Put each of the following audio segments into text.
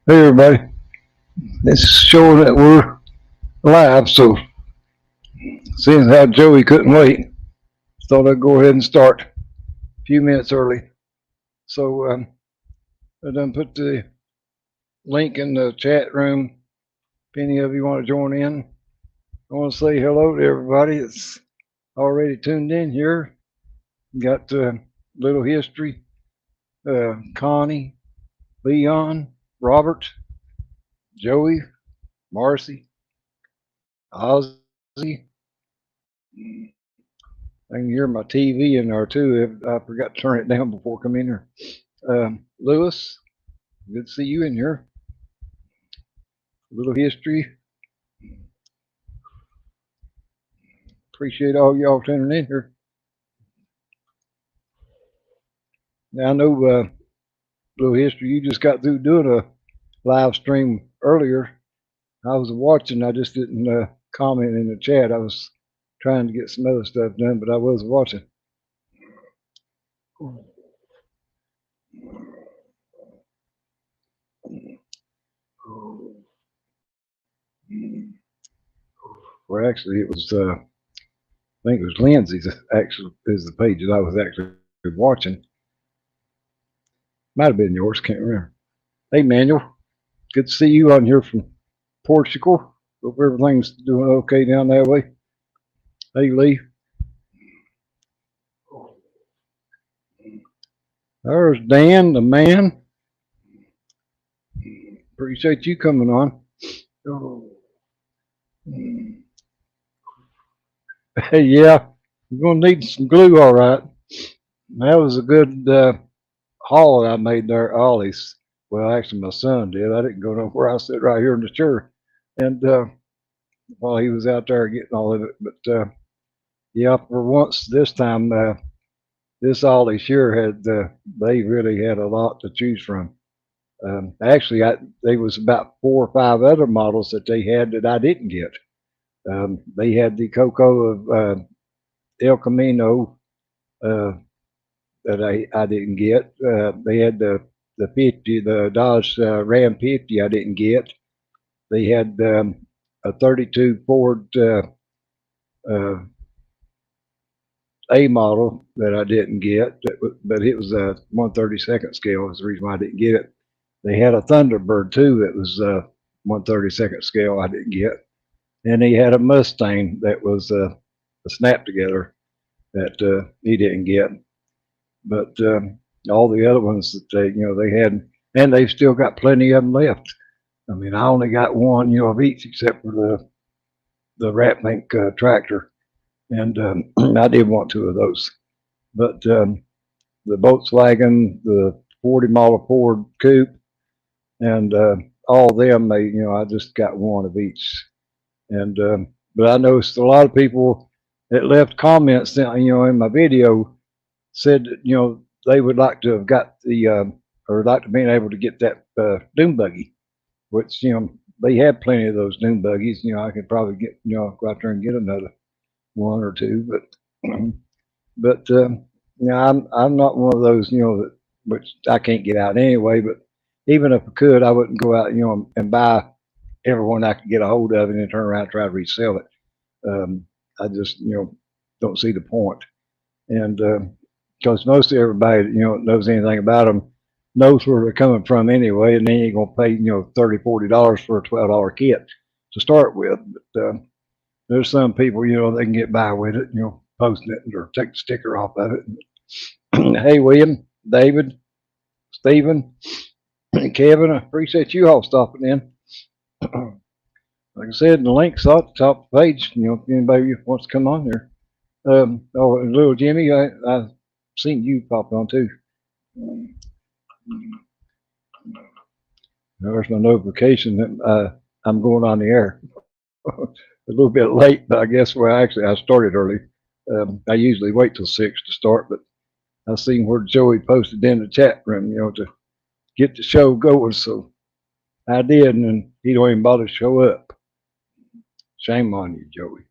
Hey everybody, it's showing that we're live, so seeing how Joey couldn't wait, thought I'd go ahead and start a few minutes early. So I done put the link in the chat room. If any of you want to join in, I want to say hello to everybody that's already tuned in here. Got little history, Connie, Leon, Robert, Joey, Marcy, Ozzy. I can hear my TV in there too. I forgot to turn it down before coming in here. Lewis, good to see you in here. A little history. Appreciate all y'all tuning in here. Now I know little history. You just got through doing a live stream earlier. I was watching. I just didn't comment in the chat. I was trying to get some other stuff done, but I was watching. Well, actually, it was. I think it was Lindsay's. Actually, is the page that I was actually watching. Might have been yours. Can't remember. Hey, Manuel. Good to see you on here from Portugal. Hope everything's doing okay down that way. Hey, Lee. There's Dan, the man. Appreciate you coming on. Hey, yeah, you're going to need some glue, all right. That was a good haul I made there at Ollie's. Well, actually, my son did. I didn't go nowhere. I sat right here in the chair. And while he was out there getting all of it. But yeah, for once this time, this Ollie sure had, they really had a lot to choose from. Actually, there was about 4 or 5 other models that they had that I didn't get. They had the Coco of El Camino that I didn't get. They had the 50, the Dodge Ram 50 I didn't get. They had a 32 Ford A model that I didn't get, but it was a 1/32 scale. Was the reason why I didn't get it. They had a Thunderbird too that was 1/32 scale. I didn't get, and he had a Mustang that was a snap together that he didn't get. But all the other ones that they had, and they've still got plenty of them left. I mean, I only got one of each except for the Rat Pink tractor, and I did want 2 of those. But the Volkswagen, the 40 model Ford Coupe, and all of them, I just got one of each. And but I noticed a lot of people that left comments, in my video, said that they would like to have got the or like to being able to get that dune buggy, which they have plenty of those dune buggies. I could probably get go out there and get another 1 or 2, but I'm not one of those that which I can't get out anyway. But even if I could, I wouldn't go out and buy everyone I could get a hold of and then turn around and try to resell it. I just don't see the point. And because most of everybody that knows anything about them knows where they're coming from anyway, and they ain't gonna pay $30-$40 for a $12 kit to start with. But there's some people they can get by with it, posting it or take the sticker off of it. Hey, William, David, Stephen, Kevin, I appreciate you all stopping in. Like I said, the link's at the top of the page. If anybody wants to come on there. Little Jimmy, I've seen you pop on too. There's my notification that I'm going on the air. A little bit late, but I guess actually I started early. I usually wait till 6 to start, but I seen where Joey posted in the chat room, to get the show going, so I did, and then he don't even bother to show up. Shame on you, Joey.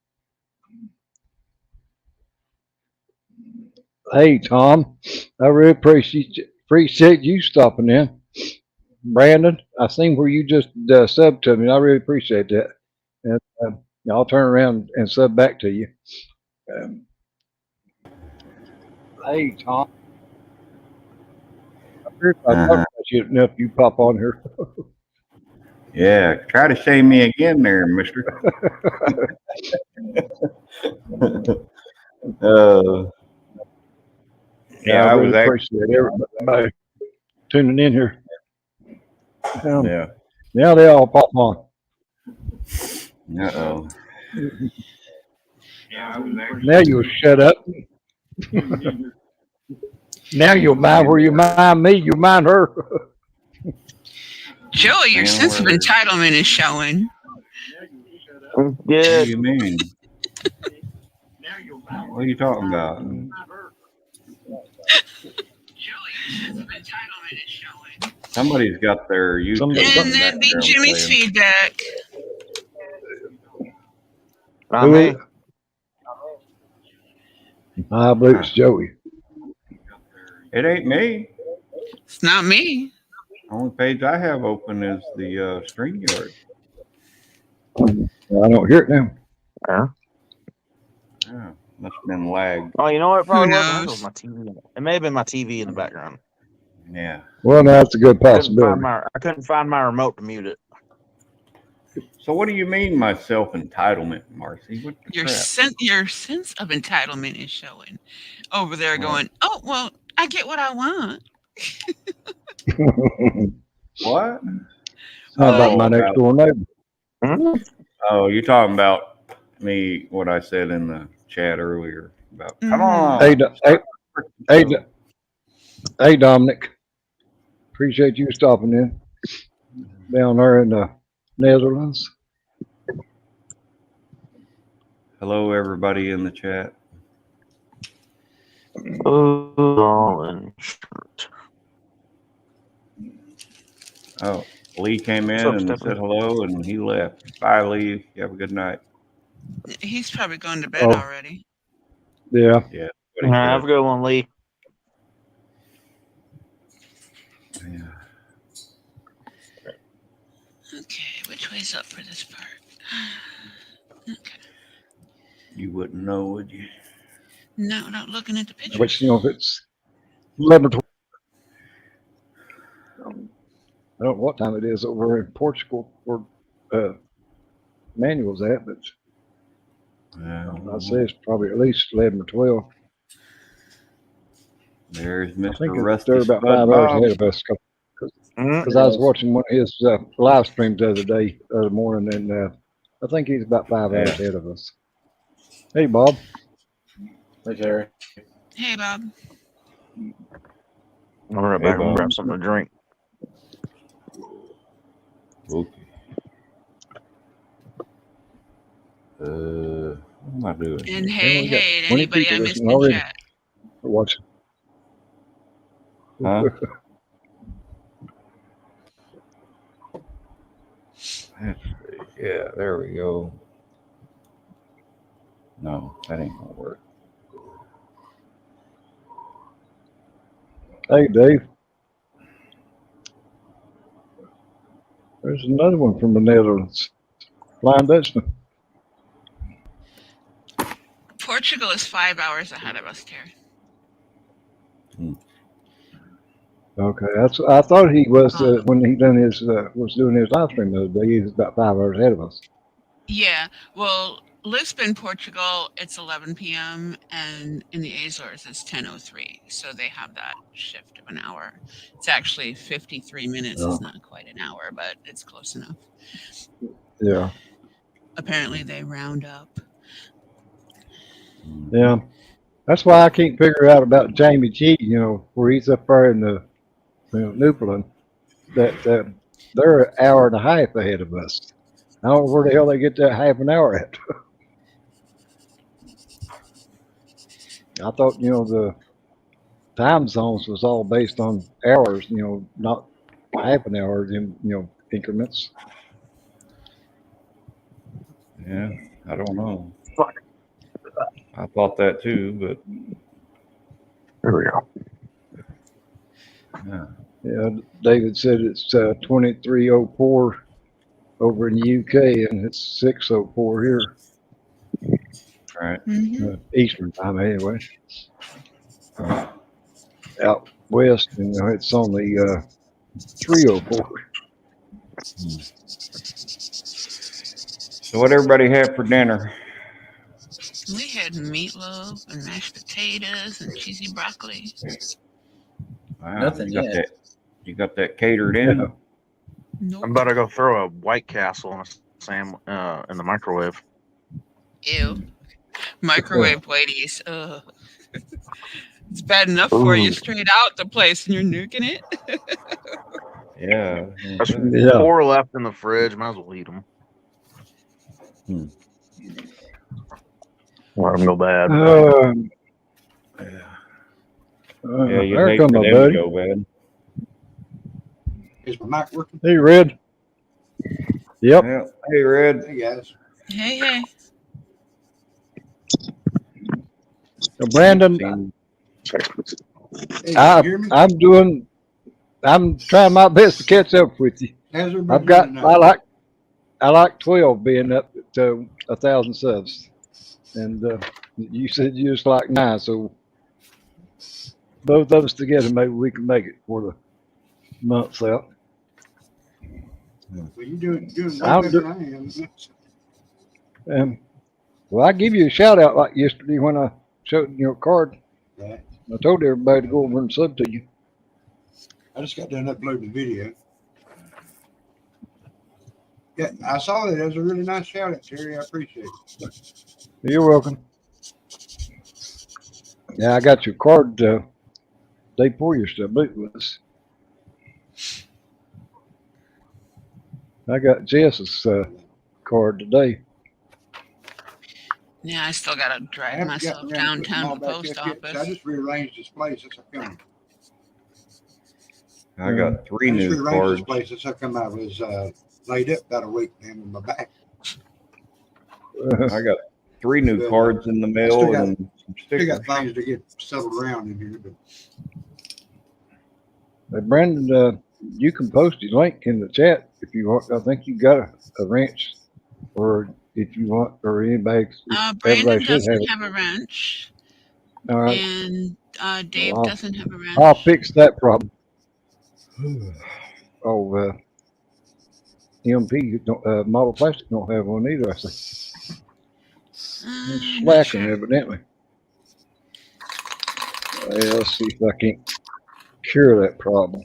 Hey, Tom, I really appreciate you stopping in. Brandon, I seen where you just subbed to me, and I really appreciate that. And I'll turn around and sub back to you. Um, hey, Tom, I talked Uh-huh. about you enough. You pop on here. Yeah, try to shame me again there, mister. uh, Yeah, I yeah, I really was appreciate everybody tuning in here. yeah. Now they all pop on. Uh-oh. Now you'll shut up. Now you'll mind where you mind me. You mind her. Joey, your Man, sense of where? entitlement is showing. What do Good. you mean? What are you talking about? Somebody's got their YouTube Some, And in the that'd be background Jimmy's playing. feedback. Not who me. is? I believe Huh. it's Joey. It ain't me. It's not me. Only page I have open is the StreamYard. I don't hear it now. Yeah. Yeah, must have been lagged. Oh, you know what? It Who probably was. I think it was knows? my TV. It may have been my TV in the background. Yeah. Well, now that's a good I couldn't find possibility. my remote to mute it. So what do you mean my self-entitlement, Marcy? What the crap? Your sense of entitlement is showing. Over there What? going, oh well, I get what I want. What? How about my Oh, next about door neighbor? you're talking about me, what I said in the chat earlier about come Mm-hmm. Hey, on, start the hey, show. hey, Dominic. Appreciate you stopping in down there in the Netherlands. Hello everybody in the chat. Oh, Oh, Lee came what's in up, and Stephanie? said hello and he left. Bye Lee. You have a good night. He's probably gone to bed Oh, already. yeah. Yeah, what All he right, have said. a good one, Lee. Yeah. Okay, which way's up for this part? Okay. You wouldn't know, would you? No, not looking at the Which, pictures. if it's 11 or 12, I don't know what time it is over in Portugal where Manuel's at, but I'd say it's probably at least 11 or 12. There's I think Mr. they're Rusty about Spud 5 hours Bob. ahead of us. Because I was watching one of his live streams the other morning, and I think he's about 5 hours ahead of us. Hey, Bob. Hey, Terry. Hey, Bob. I'll be right back and grab something to drink. Okay. What am I doing? And Yeah, we got hey, 20 anybody I people missed listening in already. chat? We're watching. Huh? Yeah, there we go. No, that ain't gonna work. Hey, Dave. There's another one from the Netherlands. Flying Dutchman. Portugal is 5 hours ahead of us, Terry. Okay, I thought he was when he done his was doing his live stream the other day. He was about 5 hours ahead of us. Yeah, well, Lisbon, Portugal, it's 11 p.m. and in the Azores it's 10:03. So they have that shift of an hour. It's actually 53 minutes. It's not quite an hour, but it's close enough. Yeah. Apparently they round up. Yeah. That's why I can't figure out about Jamie G. Where he's up there in the Newfoundland. That they're an hour and a half ahead of us. I don't know where the hell they get that half an hour at. I thought the time zones was all based on hours. Not half an hour in increments. Yeah, I don't know. I thought that too, but Here we go. yeah. Yeah, David said it's 2304 over in the UK, and it's 604 here, Right. Eastern time anyway. Out west, it's only 304. So what everybody have for dinner? We had meatloaf and mashed potatoes and cheesy broccoli. Wow, Nothing you got yet. that. You got that catered in. Yeah. I'm Nope. about to go throw a White Castle in in the microwave. Ew. Microwave whiteys. Ugh. It's bad enough for you Ooh. straight out the place and you're nuking it. Yeah. There's Yeah. 4 left in the fridge. Might as well eat them. Let them go bad. Yeah, you There hate come for my them to buddy. go bad. Is my mic working? Hey, Red. Yep. Yeah. Hey, Red. Hey, guys. Hey. So Brandon, Hey, you hear me? I'm trying my best to catch up with you. How's everybody I've got, doing tonight? I like 12 being up to 1,000 subs. And you said you just like 9, so both of us together, maybe we can make it for the month's out. Well, you doing way I'll better do- than I am. Well, I give you a shout out like yesterday when I showed your card. Right. I told everybody to go over and sub to you. I just got done uploading the video. Yeah, I saw that. That was a really nice shout out, Terry. I appreciate it. You're welcome. Yeah, I got your card day before yesterday. I believe it was. I got Jess's card today. Yeah, I still gotta I drag haven't myself gotten around to putting them all downtown to the back post up yet, so I office. just rearranged this place as I come. I got 3 I just new rearranged cards. this place as I come. I was laid up about a week and with my back. I got 3 new Well, cards in the mail still got- and some Still stickers. got things to get settled around in here, but Hey, Brandon, you can post his link in the chat if you want. I think you got a wrench, or if you want, or anybody. Brandon Everybody should have doesn't it. have a wrench, All right, and Dave Well, doesn't have a wrench. I'll fix that problem. Oh, MP Model Plastic don't have one either. I say Not slacking sure. evidently. Let's see if I can't cure that problem.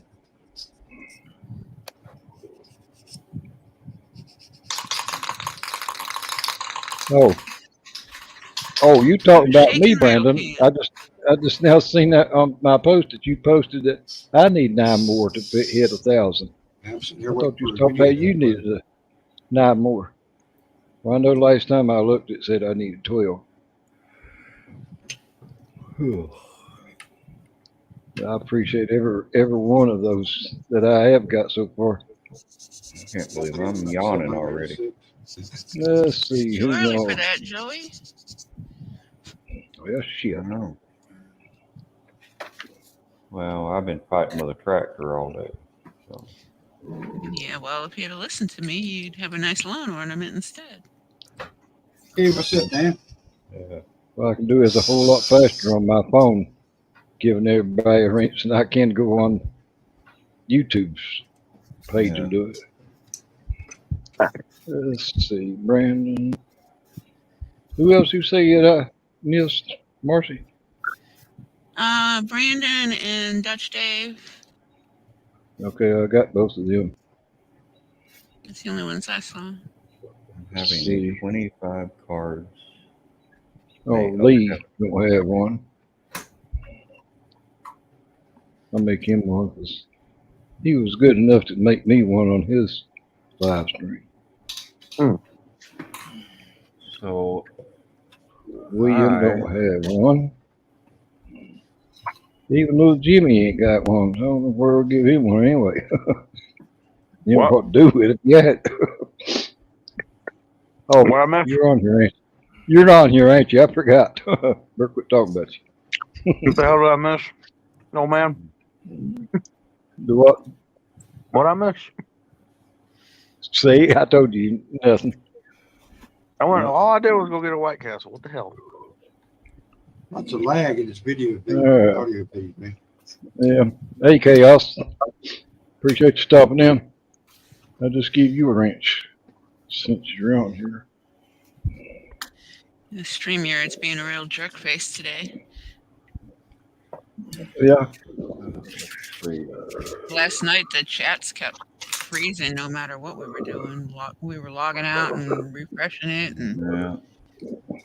Oh, you talking about me, Shaking real Brandon? can. I just now seen that on my post that you posted that I need 9 more to hit 1,000. I'm sitting I here thought waiting you was for a talking about video you to needed 9 more. Well, I know last time I looked, it said I needed 12. I appreciate every one of those that I have got so far. I can't believe I'm yawning already. Let's see. Too Who early knows? for that, Joey. Well, shit. I know. Well, I've been fighting with a tractor all day. So. Yeah, well, if you'd have listened to me, you'd have a nice lawn ornament instead. Hey, what's up, Dan? Yeah. What I can do is a whole lot faster on my phone, giving everybody a wrench, and I can go on YouTube's page and do it. Let's see, Brandon. Who else you say you missed, Marcy? Brandon and Dutch Dave. Okay, I got both of them. That's the only ones I saw. I'm Let's having see. 25 cards. Oh, Hey, Lee okay. don't have one. I'll make him one because he was good enough to make me one on his live stream. So William don't have one. Even little Jimmy ain't got one. So I don't know where we'll give him one anyway. You know what to do with it yet. Oh, What I meant? you're on here, ain't you? You're on here, ain't you? I forgot. Better quit talking about you. What the hell did I miss? No, man. Do what? What I miss? See, I told you nothing. All I did was go get a White Castle. What the hell? Lots of lag in this video feed, Yeah. audio feed, man. Yeah. Hey, Chaos. Appreciate you stopping in. I'll just give you a wrench since you're on here. The StreamYard's being a real jerk face today. Yeah. Last night the chats kept freezing no matter what we were doing. We were logging out and refreshing it and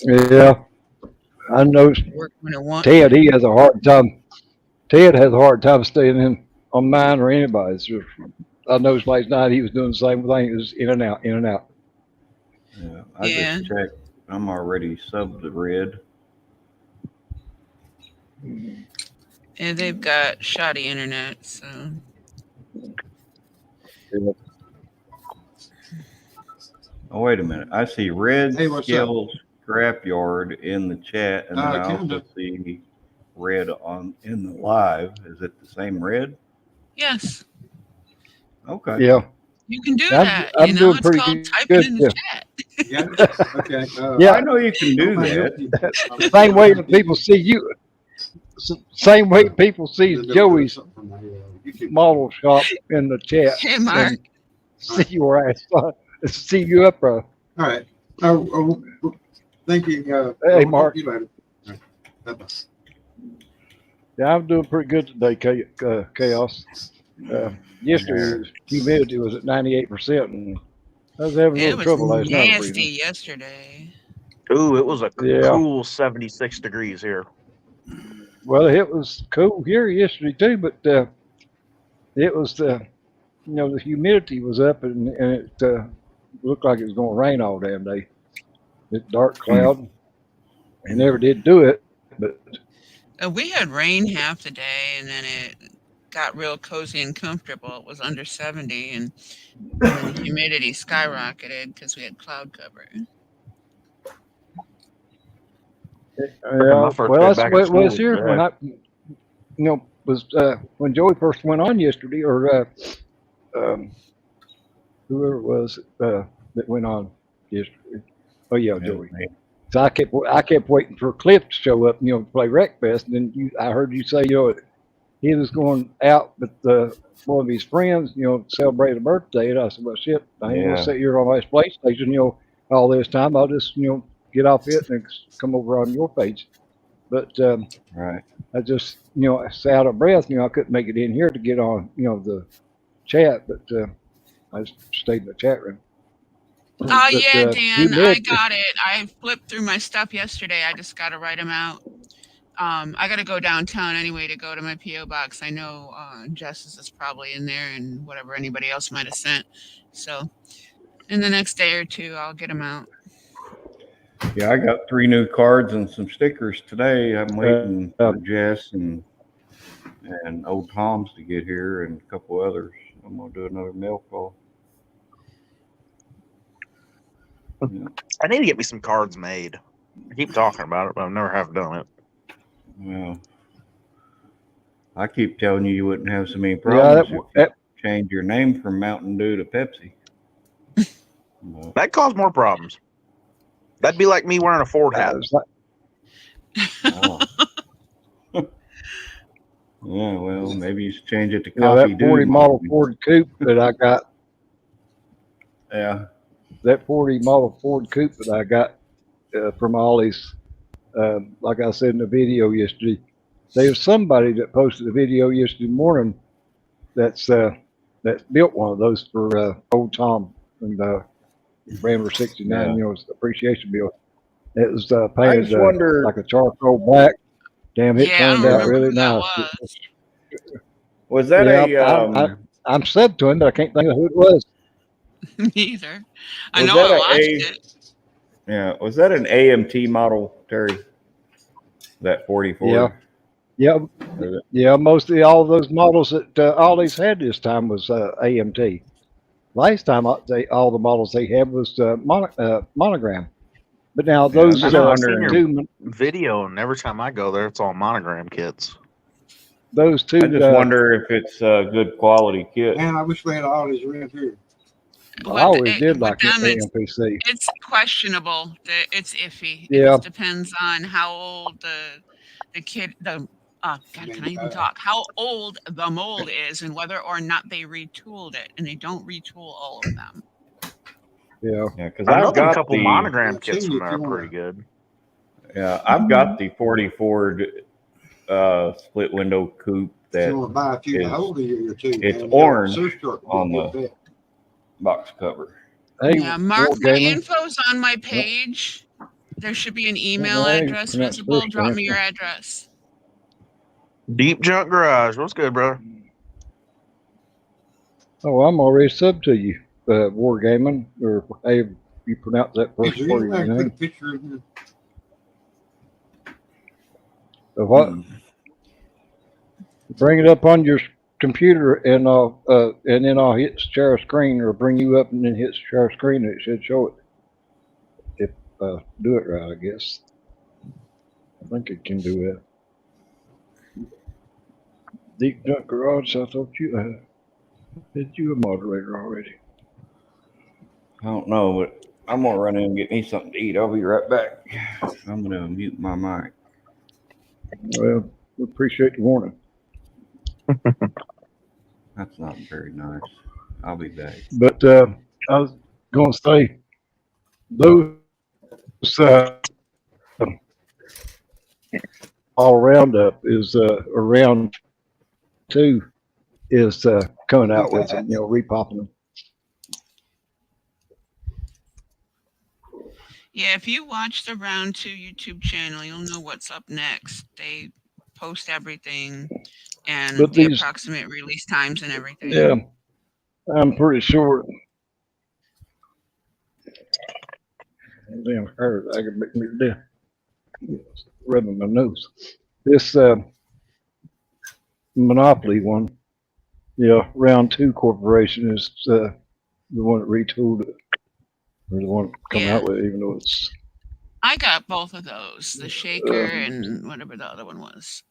Yeah. Yeah. I noticed working when it wants. Ted, he has a hard time. Ted has a hard time staying in on mine or anybody's. I noticed last night he was doing the same thing. It was in and out, in and out. Yeah. I Yeah. just checked. I'm already subbed to Red. And they've got shoddy internet, so Oh, wait a minute. I see Red Hey, what's up? Skills Scrapyard in the chat, and then I Kinda. also see Red in the live. Is it the same Red? yes, Okay. Yeah. you can do I'm- that. I'm You know, doing it's pretty called typing good, in the yeah. chat. Yeah. Okay. Yeah. I know you can do that. The same way that people see you. Same way people see Joey's model shop in the chat. Hey, Mark. And see where I saw, see you up, bro. All right. Thank you. Hey, I'll Mark. talk to you later. All right. Bye-bye. Yeah, I'm doing pretty good today, Chaos. Yesterday, humidity was at 98%, and I was having a It little was trouble last night nasty breathing. yesterday. Ooh, it was a Yeah. cool 76 degrees here. Well, it was cool here yesterday too, but it was the humidity was up, and it looked like it was going to rain all damn day. It's dark cloud. It never did do it, but We had rain half the day, and then it got real cozy and comfortable. It was under 70, and then the humidity skyrocketed because we had cloud cover. my first well, day that's back the way at it was school here was when when Joey first went on yesterday, or whoever it was that went on yesterday. Oh yeah, Joey. So I kept waiting for Cliff to show up, to play Rec Fest, and then I heard you say, he was going out with one of his friends, celebrate a birthday, and I said, well, shit, I ain't gonna sit here on my PlayStation, all this time. I'll just, get off it and come over on your page. But Right. I just, I sat out of breath. I couldn't make it in here to get on, the chat, but I just stayed in the chat room. Oh, But, yeah, Dan, humidity- I got it. I flipped through my stuff yesterday. I just got to write them out. I got to go downtown anyway to go to my P.O. box. I know Jess's is probably in there and whatever anybody else might have sent. So in the next day or two, I'll get them out. Yeah, I got 3 new cards and some stickers today. I'm waiting for Jess and old Tom's to get here and a couple others. I'm gonna do another mail call. Yeah. I need to get me some cards made. I keep talking about it, but I never have done it. Well, I keep telling you wouldn't have so many problems if you change your name from Mountain Dew to Pepsi. But, That caused more problems. That'd be like me wearing a Ford hat. oh. Yeah, well, maybe you should change it to that Coffee 40 Dew. model Ford Coupe that I got. Yeah. That 40 model Ford Coupe that I got from Ollie's, like I said in the video yesterday, there was somebody that posted a video yesterday morning that built one of those for old Tom and Rambler 69, Yeah. it's the appreciation bill. It was I painted just wonder. like a charcoal black. Damn, it Yeah, I turned don't out remember really who that nice. was. Was that I'm said to him, but I can't think of who it was. Me either. I Was know that I a watched it. Yeah, was that an AMT model, Terry? That 44? Yeah. Mostly all those models that Ollie's had this time was AMT. Last time all the models they had was monogram. But now those I'm just wondering. two, Video, and every time I go there, it's all monogram kits. those two. I just wonder if it's a good quality kit. Man, I wish we had all these around here. I always did with like them, AMPC. it's questionable. It's iffy. It Yeah. just depends on how old the kid God, can I even talk? How old the mold is and whether or not they retooled it, and they don't retool all of them. Yeah. Yeah, because I know I've a got couple the monogram kits from there are pretty good. Yeah, I've got the 40 Ford split window coupe If you that want to buy a few is- to hold a year or two, it's man, orange surf truck would be on a good the- bet. box cover. Hey, Yeah, Mark, my Wargaming. info's on my page. There should be an email Well, I address pronounce visible. first Drop name. me your address. Deep Junk Garage. What's good, brother? Oh, I'm already sub to you, Wargaming, or hey, you pronounce that Is first there part any of way I your can put a name. picture of him? Of what? Bring it up on your computer, and then I'll hit share screen, or bring you up and then hit share screen, and it should show it. If do it right, I guess. I think it can do that. Deep Junk Garage. I thought you had you a moderator already. I don't know, but I'm gonna run in and get me something to eat. I'll be right back. I'm gonna mute my mic. Well, we appreciate the warning. That's not very nice. I'll be back. But I was going to say those all roundup is around two is coming out with them, repopping them. Yeah, if you watch the Round 2 YouTube channel, you'll know what's up next. They post everything and But the these- approximate release times and everything. Yeah, I'm pretty sure. Damn, hurt. I can make me death. Rubbing my nose. This Monopoly one, Round 2 Corporation is the one that retooled it, or the one that come Yeah. out with it, even though it's. I got both of those, the shaker and whatever the other one was.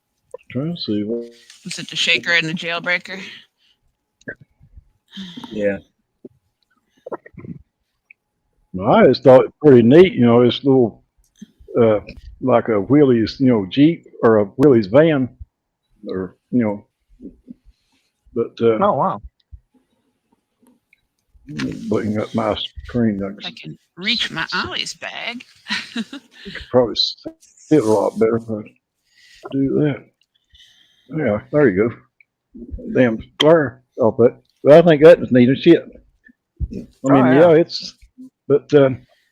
Trying to see. Was it the shaker and the jailbreaker? Yeah. I just thought it pretty neat, this little, like a Willys, Jeep or a Willys van, or, but, Oh, wow. looking at my screen, I I can reach my Ollie's bag. could probably see it a lot better if I do that. Yeah, there you go. Damn glare off it. But I think that was neat as shit. I mean, yeah. but,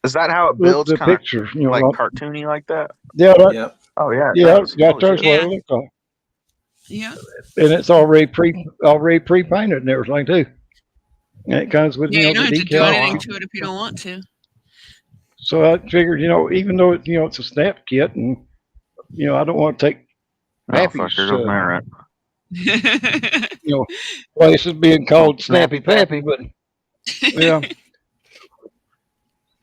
Is that how it look, builds? the Kind of picture, like cartoony like that? yeah, Yep. Oh, yeah. it yeah, does. yeah, Holy that's shit. what it looks like. Yeah. And it's already pre-painted and everything too. And it comes with, Yeah, you don't the have to do decal. anything to it if you don't want to. So I figured, even though it's a snap kit, and I don't want to take Oh, Pappy's, fuck, here goes Marin. places being called Snappy Snappy Pappy, but yeah.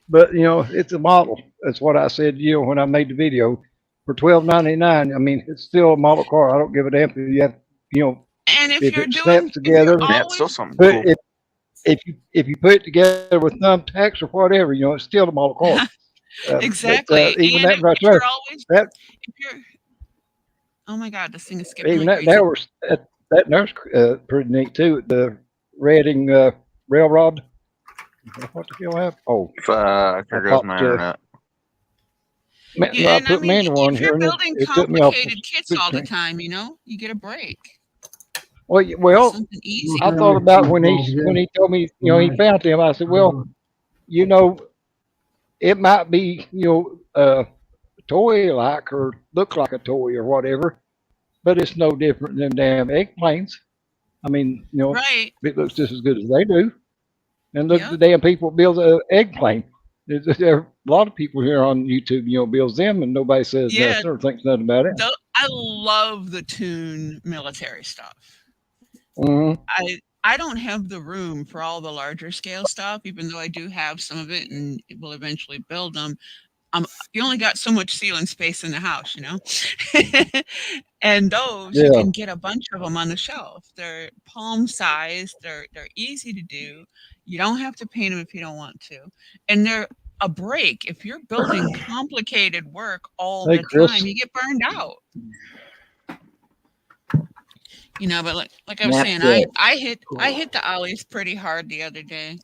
But it's a model. That's what I said. When I made the video for $12.99. I mean, it's still a model car. I don't give a damn if you have, And if if you're it doing, snaps if together. you're Yeah, it's still always, something But cool. if you put it together with thumbtacks or whatever, it's still a model car. exactly. Even And that right if you're there, always, that if you're, oh my God, this thing is skipping even like that crazy. that nurse pretty neat too. The Reading railroad. What the hell happened? Oh, Fuck, here I goes popped, my internet. Yeah, I and I put mean, manual on if here, you're and building it took me off. complicated kits all the time, you get a break. Well, Something easy. I thought about when he told me, he found them. I said, well, it might be, toy like or look like a toy or whatever, but it's no different than damn eggplanes. I mean, Right. it looks just as good as they do. And look at Yep. the damn people build an eggplane. There are a lot of people here on YouTube, builds them, and nobody says Yeah. nothing or thinks nothing about it. I love the Toon military stuff. Mhm. I don't have the room for all the larger scale stuff, even though I do have some of it and will eventually build them. You only got so much ceiling space in the house, you know? And those, you Yeah. can get a bunch of them on the shelf. They're palm sized, they're easy to do. You don't have to paint them if you don't want to. And they're a break. If you're building complicated work all Hey, the Chris. time, you get burned out. You know, but like I was saying, I hit the ollies pretty hard the other day.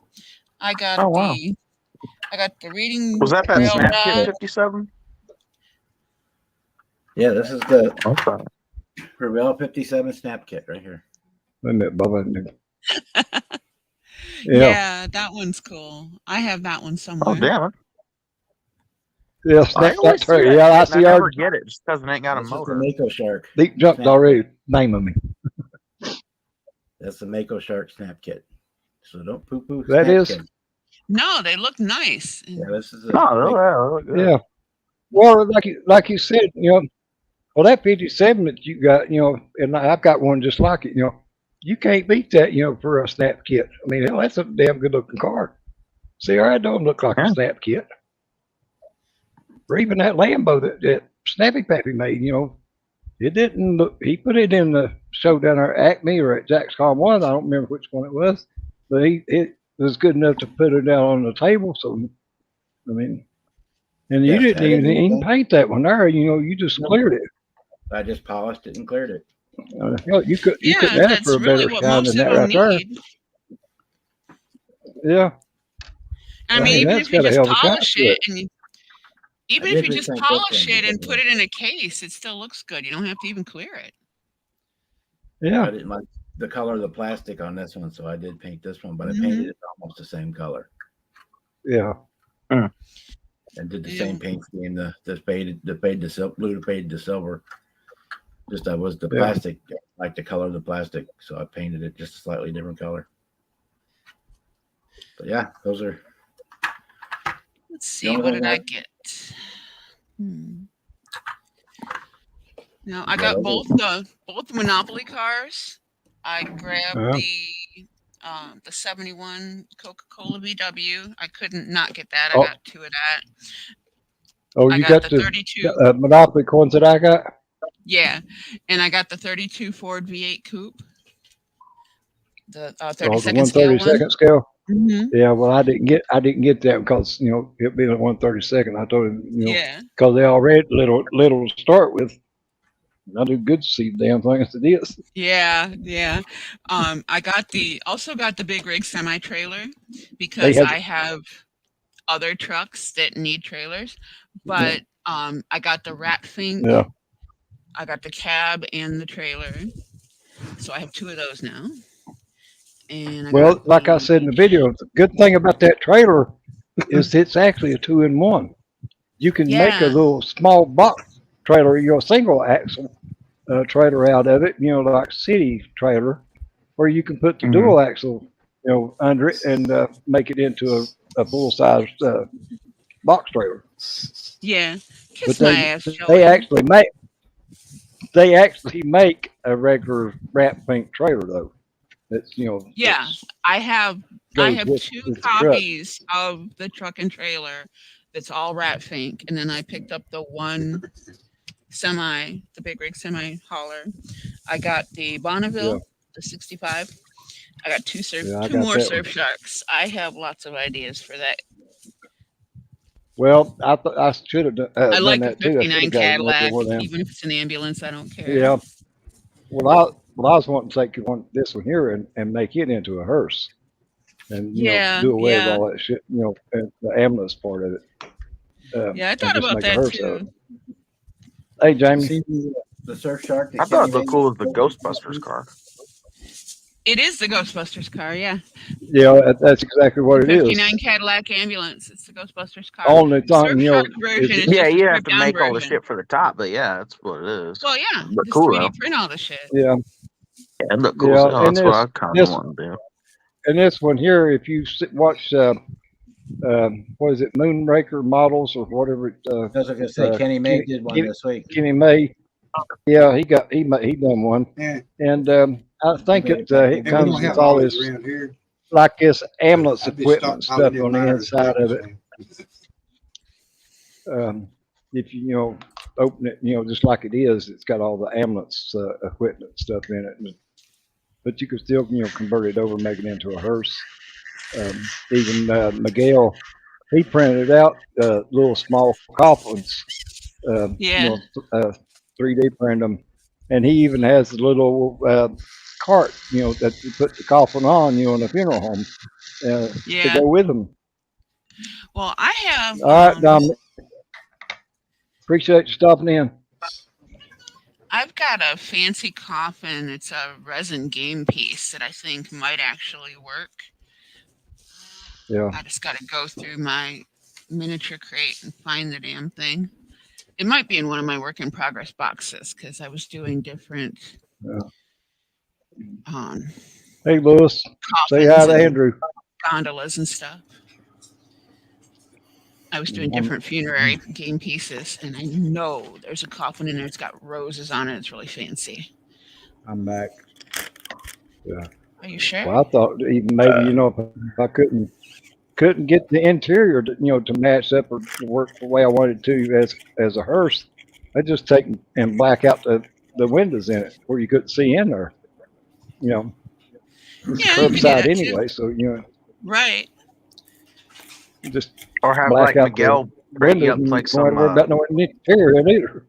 I got Oh, wow. the reading Was that rail Snap die. Kit 57? Yeah, this is the Okay. Prevail 57 snap kit right here. Isn't it, Bubba? Yeah, that one's cool. I have that one somewhere. Oh, damn it. Yeah, I snap always that see trailer. that Yeah, I kit, and see I never our get it just because it ain't got a This is the motor. Mako Shark. deep jumped snap already. Name of me. That's the Mako Shark snap kit. So don't poo-poo. That snap is? kit. No, they look nice. Yeah, this is a Oh, yeah, good. Yeah. Well, like you said, you know, well, that 57 that you got, you know, and I've got one just like it, you know, you can't beat that, you know, for a snap kit. I mean, hell, that's a damn good looking car. See, it don't look like Yeah. a snap kit. Or even that Lambo that Snappy Pappy made, you know, it didn't look, he put it in the show down there at Acme or at Jack's Car One. I don't remember which one it was, but it was good enough to put it down on the table. So, I mean, and you Yes, didn't I didn't even know. paint that one there, you know, you just No. cleared it. I just polished it and cleared it. Hell, you Yeah, couldn't ask that's for a really better what shine most than of that them right there. need. Yeah. I I mean, mean, even that's if you got a just hell of a shine polish to it. it and even I if did you just repaint this polish one it and because put it in a case, it still looks good. You don't have to even clear it. Yeah. I didn't like the color of the plastic on this one, so I did paint this one, but I Mhm. painted it almost the same color Yeah. and did the Yeah. same paint scheme. The faded the blue to faded to silver. Just that was the Yeah. plastic, like the color of the plastic, so I painted it just a slightly different color. But yeah, those are. Let's see, only what thing did I- I get? No, I Yeah, got those both the Monopoly cars. I grabbed Uh-huh. the 71 Coca-Cola VW. I couldn't not get that. I Oh. got two of that. Oh, I you got got the the 32. Monopoly coins that I got? Yeah, and I got the 32 Ford V8 Coupe. The Oh, 32nd the scale one. 132nd scale? Mm-hmm. Yeah, well, I didn't get that because, you know, it being a 132nd. I told him, you know, Yeah. because they already little to start with. I do good to see the damn thing as it is. Yeah. I also got the big rig semi trailer because had- I have other trucks that need trailers, but I got the Rat Fink. Yeah. I got the cab and the trailer, so I have two of those now. And Well, like I said in the video, the good thing about that trailer is it's actually a 2-in-1. You can make a Yeah. little small box trailer, you know, single axle trailer out of it, you know, like city trailer, or you can put the dual axle, you know, under it and make it into a full size box trailer. Yeah, kiss But my ass, they Joey. actually make a regular Rat Fink trailer though. It's, you know, Yeah, I have goes with two the truck. copies of the truck and trailer that's all Rat Fink, and then I picked up the one the big rig semi hauler. I got the Bonneville, the 65. I got two I got more that Surf one. Sharks. I have lots of ideas for that. Well, I should have done I like that the too. I 59 should've got another Cadillac, one of them. even if it's an ambulance, I don't care. Yeah. Well, I was wanting to take this one here and make it into a hearse, and you know, do away with all that shit, you know, and the ambulance part of it. Yeah, I and thought just about make a that hearse out of too. it. Hey, Jamie. See the Surf Shark. I thought it looked cool as the Ghostbusters car. It is the Ghostbusters car, yeah. Yeah, that's exactly what it is. 59 Cadillac ambulance. It's the Ghostbusters car. Only The thing, Surf you know, Shark version is Yeah, just a you have stripped to down make all the version. shit for the top, but yeah, that's what it is. Well, yeah, But just cool 3D though. print all the shit. Yeah. Yeah, it looked cool. Yeah, So and that's what I kind of this- want to do. And this one here, if you watch, what is it, Moonraker Models or whatever it, I was going to say Kenny May did one this week. Kenny May. Yeah, he done one, Yeah. and I think it And we comes don't have with all all this this around here. like this ambulance I've been equipment stockpiling stuff on the mine inside of it. things. if you open it, just like it is, it's got all the ambulance equipment stuff in it. But you could still, convert it over, make it into a hearse. Even Miguel, he printed out little small coffins, Yeah. 3D print them, and he even has a little cart, that you put the coffin on, in a funeral home to Yeah. go with them. Well, I have. All right, Dominic. Appreciate you stopping in. I've got a fancy coffin. It's a resin game piece that I think might actually work. Yeah. I just got to go through my miniature crate and find the damn thing. It might be in one of my work in progress boxes because I was doing different Hey, Lewis. Say hi to Andrew. Gondolas and stuff. I was doing different funerary game pieces, and I know there's a coffin in there. It's got roses on it. It's really fancy. I'm back. Yeah. Are you sure? Well, I thought even maybe if I couldn't get the interior to match up or to work the way I wanted to as a hearse, I just take and black out the windows in it where you couldn't see in there. It's curbside anyway, so right. Just Or have black like out Miguel the print you windows up and like don't have to worry some about no interior in either.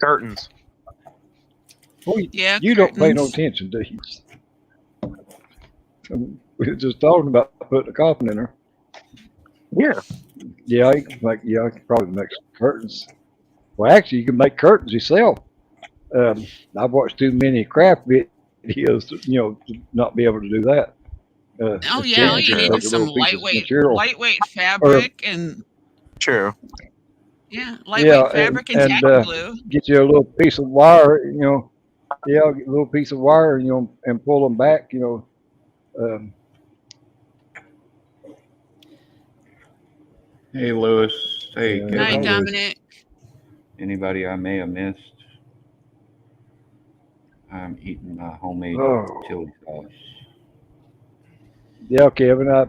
curtains. Well, Yeah, you don't pay no curtains. attention, do you? We were just talking about putting a coffin in there. Yeah. Yeah, I could probably make some curtains. Well, actually, you can make curtains yourself. I've watched too many craft videos to not be able to do that. Oh yeah, all you need is some lightweight fabric and True. lightweight fabric and tack glue. Get you a little piece of wire, get a little piece of wire, and pull them back, Hey, Lewis. Hey, Yeah. Kevin. Hi, Dominic. Anybody I may have missed? I'm eating my homemade chili sauce. Yeah, Kevin, I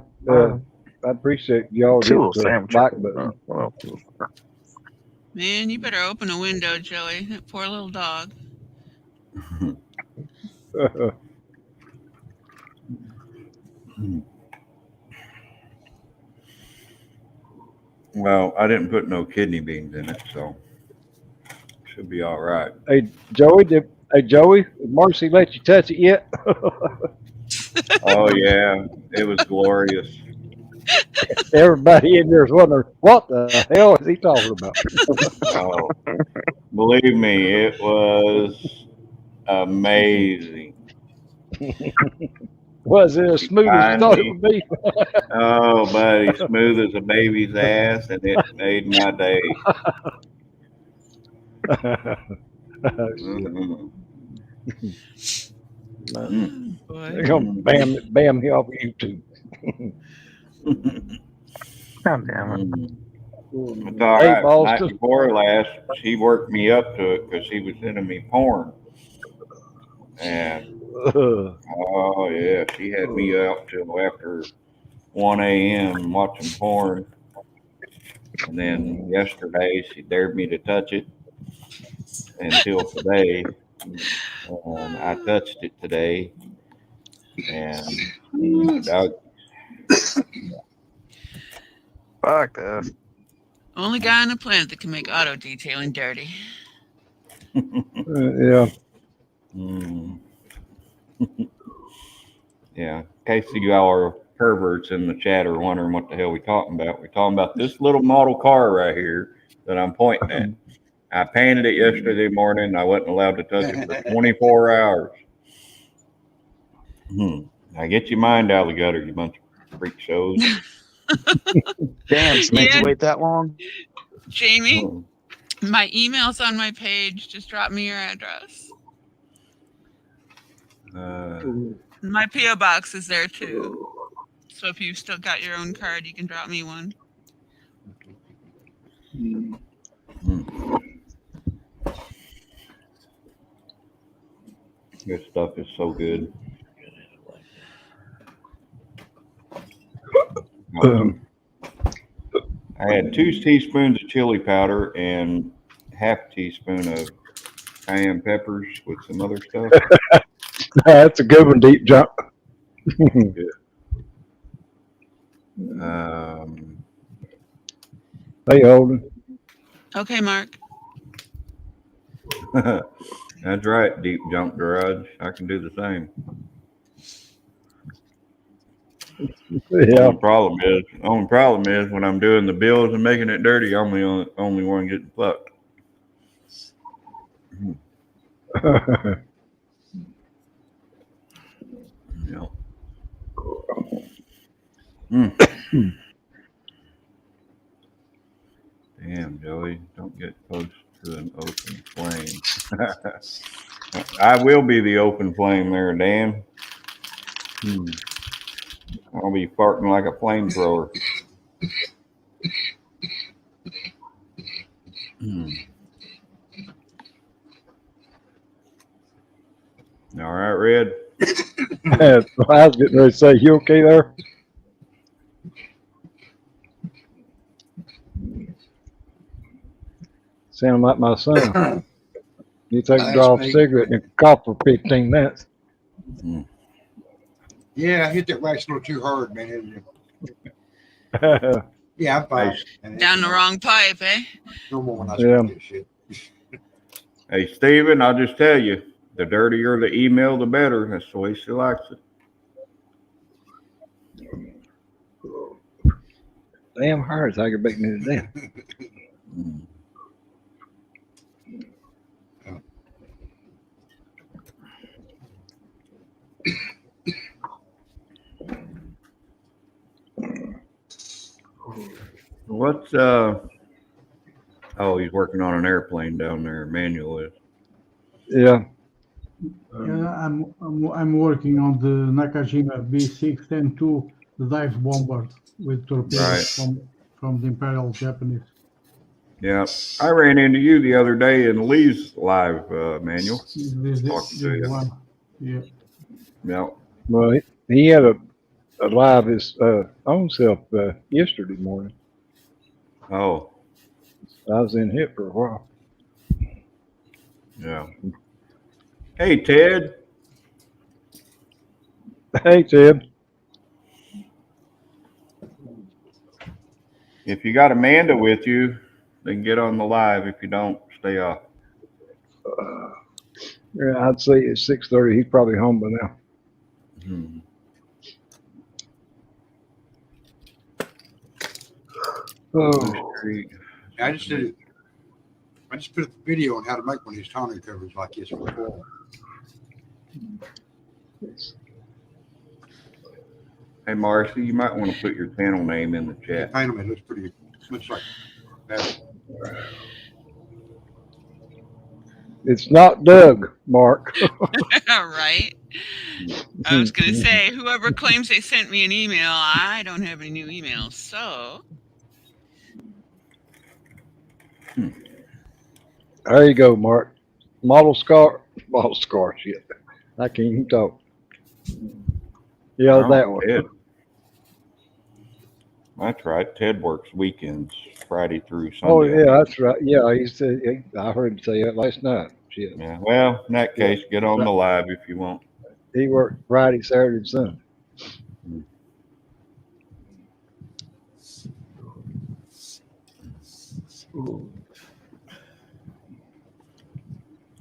appreciate y'all Tool hitting the sandwich. like button. Man, you better open a window, Joey. That poor little dog. Well, I didn't put no kidney beans in it, so should be all right. Hey, Joey, did Marcy let you touch it yet? Oh yeah, it was glorious. Everybody in there's wondering, what the hell is he talking about? Oh, believe me, it was amazing. Was it as smooth as you thought it would be? Oh, buddy, smooth as a baby's ass, and it made my day. They're gonna bam me off YouTube. God damn it. It's all right. Night before last, she worked me up to it because she was sending me porn. And oh yeah, she had me out till after 1 a.m. watching porn. And then yesterday she dared me to touch it until today. I touched it today, and Fuck this. Only guy on the planet that can make auto detailing dirty. Yeah. Yeah. In case you all are perverts in the chat are wondering what the hell we're talking about this little model car right here that I'm pointing at. I painted it yesterday morning. I wasn't allowed to touch it for 24 hours. Now get your mind out of the gutter, you bunch of freak shows. Damn, snakes wait that long? Jamie, my email's on my page. Just drop me your address. My P.O. box is there too. So if you've still got your own card, you can drop me one. This stuff is so good. I had 2 teaspoons of chili powder and half a teaspoon of cayenne peppers with some other stuff. That's a good one, deep jump. Hey, Holden. Okay, Mark. That's right, Deep Jump Garage. I can do the same. Yeah. Only problem is when I'm doing the bills and making it dirty, I'm the only one getting fucked. Yeah. Damn, Joey, don't get close to an open flame. I will be the open flame there, Dan. I'll be farting like a flamethrower. All right, Red. I was getting ready to say, you okay there? Sound like my son. You take a draw of a cigarette and cough for 15 minutes. Yeah, I hit that wax a little too hard, man. Yeah, I'm fine. Down the wrong pipe, eh? No more when I smoke this shit. Hey, Steven, I'll just tell you, the dirtier the email, the better. That's the way she likes it. Damn hard, it's aggravating me to death. What's oh, he's working on an airplane down there. Manuel is. Yeah. Yeah, I'm working on the Nakajima B6-10-2, the dive bomber with torpedoes from the Imperial Japanese. Yeah, I ran into you the other day in Lee's live, Manuel. This one, yeah. Yeah. Well, he had a live his own self yesterday morning. Oh. I was in here for a while. Yeah. Hey, Ted. Hey, Ted. If you got Amanda with you, then get on the live. If you don't, stay off. Yeah, I'd say it's 6:30. He's probably home by now. Oh, I just did it. I just put a video on how to make one of these tonneau covers like this for the fall. Hey, Marcy, you might want to put your channel name in the chat. Paint them, it looks pretty much like that. It's not Doug, Mark. Right. I was going to say, whoever claims they sent me an email, I don't have any new emails, so. There you go, Mark. Model scar, shit. I can't even talk. Yeah, that one. Ted. That's right. Ted works weekends, Friday through Sunday. Oh, yeah, that's right. Yeah, he said, I heard him say that last night. Shit. Yeah. Well, in that case, get on the live if you want. He worked Friday, Saturday, and Sunday.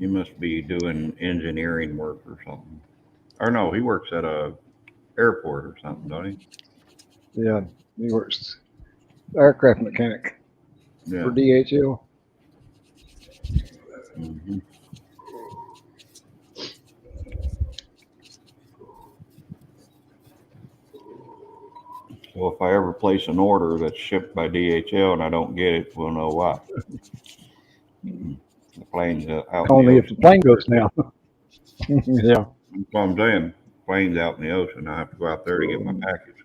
You must be doing engineering work or something. Or no, he works at a airport or something, don't he? Yeah, he works aircraft mechanic for DHL. Mm-hmm. So if I ever place an order that's shipped by DHL and I don't get it, we'll know why. The plane's out. Only if the plane goes down. Yeah. That's what I'm saying. Plane's out in the ocean. I have to go out there to get my package.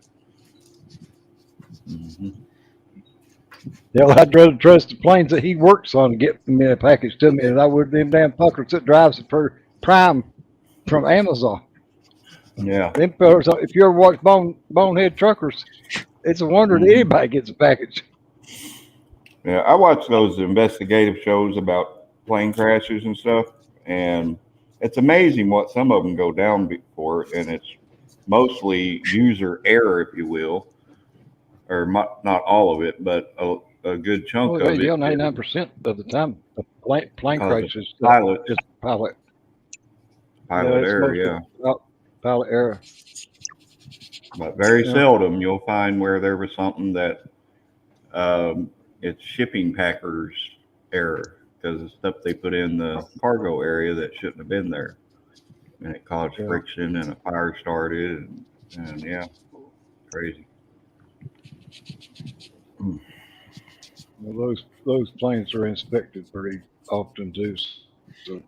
Mm-hmm. Yeah, well, I'd rather trust the planes that he works on to get me a package to me than I would them damn fuckers that drives it for Prime from Amazon. Yeah. Them fellas, if you ever watch Bonehead Truckers, it's a wonder that anybody gets a package. Yeah, I watch those investigative shows about plane crashes and stuff, and it's amazing what some of them go down for, and it's mostly user error, if you will, or not all of it, but a good chunk Oh, of it. 99% of the time, the plane crashes Pilot is pilot error, yeah. Pilot error. But very Yeah. seldom you'll find where there was something that it's shipping packers error because the stuff they put in the cargo area that shouldn't have been there, and it caused friction and a fire started, and yeah, crazy. Well, those planes are inspected pretty often too. So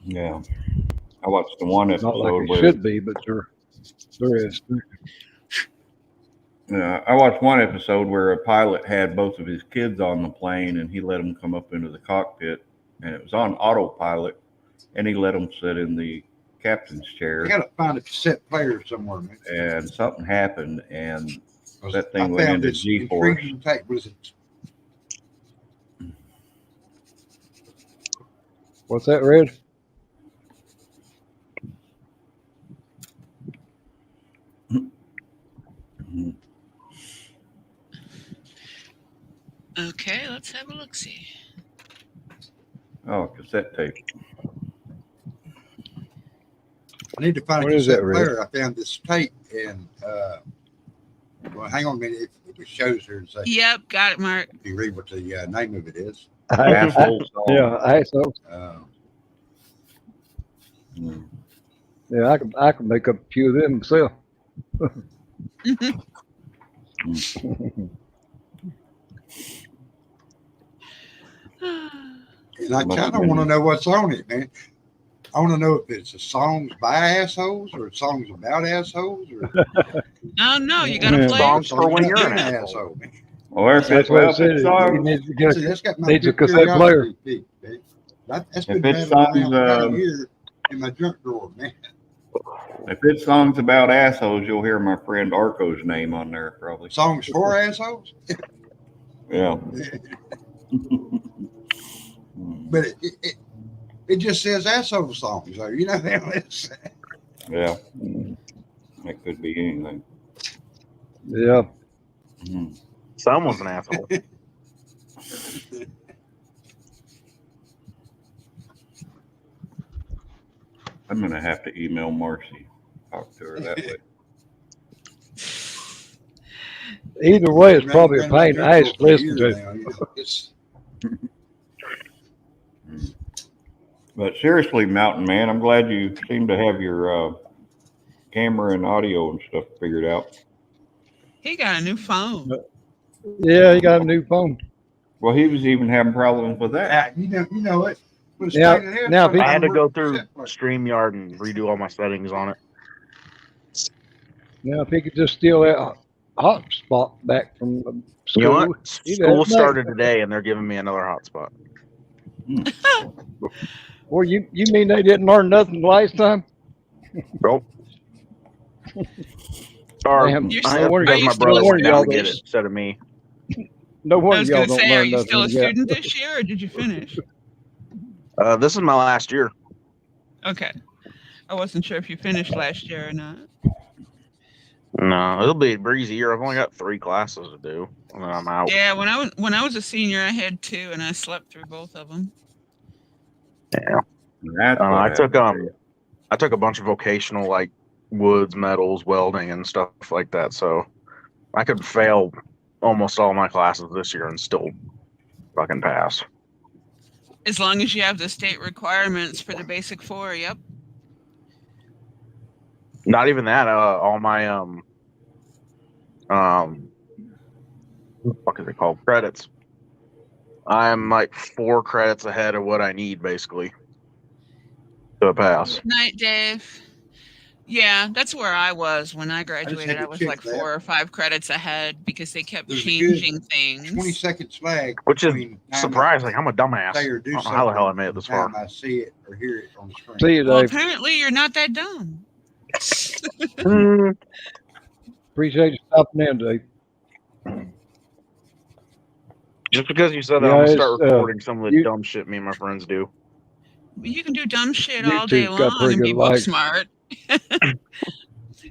Yeah, I watched the one episode not like it where should be, but they're inspected. I watched one episode where a pilot had both of his kids on the plane, and he let them come up into the cockpit, and it was on autopilot, and he let them sit in the captain's chair. You got to find a cassette player somewhere, man. And something happened, and that I thing went found into this G-force. intriguing tape. What is it? What's that, Red? Okay, let's have a look-see. Oh, cassette tape. I need to find What a is that, cassette Red? player. I found this tape, and well, hang on a minute. If it shows here, say, Yep, got it, Mark. if you read what the name of it is. Asshole song. Yeah, so Mm. yeah, I can make up a few of them myself. And I kind of want to know what's on it, man. I want to know if it's a songs by assholes or songs about assholes or Oh no, you gotta Yeah. play. Songs for when you're an an asshole. man. Or if That's it's, what I well, if said. it's He songs, needs to get See, that's got my needs a big cassette player. curiosity peak, man. That's If been it's rattling songs, around for about a year in my junk drawer, man. if it's songs about assholes, you'll hear my friend Arco's name on there probably. Songs for assholes, Yeah. but it just says asshole songs. So you know how it's. Yeah. It could be anything. Yeah. Mm. Someone's an asshole. I'm gonna have to email Marcy, talk to her that way. Either way, it's probably a Ran my pain junk to drawer ask for a listen year to. now, you know, it's- But seriously, Mountain Man, I'm glad you seem to have your camera and audio and stuff figured out. He got a new phone. Yeah, he got a new phone. Well, he was even having problems with that. you know what? Put a Now- straight ahead, now if he- I had to go work through cassette player. StreamYard and redo all my settings on it. Now, if he could just steal that hotspot back from school. You know what? He'd School have started today, and they're giving me another hotspot. Well, you mean they didn't learn nothing last time? Nope. Or Damn, You're I still- have are because you my still brother a went down to student? get it instead of me. No I wonder was y'all gonna don't say, are learn you nothing. still a yet. student this year, or did you finish? This is my last year. Okay, I wasn't sure if you finished last year or not. No, it'll be a breezy year. I've only got 3 classes to do, and then I'm out. Yeah, when I was a senior, I had 2, and I slept through both of them. Yeah. That's what I took happened. I took a bunch of vocational like woods, metals, welding, and stuff like that. So I could fail almost all my classes this year and still fucking pass. As long as you have the state requirements for the basic 4, yep. Not even that. All my what is it called? Credits. I'm like 4 credits ahead of what I need basically to pass. Night, Dave. Yeah, that's where I was when I had graduated. to I was check like that. 4 or 5 credits ahead because they kept There's a good changing things. 20-second slag. Which is between time surprising. I'm a dumbass. I say I or do don't know how the hell I something made it and this time far. I see it or hear it on the screen. See you, Well, Dave. apparently you're not that dumb. Appreciate you stopping in, Dave. Just because you said that, Yeah, I'm gonna it's, start recording some of the you- dumb shit me and my friends do. You can do dumb shit all day YouTube's got long pretty and be good book likes. smart.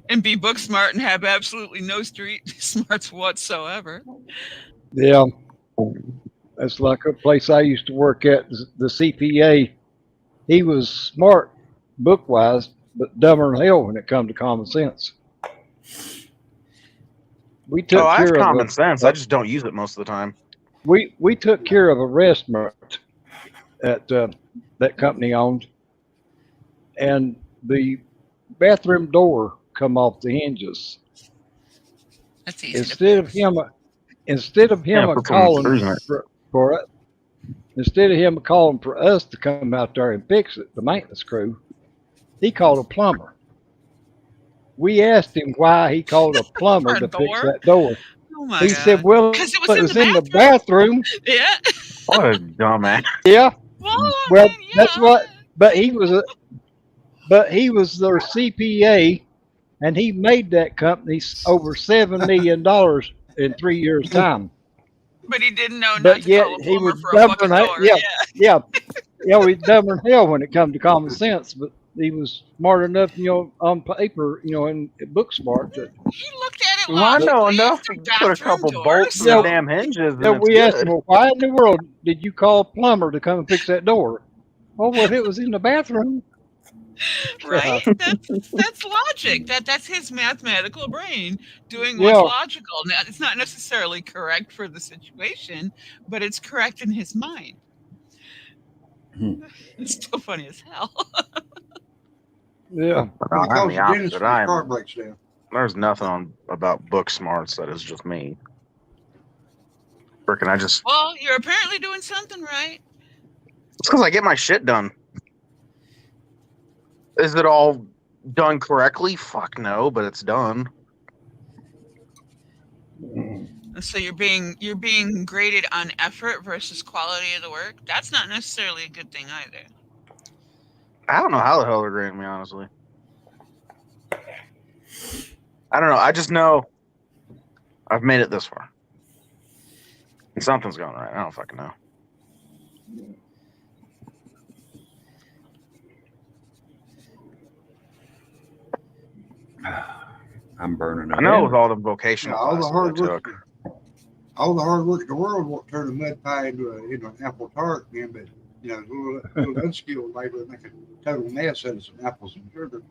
And be book smart and have absolutely no street smarts whatsoever. Yeah, that's like a place I used to work at. The CPA, he was smart book wise, but dumber than hell when it come to common sense. We took I have care of common sense. I just don't use it most of the time. we took care of a restaurant at that company owned, and the bathroom door come off the hinges. That's easy Instead to of fix. him put some calling screws in it. for it, instead of him calling for us to come out there and fix it, the maintenance crew, he called a plumber. We asked him why he called a plumber For a to fix door? that door. Oh my He god. said, "Well, Because it it was was in in the the bathroom. bathroom." Yeah. What a dumbass. Yeah, Well, I well, mean, that's yeah. what. But he was their CPA, and he made that company over $7 million in 3 years' time. But he didn't know not But to yet call a he plumber was for a dumber fucking than door. yeah, Yeah. he's dumber than hell when it comes to common sense. But he was smart enough, on paper, and book smart. That, He looked at it Well, I know logically. enough It's to a put a bathroom couple door, bolts in Yeah, the so damn hinges, yeah, and it's we asked him, good. well, why in the world did you call a plumber to come and fix that door? Oh, well, it was in the bathroom. right? God. That's logic. That's his mathematical brain doing what's Yeah, logical. Now, it's not necessarily correct for the situation, but it's correct in his mind. It's still funny as hell. yeah. No, I'm Calls the the dentist opposite. when his car breaks down. There's nothing about book smarts that is just me. Freaking, Well, you're apparently doing something right. it's because I get my shit done. Is it all done correctly? Fuck no, but it's done. So you're being graded on effort versus quality of the work. That's not necessarily a good thing either. I don't know how the hell they're grading me, honestly. I don't know. I just know I've made it this far. And something's going right. I don't fucking know. I'm burning I up. know with all the vocational all the classes hard I took. work, in the world won't turn a mud pie into an apple tart, man. But a little unskilled labor make a total mess out of some apples and sugar.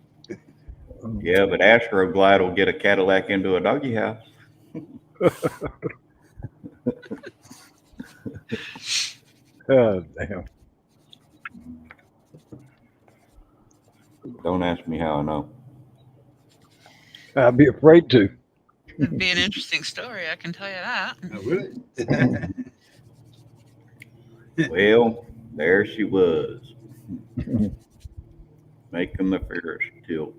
Yeah, but Astroglide will get a Cadillac into a doggy house. God damn. Don't ask me how I know. I'd be afraid to. It'd be an interesting story, I can tell you that. Well, there she was, making the Ferris tilt.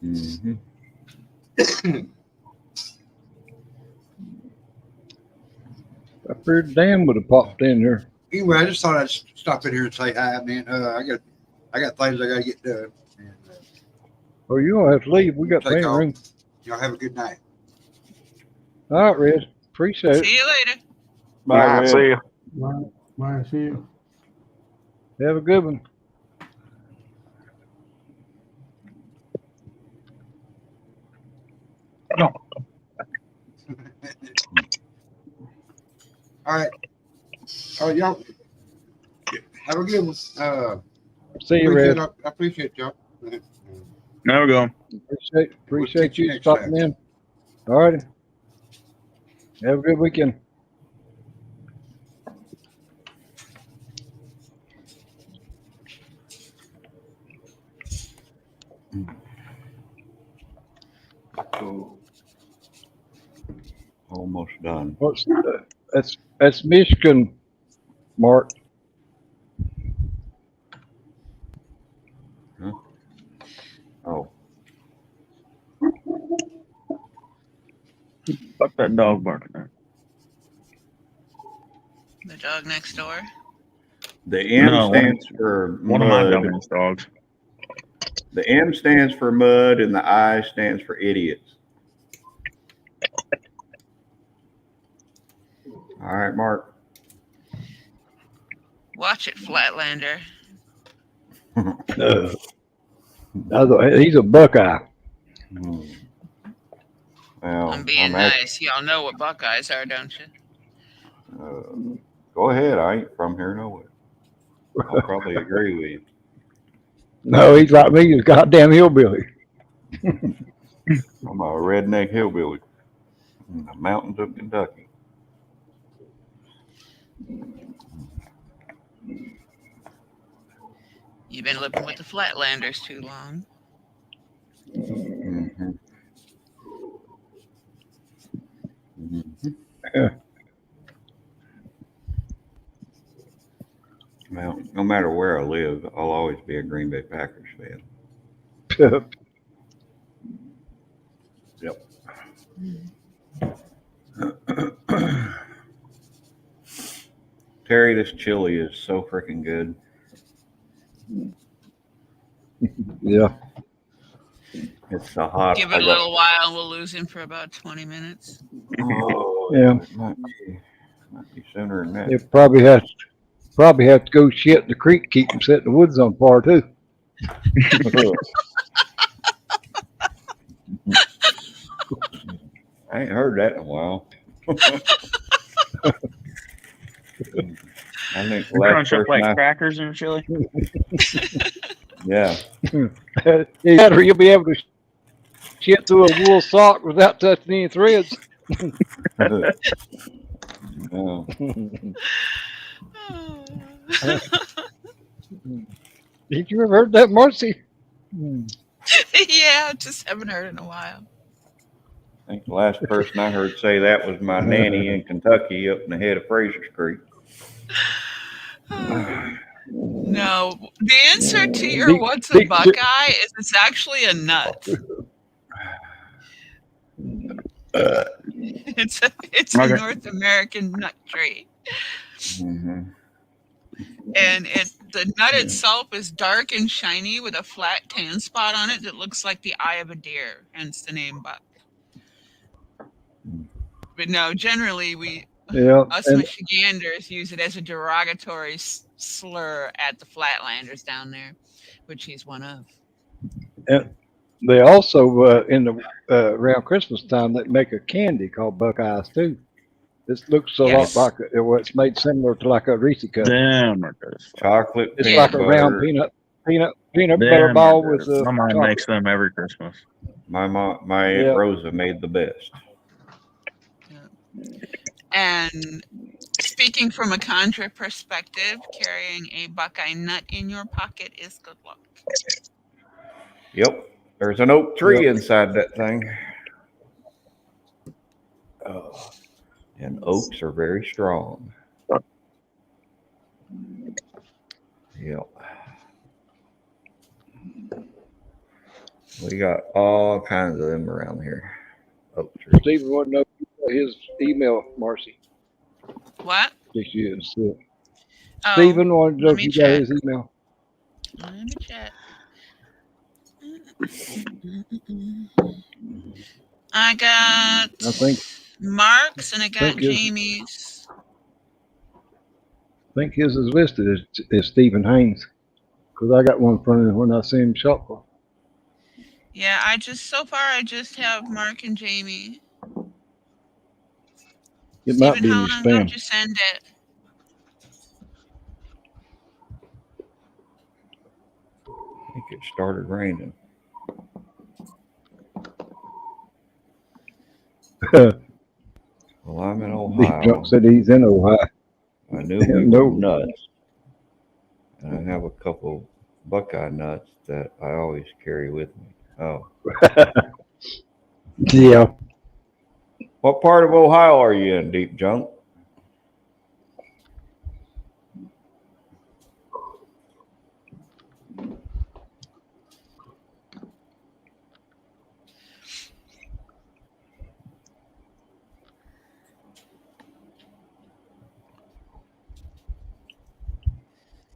Mm-hmm. I feared Dan would have popped in here. Anyway, I just thought I'd stop in here and say hi, man. I got things I got to get done. And, Oh, you don't have to leave. We got Take plenty of off. room. y'all have a good night. All right, Red. Appreciate it. See you later. Bye, All right, Red. see you. Bye. See you. Have a good one. All right. Y'all have a good one. See you, Red. I appreciate y'all. There we go. Appreciate catch you you next stopping time. in. All righty. Have a good weekend. Almost done. What's that's Michigan, Mark. Oh, Fuck that dog barking there. The dog next door. The M No, stands for one of my mud. dumbass dogs. The M stands for mud, and the I stands for idiots. All right, Mark. Watch it, Flatlander. He's a Buckeye. Well, I'm being nice. Y'all know what Buckeyes are, don't you? Go ahead. I ain't from here nowhere. I'll probably agree with you. No, he's like me. He's a goddamn hillbilly. I'm a redneck hillbilly in the mountains of Kentucky. You've been living with the Flatlanders too long. Mm-hmm. Well, no matter where I live, I'll always be a Green Bay Packers fan. Yep. Terry, this chili is so freaking good. Yeah. It's so hot. Give it a little while and we'll lose him for about 20 minutes. Oh, Yeah. It might be sooner than that. You probably have to go shit in the creek, keep them setting the woods on fire too. I ain't heard that in a while. I think You crunch up like crackers in chili. Yeah. Either you'll be able to shit through a wool sock without touching any threads. Yeah. Did you ever heard that, Marcy? Yeah, just haven't heard in a while. I think the last person I heard say that was my nanny in Kentucky up in the head of Fraser's Creek. No, the answer to your what's a Buckeye is it's actually a nut. It's a North American nut tree. Mm-hmm. And the nut itself is dark and shiny with a flat tan spot on it that looks like the eye of a deer, hence the name buck. But no, generally us Michiganders use it as a derogatory slur at the Flatlanders down there, which he's one of. And they also around Christmas time they make a candy called Buckeyes too. This looks a lot like it's made similar to like a Reese cup. Damn, chocolate. It's like a round peanut butter ball with my mom chocolate. makes them every Christmas. My Aunt Rosa made the best. And speaking from a contra perspective, carrying a Buckeye nut in your pocket is good luck. Yep. There's an oak tree inside that thing. Oh. And oaks are very strong. Yep. We got all kinds of them around here. Oak trees. Stephen wanted to know his email, Marcy. What? Just you and see it. Oh, Stephen wanted to know if you got his email. Let me check. I got Mark's and I got Jamie's. I think his is listed as Stephen Haynes because I got one from him when I see him shop for. Yeah, I just have Mark and Jamie. It Stephen, might be in how your long spam. did you send it? I think it started raining. Well, I'm in Ohio. Deep Junk said he's in Ohio. I knew we were nuts. And I have a couple Buckeye nuts that I always carry with me. Oh. Yeah. What part of Ohio are you in, Deep Junk?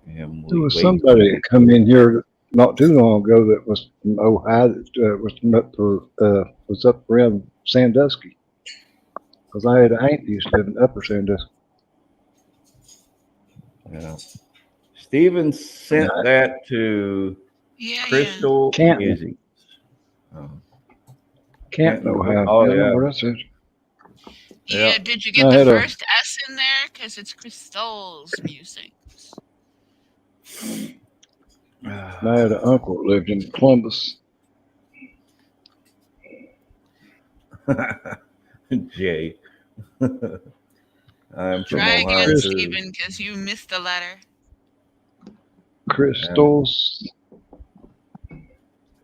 There was somebody that come in here not too long ago that was from Ohio that was up around Sandusky. Because I had an aunt that used to live in Upper Sandusky. Yeah. Steven sent that to Crystal Canton. Izzy. Canton, Ohio. Oh, yeah. Where that's it. Yeah, did you get the first S in there? Because it's Crystal's music. I had an uncle that lived in Columbus. Jay. I'm from Try Ohio again, too. Stephen, because you missed the letter. Crystals.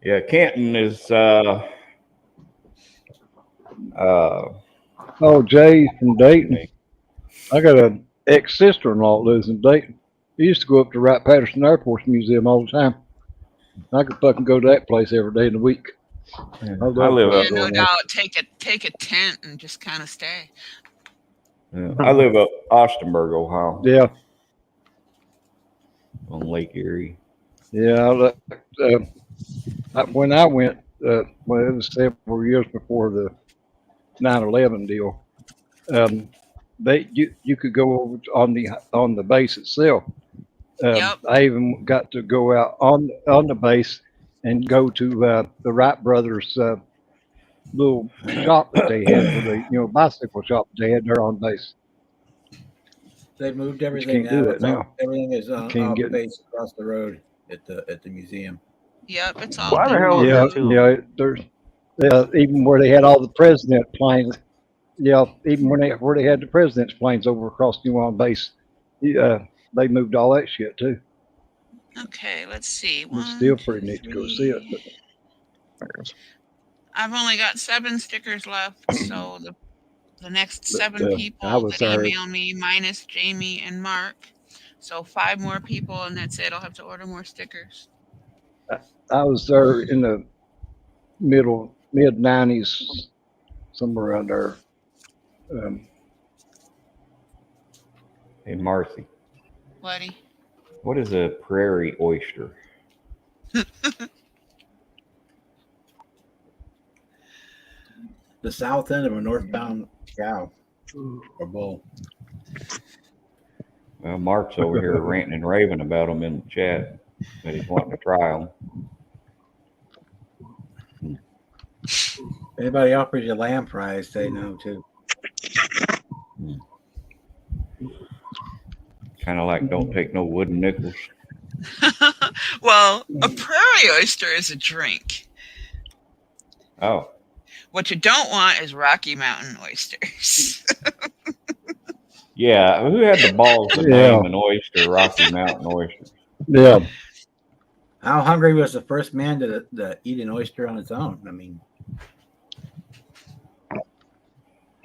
Yeah, Canton is Oh, Jay from Dayton. I got an ex-sister-in-law that lives in Dayton. He used to go up to Wright-Patterson Air Force Museum all the time. I could fucking go to that place every day in the week. I love live up. No doubt. Take a tent and just kind of stay. Yeah, I live up Austinburg, Ohio. Yeah. On Lake Erie. Yeah. When I went, well, it was several years before the 9/11 deal. You could go over on the base itself. I even got to go out on the base and go to the Wright brothers' little shop that they had for the bicycle shop that they had there on base. They moved everything now. Do that now. Everything is off base across the road at the museum. Yep, it's all. Why the hell is there there's even where they had all the president planes. Yeah, even where they had the president's planes over across New Orleans base, they moved all that shit too. Okay, let's see. It's still pretty neat to go see it. But I've only got 7 stickers left, so the next 7 people that email me, minus Jamie and Mark, so 5 more people, and that's it. I'll have to order more stickers. I was there in the mid 90s, somewhere around there. Hey, Marcy. Buddy. What is a prairie oyster? The south end of a northbound cow or bull. Well, Mark's over here ranting and raving about them in the chat, but he's wanting to try them. Anybody offers you lamb fries, say no too. Kind of like don't take no wooden nickels. Well, a prairie oyster is a drink. Oh. What you don't want is Rocky Mountain oysters. Yeah, who had the balls to name an oyster Rocky Mountain oyster? Yeah. How hungry was the first man to eat an oyster on its own? I mean,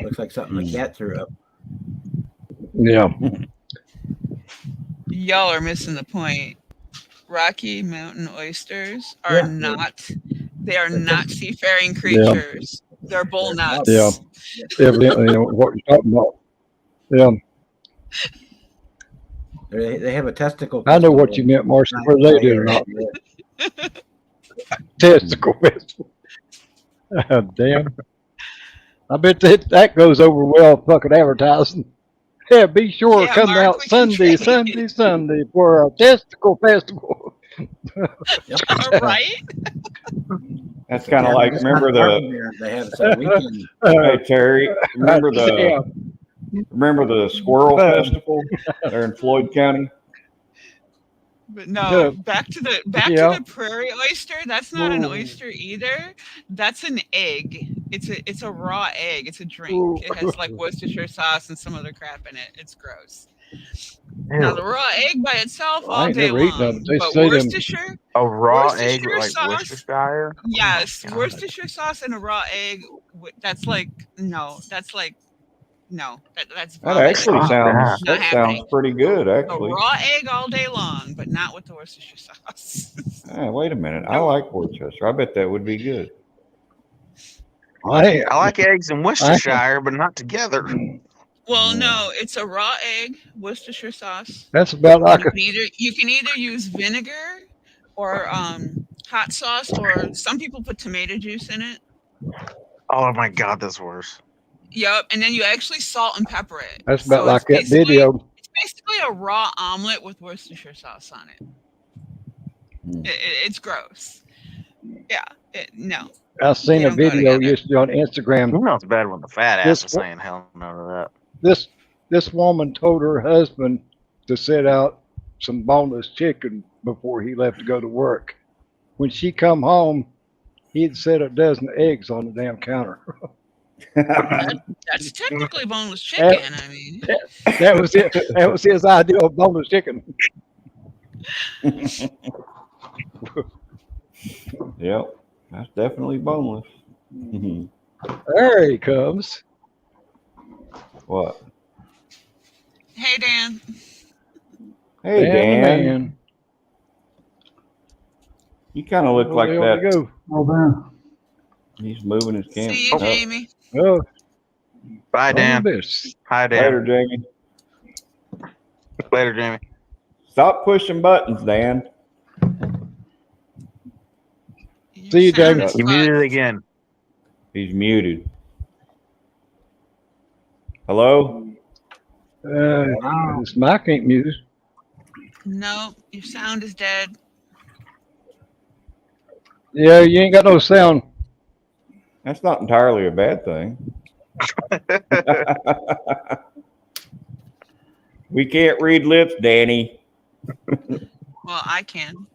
looks like something the cat threw up. Yeah. Y'all are missing the point. Rocky Mountain oysters are not seafaring creatures. Yeah. They're bull nuts. Yeah. Evidently, what you're talking about. Yeah. They have a testicle. I know what you meant, Marcy. Where they do or not. Testicle festival. Damn. I bet that goes over well fucking advertising. Yeah, be sure to come Mark, out Sunday for a testicle festival. All right. That's kind of like, remember they have some weekend. Hey, Terry, remember the squirrel festival there in Floyd County? But no, back to the prairie oyster. That's not an oyster either. That's an egg. It's a raw egg. It's a drink. It has like Worcestershire sauce and some other crap in it. It's gross. Now the raw egg by itself all day long. But Worcestershire, a raw egg like Worcestershire. Yes, Worcestershire sauce and a raw egg. That's like no, that's that actually sounds pretty good. Actually, a raw egg all day long, but not with the Worcestershire sauce. Wait a minute, I like Worcestershire. I bet that would be good. I like eggs in Worcestershire, but not together. Well, no, it's a raw egg, Worcestershire sauce. That's about like You can either use vinegar or hot sauce, or some people put tomato juice in it. Oh my God, that's worse. Yep, and then you actually salt and pepper it. that's about So like that video. It's basically a raw omelet with Worcestershire sauce on it. It's gross. Yeah, no. I seen They a don't go video together. yesterday on Instagram. You know it's bad when the fat ass This is saying hell no to that. this woman told her husband to set out some boneless chicken before he left to go to work. When she come home, he'd set a dozen eggs on the damn counter. That's technically boneless chicken. I mean, That was it. That was his idea of boneless chicken. Yep, that's definitely boneless. There he comes. What? hey Dan. Hey, Dan. Man. You kind of look like There we that. go. Oh, man. He's moving his camera. See you, Jamie. Oh, Bye, Dan. this. Hi, Dan. Later, Jamie. Later, Jamie. Stop pushing buttons, Dan. See you, Sound Jamie. is You fun. muted it again. He's muted. Hello? This mic ain't muted. No, your sound is dead. Yeah, you ain't got no sound. That's not entirely a bad thing. We can't read lips, Danny. Well, I can.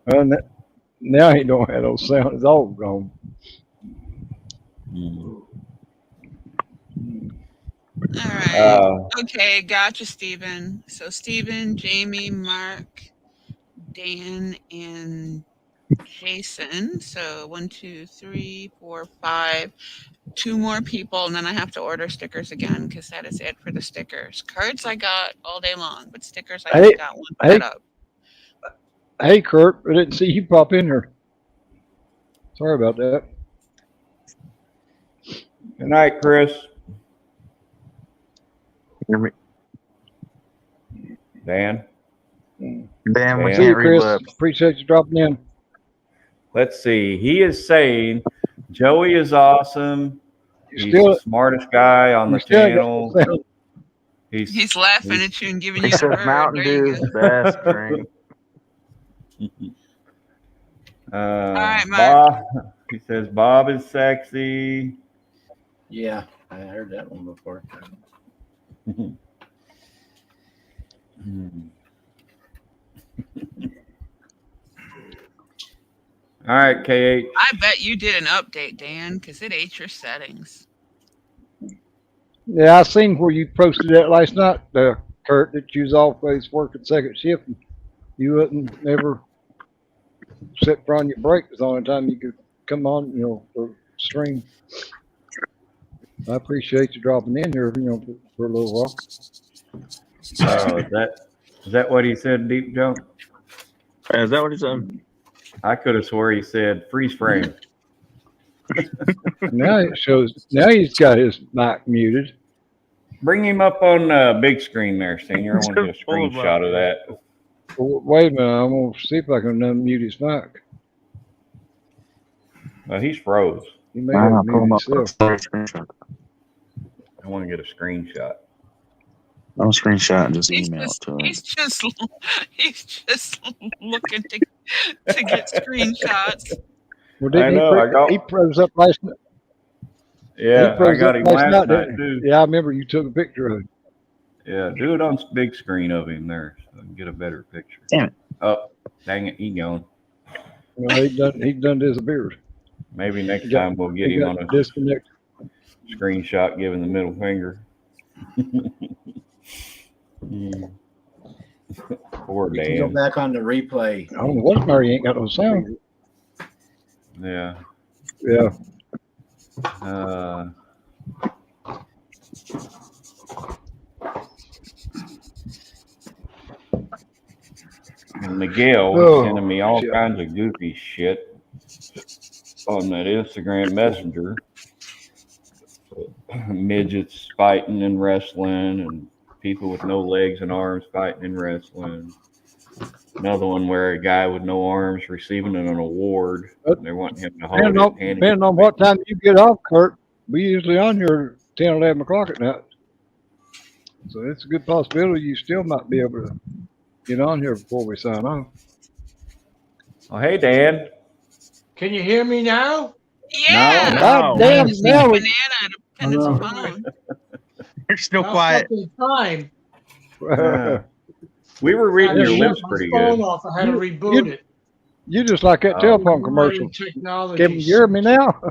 Well, now he don't have no sound. It's all gone. All right. Okay, gotcha, Stephen. So Stephen, Jamie, Mark, Dan, and Jason. So 1, 2, 3, 4, 5. 2 more people, and then I have to order stickers again because that is it for the stickers. Cards I got all day long, but stickers I just got one set up. Hey, Kurt, I didn't see you pop in here. Sorry about that. Good night, Chris. Dan. Dan, we See you, can't read Chris. lips. Appreciate you dropping in. Let's see. He is saying Joey is awesome. He's Still, the smartest guy on the you still got channel. no sound. He's laughing at you and giving He you the said bird. Mountain There you Dew's go. best drink. right, Mark. Bob, he says Bob is sexy. Yeah, I heard that one before. All right, KH. I bet you did an update, Dan, because it ate your settings. Yeah, I seen where you posted that last night, Kurt, that you was always working second shift. And you wouldn't never sit for on your break. It was the only time you could come on, for stream. I appreciate you dropping in here, for a little while. Is that what he said, Deep Joe? Is that what he said? I could have swore he said freeze frame. Now it shows. Now he's got his mic muted. Bring him up on big screen there, Senior. I want to get a screenshot of that. Well, wait a minute. I'm gonna see if I can unmute his mic. Well, he's froze. He may have muted himself. I want to get a screenshot. I'll screenshot and just He's email just, it to him. he's just looking to get screenshots. Well, didn't he froze up last night? Yeah, I got him last night too. Yeah, I remember you took a picture of him. Yeah, do it on big screen of him there so I can get a better picture. Damn it. Oh, dang it, he gone. He done disappeared. Maybe next time we'll get him on a disconnect screenshot giving the middle finger. Poor You can go Dan. back on the replay. I don't know what's matter. He ain't got no sound. Yeah. Yeah. And Miguel was sending me all kinds of goofy shit on that Instagram Messenger. midgets fighting and wrestling, and people with no legs and arms fighting and wrestling. Another one where a guy with no arms receiving an award. They want him to hold it. Depending on what time you get off, Kurt, we usually on here 10, 11 o'clock at night. So it's a good possibility you still might be able to get on here before we sign off. Oh, hey, Dan. Can you hear me now? Yeah. No. Damn, Just now need we, banana to pin his phone. You're still About quiet. fucking time. We were I reading had your to shut lips my pretty phone good. off. I had to reboot it. you just like that Oh. telephone Modern commercial. technology. Can you hear me now?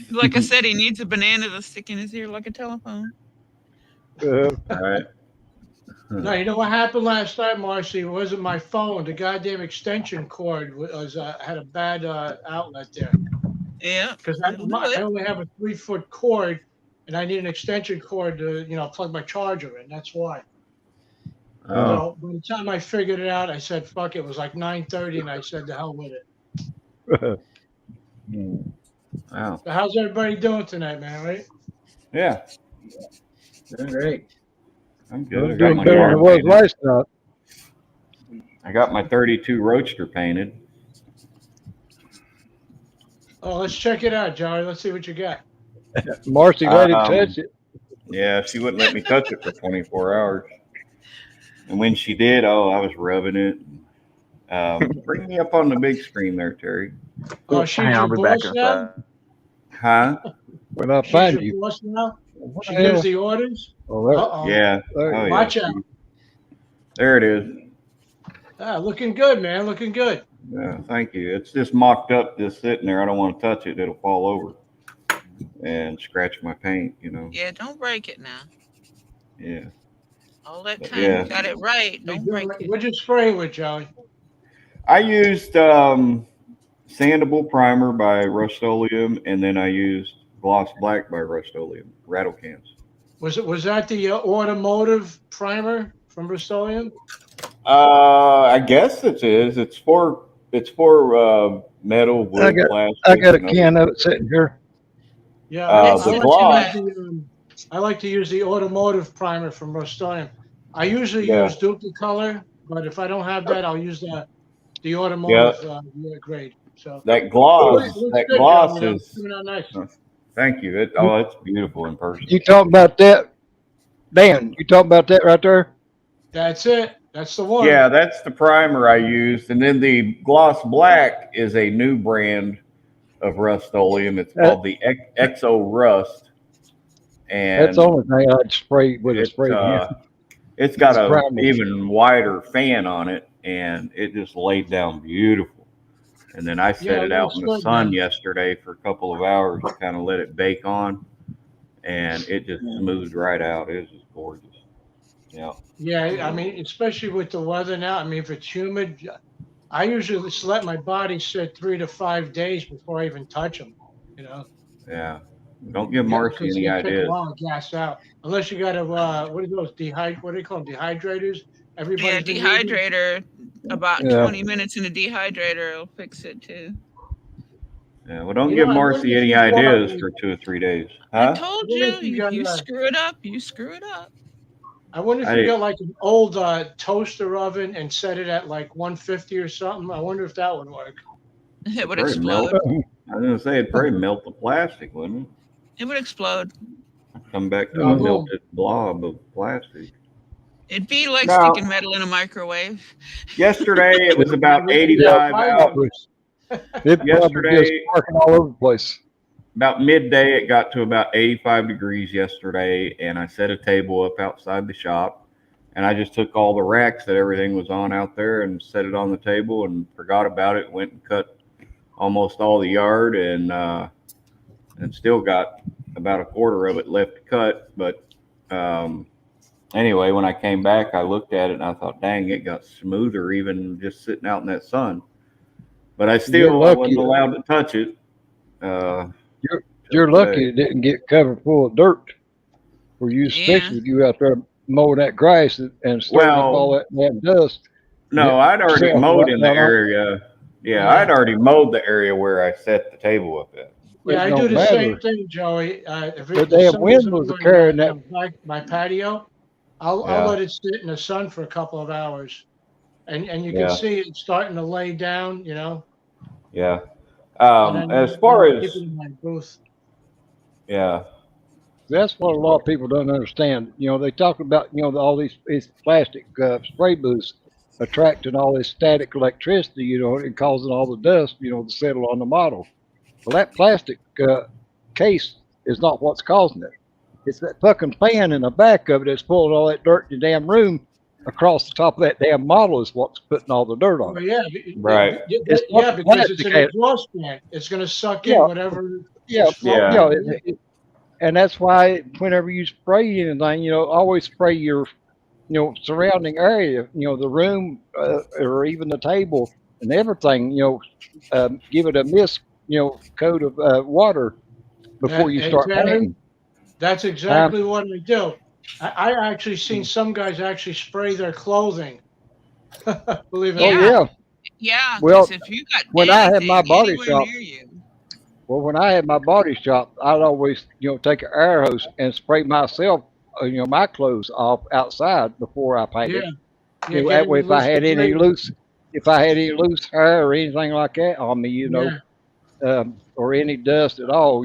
Like I said, he needs a banana to stick in his ear like a telephone. All right. No, you know what happened last night, Marcy? It wasn't my phone. The goddamn extension cord was had a bad outlet there. Yeah. Because I That'll do it. only have a 3-foot cord, and I need an extension cord to, plug my charger in. That's why. Oh, So by the time I figured it out, I said, "Fuck it." It was like 9:30, and I said, "The hell with it." wow. So how's everybody doing tonight, man? Right? Yeah, Doing great. I'm good. I I'm got doing my better than yard it was painted. last night. I got my 32 Roadster painted. Oh, let's check it out, Johnny. Let's see what you got. Marcy let him touch it. Yeah, she wouldn't let me touch it for 24 hours. And when she did, I was rubbing it. Bring me up on the big screen there, Terry. Oh, she's Hang on, your I'll be back boss in now? a sec. Huh? When I She's find your you. boss now? What She the hell? gives the orders? Oh, there, Uh-oh. Yeah. there- Oh, yeah. Watch out. There it is. Ah, looking good, man. Looking good. Yeah, thank you. It's just mocked up, just sitting there. I don't want to touch it. It'll fall over and scratch my paint, Yeah, don't break it now. Yeah. All that But time yeah. you got it right. Don't break it. What'd you spray with, Joey? I used Sandable Primer by Rust-Oleum, and then I used Gloss Black by Rust-Oleum, rattle cans. Was that the automotive primer from Rust-Oleum? I guess it is. It's for metal, wood, plastic. I got a and can of it sitting here. Yeah, the gloss. I like to use the automotive primer from Rust-Oleum. I usually Yeah. use Dupli-Color, but if I don't have that, I'll use the automotive grade. So That gloss, Looks that good, gloss Joey. is. Coming out nice. Thank you. It's beautiful in person. You talking about that? Dan, you talking about that right there? That's it. That's the one. Yeah, that's the primer I used, and then the Gloss Black is a new brand of Rust-Oleum. It's called the Exo Rust, and That's the only thing I'd spray with a spray can. it's got It's a primer. even wider fan on it, and it just laid down beautiful. And then I set it out in the sun yesterday for a couple of hours to kind of let it bake on, and it just smoothed right out. It was just gorgeous. Yeah. Yeah, I mean, especially with the weather now. I mean, if it's humid, I usually just let my body sit 3 to 5 days before I even touch them. Yeah. Don't give Marcy any Take a ideas. while to gas out, unless you got to what are those what do they call them, dehydrators? Everybody's been using? Dehydrator. About 20 minutes in a dehydrator will fix it too. Yeah, well, don't give Marcy any ideas for 2 or 3 days. I Huh? told wonder you, if you got, you screw it up, you screw it up. I wonder if you got like an old toaster oven and set it at like 150 or something. I wonder if that would work. It would Probably explode. I was gonna say it'd probably melt the plastic, wouldn't it? It would explode. Come back to a melted blob of plastic. It'd be like No. sticking metal in a microwave. Yesterday it was about 85 out. It Yesterday- probably just sparking all over the place. About midday, it got to about 85 degrees yesterday, and I set a table up outside the shop, and I just took all the racks that everything was on out there and set it on the table and forgot about it. Went and cut almost all the yard, and still got about a quarter of it left to cut. But anyway, when I came back, I looked at it and I thought, dang, it got smoother even just sitting out in that sun. But I wasn't allowed to touch it. You're lucky it didn't get covered full of dirt. Where you especially you out there mowing that grass and stirring up all that dust. No, I'd already mowed in the area. Yeah, I'd already mowed the area where I set the table up at. Yeah, I don't do the matter. same thing, Joey. If The the damn sun wind is was on carrying that. my patio, I'll let it sit in the sun for a couple of hours, and you can see it starting to lay down, you know. Yeah. And then As far I'll keep as it in my booth. yeah, That's what a lot of people don't understand. They talk about, all these plastic spray booths attracting all this static electricity, and causing all the dust, to settle on the model. Well, that plastic case is not what's causing it. It's that fucking fan in the back of it that's pulling all that dirt in the damn room across the top of that damn model is what's putting all the dirt on Well, it. yeah, right. It's not yeah, the because it's plastic. an exhaust fan. It's going to suck in Yeah, whatever yeah, is flowing. Yeah. and that's why whenever you spray anything, always spray your, surrounding area, the room or even the table and everything, give it a mist, coat of water before you start Exactly. painting. That's exactly what I do. I actually seen some guys actually spray their clothing. Believe it or Oh Yeah, not. yeah. yeah. Because Well, if you got when I had my anything body anywhere shop, near you, when I had my body shop, I'd always, take an air hose and spray myself, my clothes off outside before I painted. Yeah, yeah. Get That it way, release debris. if I had any loose hair or anything like that on me, Yeah, or any dust at all,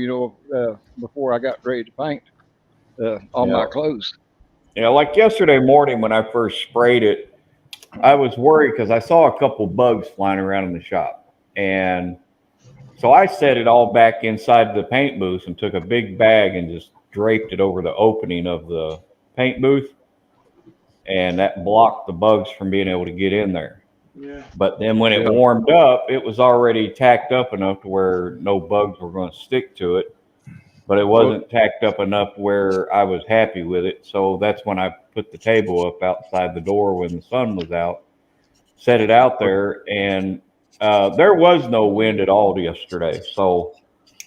before I got ready to paint on Yeah. my clothes. Like yesterday morning when I first sprayed it, I was worried because I saw a couple bugs flying around in the shop. And so I set it all back inside the paint booth and took a big bag and just draped it over the opening of the paint booth. And that blocked the bugs from being able to get in there. yeah. But then when it Yeah. warmed up, it was already tacked up enough to where no bugs were going to stick to it. But it wasn't tacked up enough where I was happy with it. So that's when I put the table up outside the door when the sun was out, set it out there, and there was no wind at all yesterday. So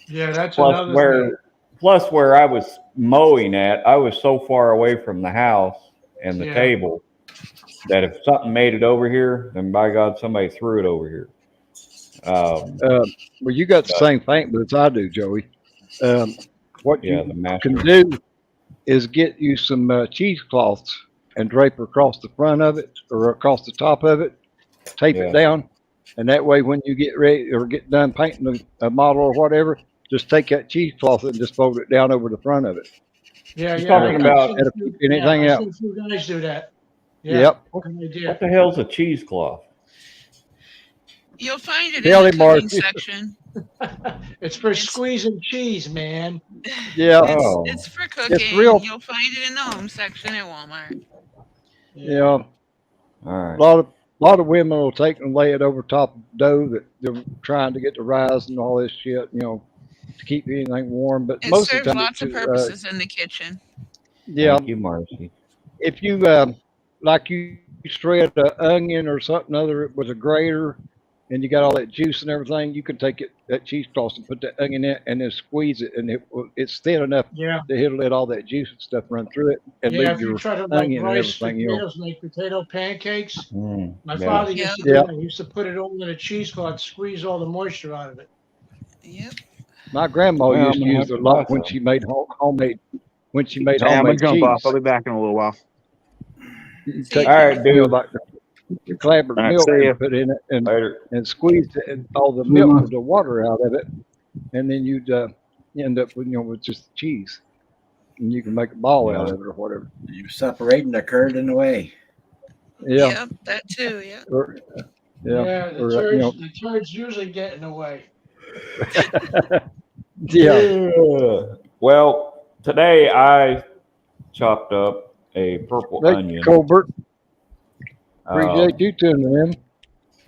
Yeah, that's plus another thing. where I was mowing at, I was so far away from the house and the Yeah, table that if something made it over here, then by God, somebody threw it over here. Well, you got the But same paint booth I do, Joey. What yeah, you the can master. do is get you some cheesecloths and drape across the front of it or across the top of it, tape it Yeah. down, and that way when you get ready or get done painting a model or whatever, just take that cheesecloth and just fold it down over the front of it. yeah, You're yeah. talking about That'll keep anything I out. seen a few guys do that. Yeah, Yep. good idea. what the hell's a cheesecloth? you'll find it in Tell the him, cooking Marcy. section. It's for It's squeezing cheese, man. Yeah. Oh, it's for It's cooking. real. You'll find it in the home section at Walmart. Yeah. all A right. lot of women will take and lay it over top of dough that they're trying to get to rise and all this shit, to keep anything warm. But It most of the serves time, lots of purposes in the kitchen. yeah, Thank you, Marcy. if you like you shred an onion or something other with a grater, and you got all that juice and everything, you can take that cheesecloth and put that onion in it and then squeeze it, and it's thin enough Yeah, that it'll let all that juice and stuff run through it and yeah. leave If you your try to like onion and rice everything, potatoes, make potato pancakes. My Yeah. father used Yep. to do Yeah. that. He used to put it all in a cheesecloth, squeeze all the moisture out of it. Yep. My grandma Well, I'm used to gonna use have it a to try lot when some. she made homemade Hey, I'm gonna jump off. cheese. I'll be back in a little while. You See you, take All right, Joey. dude. like the clabbered All right, milk see ya. and put in it Later. and squeeze it, and all the milk with the water out of it, and then you'd end up with with just cheese, and you can make a ball out Yeah. of it or whatever. You're separating the curd in the way. Yeah, Yep, that too. Yeah. or, yeah, Yeah, the or turds usually get in the way. yeah. Well, today I chopped up a purple Hey, onion. Colbert, Um, appreciate you tuning in.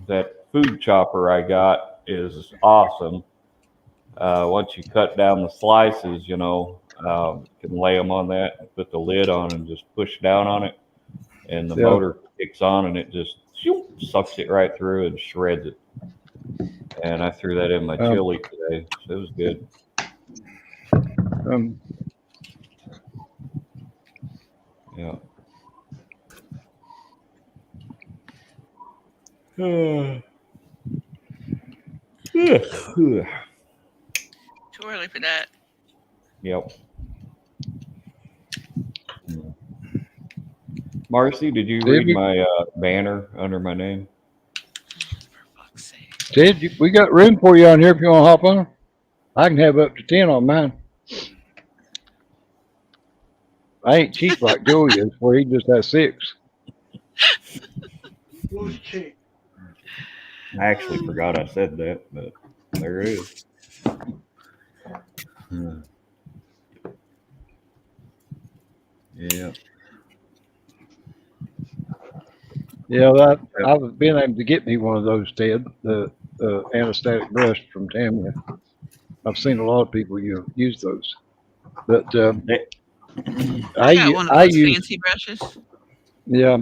that food chopper I got is awesome. Once you cut down the slices, you can lay them on that, put the lid on, and just push down on it, and the Yeah. motor kicks on, and it just sucks it right through and shreds it. And I threw that in my chili today, so it was good. Um, Yeah. Too early for that. Yep. Marcy, did you read my banner under my name? For fuck's sake. Ted, we got room for you on here if you want to hop on. I can have up to 10 on mine. I ain't cheap like Joey is, where he just has 6. Who's cheap? I actually forgot I said that, but there it is. Yeah. Yeah, I've been able to get me one of those, Ted, the anesthetic breast from Tamia. I've seen a lot of people use those, but I got one of those fancy brushes. Yeah,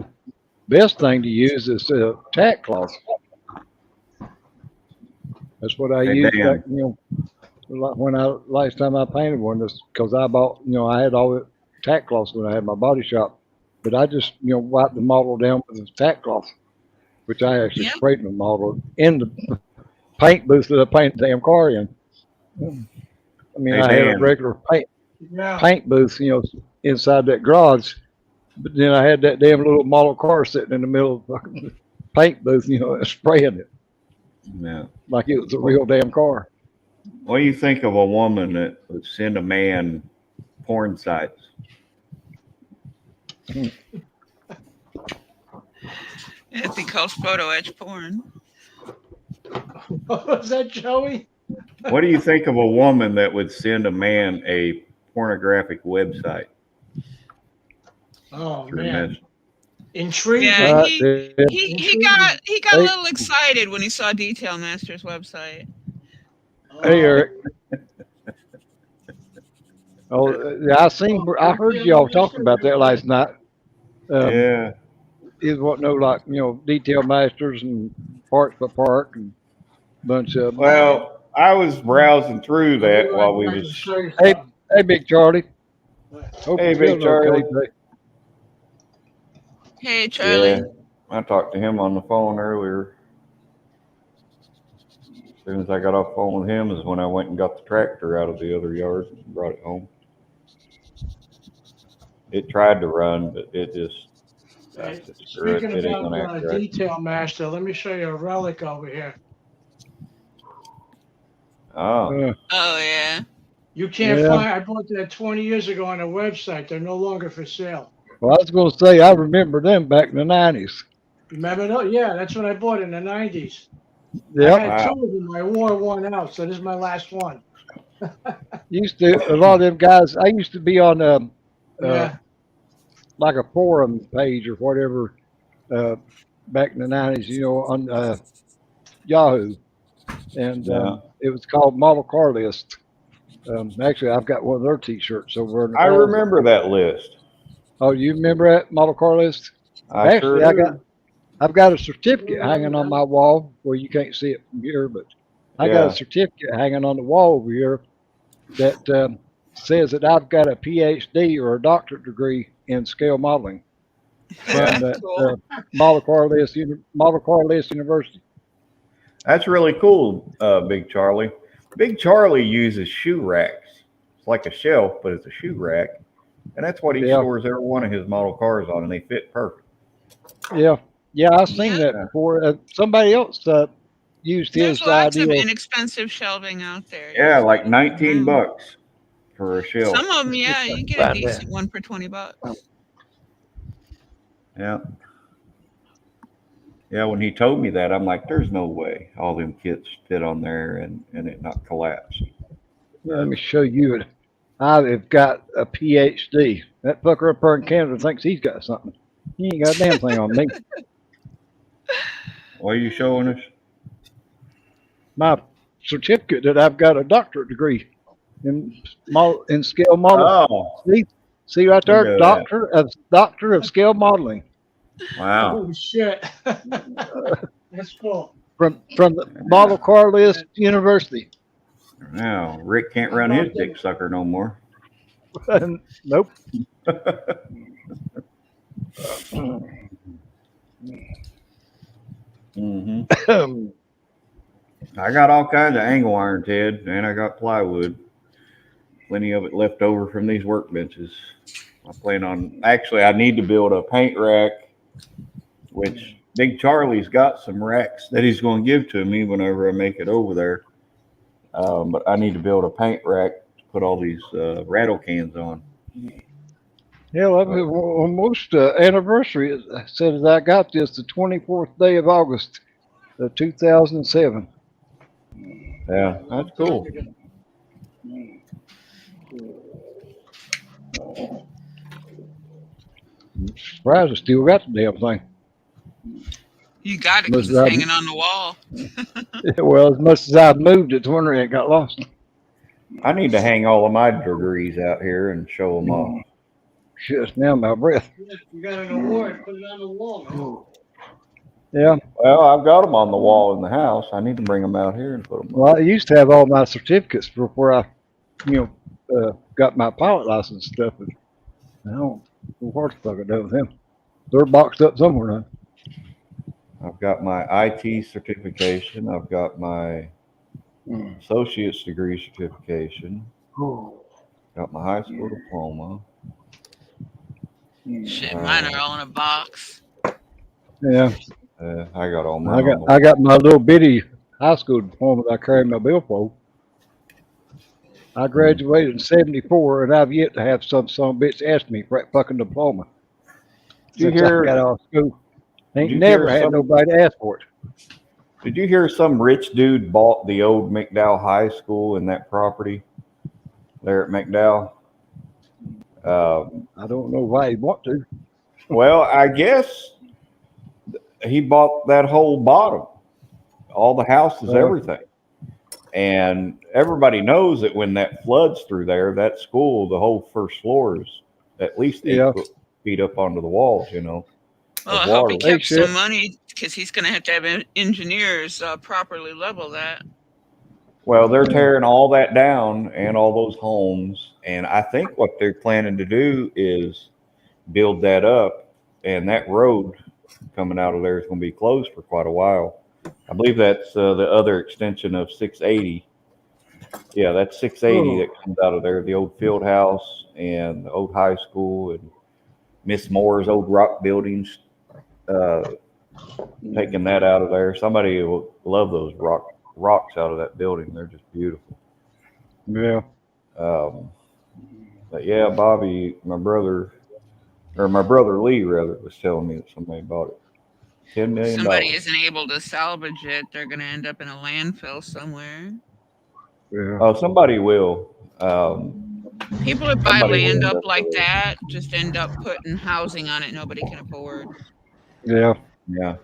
best thing to use is tack cloth. That's what I used back, when last time I painted one, because I bought, I had all the tack cloths when I had my body shop, but I just, wiped the model down with the tack cloth, which I actually sprayed the model in the paint booth that I painted the damn car in. I mean, I had a regular paint booth, inside that garage, but then I had that damn little model car sitting in the middle of the paint booth, spraying it. Yeah. Like it was a real damn car. What do you think of a woman that would send a man porn sites? If he calls photo etch porn. What was that, Joey? What do you think of a woman that would send a man a pornographic website? Oh man, intriguing. Yeah, he got a little excited when he saw Detail Master's website. Hey, Eric. Yeah, I heard y'all talking about that last night. Yeah. Is what Detail Masters and Parts by Park and bunch of. Well, I was browsing through that while we was. Hey, Big Charlie. Hey, Big Charlie. Okay. Hey, Charlie. Yeah, I talked to him on the phone earlier. As soon as I got off the phone with him is when I went and got the tractor out of the other yard and brought it home. It tried to run, but it just. Speaking about Detail Master, let me show you a relic over here. Oh. Oh yeah. You can't find. I bought that 20 years ago on a website. They're no longer for sale. Well, I was going to say I remember them back in the 90s. Remember those? Yeah, that's when I bought it in the 90s. Yeah. I had 2 of them. I wore one out, so this is my last one. A lot of them guys. I used to be on like a forum page or whatever back in the 90s, on Yahoo, and it was called Model Car List. Actually, I've got one of their T-shirts over in the I remember that list. Oh, you remember that Model Car List? Actually, I've got a certificate hanging on my wall where you can't see it from here, but I got a certificate hanging on the wall over here that says that I've got a PhD or a doctorate degree in scale modeling from that Model Car List University. That's really cool, Big Charlie. Big Charlie uses shoe racks. It's like a shelf, but it's a shoe rack. And that's what he stores every one of his model cars on, and they fit perfect. Yeah. Yeah, I've seen that before. Somebody else used his idea. There's lots of inexpensive shelving out there. Yeah, like $19 for a shelf. Some of them, you can get a decent one for $20. Yeah. Yeah, when he told me that, I'm like, there's no way all them kits fit on there and it not collapse. Let me show you it. I've got a PhD. That fucker up there in Canada thinks he's got something. He ain't got a damn thing on me. What are you showing us? My certificate that I've got a doctorate degree in scale modeling. Oh. See right there, doctor of scale modeling. Wow. Holy shit. That's cool. From the Model Car List University. Now, Rick can't run his dick sucker no more. Nope. I got all kinds of angle iron, Ted, and I got plywood. plenty of it left over from these workbenches. I plan on, actually, I need to build a paint rack, which Big Charlie's got some racks that he's going to give to me whenever I make it over there. But I need to build a paint rack to put all these rattle cans on. Yeah, well, almost anniversary. It said as I got this, the 24th day of August, 2007. Yeah, that's cool. I'm surprised I still got the damn thing. You got it because it's hanging on the wall. Well, as much as I've moved it, wondering it got lost. I need to hang all of my degrees out here and show them off. Just now, my breath. You got an award, put it on the wall, man. Yeah. Well, I've got them on the wall in the house. I need to bring them out here and put them. Well, I used to have all my certificates before I, got my pilot license and stuff. But I don't know what the fuck I done with them. They're boxed up somewhere now. I've got my IT certification. I've got my associate's degree certification. Got my high school diploma. Shit, mine are all in a box. Yeah. I got all mine. I got my little bitty high school diploma that I carry my billfold. I graduated in '74, and I've yet to have some bitch ask me for that fucking diploma. Did you hear? I got out of school. Ain't never had nobody to ask for it. Did you hear some rich dude bought the old McDowell High School and that property there at McDowell? I don't know why he'd want to. Well, I guess he bought that whole bottom, all the houses, everything. And everybody knows that when that floods through there, that school, the whole first floor is at least 8 feet up onto the walls, Well, I hope he kept some money because he's going to have engineers properly level that. Well, they're tearing all that down and all those homes. And I think what they're planning to do is build that up. And that road coming out of there is going to be closed for quite a while. I believe that's the other extension of 680. Yeah, that's 680 that comes out of there. The old field house and the old high school and Miss Moore's old rock buildings. Taking that out of there. Somebody will love those rocks out of that building. They're just beautiful. Yeah. But yeah, Bobby, my brother Lee rather, was telling me that somebody bought it. $10 million. Somebody isn't able to salvage it. They're going to end up in a landfill somewhere. Yeah. Oh, somebody will. People that buy land up like that just end up putting housing on it nobody can afford. Yeah. Yeah.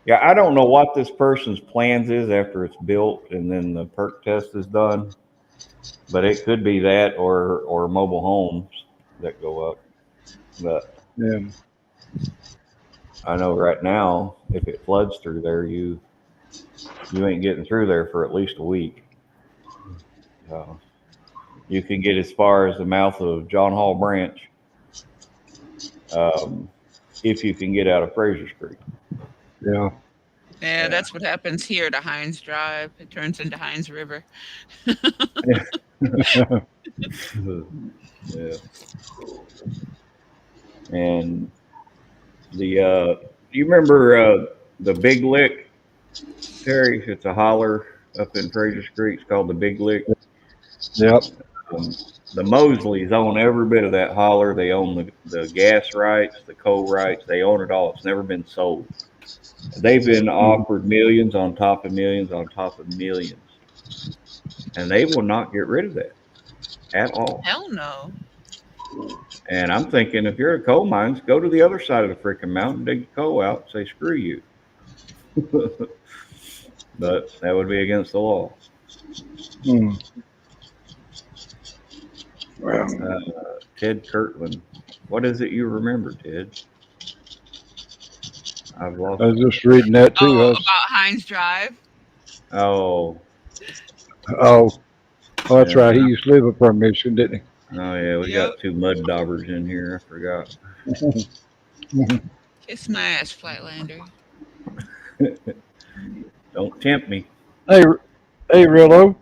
Yeah, I don't know what this person's plans is after it's built and then the perk test is done. But it could be that or mobile homes that go up. But yeah. I know right now, if it floods through there, you ain't getting through there for at least a week. You can get as far as the mouth of John Hall Branch if you can get out of Fraser Street. Yeah. Yeah, that's what happens here to Hines Drive. It turns into Hines River. Yeah. And the you remember the Big Lick, Terry? It's a holler up in Fraser Street. It's called the Big Lick. Yep. The Mosleys own every bit of that holler. They own the gas rights, the coal rights. They own it all. It's never been sold. They've been offered millions on top of millions on top of millions. And they will not get rid of that at all. Hell no. And I'm thinking, if you're at coal mines, go to the other side of the freaking mountain, dig the coal out, say, screw you. But that would be against the law. Ted Kirtland. What is it you remember, Ted? I've lost. I was just reading that too. Oh, about Hines Drive? Oh, that's right. He used to live up in Michigan, didn't he? Oh, yeah. We got two mud daubers in here. I forgot. Kiss my ass, Flatlander. Don't tempt me. Hey, Rillo.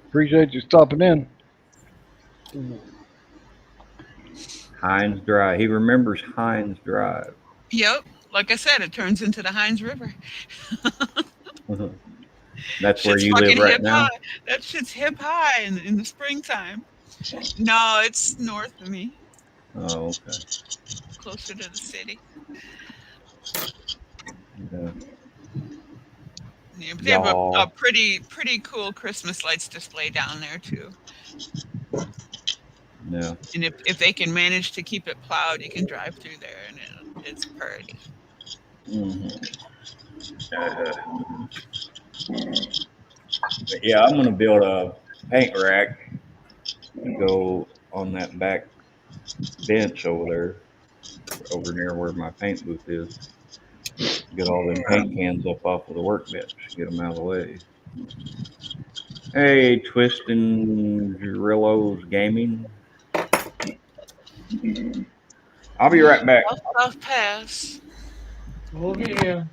Appreciate you stopping in. Hines Drive. He remembers Hines Drive. Yep. Like I said, it turns into the Hines River. That's where Shit's you live fucking right hip now? high. That shit's hip high in the springtime. No, it's north of me, Oh, okay. closer to the city. Yeah. Yeah, but they have a Y'all. pretty cool Christmas lights display down there too. Yeah. And if they can manage to keep it plowed, you can drive through there and it's pretty. But yeah, I'm gonna build a paint rack to go on that back bench over near where my paint booth is. Get all them paint cans up off of the workbench. Get them out of the way. Hey, Twistin' Girillo's Gaming. I'll be right back. South Pass. Over here.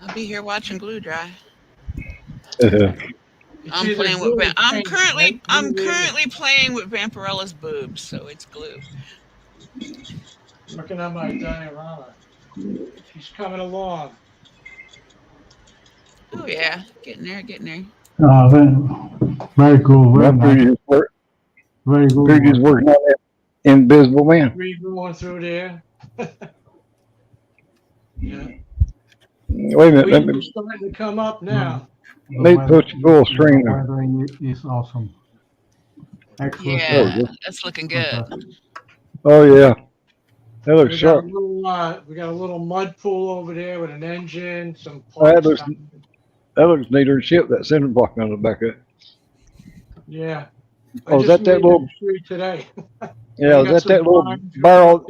I'll be here watching glue dry. It's I'm either playing glue with. or I'm paint, right? currently playing with Vampirella's boobs, so it's glue. Looking at my diorama. She's coming along. Oh yeah, getting there. Very cool. Very I'm nice. Very good. Previous working on that Invisible Man. Tree going through there. Yeah. Wait a minute. Let Weeds are me starting to come up now. put you full screen there. The weathering is awesome. Excellent. Yeah, that's looking good. Fantastic. Oh yeah, that looks We got, sharp. we got a little mud pool over there with an engine, some That parts. looks neater than shit. That center block on the back of it. Yeah. Oh, is that little? Tree today? Yeah, is that little barrel?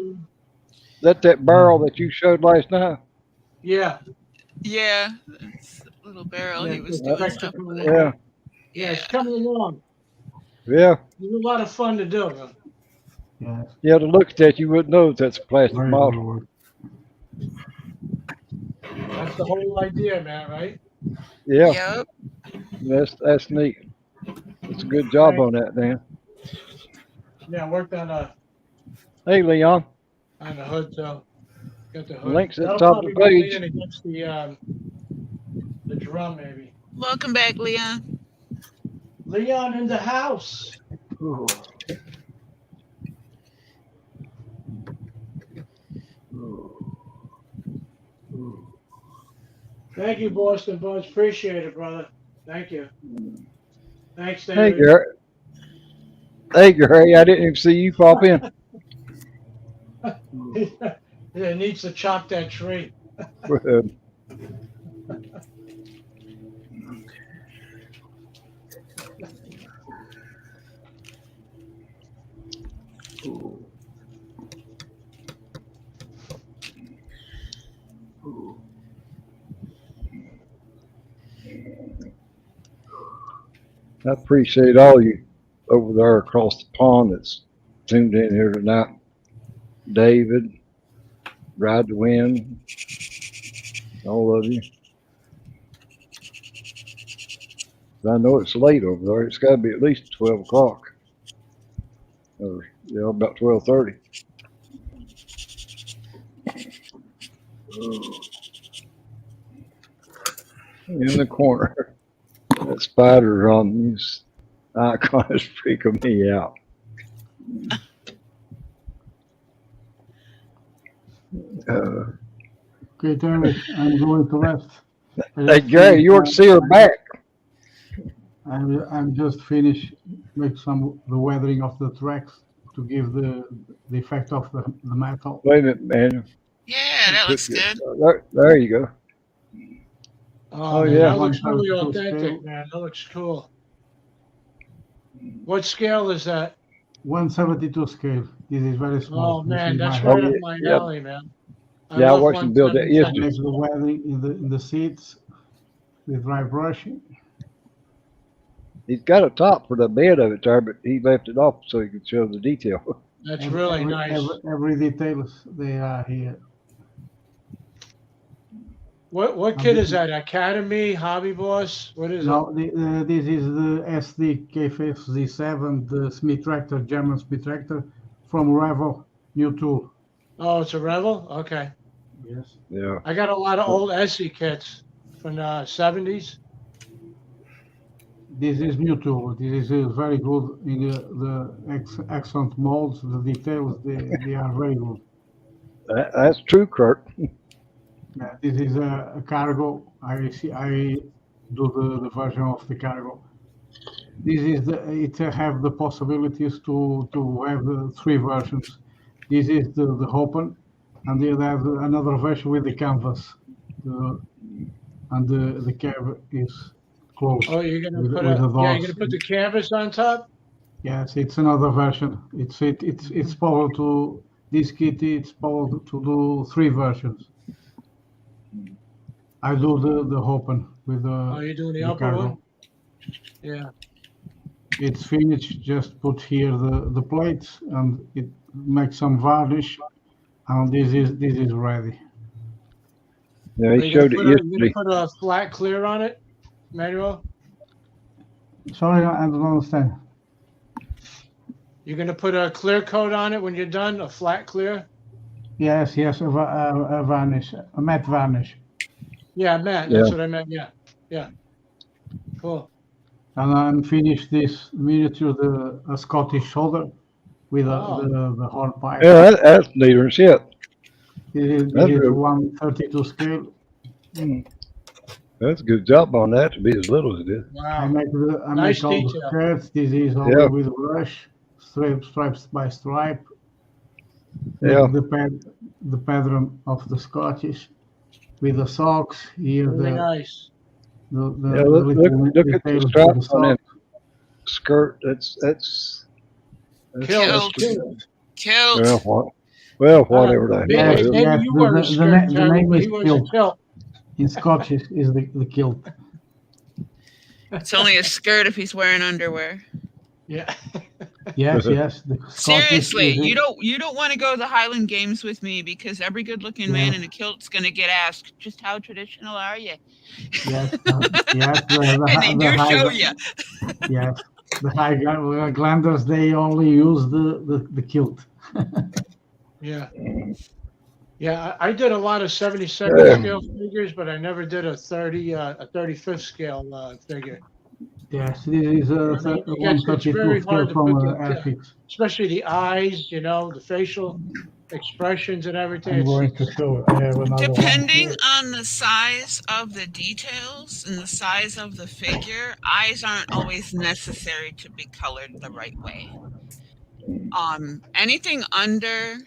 That barrel that you showed last night? Yeah. Yeah, it's a little barrel. Yeah, He was it's doing electrical stuff with one. it. Yeah, it's coming along. Yeah. It's a lot of fun to do. Though. Yeah. Yeah, to look at that, you wouldn't know that's a plastic Very model. That's the whole idea, man, right? Yeah. Yep. That's neat. It's a good job on that, Dan. Yeah, I worked on Hey, Leon. the hood, so got the hood. Links at the That'll top of the probably go page. in against the drum, maybe. Welcome back, Leon. Leon in the house. Ooh. Thank you, Boston Buds. Appreciate it, brother. Thank you. Thanks, Hey, David. Gary. Hey, Gary. I didn't even see you pop in. Yeah, it needs to chop that tree. I appreciate all you over there across the pond that's tuned in here tonight. David, Ride the Wind, all of you. I know it's late over there. It's got to be at least 12 o'clock. Or, about 12:30. In the corner. That spider on this icon is freaking me out. Okay, Terry, I'm going to rest. Hey, Gary, you ought to see her back. I'm just finished make the weathering of the tracks to give the effect of the metal. Wait a minute, man. Yeah, that looks good. There you go. Oh man, that looks really authentic, man. That looks cool. What scale is that? 172 scale. This is very small. Oh man, that's right up my alley, man. I watched him build that yesterday. Makes the weathering in the seats with dry brushing. He's got a top for the bed of it there, but he left it off so he could show the detail. That's really nice. Every details they are here. What kit is that? Academy, Hobby Boss? What is it? No, this is the SD K50Z7, the Smith tractor, German Smith tractor from Revel, new tool. Oh, it's a Revel? Okay. Yes. Yeah. I got a lot of old SE kits from the 70s. This is new tool. This is very good in the excellent molds, the details, they are very good. That's true, Kurt. Yeah, this is a cargo. I do the version of the cargo. This is it have the possibilities to have three versions. This is the open, and they have another version with the canvas, and the cab is closed. Oh, you're gonna with put the you're doors. gonna put the canvas on top? Yes, it's another version. It's possible to this kit. It's possible to do three versions. I do the open with the. Oh, you're doing the upper cargo. one? Yeah. It's finished. Just put here the plates and it makes some varnish, and this is ready. Yeah, Are he you showed it gonna yesterday. put a flat clear on it, Manuel? Sorry, I don't understand. You're gonna put a clear coat on it when you're done, a flat clear? Yes, a varnish, a matte varnish. Yeah, Matt, that's what I meant. Yeah. Cool. And I'm finished this miniature, a Scottish shoulder with the hornpipe. Yeah, that's neater than shit. It is 132 scale. That's a good job on that to be as little as it is. Wow. I make Nice all detail. the skirts. This is all with brush, stripes by stripe. Yeah. The pattern of the Scottish with the socks here. Really nice. Look at the straps on that skirt. That's Killed. Well, whatever that Maybe is. you were a skirt, the name is he was a kilt. In Scottish is the kilt. It's only a skirt if he's wearing underwear. Yeah. Yes. Seriously, you don't want to go to the Highland Games with me because every good-looking man in a kilt's going to get asked, just how traditional are you? Yes. And they do show you. Yes. The Highlanders, they only use the kilt. Yeah. Yeah, I did a lot of 72nd scale figures, but I never did a 35th scale figure. Yes, this is a it's very 132 hard scale to from put Airfix. especially the eyes, the facial expressions and everything. I'm going to show it. I have another Depending one. on the size of the details and the size of the figure, eyes aren't always necessary to be colored the right way. Anything under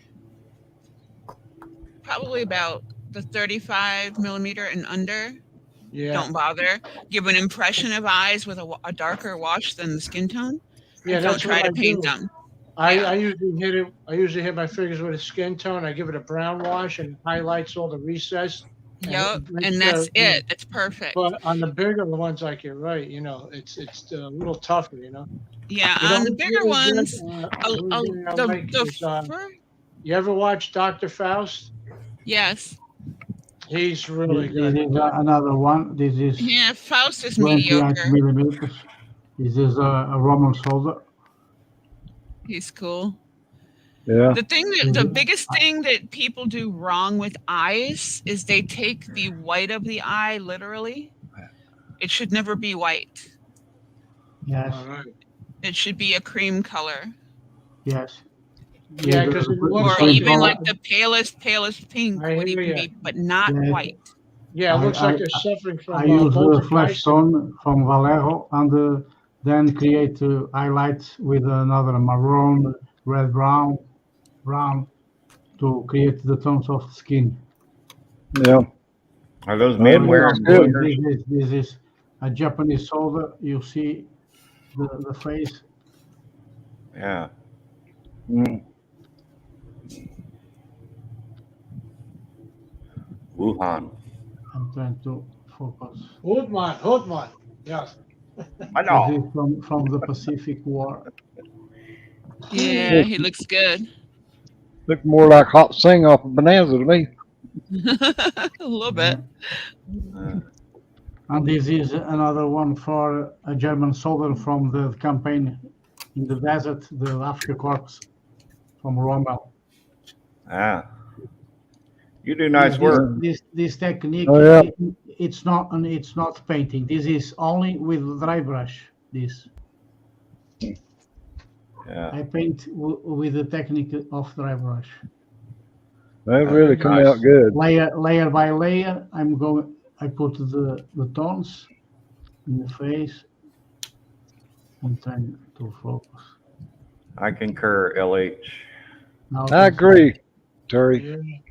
probably about the 35 millimeter and under, don't bother. Give an impression of eyes with a darker wash than the skin tone. Yeah, don't try to paint do. them. I usually hit my figures with a skin tone. I give it a brown wash and highlights all the recess. Yep, and that's it. It's perfect. But on the bigger ones, like you're right, it's a little tougher, Yeah, on the bigger ones, you ever watch Dr. Faust? Yes. He's really good. This is another one. This is Faust is 28 mediocre. millimeters. This is a Roman soldier. He's cool. Yeah. The biggest thing that people do wrong with eyes is they take the white of the eye literally. It should never be white. Yes. All right. It should be a cream color. Yes. Yeah, because or even like the palest pink would even be, but not white. Yeah, it looks like they're suffering from. I use the flesh tone from Vallejo and then create highlights with another maroon, red, brown to create the tones of the skin. Yeah. Are those men wearing this is a Japanese soldier. You see the face. Yeah. Wuhan. I'm trying to focus. Hoodman. Yes. I know. This is from the Pacific War. Yeah, he looks good. Look more like Hot Sing off of Bonanza to me. A little bit. And this is another one for a German soldier from the campaign in the desert, the Africa Corps from Rommel. Ah, you do nice work. This technique, Oh, yeah. it's not painting. This is only with dry brush. This Yeah. I paint with the technique of dry brush. They really come Nice. out good. Layer by layer, I put the tones in the face and trying to focus. I concur, LH. Now I agree, Terry.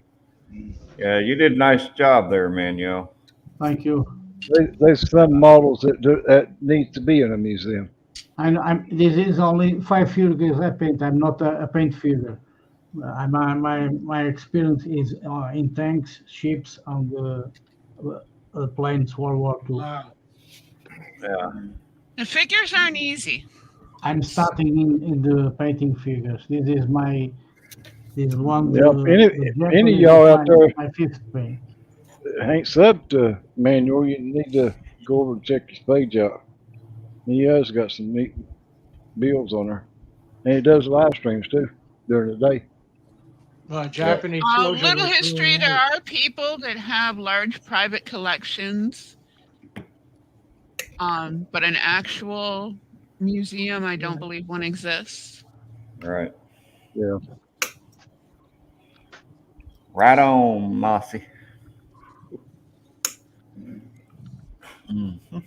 Yeah, you did a nice job there, Manuel. Thank you. There's some models that need to be in a museum. This is only 5 figures I paint. I'm not a paint figure. My experience is in tanks, ships, and planes, World War II. Wow. Yeah. The figures aren't easy. I'm starting in the painting figures. This one. Yep. Any of y'all out there My fifth paint. ain't subbed to Manuel, you need to go over and check his page out. He has got some neat builds on there. And he does live streams too during the day. Japanese soldiers. Little was history, really there nice. are people that have large private collections. But an actual museum, I don't believe one exists. Right. Yeah. Right on, Mossy. Mm-hmm.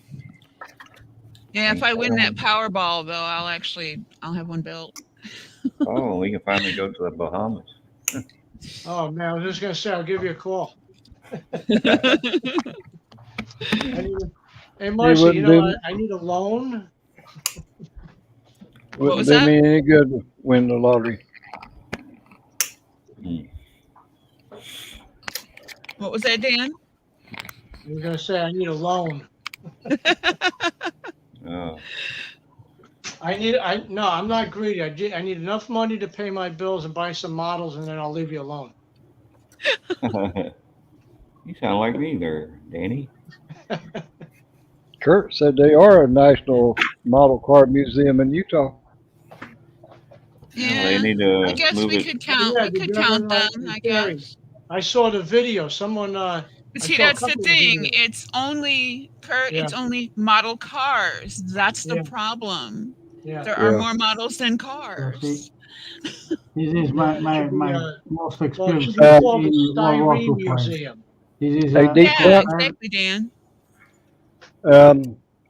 Yeah, if I win that Powerball, though, I'll have one built. Oh, we can finally go to the Bahamas. Oh man, I was just gonna say I'll give you a call. Hey Marcy, I need a loan. What was Wouldn't do that? me any good to win the lottery. What was that, Dan? I was gonna say I need a loan. Oh. No, I'm not greedy. I need enough money to pay my bills and buy some models, and then I'll leave you alone. You sound like me there, Danny. Kurt said they are a national model car museum in Utah. Yeah, they need to I guess move we it. could count. Yeah, We could did you count ever, them, I Terry, guess. I saw the video. Someone. But I see, saw a that's the couple of thing. videos. It's only Kurt. Yeah. It's only model cars. That's the Yeah. problem. Yeah. There are Yeah. more models than cars. This is my most Well, it experience should be called the in World War II Styrene planes. Museum. This is Hey, Deep Yeah, Clean. exactly, Dan.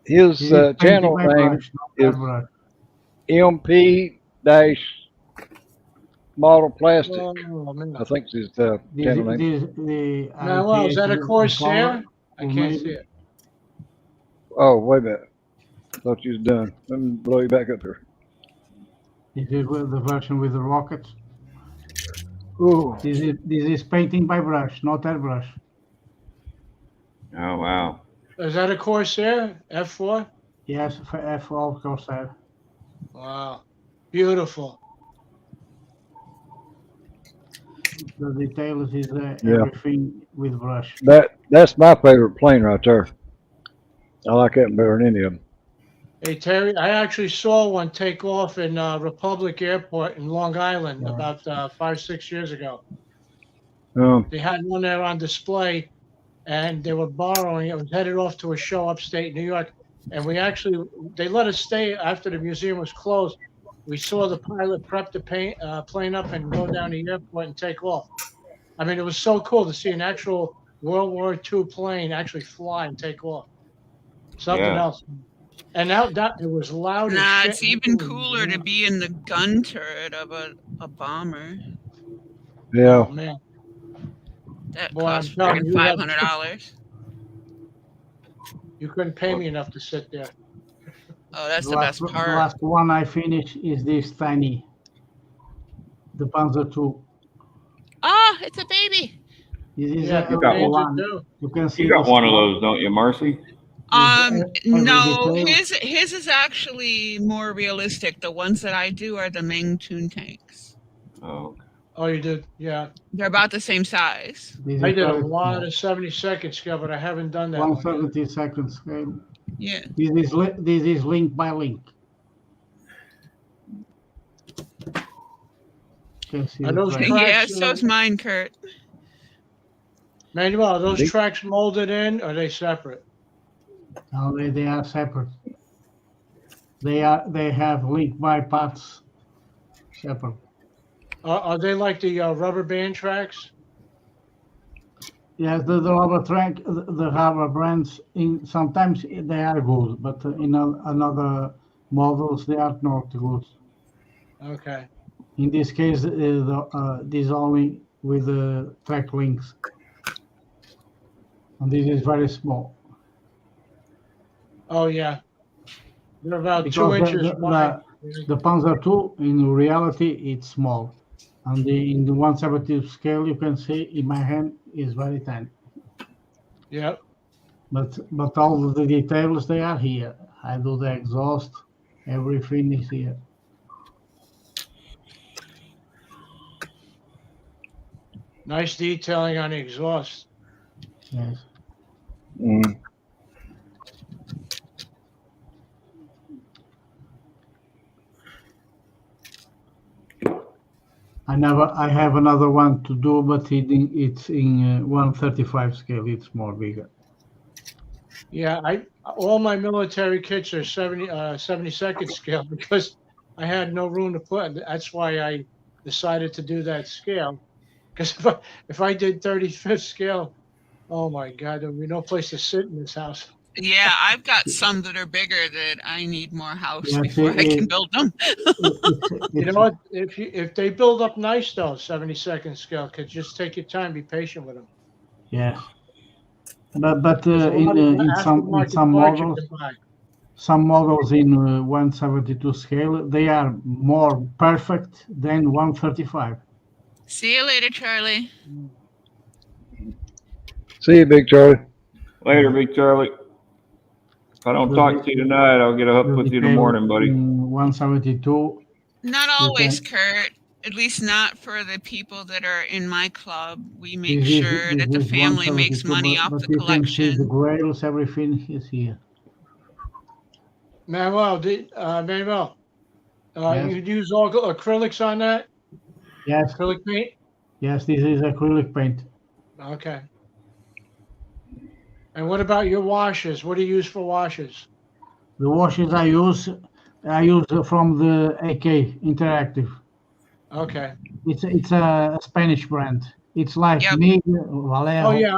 His This is channel painted by name brush, not is by brush. MP-Model Plastic. Oh, man. I think is the channel name. Manuel, is that a Corsair? I can't see it. Oh, wait a minute. Thought you was done. Let me blow you back up here. This is the version with the rockets. Ooh. This is painting by brush, not airbrush. Oh, wow. Is that a Corsair F4? Yes, for F4 Corsair. Wow, beautiful. The details is Yeah. everything with brush. That's my favorite plane right there. I like that better than any of them. Hey Terry, I actually saw one take off in Republic Airport in Long Island Yeah. about 5-6 years ago. Um, They had one there on display, and they were borrowing it. It was headed off to a show upstate New York, and they let us stay after the museum was closed. We saw the pilot prep the plane up and go down the airport and take off. I mean, it was so cool to see an actual World War II plane actually fly and take off. Something Yeah. else. And that it was loud as Nah, shit. it's even cooler to be in the gun turret of a bomber. yeah. Oh, man. That Boy, I'm costs telling freaking you, that- $500. You couldn't pay me enough to sit there. Oh, that's the last, best The part. last one I finished is this tiny, the Panzer II. Ah, it's a baby. This is Yeah, a you got little one. one. You can see You got the one of small- those, don't you, Marcy? No, detail. his is actually more realistic. The ones that I do are the Ming Tun tanks. Oh. Oh, you did? Yeah. They're about the same size. This I is did a very lot small. of 70-second scale, but I haven't done that one. 170 second scale. Yeah. This is link by link. Can see Are the those track. tracks, Yeah, so's mine, Kurt. Manuel, are those Big- tracks molded in, or are they separate? No, they are separate. They have link by parts separate. Are they like the rubber band tracks? Yes, the rubber track, the rubber bands, sometimes they are good, but in another models they are not good. Okay. In this case, this only with the track links, and this is very small. Oh yeah. They're about Because 2 inches wide. the Panzer II, in reality, it's small. And in the 170 scale, you can see in my hand is very tiny. Yep. But all the details, they are here. I do the exhaust, everything is here. Nice detailing on the exhaust. Yes. Mm. I have another one to do, but it's in 135 scale. It's more bigger. Yeah, all my military kits are 70-second scale because I had no room to put. That's why I decided to do that scale. Because if I did 35th scale, oh my God, there would be no place to sit in this house. Yeah, I've got some that are bigger that I need more house Yeah, before I can build them. You know what? If they build up nice though, 70-second scale, could just take your time, be patient with them. Yes. But There's a lot of in some aftermarket parts you models, can buy. some models in 172 scale, they are more perfect than 135. See you later, Charlie. See you, Big Charlie. Later, Big Charlie. If I don't talk to you tonight, I'll get up with you in the morning, buddy. 172. Not always, Kurt. At least not for the people that are in my club. We make sure that the family makes money off the you can see the collection. grails, everything is here. Manuel, Yes. you use all acrylics on that? Yes. Acrylic paint? Yes, this is acrylic paint. Okay. And what about your washes? What do you use for washes? The washes I use from the AK Interactive. Okay. It's a Spanish brand. It's like MIG, Vallejo. Oh yeah,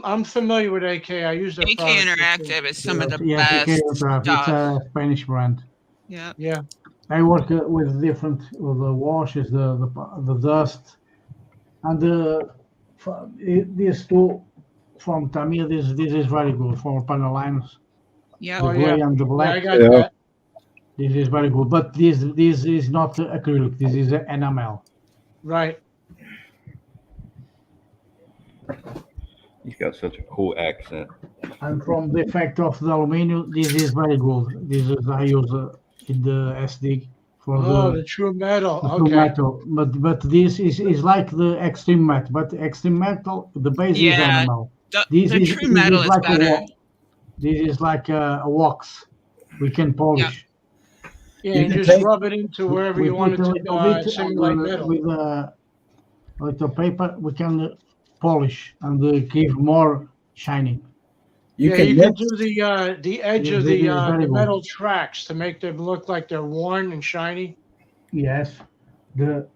I'm familiar with AK. I use their AK products Interactive is some of the Yes, best AK Interactive. It's stuff. a Spanish brand. Yeah. Yeah. I work with different the washes, the dust, and these two from Tamiya. This is very good for panel lines. Yeah. The gray and the black. I got that. This is very good, but this is not acrylic. This is enamel. Right. He's got such a cool accent. And from the effect of the aluminum, this is very good. This is I use in the SD for the true metal. the true metal. But this is like the extreme metal. But extreme metal, the base is enamel. The true metal is like better. This is like a wax. We can polish. Yeah, and just rub it into wherever you want it to simulate metal. With a little paper, we can polish and give more shining. You can do the edge of the metal tracks to make them look like they're worn and shiny. Yes, the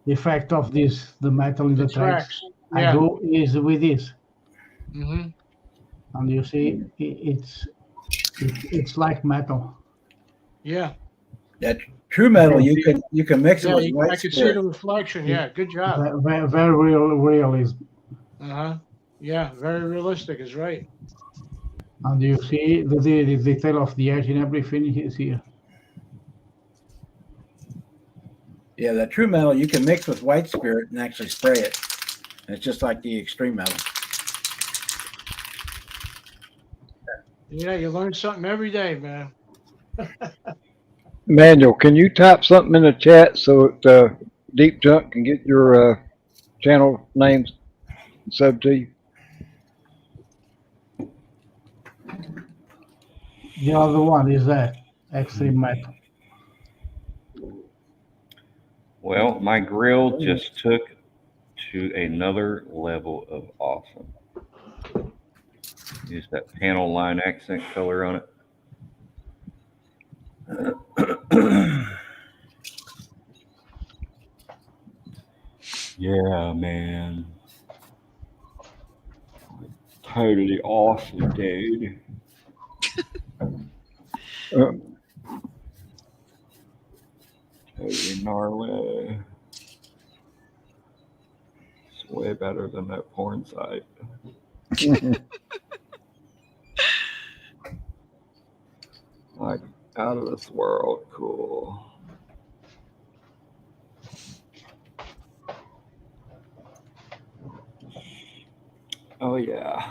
effect of this, the metal in the tracks. Yeah. I do is with this. Mm-hmm. And you see, it's like metal. Yeah. That true metal, you can mix it with white I can see the reflection. Yeah, good job. Very realism. Yeah, very realistic is right. And you see the detail of the edge and everything is here. Yeah, that true metal you can mix with white spirit and actually spray it. It's just like the extreme metal. Yeah, you learn something every day, man. Manuel, can you type something in the chat so Deep Junk can get your channel names and sub to you? The other one is that Extreme Metal. Well, my grill just took to another level of awesome. Use that panel line accent color on it. Yeah, man. Totally awesome, dude. Totally gnarly. It's way better than that porn site. Like, out of this world cool. Oh, yeah.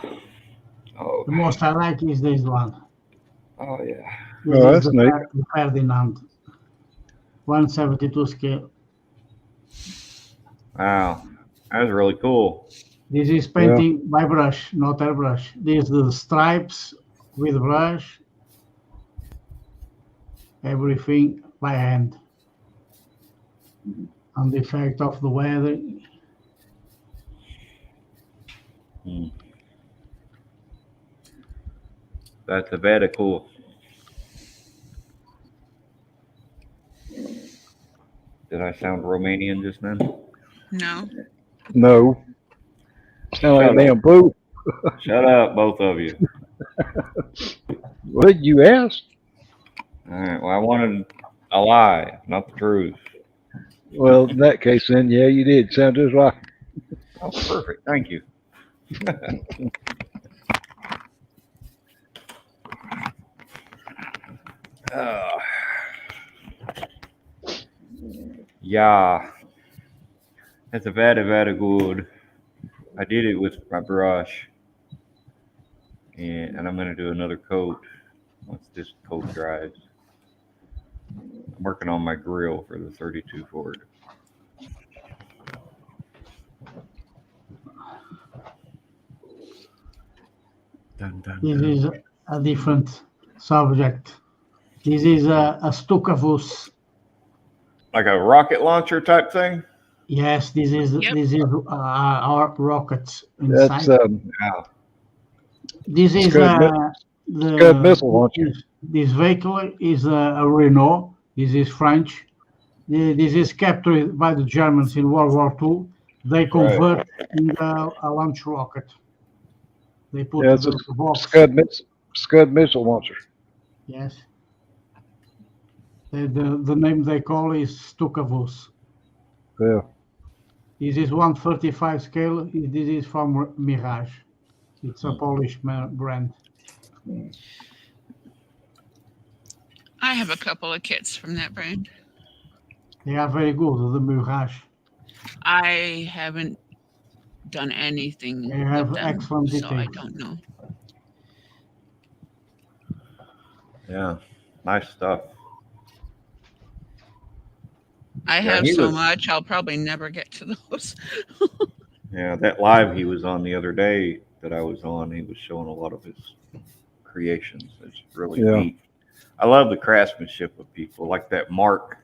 Oh, The most I like is this one. oh yeah. This Oh, is that's neat. the Ferdinand 172 scale. Wow. That was really cool. This is painting by brush, not airbrush. This is the stripes with brush. Everything by hand. And the effect of the weather. That's very cool. Did I sound Romanian just then? No. No. Sound like a damn boo. Shut up, both of you. What did you ask? All right. Well, I wanted a lie, not the truth. Well, in that case, then, yeah, you did. Sound just like. Oh, perfect. Thank you. Yeah. That's a very good. I did it with my brush. And I'm going to do another coat once this coat dries. I'm working on my grill for the 32 Ford. Dun, dun, This dun. is a different subject. This is a Stucavus. Like a rocket launcher type thing? Yes, this is our rockets inside. That's Wow. This is Scud the missile launcher. This vehicle is a Renault. This is French. This is captured by the Germans in World War II. They convert in a launch rocket. They put it's a the box. Scud missile launcher. Yes. The name they call is Stucavus. Yeah. This is 135 scale. This is from Mirage. It's a Polish brand. I have a couple of kits from that brand. They are very good, the Mirage. I haven't done anything They have with them, excellent so I details. don't know. Yeah. Nice stuff. I Yeah, have he so was- much, I'll probably never get to those. Yeah, that live he was on the other day that I was on, he was showing a lot of his creations. It's really neat. I love the craftsmanship of people, like that Mark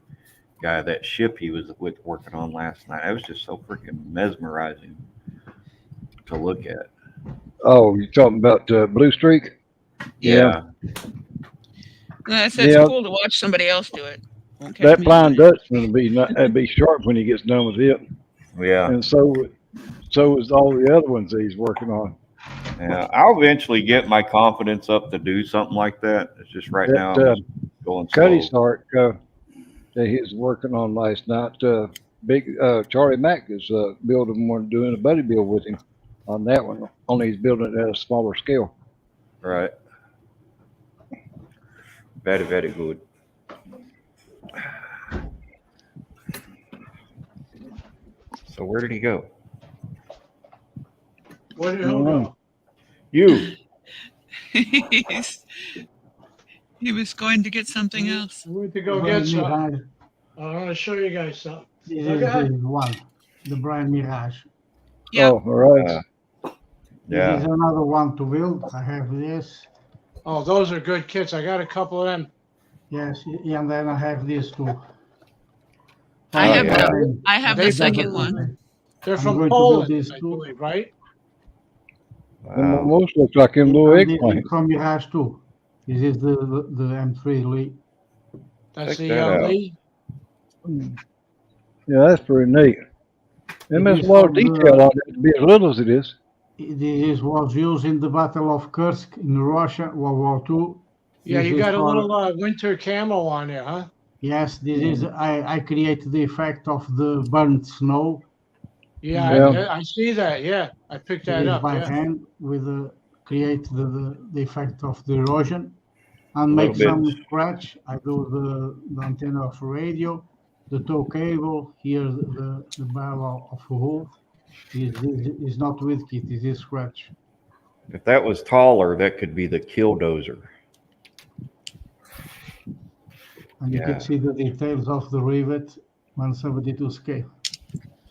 guy, that ship he was with working on last night. It was just so freaking mesmerizing to look at. Oh, you talking about Blue Streak? Yeah. It's Yeah. cool to watch somebody else do it. Won't catch That me Flying doing it. Dutchman would be sharp when he gets done with it. Yeah. And so is all the other ones that he's working on. Yeah. I'll eventually get my confidence up to do something like that. It's just right now I'm just going slow. Cuddy's Heart that he was working on last night. Big Charlie Mack is building one, doing a buddy build with him on that one. Only he's building it at a smaller scale. Right. Very good. So where did he go? Where did he go? You. He was going to get something else. I went to go Brian get some. Mirage. I want to show you guys something. This Look is at the one, the Brian Mirage. Yep. Oh, all right. This is another one to build. I have this. Oh, those are good kits. I got a couple of them. Yes, and then I have these two. I have yeah. I have They the second from- one. They're I'm from going to build Poland, these I two. believe, right? Them Wow. almost look like them little And this is eggplants. from Mirage too. This is the M3 Lee. That's Check the that out. Lee. Yeah, that's pretty neat. And It there's is a lot of from the- detail on it to be as little as it is. This was used in the Battle of Kursk in Russia, World War II. Yeah, This you is got a for- little winter camo on there, huh? Yes, this is. I create the effect of the burnt snow. Yeah, Yeah. I see that. Yeah, I picked It that is up. by Yeah. hand with create the effect of the erosion and A make little some bit. scratch. I do the antenna of radio, the tow cable, here the barrel of a hole. Is not with kit, it is scratch. If that was taller, that could be the killdozer. And you Yeah. can see the details of the rivet 172 scale.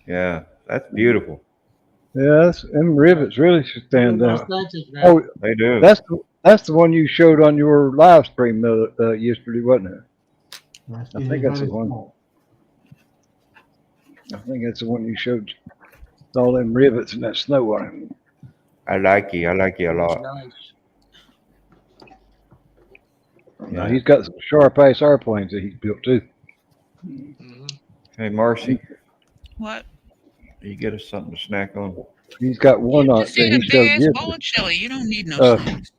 Yeah, that's beautiful. Yeah, them rivets really should stand out. Authentic, man. Oh, They do. that's the one you showed on your live stream yesterday, wasn't it? Yes, I it think is that's very the one. small. I think that's the one you showed. All them rivets and that snow on it. I like it. I like it a lot. Nice. Now, he's got some sharp ass airplanes that he's built too. Mhm. Hey, Marcy, What? you get us something to snack on? He's got one You on just that ate he a big showed ass yesterday. bowl of chili. You don't need no Uh, snacks.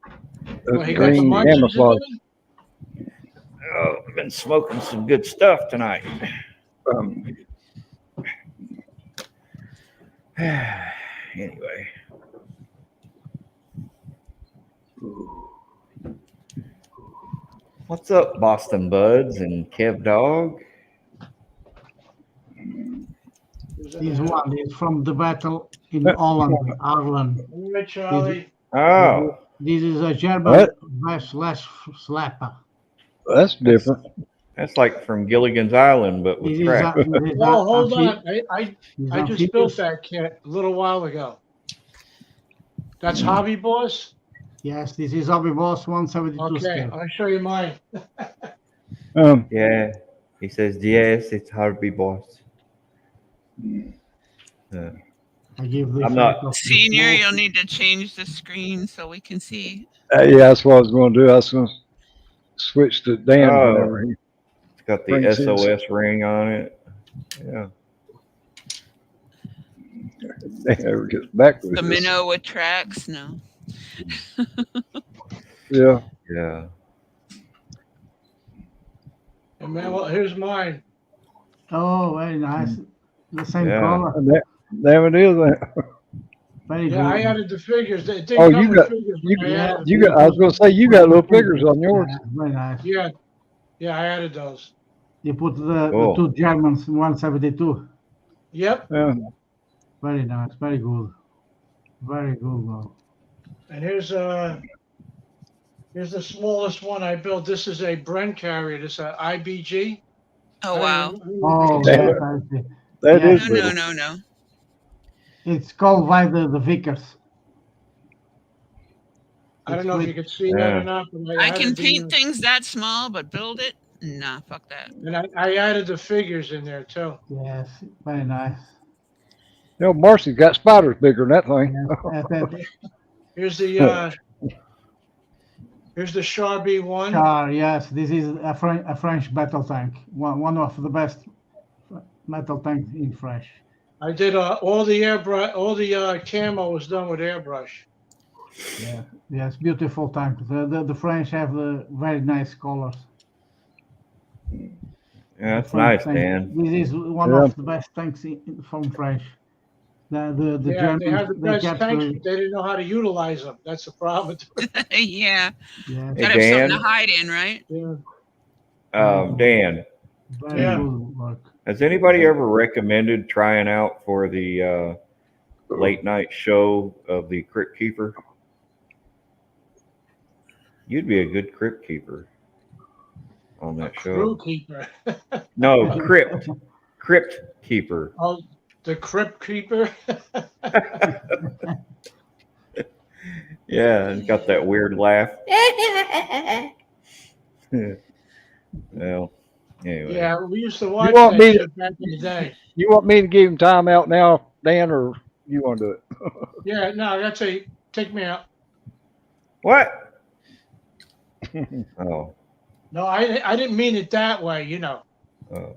Well, he got the green munchies camouflage. in Oh, I've been smoking some good stuff tonight. Anyway. What's up, Boston Buds and Kev Dog? This one is from the battle in Holland, Ireland. All right, Charlie. Oh, This is a German What? slash slapper. That's different. that's like from Gilligan's Island, but with This is crack. Oh, hold on. I just amphibious. built that kit a little while ago. That's Hobby Boss? Yes, this is Hobby Boss 172 Okay, scale. I'll show you mine. Yeah, he says, yes, it's Harvey Boss. I give the I'm not- effect of the Senior, smoke. you'll need to change the screen so we can see. Yeah, that's what I was going to do. I was going to switch to Dan Oh. whenever he. It's got the Brings his- SOS ring on it. Yeah. Ever gets back with The this. minnow with tracks? No. Yeah. Yeah. And man, well, here's mine. Oh, very nice. The same Yeah. color. And there it is. Very Yeah, I good. added the figures. It didn't Oh, come you with got- figures, You, but I added you got. I was going to say you got little figures on yours. Yeah, very nice. Yeah, I added those. You put the Cool. two Germans in 172. Yep. Yeah. Very nice. Very good. Very good, bro. And here's the smallest one I built. This is a Bren carrier. This is a IBG. Oh, wow. Oh, Yeah. yes, I see. That Yeah. is No, little. no. It's called by the Vickers. I don't know if you can see that Yeah. or not. But I can added the, paint things that small, but build it? Nah, fuck that. And I added the figures in there too. Yes, very nice. You know, Marcy's got spiders bigger than that thing. Yes, that's Here's the Char one. Char, yes, this is a French battle tank. One of the best metal tanks in French. I did all the airbrush, all the camo was done with airbrush. Yeah, yes, beautiful tank. The French have very nice colors. Yeah, that's French nice, tank. Dan. This is one Yeah. of the best tanks from French. The Yeah, they have the Germans, best kept tanks, the- but they didn't know how to utilize them. That's the problem. Yeah. yes, Hey, Gotta have something Dan. to hide in, right? Yeah. Dan, very Yeah. good work. has anybody ever recommended trying out for the late night show of the Crypt Keeper? You'd be a good Crypt Keeper. on that Crew show. keeper. No, crypt keeper. Oh, the crypt keeper. Yeah, it's got that weird laugh. Well, anyway. Yeah, we used to You watch want that me to, shit back in the day. you want me to give him time out now, Dan, or you want to do it? Yeah, no, that's a take me out. What? Oh, No, I didn't mean it that way. You know, oh,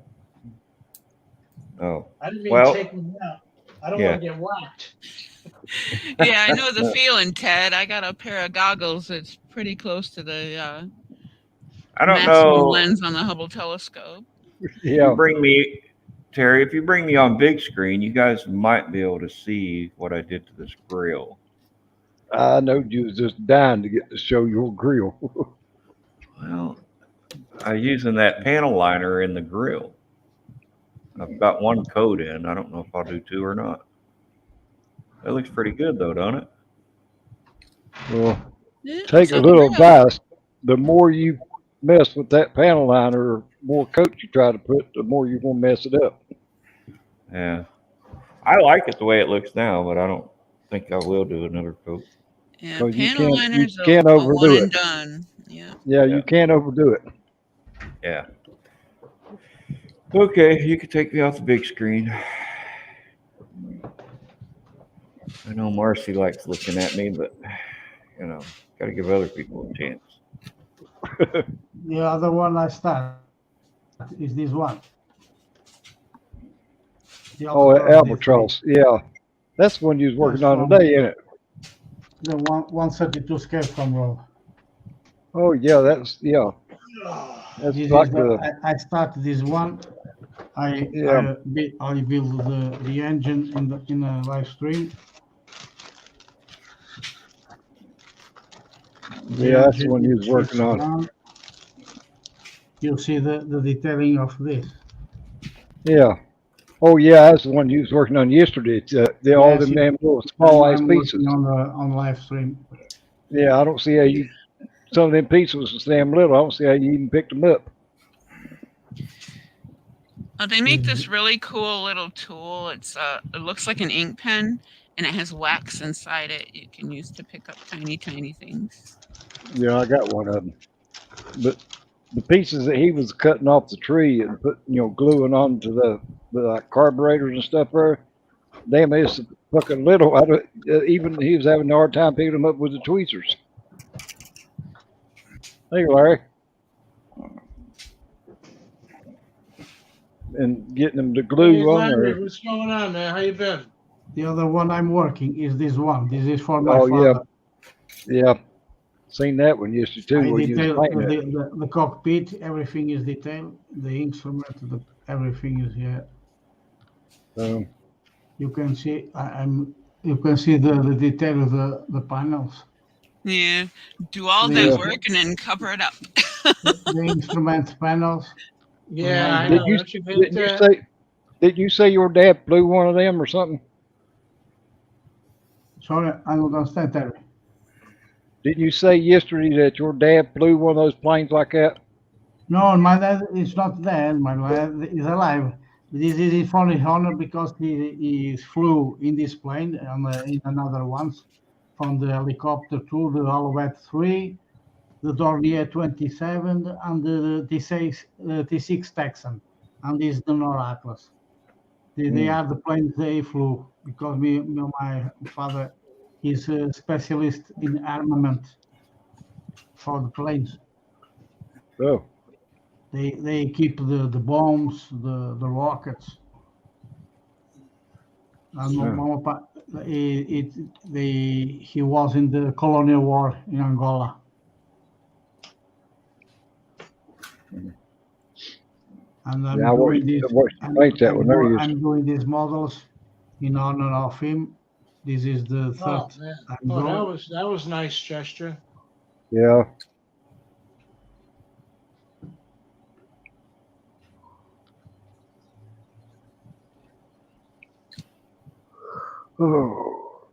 oh. I didn't mean Well, take me out. I don't yeah. want to get whacked. Yeah, I know the feeling, Ted. I got a pair of goggles that's pretty close to the I don't maximum know. lens on the Hubble telescope. If Yeah. you bring me, Terry, if you bring me on big screen, you guys might be able to see what I did to this grill. I know you was just dying to get to show your grill. Well, I'm using that panel liner in the grill. I've got one coat in. I don't know if I'll do two or not. That looks pretty good though, don't it? Well, Yeah, take so a the little grill. advice. The more you mess with that panel liner, or more coat you try to put, the more you're gonna mess it up. Yeah. I like it the way it looks now, but I don't think I will do another coat. Yeah, Because you panel liners can't a one overdo and it. done. Yeah. Yeah, Yeah. you can't overdo it. Yeah. Okay, you can take me off the big screen. I know Marcy likes looking at me, but you know, got to give other people a chance. The other one I start is this one. The Oh, albatross D3. albatross. Yeah, that's the one you was working That's on from today, ain't it? the 132 scale from Roll. Oh yeah, that's That's This like is I started this one. I build the engine in a live stream. that's the one you was working on. Around. You'll see the detailing of this. Yeah. Oh yeah, that's the one you was working on yesterday. It's, all them damn little small ice I'm pieces. working on live stream. Yeah, I don't see how you. Some of them pieces was so damn little. I don't see how you even picked them up. They make this really cool little tool. It looks like an ink pen, and it has wax inside it. You can use to pick up tiny things. Yeah, I got one of them. But the pieces that he was cutting off the tree and gluing onto the like carburetors and stuff there, damn, it's fucking little. Even he was having a hard time picking them up with the tweezers. Hey, Larry. And getting them to glue Hey, on Larry, there. what's going on, man? How you been? The other one I'm working is this one. This is for my Oh father. yeah. Seen that one yesterday too. I When you was detail painting it. the cockpit. Everything is detailed. The instrument, everything is here. You can see You can see the detail of the panels. Yeah, do all that work and then cover it up. The instrument panels. Yeah, I know. Did you say your dad flew one of them or something? Sorry, I don't understand, Terry. Didn't you say yesterday that your dad flew one of those planes like that? No, my dad is not dead. My dad is alive. This is for his honor because he flew in this plane and in another ones from the helicopter to the Alouette 3, the Dornier 27, and the T6 Texan, and this the Nor Atlas. They are the planes they flew because my father is a specialist in armament for the planes. Oh. They keep the bombs, the rockets. And he was in the colonial war in Angola. And I'm doing these models in honor of him. This is the third. That was nice gesture. Yeah. Oh.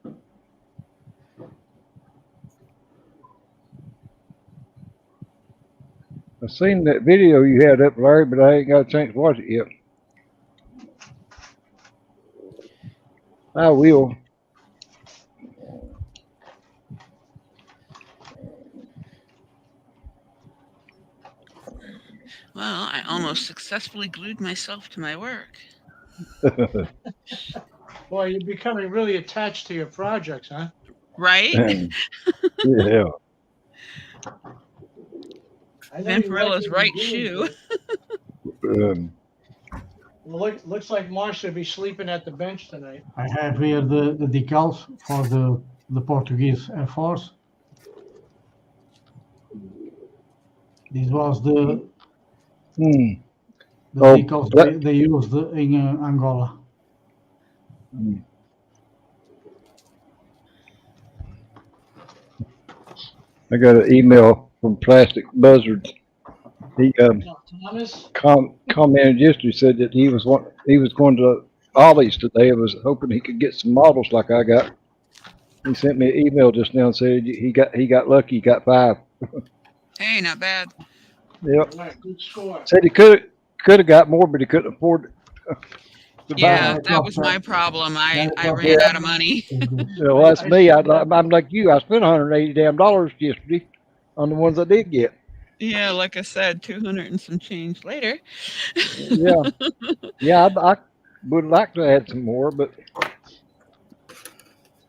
I seen that video you had up, Larry, but I ain't got a chance to watch it yet. I will. Well, I almost successfully glued myself to my work. Boy, you're becoming really attached to your projects, huh? Right? Yeah. I know you like Vampirilla's what right you're doing, shoe. Um, well, looks like Marcia will be sleeping at the bench tonight. I have here the decals for the Portuguese Air Force. This was the decals they used in Angola. I got an email from Plastic Buzzard. He Thomas? commented yesterday, said that he was going to Ollie's today. I was hoping he could get some models like I got. He sent me an email just now and said he got lucky. He got 5. Hey, not bad. Yep. Right, good score. Said he could have got more, but he couldn't afford it. Yeah, that was my problem. I ran out of money. Well, that's me. I'm like you. I spent $180 damn yesterday on the ones I did get. Yeah, like I said, 200 and some change later. Yeah. Yeah, I would like to add some more, but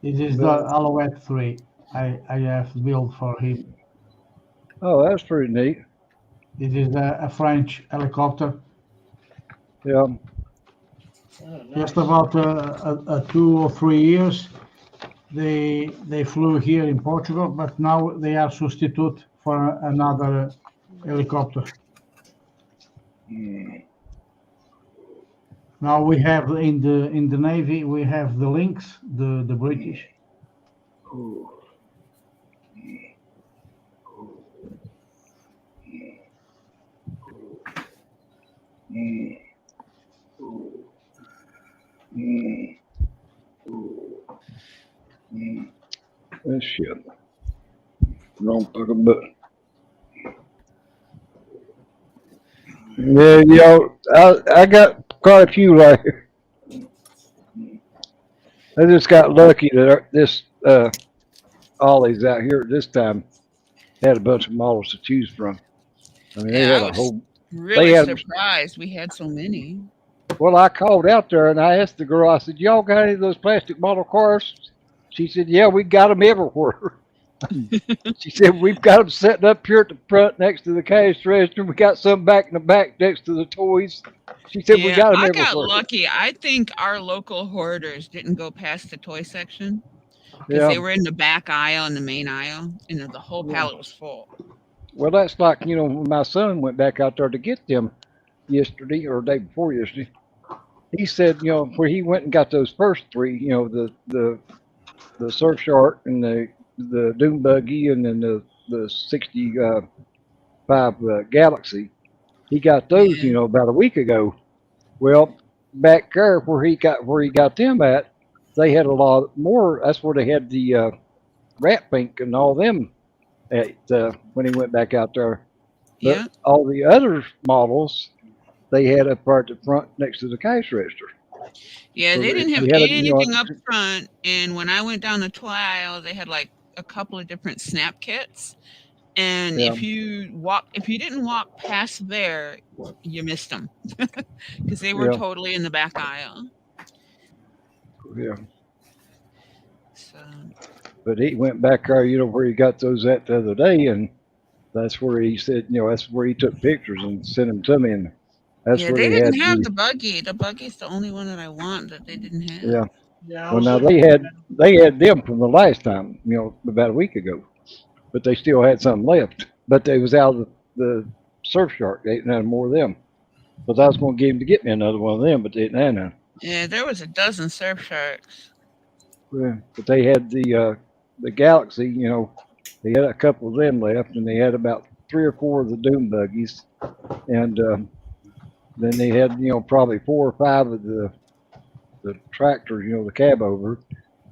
This is the Alouette 3 I have built for him. Oh, that's pretty neat. This is a French helicopter. Yeah. Just about 2 or 3 years, they flew here in Portugal, but now they are substitute for another helicopter. Now we have in the Navy we have the Lynx, the British. This shit. Wrong fucking button. Yeah, I got quite a few like I just got lucky that this Ollie's out here this time had a bunch of models to choose from. I mean, they had a whole. Really surprised we had so many. Well, I called out there and I asked the girl. I said, "Y'all got any of those plastic model cars?" She said, "Yeah, we got them everywhere." She said, "We've got them setting up here at the front next to the cash register. We got some back in the back next to the toys." She said, "We got them everywhere." I got lucky. I think our local hoarders didn't go past the toy section because they were in the back aisle and the main aisle, and the whole pallet was full. Well, that's like, when my son went back out there to get them yesterday or the day before yesterday. He said, where he went and got those first 3, the Surf Shark and the Doom Buggy and then the 65 Galaxy. He got those, about a week ago. Well, back there where he got them at, they had a lot more. That's where they had the Rat Pink and all them at when he went back out there. But all the other models they had up right at the front next to the cash register. Yeah, they didn't have anything up front. And when I went down the toy aisle, they had like a couple of different snap kits. And if you didn't walk past there, you missed them because they were totally in the back aisle. Yeah. So. But he went back there, where he got those at the other day, and that's where he said, that's where he took pictures and sent them to me, and that's where they didn't have the buggy. The buggy's the only one that I want that they didn't have. Yeah. Well, now they had them from the last time, about a week ago, but they still had some left. But they was out of the Surf Shark. They didn't have more of them. But I was going to give him to get me another one of them, but they didn't have none. Yeah, there was a dozen Surf Sharks. Yeah, but they had the Galaxy. They had a couple of them left, and they had about 3 or 4 of the Doom Buggies, and then they had probably 4 or 5 of the tractors, the cab over,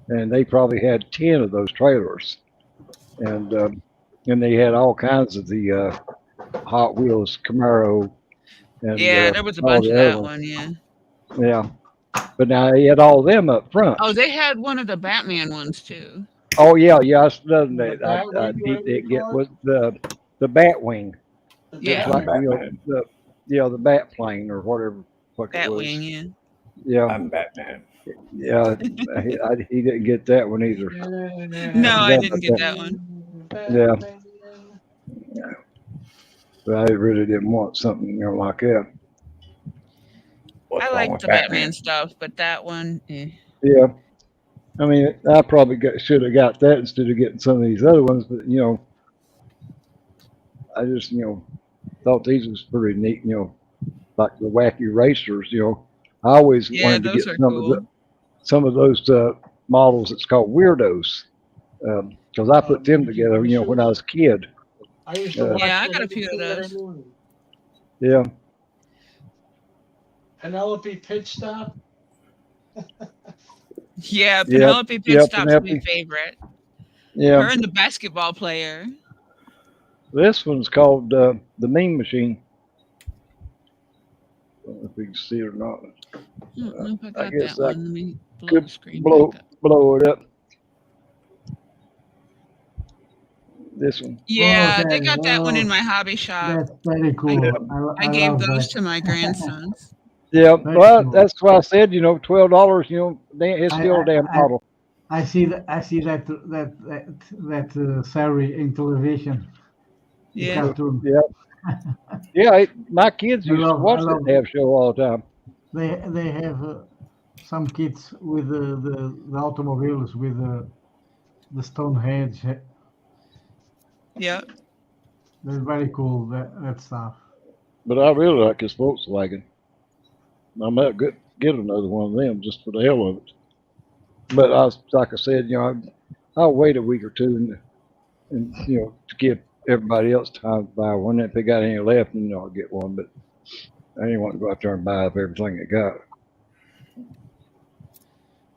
and they probably had 10 of those trailers, and they had all kinds of the Hot Wheels Camaro and Yeah, there was a all bunch the of other that ones. one. Yeah. Yeah, but now he had all of them up front. Oh, they had one of the Batman ones too. Oh yeah, I done The that. I Batwing, whatever you didn't get call it. was the Batwing. It Yeah, was like Batman. the bat plane or whatever fuck it was. Batwing. Yeah. Yeah, I'm Batman. yeah. He didn't get that one either. No, I Forgot didn't about get that. that one. Yeah, but I really didn't want something like that. What's I wrong like with the Batman? Batman stuff, but that one, Yeah, I mean, I probably should have got that instead of getting some of these other ones. But I just thought these was pretty neat. Like the wacky racers. I always yeah, wanted to those get are cool. some of those models. It's called weirdos because I put them together. When I was a kid. I used to watch Yeah, I them got a every few of Saturday those. morning. Yeah, Penelope Pit Stop. Yeah, yeah, Penelope yeah. Pitstop's my Penelope. favorite. Yeah, Her and the basketball player. this one's called the Mean Machine. I don't know if you can see it or not. I don't know if I I got guess that I one. Let me blow could the screen back up. blow it up. This one. Yeah, they Okay, got that one in well, my hobby shop. that's very cool. I I gave love those that. to my grandsons. Yeah, Very well, cool. that's why I said, $12. It's still a damn model. I see that salary in television. The Yeah. cartoon. Yeah, yeah. My kids used to watch that love damn show all the time. They have some kids with the automobiles with the Stonehenge. Yeah. They're very cool. That stuff. But I really like his Volkswagen. I might get another one of them just for the hell of it. But like I said, I'll wait a week or two and to give everybody else time to buy one. If they got any left, I'll get one. But I didn't want to go out there and buy up everything they got.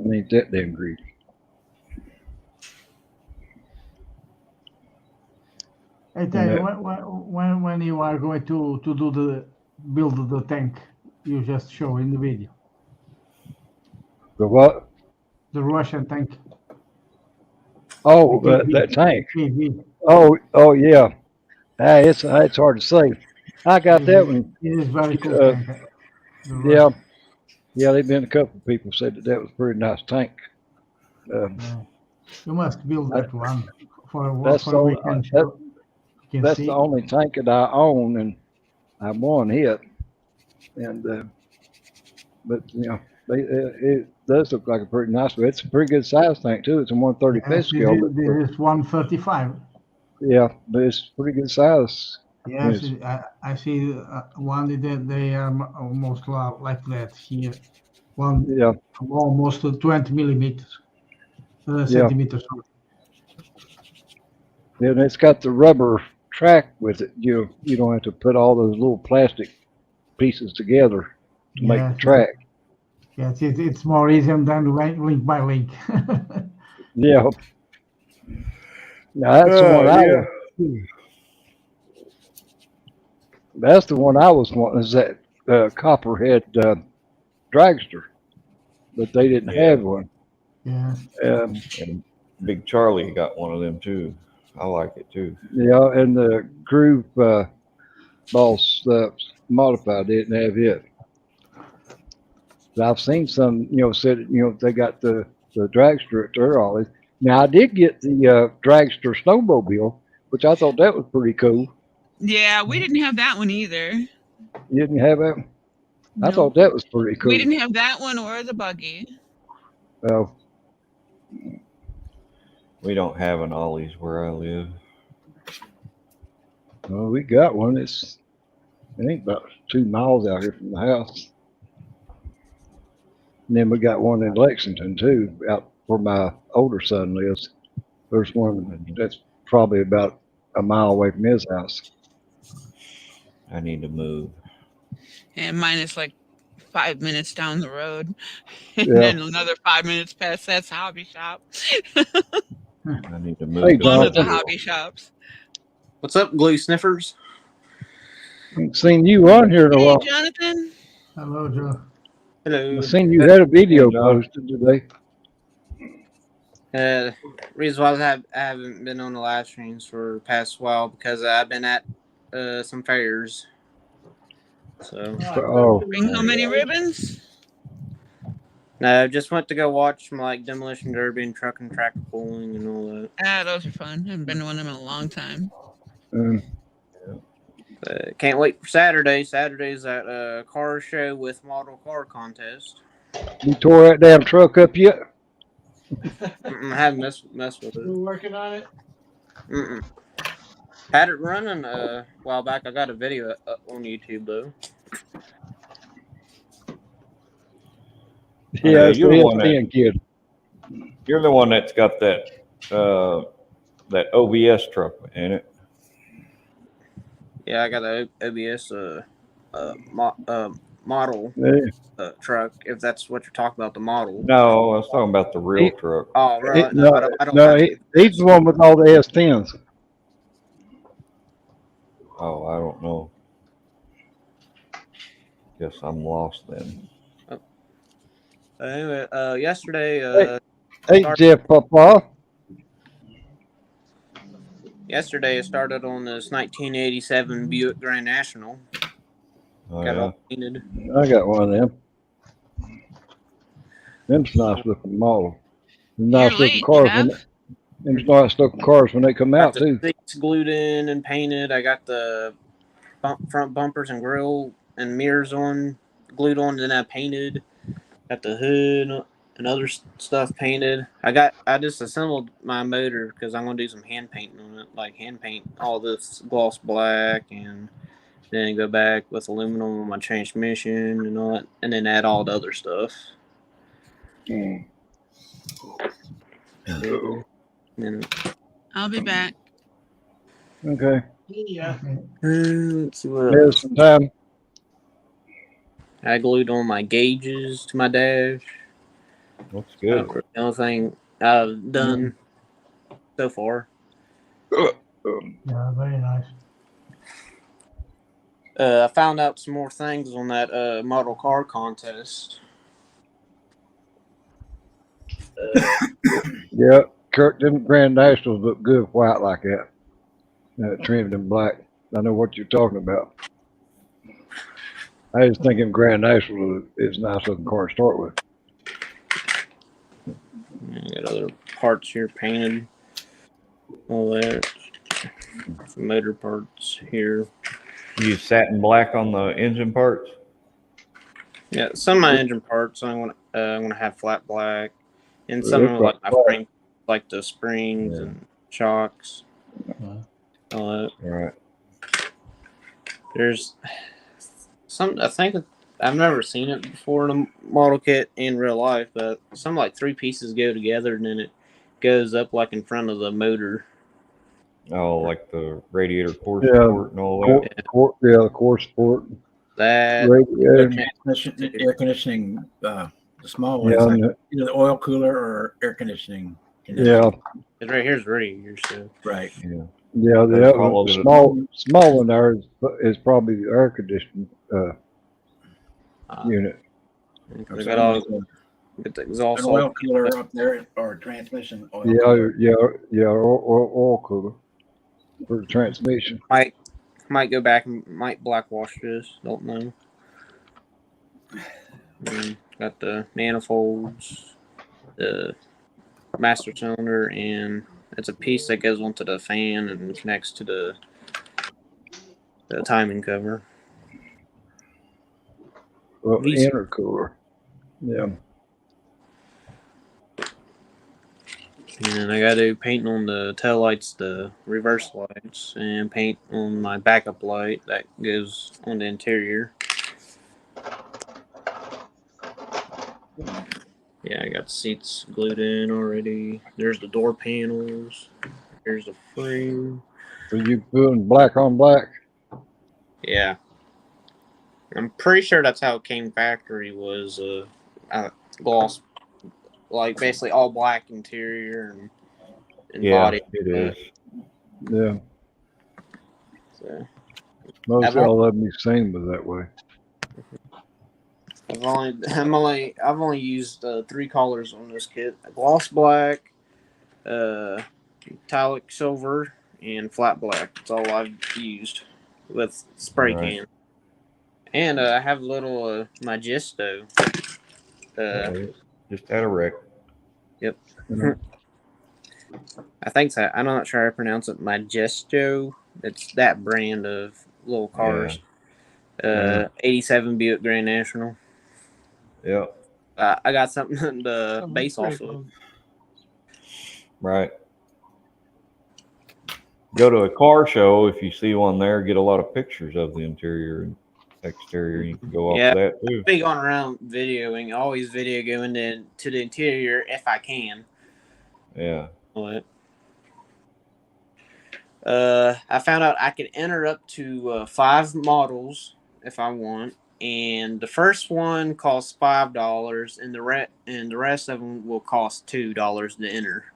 I ain't that damn greedy. I tell you, when you are going to build the tank, you just show in the video. The what? The Russian tank. Oh, that tank. PV. Oh yeah. It's hard to say. I got that one. It is very cool tank. Yeah. Yeah, they've been a couple of people said that was a pretty nice tank. You must build that one for a weekend. That's the only tank that I own, and I won it. And but it does look like a pretty nice one. It's a pretty good size tank too. It's a 135th scale. This is 135. Yeah, but it's pretty good size. Yes, I see one that they are almost like that here. One, yeah, almost 20 millimeters, centimeters. Yeah, and it's got the rubber track with it. You don't have to put all those little plastic pieces together to make the track. Yes, it's more easy than link by link. Yeah. Now that's the one that's the one I was wanting, is that Copperhead dragster, but they didn't have one. Yeah. And Big Charlie got one of them too. I like it too. Yeah, and the Groove Boss Modified didn't have it. But I've seen some, said they got the dragster at their ollies. Now I did get the dragster snowmobile, which I thought that was pretty cool. Yeah, we didn't have that one either. You didn't have that? No. I thought that was pretty cool. We didn't have that one or the buggy. Oh. We don't have an Ollie's where I live. Well, we got one. It ain't about 2 miles out here from the house. And then we got one in Lexington too, out where my older son lives. There's one that's probably about a mile away from his house. I need to move. And mine is like 5 minutes down the road. And Yeah. then another 5 minutes past that's hobby shop. I need to move. Hey, One of the Jonathan. hobby shops. What's up, glue sniffers? Haven't seen you on here in a Hey, while. Jonathan. Hello, Joe. Hello. I seen you had a video Hey, John. posted today. Reason why I haven't been on the live streams for the past while because I've been at some fairs. So Oh, Bring home any ribbons? no, just went to go watch some like demolition derby and truck and tractor pulling and all that. Those are fun. Haven't been to one of them in a long time. Can't wait for Saturday. Saturday's at car show with model car contest. you tore that damn truck up yet? I haven't messed with it. We're working on it. Had it running a while back. I got a video up on YouTube though. Yeah, you're the one being kid. You're the one that's got that that OBS truck in it. Yeah, I got the OBS model truck. If that's what you're talking about, the model. No, I was talking about the real truck. Oh, right. I don't No, he's the one with all the S10s. Oh, I don't know. Guess I'm lost then. Anyway, yesterday. Hey, Jeff Papa. Yesterday, it started on this 1987 Buick Grand National. Oh, Got yeah. all painted. I got one of them. Them's nice looking model. Nice You're looking late, cars. Jeff. Them's nice looking cars when they come out Got the too. seats glued in and painted. I got the front bumpers and grill and mirrors glued on, and then I painted. Got the hood and other stuff painted. I just assembled my motor because I'm gonna do some hand painting on it, like hand paint all this gloss black and then go back with aluminum on my transmission and all that, and then add all the other stuff. And I'll be back. Okay. Yeah. let's see what There's else. some time. I glued on my gauges to my dash. Looks good. The only thing I've done so far. Yeah, very nice. I found out some more things on that model car contest. Yeah, Kirk, them Grand Nationals look good white like that. Trimmed in black. I know what you're talking about. I was thinking Grand National is a nice looking car to start with. I got other parts here painted. All that. Some motor parts here. You satin black on the engine parts? Yeah, some of my engine parts I'm gonna have flat black, and some of like my frame, like the springs and shocks. All that. All right. There's some. I think I've never seen it before in a model kit in real life, but some like 3 pieces go together and then it goes up like in front of the motor. Oh, like the radiator core support and all that. The core support. That air conditioning, the small one, like either the oil cooler or air conditioning. Yeah. It's right here's radiator, so right. Yeah. Yeah, the small one there is probably the air conditioning unit. I got all get the exhaust an oil cooler up there or transmission oil. Yeah, oil cooler for the transmission. Might go back and might blackwash this. Don't know. Got the manifolds, the master cylinder, and it's a piece that goes onto the fan and connects to the timing cover. Well, intercooler. Yeah. And I got to do paint on the tail lights, the reverse lights, and paint on my backup light that goes on the interior. Yeah, I got the seats glued in already. There's the door panels. There's the frame. So you putting black on black? Yeah. I'm pretty sure that's how it came factory was gloss, like basically all black interior and body. It is. Yeah. So Most all of them you've seen was that way. I've only used 3 colors on this kit: gloss black, metallic silver, and flat black. That's all I've used with spray can. And I have a little Magisto. Just had a wreck. Yep. I think so. I'm not sure how to pronounce it. Magisto. It's that brand of little cars. 87 Buick Grand National. Yep. I got something to base off of. Right. Go to a car show. If you see one there, get a lot of pictures of the interior and exterior. You can go off of that too. Big on around videoing. Always video going to the interior if I can. Yeah. But, I found out I could enter up to 5 models if I want, and the first one costs $5, and the rest of them will cost $2 to enter.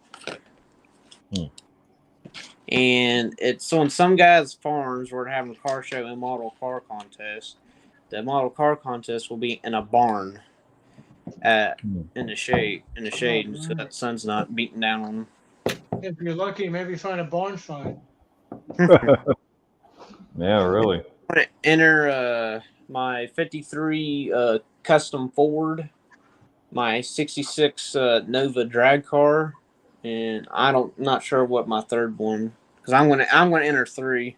And it's on some guys' farms where they're having a car show and model car contest. The model car contest will be in a barn, in the shade, so that the sun's not beating down on them. If you're lucky, maybe find a barn find. Yeah, really. I'm going to enter my 53 custom Ford, my 66 Nova drag car, and not sure what my third one, because I'm gonna enter 3.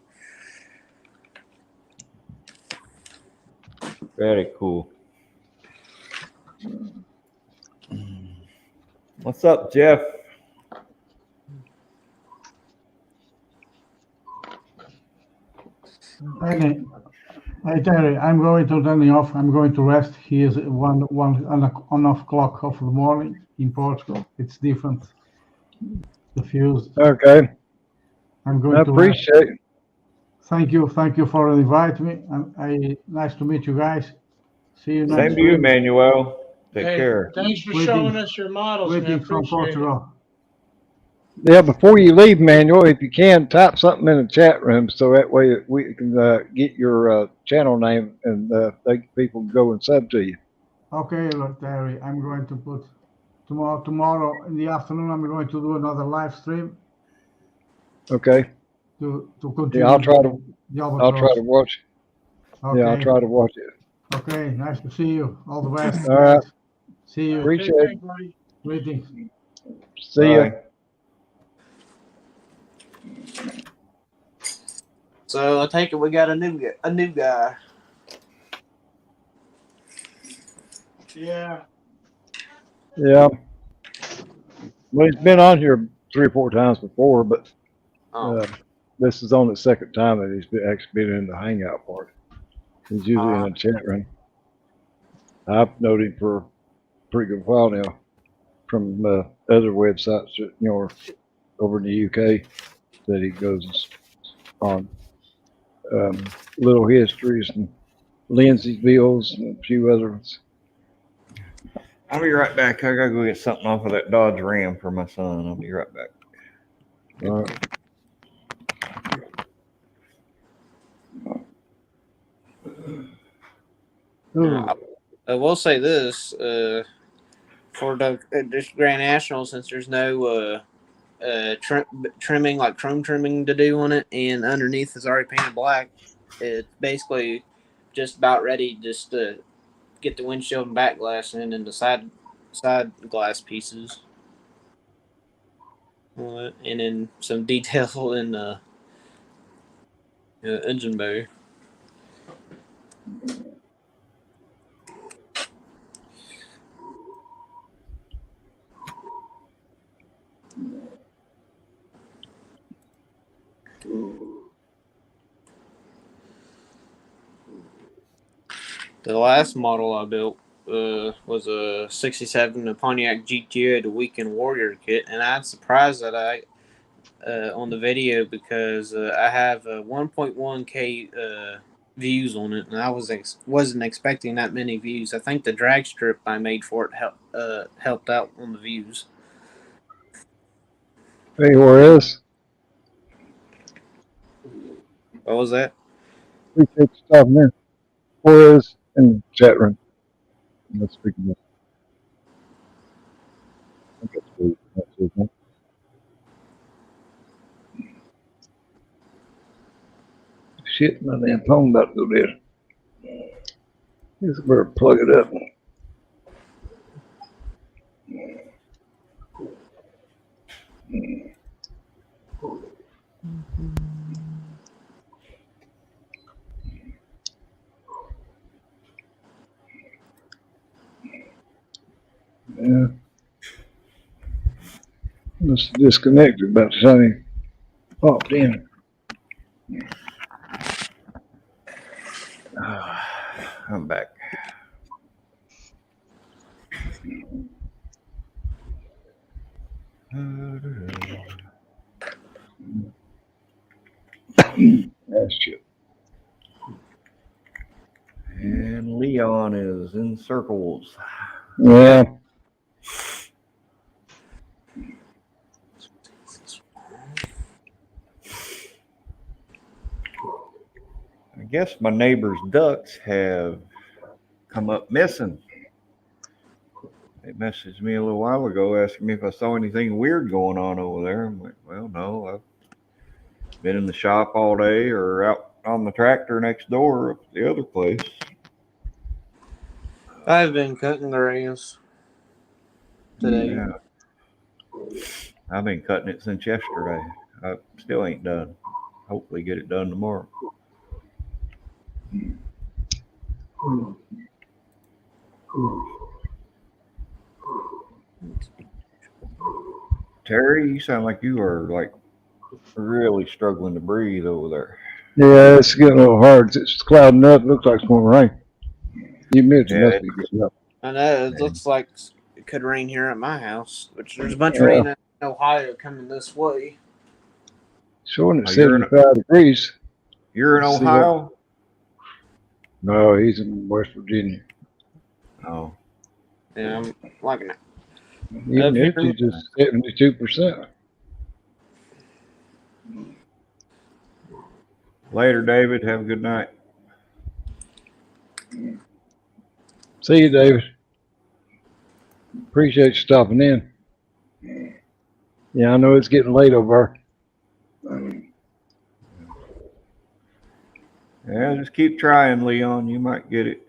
Very cool. What's up, Jeff? Hey, Terry, I'm going to turn you off. I'm going to rest. He is one o'clock of the morning in Portugal. It's different. The fuse. Okay. I'm going to appreciate it. Thank you for inviting me. Nice to meet you guys. See you next Same to you, Manuel. Take care. Thanks for showing us your models. Greetings from Portugal. Yeah, before you leave, Manuel, if you can, type something in the chat room so that way we can get your channel name and people can go and sub to you. Okay, look, Terry, I'm going to put tomorrow in the afternoon. I'm going to do another live stream. Okay. To continue. Yeah, I'll try to watch. Okay. Yeah, I'll try to watch it. Okay, nice to see you. All the best. All right. See you. Appreciate it. Greetings. See ya. So I take it we got a new guy. Yeah. Yeah. Well, he's been on here 3 or 4 times before, but this is on the second time that he's actually been in the Hangout part. He's usually in a chat room. I've known him for a pretty good while now from other websites, over in the UK that he goes on. Little Histories and Lindsayville's and a few other ones. I'll be right back. I gotta go get something off of that Dodge Ram for my son. I'll be right back. All right. I will say this for this Grand National, since there's no trimming, like chrome trimming to do on it, and underneath is already painted black, it's basically just about ready just to get the windshield and back glass in and the side glass pieces, and then some detail in the engine bay. The last model I built was a 67 Pontiac GTO, the Weekend Warrior kit, and I'm surprised that I on the video because I have 1.1K views on it, and I wasn't expecting that many views. I think the drag strip I made for it helped out on the views. Hey, where is? What was that? Appreciate you stopping in. Flores in the chat room. Let's speak about I think that's his name. Shit, my damn phone about to go dead. Just better plug it up. Yeah. Must have disconnected about the time he popped in. I'm back. That's shit. And Leon is in circles. Yeah. I guess my neighbor's ducks have come up missing. They messaged me a little while ago asking me if I saw anything weird going on over there. I'm like, well, no, I've been in the shop all day or out on the tractor next door at the other place. I've been cutting grass today. Yeah. I've been cutting it since yesterday. I still ain't done. Hopefully get it done tomorrow. Terry, you sound like you are like really struggling to breathe over there. Yeah, it's getting a little hard. It's clouding up. Looks like it's going to rain. Humidity Yeah, must be getting up. I know it looks like it could rain here at my house, which there's a bunch of Yeah. rain in Ohio coming this way. Showing at Oh, you're in- 75 degrees. You're in Let's see Ohio? No, he's in West Virginia. Oh. Yeah, I'm liking it. Humidity just 72%. Later, David. Have a good night. See you, David. Appreciate you stopping in. Yeah, I know it's getting late over there. Yeah, just keep trying, Leon. You might get it.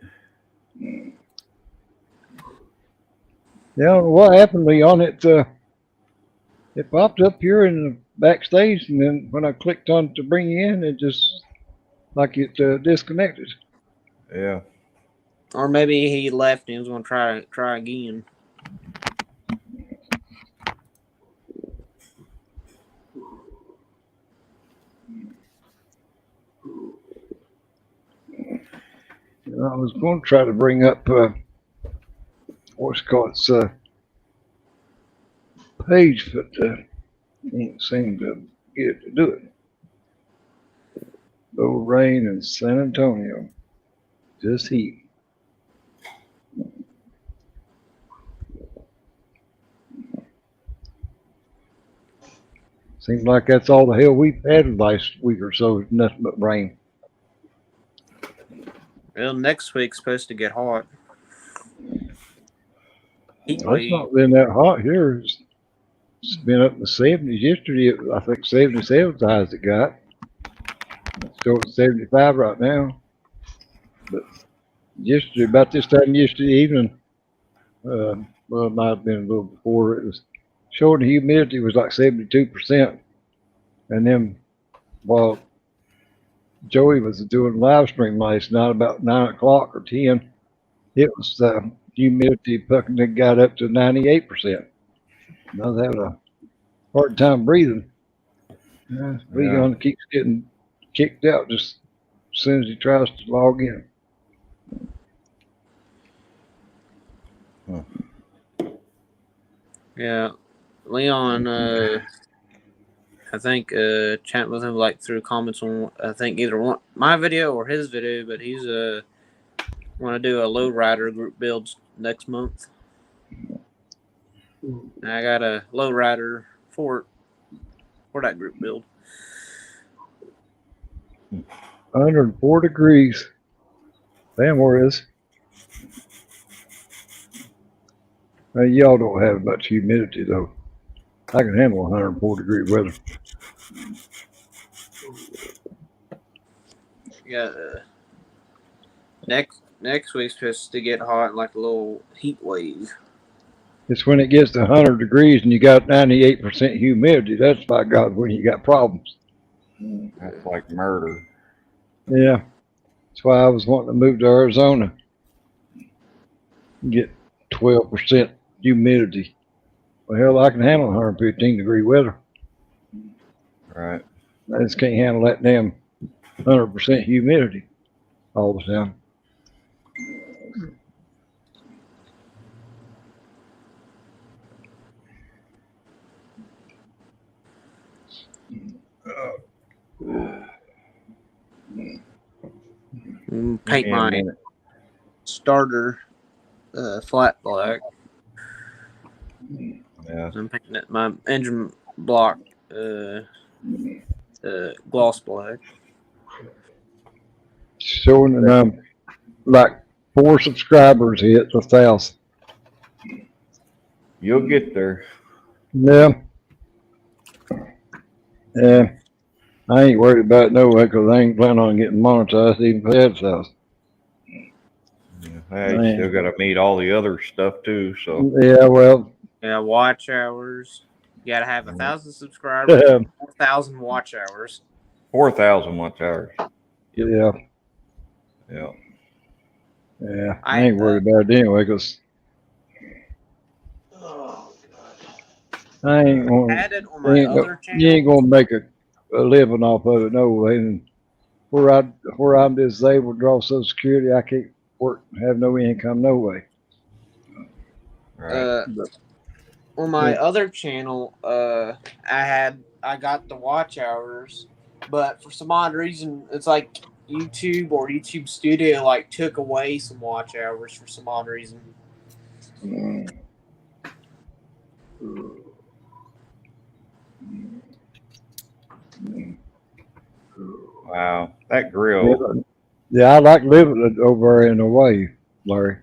Yeah, I don't know what happened, Leon. It popped up here in the backstage, and then when I clicked on to bring you in, it just like it disconnected. Yeah. Or maybe he left and he was going to try again. I was going to try to bring up what's called page, but ain't seem to get it to do it. Low rain in San Antonio, just heat. Seems like that's all the hell we've had the last week or so. Nothing but rain. Well, next week's supposed to get hot. It's not been that hot here. It's been up in the 70s. Yesterday, I think 77 was the highest it got. It's still at 75 right now. But yesterday, about this time yesterday evening, well, it might have been a little before, it was showing the humidity was like 72%. And then while Joey was doing live stream last night about 9 o'clock or 10, it was humidity fucking got up to 98%. I was having a hard time breathing. Leon keeps getting kicked out just as soon as he tries to log in. Yeah, Leon. I think chatting with him like through comments on I think either one my video or his video, but he's want to do a lowrider group builds next month. And I got a lowrider for that group build. 104 degrees. Damn, where is? Y'all don't have much humidity though. I can handle 104-degree weather. Yeah. Next week's supposed to get hot, like a little heat wave. It's when it gets to 100 degrees and you got 98% humidity. That's by God when you got problems. That's like murder. Yeah, that's why I was wanting to move to Arizona. Get 12% humidity. Well, hell, I can handle 115-degree weather. Right. I just can't handle that damn 100% humidity all the time. Paint my starter flat black. Yeah. I'm painting it, my engine block gloss black. Showing that I'm like 4 subscribers hit 1,000. You'll get there. Yeah. Yeah. I ain't worried about it no way because I ain't planning on getting monetized even for that stuff. Hey, you still got to meet all the other stuff too. So yeah, well, yeah, watch hours. You gotta have 1,000 subscribers, 4,000 watch hours. 4,000 watch hours. Yeah. Yeah. Yeah. I ain't worried about it anyway because I ain't gonna. You ain't gonna make a living off of it no way. And where I'm disabled, draw Social Security, I can't work, have no income no way. Right. On my other channel, I got the watch hours, but for some odd reason, it's like YouTube or YouTube Studio like took away some watch hours for some odd reason. Wow, that grill. Yeah, I like living over in Hawaii, Larry.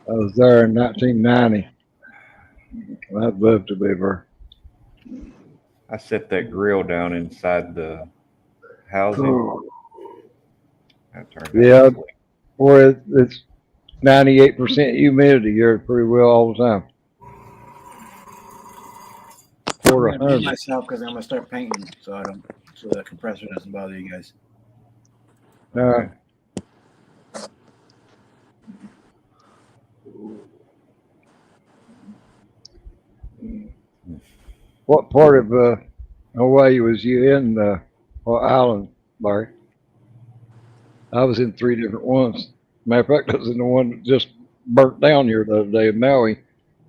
I was there in 1990. I'd love to be there. I set that grill down inside the housing. Yeah, where it's 98% humidity, you're pretty well all the time. I'm gonna mute myself because I'm gonna start painting, so the compressor doesn't bother you guys. Okay. What part of Hawaii was you in? What island, Larry? I was in 3 different ones. Matter of fact, I was in the one that just burnt down here the other day in Maui.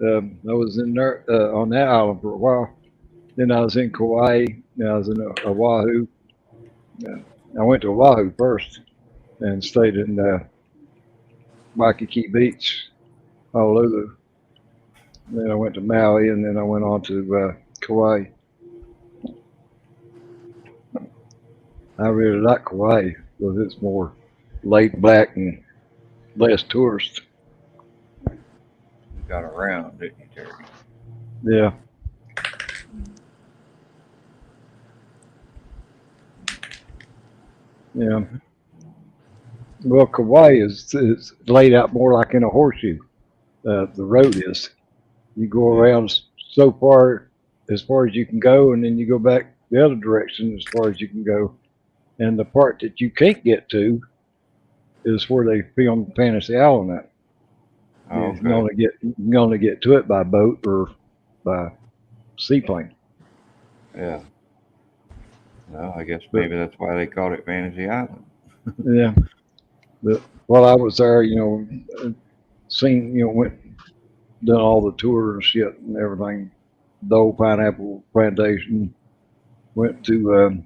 I was in there on that island for a while. Then I was in Kauai. Then I was in Oahu. I went to Oahu first and stayed in Waikiki Beach, Honolulu. Then I went to Maui, and then I went on to Kauai. I really like Kauai because it's more laid back and less tourist. You got around, didn't you, Terry? Yeah. Yeah. Well, Kauai is laid out more like in a horseshoe. The road is. You go around so far as you can go, and then you go back the other direction as far as you can go. And the part that you can't get to is where they filmed Fantasy Island at. Oh, you can only get to it by boat or by seaplane. Yeah. Well, I guess maybe that's why they called it Fantasy Island. Yeah. But while I was there, went done all the tours and shit and everything. The old pineapple plantation. Went to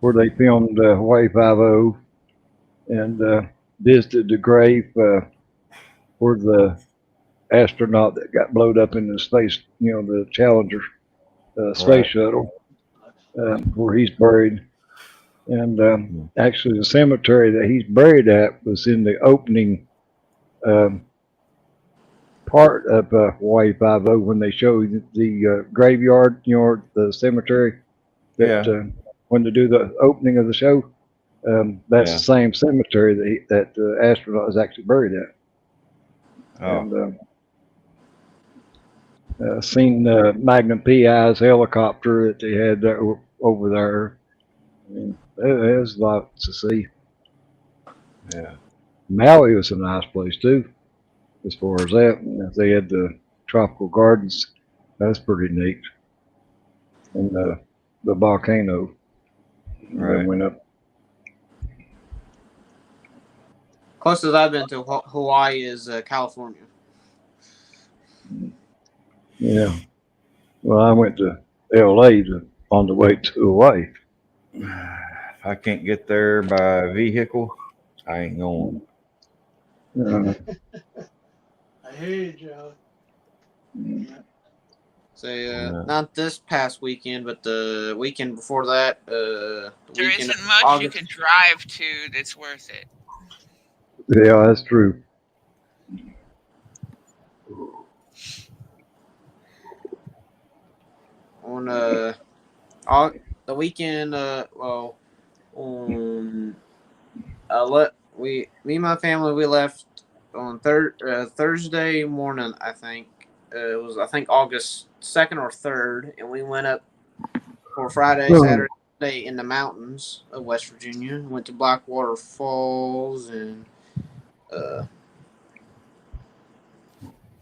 where they filmed Hawaii 5-0 and visited the grave where the astronaut that got blown up in the space, the Challenger space shuttle. where he's buried. And actually, the cemetery that he's buried at was in the opening part of Hawaii 5-0 when they show the graveyard, the cemetery. That when they do the opening of the show, that's the same cemetery that the astronaut is actually buried at. And seen Magnum PI's helicopter that they had over there. I mean, there's a lot to see. Yeah. Maui was a nice place too, as far as that. They had the tropical gardens. That's pretty neat. And the volcano that went up. Closest I've been to Hawaii is California. Yeah. Well, I went to LA on the way to Hawaii. If I can't get there by vehicle, I ain't going. I hear you, Joe. So not this past weekend, but the weekend before that. There isn't much you can drive to that's worth it. Yeah, that's true. On the weekend, me and my family, we left on Thursday morning. I think it was August 2nd or 3rd, and we went up for Friday, Saturday in the mountains of West Virginia. Went to Blackwater Falls and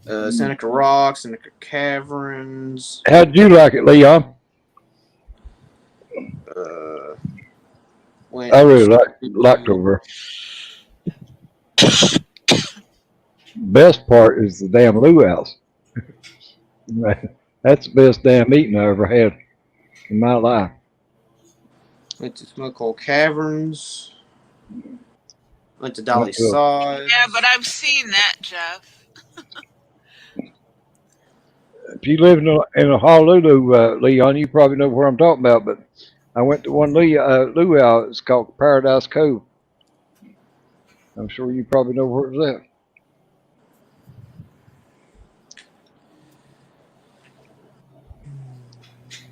Seneca Rocks, Seneca Caverns. How'd you like it, Leon? I really liked over. Best part is the damn luau's. That's the best damn eating I ever had in my life. Went to Smoke Hole Caverns. Went to Dolly Saws. Yeah, but I've seen that, Jeff. If you live in a Honolulu, Leon, you probably know where I'm talking about. But I went to one luau. It's called Paradise Cove. I'm sure you probably know where it's at.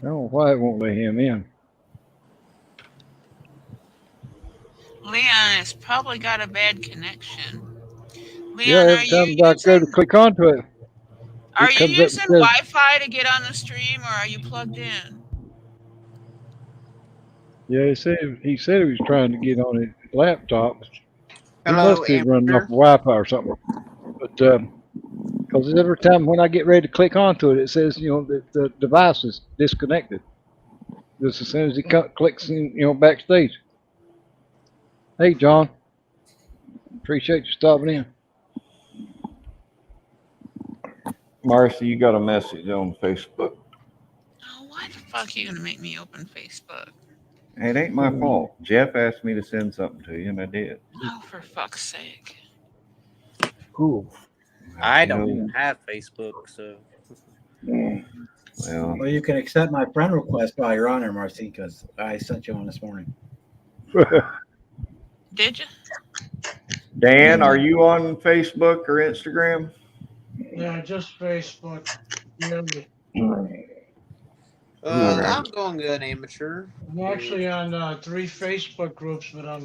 I don't know why it won't let him in. Leon has probably got a bad connection. Leon, Yeah, every time I go to click onto it. Are you using Wi-Fi to get on the stream, or are you plugged in? Yeah, he said he was trying to get on his laptop. Hello, he must be running off Wi-Fi or something. But because every time when I get ready to click onto it, it says that the device is disconnected. Just as soon as he clicks in, backstage. Hey, John. Appreciate you stopping in. Marcy, you got a message on Facebook. Oh, why the fuck are you gonna make me open Facebook? It ain't my fault. Jeff asked me to send something to you, and I did. Oh, for fuck's sake. Cool. I don't even have Facebook, so. Well, you can accept my friend request while you're on there, Marcy, because I sent you one this morning. Did you? Dan, are you on Facebook or Instagram? Yeah, just Facebook. I'm going good, amateur. I'm actually on 3 Facebook groups, but I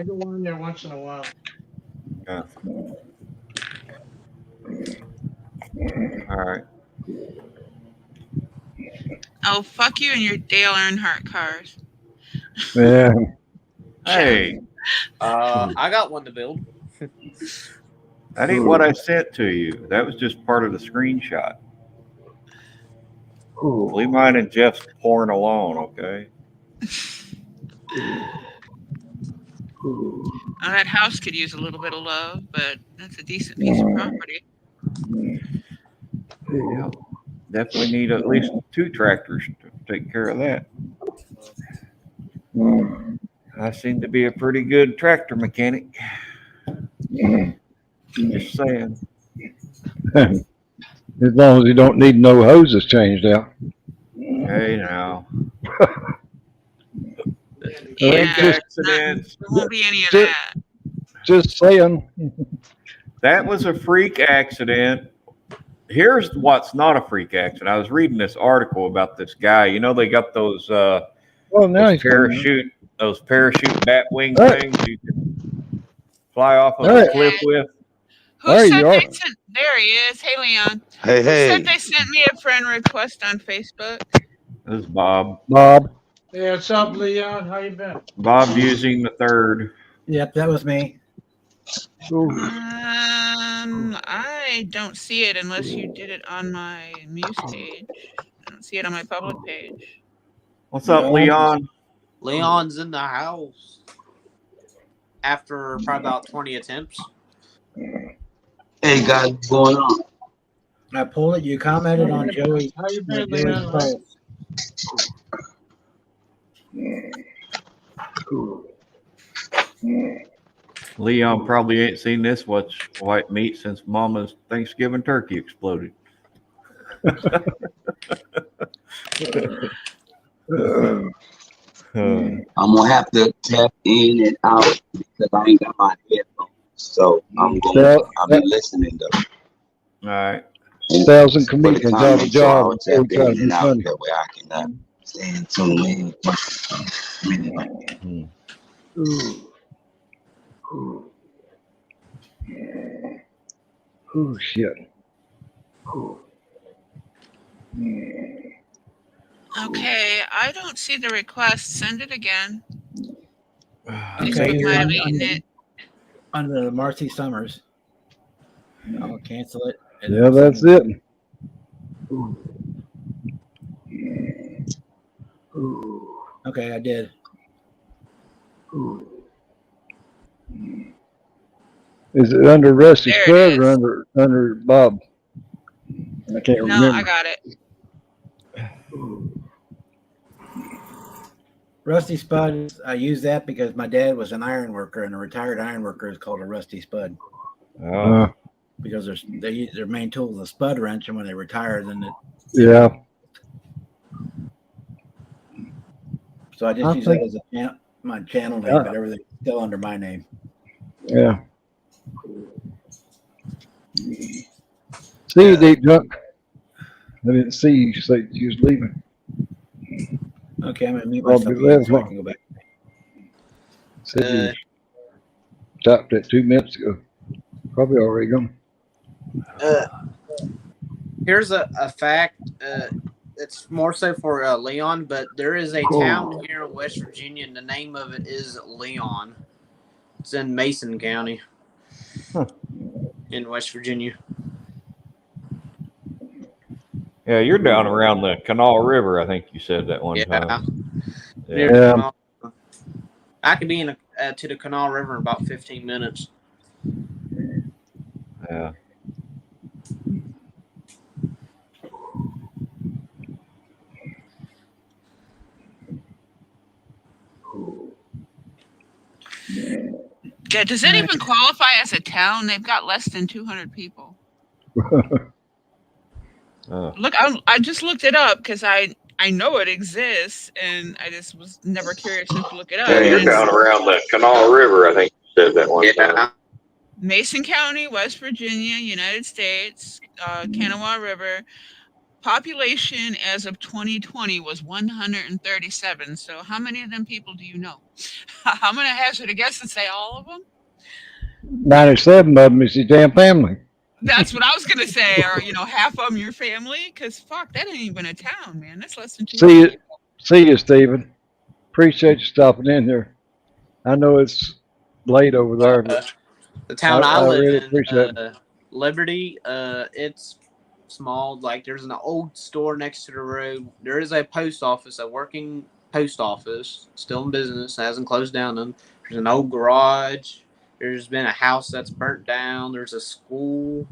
go on there once in a while. Yeah. All right. Oh, fuck you and your Dale Earnhardt cars. Yeah. Hey. I got one to build. That ain't what I sent to you. That was just part of the screenshot. Leave mine and Jeff's pouring alone, okay? Oh, that house could use a little bit of love, but that's a decent piece of property. Yeah. Definitely need at least 2 tractors to take care of that. I seem to be a pretty good tractor mechanic. Just saying. As long as you don't need no hoses changed out. Hey, now. Yeah, Accidents. there won't be any of Just- that. Just saying. That was a freak accident. Here's what's not a freak accident. I was reading this article about this guy. You know, they got those Well, now he's those parachute bat wing All right. things you can fly off of All a right. cliff with. Who There said you they are. sent? There he is. Hey, Leon. Hey, Who said hey. they sent me a friend request on Facebook? This is Bob. Bob. Hey, what's up, Leon? How you been? Bob Busing the third. Yep, that was me. I don't see it unless you did it on my Muse page. I don't see it on my public page. What's up, Leon? Leon's in the house after probably about 20 attempts. Hey, guys, what's going on? I pulled it. You commented on Joey. How you been, Joey's Leon? post. Leon probably ain't seen this much white meat since Mama's Thanksgiving turkey exploded. I'm gonna have to tap in and out because I ain't got my headphones. So I'll be listening though. All right. 1,000 comedians out of a job. I'll tap in and out that way I can stay in tune in. Oh, shit. Okay, I don't see the request. Send it again. Okay, Facebook might have eaten it. Under Marcy Summers. I'll cancel it. Yeah, that's it. Okay, I did. Is it under Rusty There it Spud or is. under Bob? I can't No, remember. I got it. Rusty Spud, I use that because my dad was an iron worker, and a retired iron worker is called a Rusty Spud. Because their main tool is a spud wrench, and when they retire, then it. Yeah. So I just use that as my channel name, but everything's still under my name. Yeah. See you, Deep Junk. I didn't see you say you was leaving. Okay, I'm gonna mute I'll myself be again so I there. can go back. Said you stopped it 2 minutes ago. Probably already gone. Here's a fact. It's more so for Leon, but there is a town here in West Virginia, and the name of it is Leon. It's in Mason County in West Virginia. Yeah, you're down around the Canal River, I think you said that one time. Near the Canal. I could be to the Canal River in about 15 minutes. Yeah. Yeah, does it even qualify as a town? They've got less than 200 people. Look, I just looked it up because I know it exists, and I just was never curious enough to look it up. Yeah, you're down around the Canal River, I think you said that one time. Mason County, West Virginia, United States, Kanawha River. Population as of 2020 was 137. So how many of them people do you know? I'm going to hazard a guess and say all of them. 97 of them is your damn family. That's what I was going to say. Or, half of them your family. Because, fuck, that ain't even a town, man. That's less than 200 people. See you, Stephen. Appreciate you stopping in here. I know it's late over there. But the town I live really in, Liberty, it's small. Like, there's an old store next to the road. There is a post office, a working post office, still in business, hasn't closed down. There's an old garage. There's been a house that's burnt down. There's a school.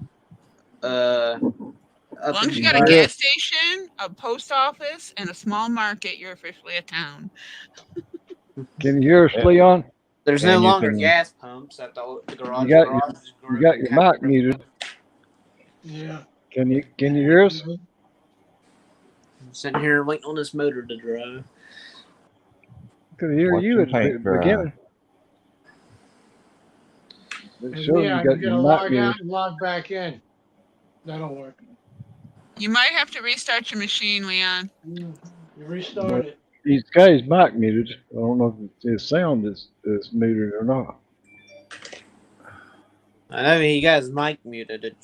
As long as you got a gas station, a post office, and a small market, you're officially a town. Can you hear us, Leon? There's no longer gas pumps at the garage. You got your mic muted. Yeah. Can you hear us? Sitting here waiting on this motor to dry. Could hear Watch you your at the paint dry. beginning. It And shows me, you I'm got gonna your mic log muted. out and log back in. That'll work. You might have to restart your machine, Leon. You restart it. He's got his mic muted. I don't know if his sound is muted or not. I know he got his mic muted. It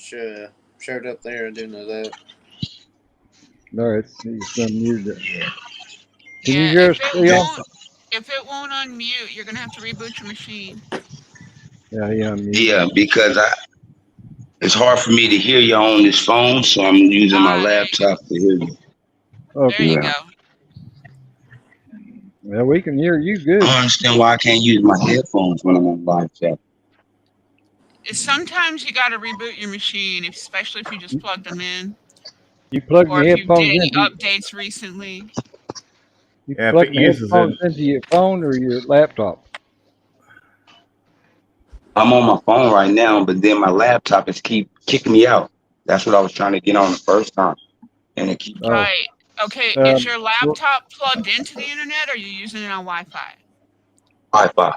showed up there. I do know that. No, he's unmuted it. Can Yeah, you hear us, Leon? if it won't unmute, you're gonna have to reboot your machine. Yeah, he unmuted. Yeah, because it's hard for me to hear you on this phone, so I'm using my laptop to hear you. Okay. There you go. Well, we can hear you good. I don't understand why I can't use my headphones when I'm on live chat. Sometimes you got to reboot your machine, especially if you just plugged them in. You plug or your if you did headphones any into updates recently. you Yeah, if plug it the uses headphones it, into your phone or your laptop. I'm on my phone right now, but then my laptop is keep kicking me out. That's what I was trying to get on the first time, and it keep Right. Okay. Is your laptop plugged into the internet or are you using it on Wi-Fi? Wi-Fi.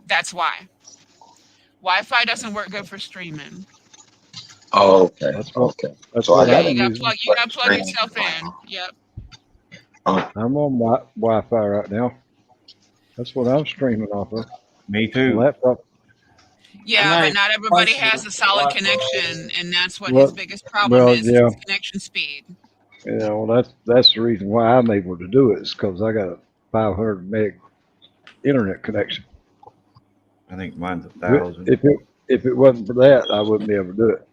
That's why. Wi-Fi doesn't work good for streaming. Oh, okay. Okay. That's So what I Yeah, I'm you got using. you got to plug yourself in. Yep. I'm on Wi-Fi right now. That's what I'm streaming off of. Me too. Laptop. Yeah, but not everybody has a solid connection, and that's what his biggest problem is yeah. his connection speed. Yeah, well, that's the reason why I'm able to do it is because I got a 500 meg internet connection. I think mine's 1,000. If it wasn't for that, I wouldn't be able to do it.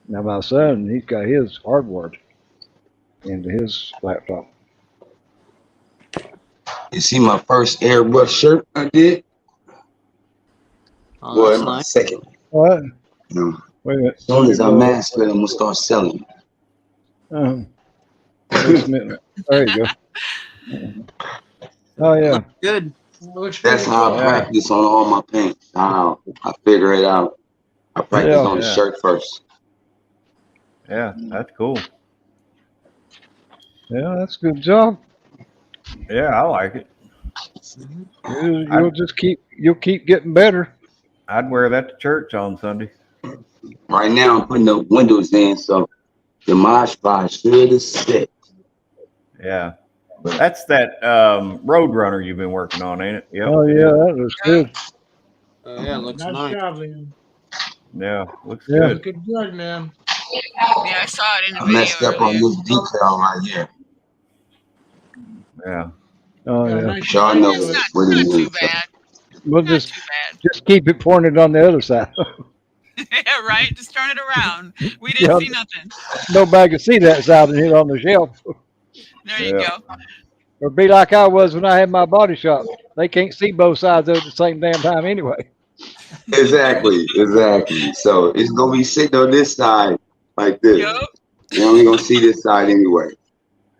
Now my son, he's got his hardwired into his laptop. You see my first airbrush shirt I did? Oh, Well, that's my nice. second. What? No. Wait a minute. As soon as I master it, I'm gonna start selling. Just a minute. There you go. Oh yeah. Good. That's how I practice on all my paints. I figure it out. I practice on the shirt first. Yeah, that's cool. Yeah, that's a good job. Yeah, I like it. You'll keep getting better. I'd wear that to church on Sunday. Right now, I'm putting the windows in, so the mosh spot should have set. Yeah. That's that Roadrunner you've been working on, ain't it? Yep. Oh yeah, that looks good. Oh yeah, it looks Nice nice. job, Liam. Yeah, looks Yeah. good. Looking good, man. Yeah, I saw it in the I messed video up on earlier. this detail right here. Yeah. Oh Got a yeah. nice Y'all shape know to it. what it Not too is. bad. We'll Not too bad. just keep it pointed on the other side. Yeah, right. Just turn it around. We didn't see nothing. Nobody can see that side and hit on the shelf. There you go. Or be like I was when I had my body shop. They can't see both sides at the same damn time anyway. Exactly. So it's gonna be sitting on this side like this. Yep. You're only gonna see this side anyway.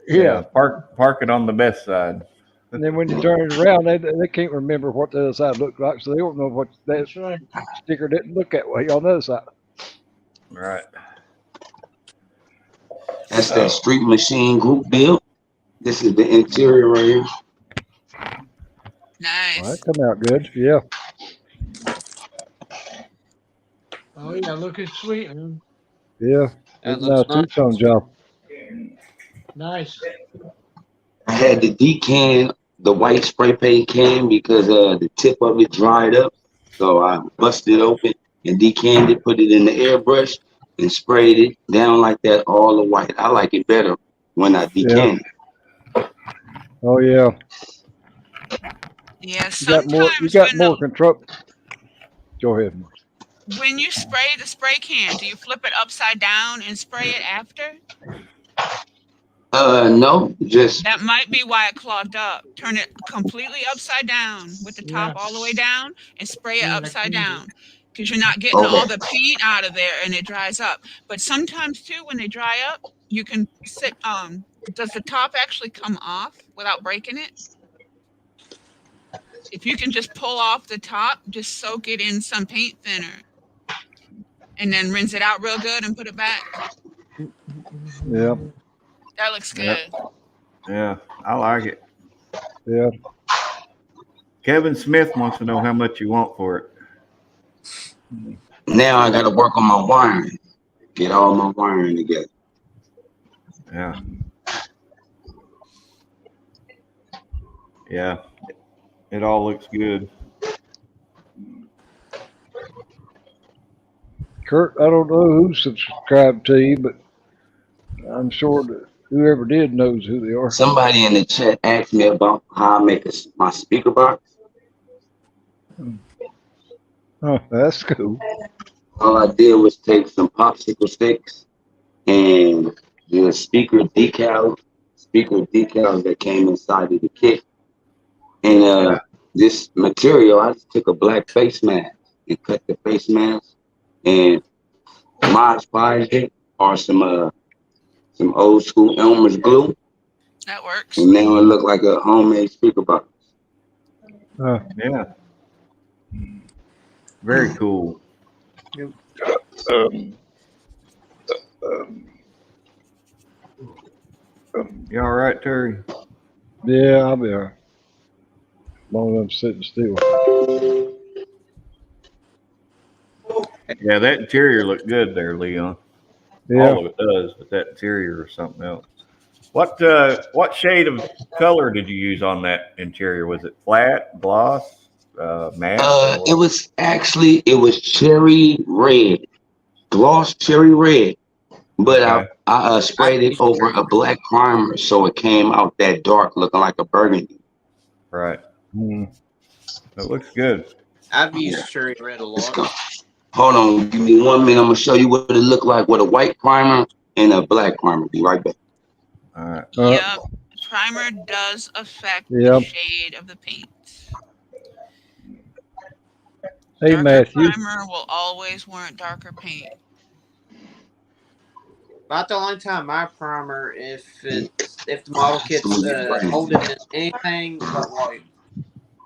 Yeah. Park it on the best side. And then when you turn it around, they can't remember what the other side looked like, so they don't know what that sticker didn't look that way on the other side. Right. That's that Street Machine group build. This is the interior right here. Nice. Well, that come out good. Yeah. Oh yeah, looking sweet, man. Yeah. That It's looks a nice. two-tone job. Nice. I had the decan, the white spray paint can, because the tip of it dried up. So I busted it open and decanned it, put it in the airbrush, and sprayed it down like that, all the white. I like it better when I decan it. Oh yeah. Yeah, You got more control. Go ahead. when you spray the spray can, do you flip it upside down and spray it after? No, just That might be why it clogged up. Turn it completely upside down with the top all the way down and spray it upside down, because you're not getting all the paint out of there and it dries up. But sometimes too, when they dry up, you can sit. Does the top actually come off without breaking it? If you can just pull off the top, just soak it in some paint thinner, and then rinse it out real good and put it back. Yeah. That looks good. Yep. Yeah, I like it. Yeah. Kevin Smith wants to know how much you want for it. Now I got to work on my wiring. Get all my wiring together. Yeah. Yeah. It all looks good. Kurt, I don't know who subscribed to you, but I'm sure that whoever did knows who they are. Somebody in the chat asked me about how I make my speaker box. Oh, that's cool. All I did was take some popsicle sticks and the speaker decals that came inside of the kit. And this material, I just took a black face mask and cut the face mask and Mod Podged it or some old school Elmer's glue. That works. And now it look like a homemade speaker box. Yeah. Very cool. Yep. You all right, Terry? Yeah, I'll be all right. As long as I'm sitting still. Yeah, that interior looked good there, Leon. Yeah. All of it does, but that interior is something else. What shade of color did you use on that interior? Was it flat, gloss, matte? It was cherry red, gloss cherry red. But Okay. I sprayed it over a black primer, so it came out that dark, looking like a burgundy. Right. It looks good. I've used cherry red a Let's lot. go. Hold on, give me 1 minute. I'm gonna show you what it looked like with a white primer and a black primer. Be right back. All right. Yep. Primer does affect Yep. the shade of the paint. Hey, Darker Matthew. primer will always warrant darker paint. About the only time my primer, if the model kit's holding anything but white.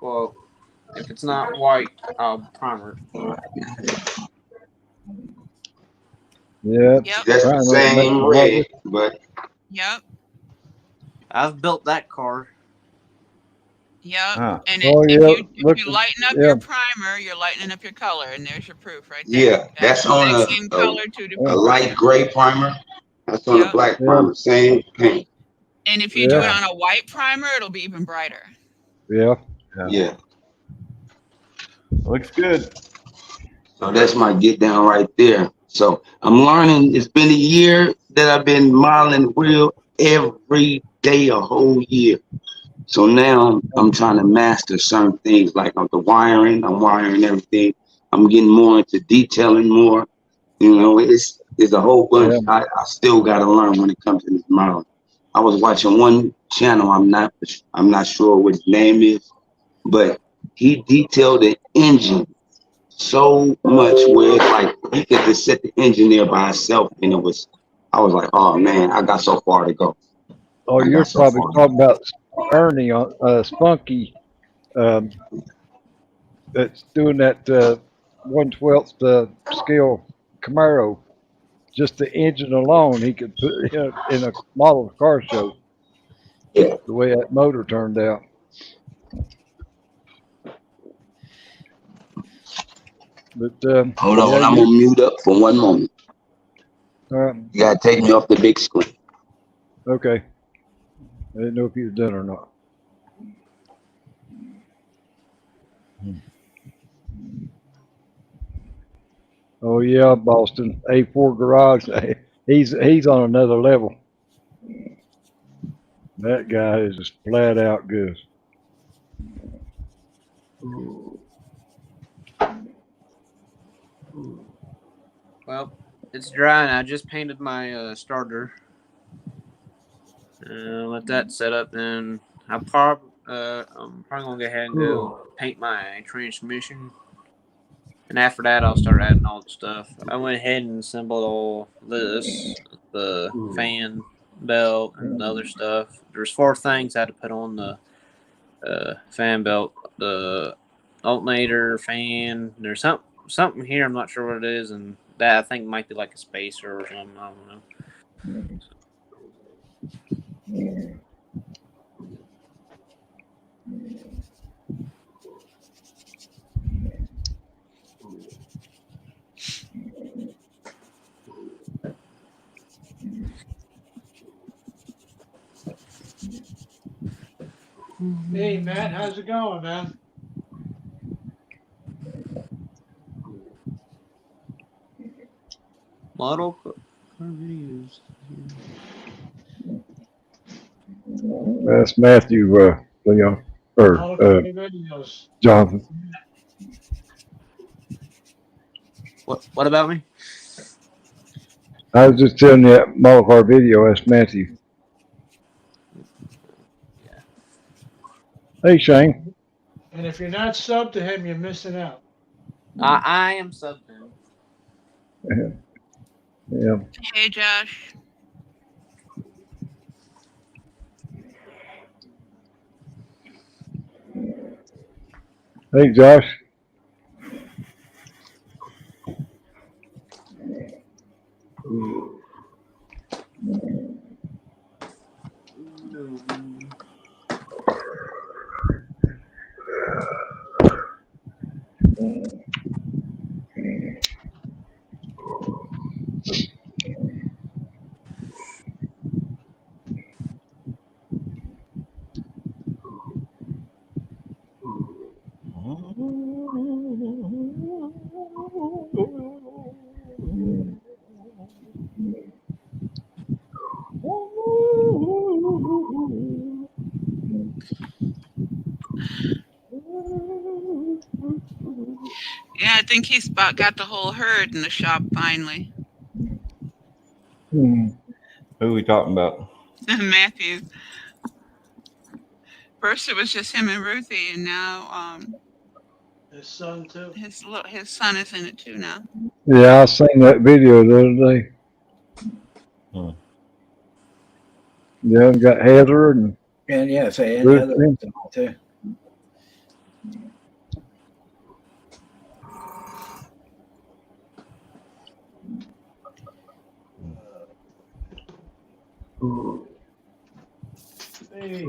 Well, if it's not white, I'll primer it. Yeah. Yep. That's the same red, but Yep. I've built that car. Yep. And Oh, if you lighten up your primer, you're lightening up your color, and there's your proof right there. yeah, that's on exact same color, two different a light gray primer. That's on a black primer, same paint. And if you do it on a white primer, it'll be even brighter. Yeah. Yeah. Looks good. So that's my get down right there. So I'm learning. It's been a year that I've been modeling wheel every day, a whole year. So now I'm trying to master certain things like the wiring. I'm wiring everything. I'm getting more into detailing more. You know, it's a whole bunch. I still got to learn when it comes to this modeling. I was watching one channel. I'm not sure what his name is, but he detailed the engine so much where it's like he could just set the engine there by itself, and I was like, oh man, I got so far to go. Oh, you're probably talking about Ernie on Spunky. That's doing that 1/12 scale Camaro. Just the engine alone, he could put in a model car show. Yeah. The way that motor turned out. But hold on, I'm gonna mute up for 1 moment. You gotta take me off the big screen. Okay. I didn't know if you was done or not. Oh yeah, Boston A4 Garage. He's on another level. That guy is just flat out good. Well, it's dry, and I just painted my starter. Let that set up, then I'm probably gonna go ahead and go paint my transmission. And after that, I'll start adding all the stuff. I went ahead and assembled all this, the fan belt and the other stuff. There's 4 things I had to put on the fan belt: the alternator, fan. There's something here. I'm not sure what it is, and that I think might be like a spacer or something. I don't know. Hey, Matt, how's it going, man? Model car videos. That's Matthew, Leon, or Model car videos. Jonathan. What about me? I was just telling you that model car video. That's Matthew. Yeah. Hey, Shane. And if you're not subbed to him, you're missing out. I am subbed in. Yeah. Hey, Josh. Hey, Josh. Yeah, I think he's about got the whole herd in the shop finally. Who are we talking about? Matthew. First it was just him and Ruthie, and now His son, too. his son is in it too now. Yeah, I seen that video the other day. Yeah, got Heather and yeah, say and Ruthie. Heather too. Hey.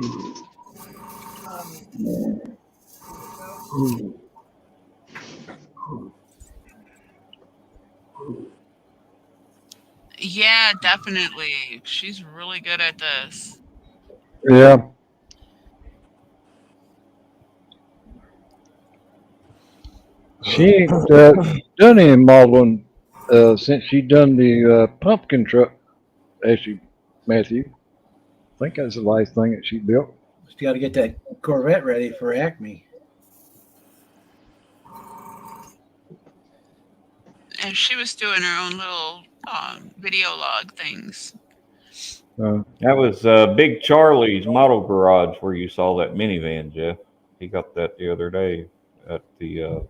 Yeah, definitely. She's really good at this. Yeah. She ain't done any modeling since she done the pumpkin truck. Actually, Matthew, I think that's the last thing that she built. She's got to get that Corvette ready for Acme. And she was doing her own little video log things. That was Big Charlie's Model Garage where you saw that minivan, Jeff. He got that the other day at the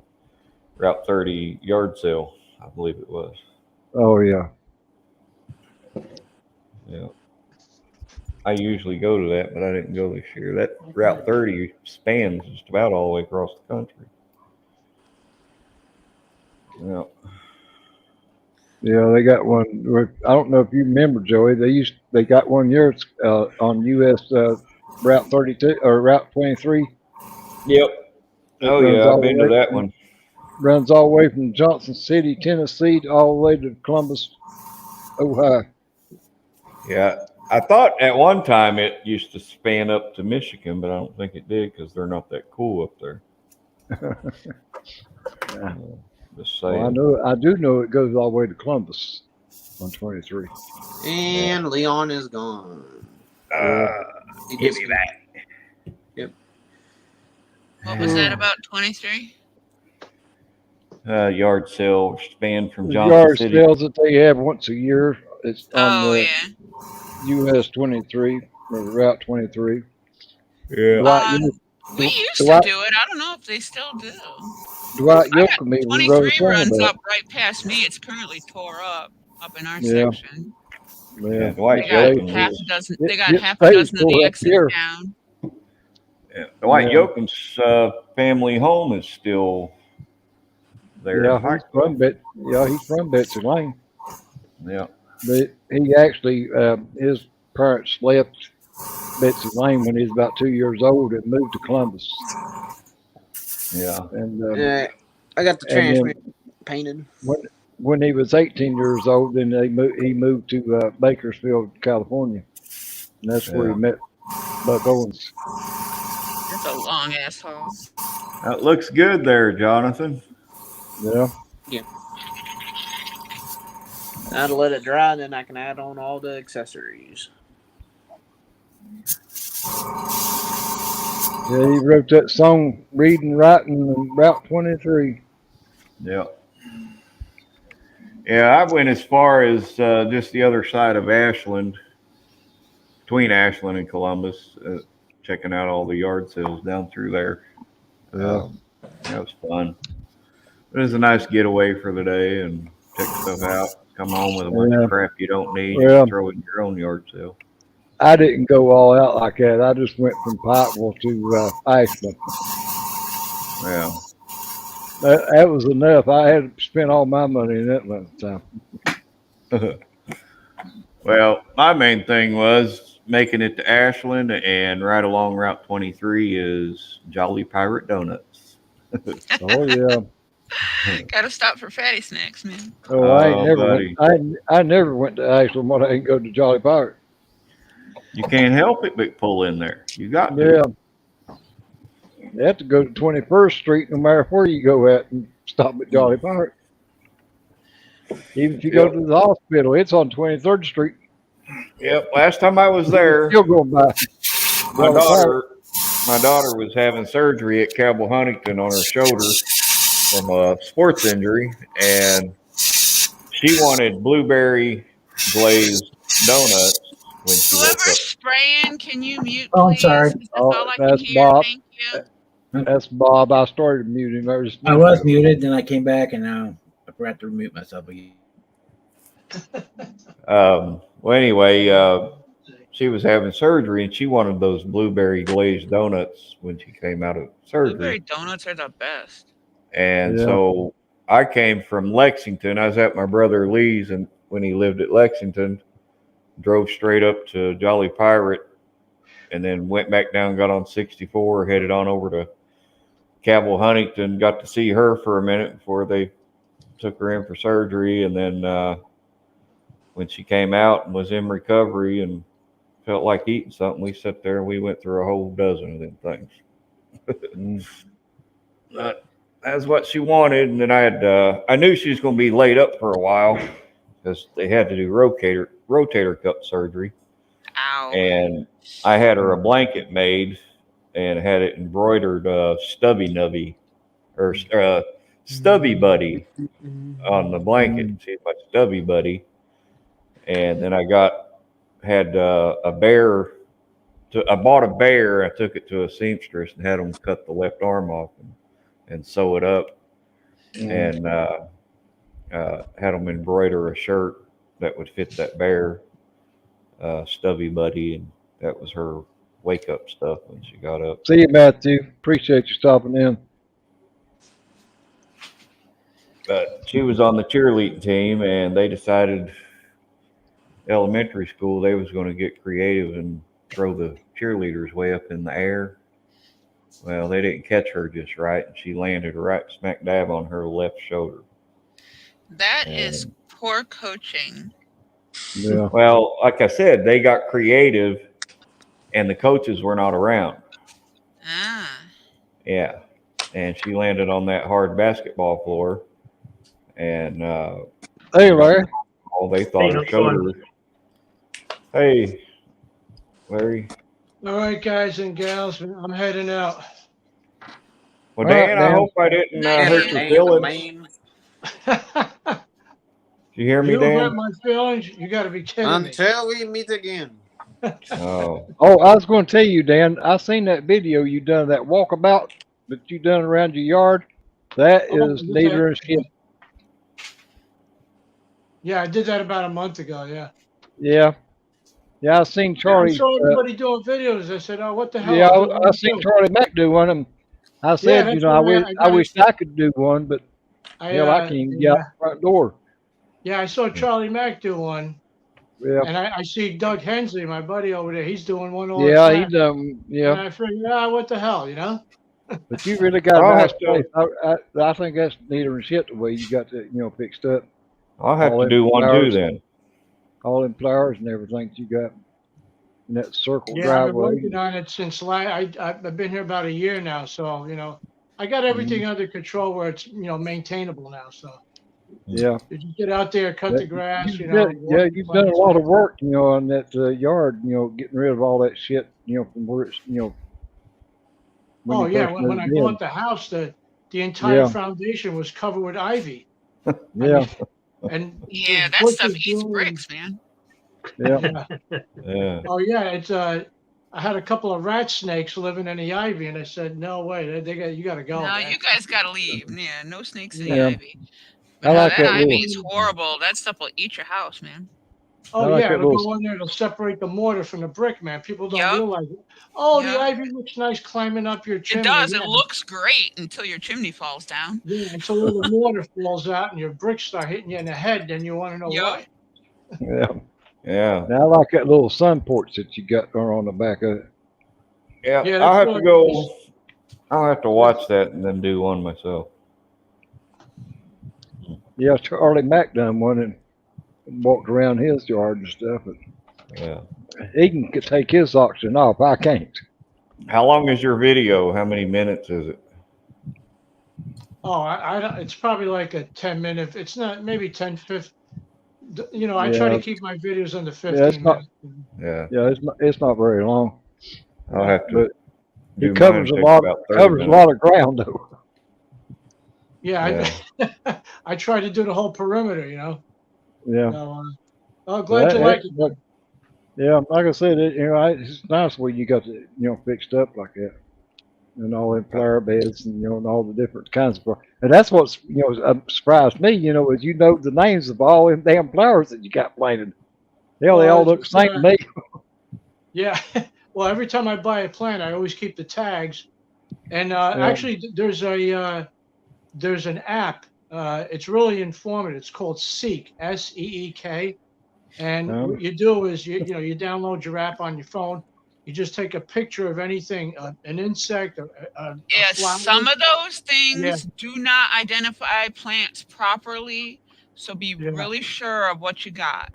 Route 30 yard sale, I believe it was. Oh, yeah. Yeah. I usually go to that, but I didn't go this year. That Route 30 spans just about all the way across the country. Yeah. Yeah, they got one. I don't know if you remember, Joey. They got one year on US Route 32 or Route 23. Yep. Oh yeah, I've been to that one. Runs all the way from Johnson City, Tennessee, all the way to Columbus, Ohio. Yeah, I thought at one time it used to span up to Michigan, but I don't think it did because they're not that cool up there. Yeah. Just saying. Well, I do know it goes all the way to Columbus on 23. And Leon is gone. Give me back. Yep. What was that about 23? Yard sale span from The Johnson yard City. sales that they have once a year. It's on the yeah. US 23 or Route 23. Yeah. We used to do it. I don't know if they still do. Dwight Yoakamy 23 runs up right past me. It's currently tore up in our section. Yeah, Dwight They got half a dozen. They got half a dozen of the exits down. Yeah, Dwight Yoakam's family home is still there. Yeah, he's from Betsy Lane. Yeah. But he actually, his parents left Betsy Lane when he was about 2 years old and moved to Columbus. Yeah. And I got the transmission painted. When he was 18 years old, then he moved to Bakersfield, California. And that's where he met Buck Owens. It's a long ass haul. That looks good there, Jonathan. Yeah. Yeah. I'll let it dry, then I can add on all the accessories. Yeah, he wrote that song, Reading, Writing, Route 23. Yeah. Yeah, I went as far as just the other side of Ashland, between Ashland and Columbus, checking out all the yard sales down through there. Yeah. That was fun. It was a nice getaway for the day and check stuff out. Come home with a bunch of crap you don't need Well, and throw it in your own yard sale. I didn't go all out like that. I just went from Pikeville to Ashland. Yeah. That was enough. I had spent all my money in that last time. Well, my main thing was making it to Ashland, and right along Route 23 is Jolly Pirate Donuts. Oh yeah. Gotta stop for fatty snacks, man. Oh, I ain't never buddy. went. I never went to Ashland when I didn't go to Jolly Pirate. You can't help it but pull in there. You got to. Yeah. You have to go to 21st Street no matter where you go at and stop at Jolly Pirate. Even if you go to the hospital, it's on 23rd Street. Yep. Last time I was there, Still going by. my daughter was having surgery at Cabell Huntington on her shoulder from a sports injury, and she wanted blueberry glazed donuts when she woke Whoever's up. spraying, can you mute, Oh, I'm please? sorry. Is this all I can That's hear? Bob. Thank you. That's Bob. I started muting. I was muted, then I came back, and now I forgot to mute myself again. Well, anyway, she was having surgery, and she wanted those blueberry glazed donuts when she came out of surgery. Blueberry donuts are the best. And Yeah. so I came from Lexington. I was at my brother Lee's, and when he lived at Lexington, drove straight up to Jolly Pirate, and then went back down, got on 64, headed on over to Cabell Huntington, got to see her for a minute before they took her in for surgery. And then when she came out and was in recovery and felt like eating something, we sat there and we went through a whole dozen of them things. That's what she wanted. And then I knew she was going to be laid up for a while because they had to do rotator cuff surgery. Ow. And I had her a blanket made and had it embroidered Stubby Buddy on the blanket. She's my Stubby Buddy. And then I had a bear. I bought a bear. I took it to a seamstress and had them cut the left arm off and sew it up, and had them embroider a shirt that would fit that bear, Stubby Buddy, and that was her wake up stuff when she got up. See you, Matthew. Appreciate you stopping in. But she was on the cheerleading team, and they decided elementary school they was going to get creative and throw the cheerleaders way up in the air. Well, they didn't catch her just right, and she landed right smack dab on her left shoulder. That is poor coaching. Yeah. Well, like I said, they got creative, and the coaches were not around. Ah. Yeah, and she landed on that hard basketball floor, and Hey, Larry. oh, they thought her shoulder. Hey, Larry. All right, guys and gals, I'm heading out. Well, All right, Dan, I Dan. hope I didn't hurt your feelings. You hear me, You Dan? hurt my feelings? You got to be kidding me. Until we meet again. Oh, Oh, I was going to tell you, Dan. I seen that video you done, that walkabout that you done around your yard. That is neater and shit. Yeah, I did that about a month ago. Yeah. Yeah. Yeah, I seen I Charlie. saw everybody doing videos. I said, "Oh, what the hell?" Yeah, I'll do I one seen too. Charlie Mack do one, and I said, that's you know, what I wish I could do one, but hell, I can't even get out the front door. Yeah, I saw Charlie Mack do one, Yeah. and I see Doug Hensley, my buddy over there. He's doing one all the Yeah, time. he done. And Yeah, I figured, what the hell, you know? but you really got I'll a nice have to- place. I think that's neater and shit the way you got that, fixed up. I'll have All to them do one too flowers. then. All them flowers and everything that you got. in that circle Yeah, I've been driveway. working on it since I've been here about a year now, so I got everything under control where it's maintainable now. So Yeah. you just get out there, cut the grass, Yeah, water the you've done a plants. lot of work, on that yard, getting rid of all that shit, from where it's, when Oh you yeah, first when I moved bought in. the house, the entire Yeah, foundation was covered with ivy. I yeah, mean, and Yeah, there's that stuff bushes eats growing. bricks, man. yeah. Yeah. Yeah. Oh yeah, it's I had a couple of rat snakes living in the ivy, and I said, "No way, you got to go, No, man." you guys gotta leave. Yeah, no snakes in the Yeah. Yeah. ivy. I But no, like that that ivy little, is horrible. That stuff will eat your house, man. I Oh like yeah, that it'll little, go in there. It'll separate the mortar from the brick, man. People don't Yup, realize it. Oh, the yup. ivy looks nice climbing up your It chimney. does. It Yeah, looks great until your chimney falls down. yeah. Until all the mortar falls out and your bricks start hitting you in the head, then you want to know Yup. why. yeah. Yeah. Now I like that little sun porch that you got on the back of it. Yeah. Yeah, I'll that's have really to go. nice. I'll have to watch that and then do one myself. Yeah, Charlie Mack done one and walked around his yard and stuff. And Yeah. he can take his oxygen off. I can't. How long is your video? How many minutes is it? Oh, it's probably like a 10-minute. It's not maybe 10, 15. I try to Yeah, keep my videos under yeah. It's 15 not. minutes. Yeah. Yeah, it's not very long. I'll have to But do it mine. covers a Take lot. about 30 Covers a minutes. lot of ground though. Yeah, Yeah. I try to do the whole perimeter. Yeah. So, oh, But glad you like it. but yeah, like I said, it's nice when you got it, fixed up like that, and all them flower beds, and and all the different kinds of, and that's what's surprised me, is the names of all them damn flowers that you got planted. Hell, they Well, all look the same to me. yeah. Well, every time I buy a plant, I always keep the tags. And Yeah. actually, there's an app. It's really informative. It's called Seek, SEEK. And what you do is you download your app on your phone. You just take a picture of anything, an insect, a Yeah, flower. some of those things Yeah. do not identify plants properly, so be Yeah. really sure of what you got.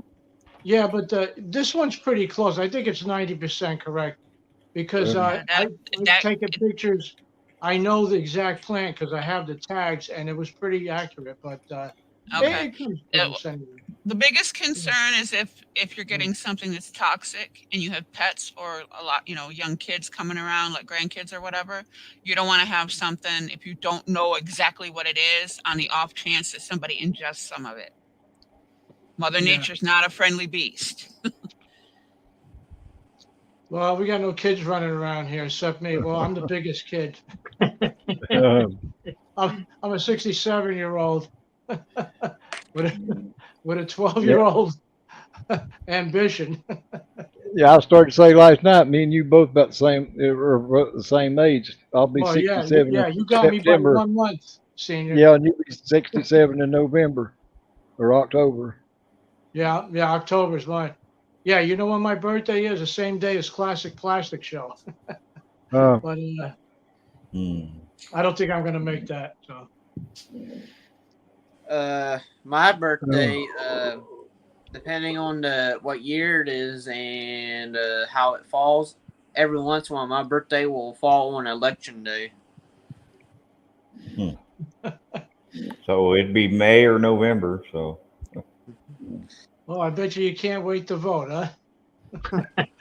Yeah, but this one's pretty close. I think it's 90% correct because Yeah, I've taken pictures. I know the exact plant because I have the tags, and it was pretty accurate. But Okay. it comes close anyway. The biggest concern is if you're getting something that's toxic and you have pets or a lot, young kids coming around, like grandkids or whatever. You don't want to have something if you don't know exactly what it is on the off chance that somebody ingests some of it. Mother Yeah. Nature's not a friendly beast. Well, we got no kids running around here except me. Well, I'm the biggest kid. I'm a 67-year-old with a 12-year-old ambition. Yeah, I started to say last night, me and you both about the same age. I'll be Well, yeah, 67 yeah, in you got me by September. 1 month, senior. Yeah, and you'll be 67 in November or October. Yeah, October's mine. Yeah, you know when my birthday is? The same day as Classic Plastic Show. But I don't think I'm going to make that. So. My birthday, depending on what year it is and how it falls, every once in a while my birthday will fall on election day. So it'd be May or November. So. Well, I bet you can't wait to vote, huh?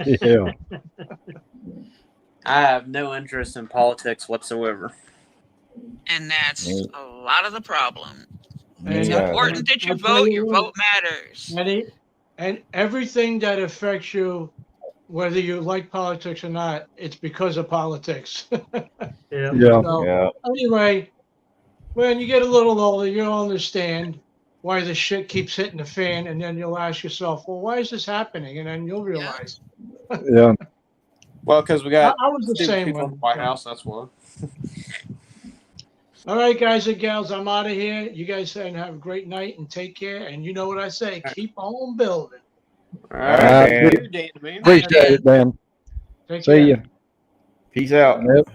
Yeah. I have no interest in politics whatsoever. And that's a lot of the problem. It's And, important that you I'll tell vote. you Your what, vote matters. And everything that affects you, whether you like politics or not, it's because of politics. Yeah. So, anyway, when you get a little older, you'll understand why the shit keeps hitting the fan, and then you'll ask yourself, well, why is this happening? And then you'll realize. Yeah. Well, because we got I was the stupid same people in one. the White House, that's why. All right, guys and gals, I'm out of here. You guys have a great night and take care. And you know what I say, keep on building. All right. Appreciate it, Dan. Take See care. you. Peace out. Yep.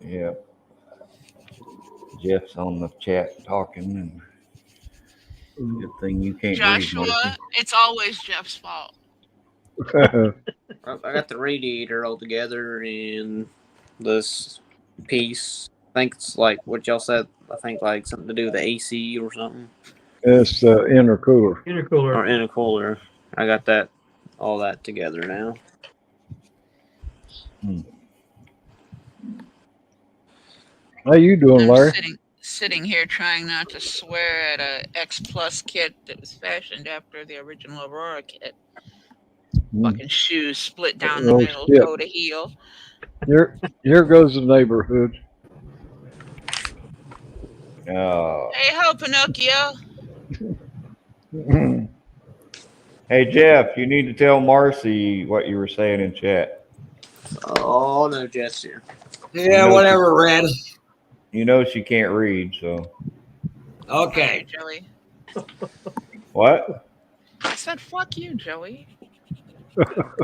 Yeah. Jeff's on the chat talking, and good thing you can't read, Joshua, Marcy. it's always Jeff's fault. I got the radiator all together and this piece. I think it's like what y'all said. I think like something to do with the AC or something. It's intercooler. Or intercooler. I got that all that together now. How you doing, I'm Larry? sitting here trying not to swear at a X Plus kit that was fashioned after the original Aurora kit. Fucking shoes split down the middle, Shit. toe to heel. Here goes the neighborhood. Hey ho, Pinocchio. Hey, Jeff, you need to tell Marcy what you were saying in chat. Oh, no, Jeff's here. Yeah, whatever, Red. You know she can't read, so. Okay. Joey. What? I said, fuck you, Joey.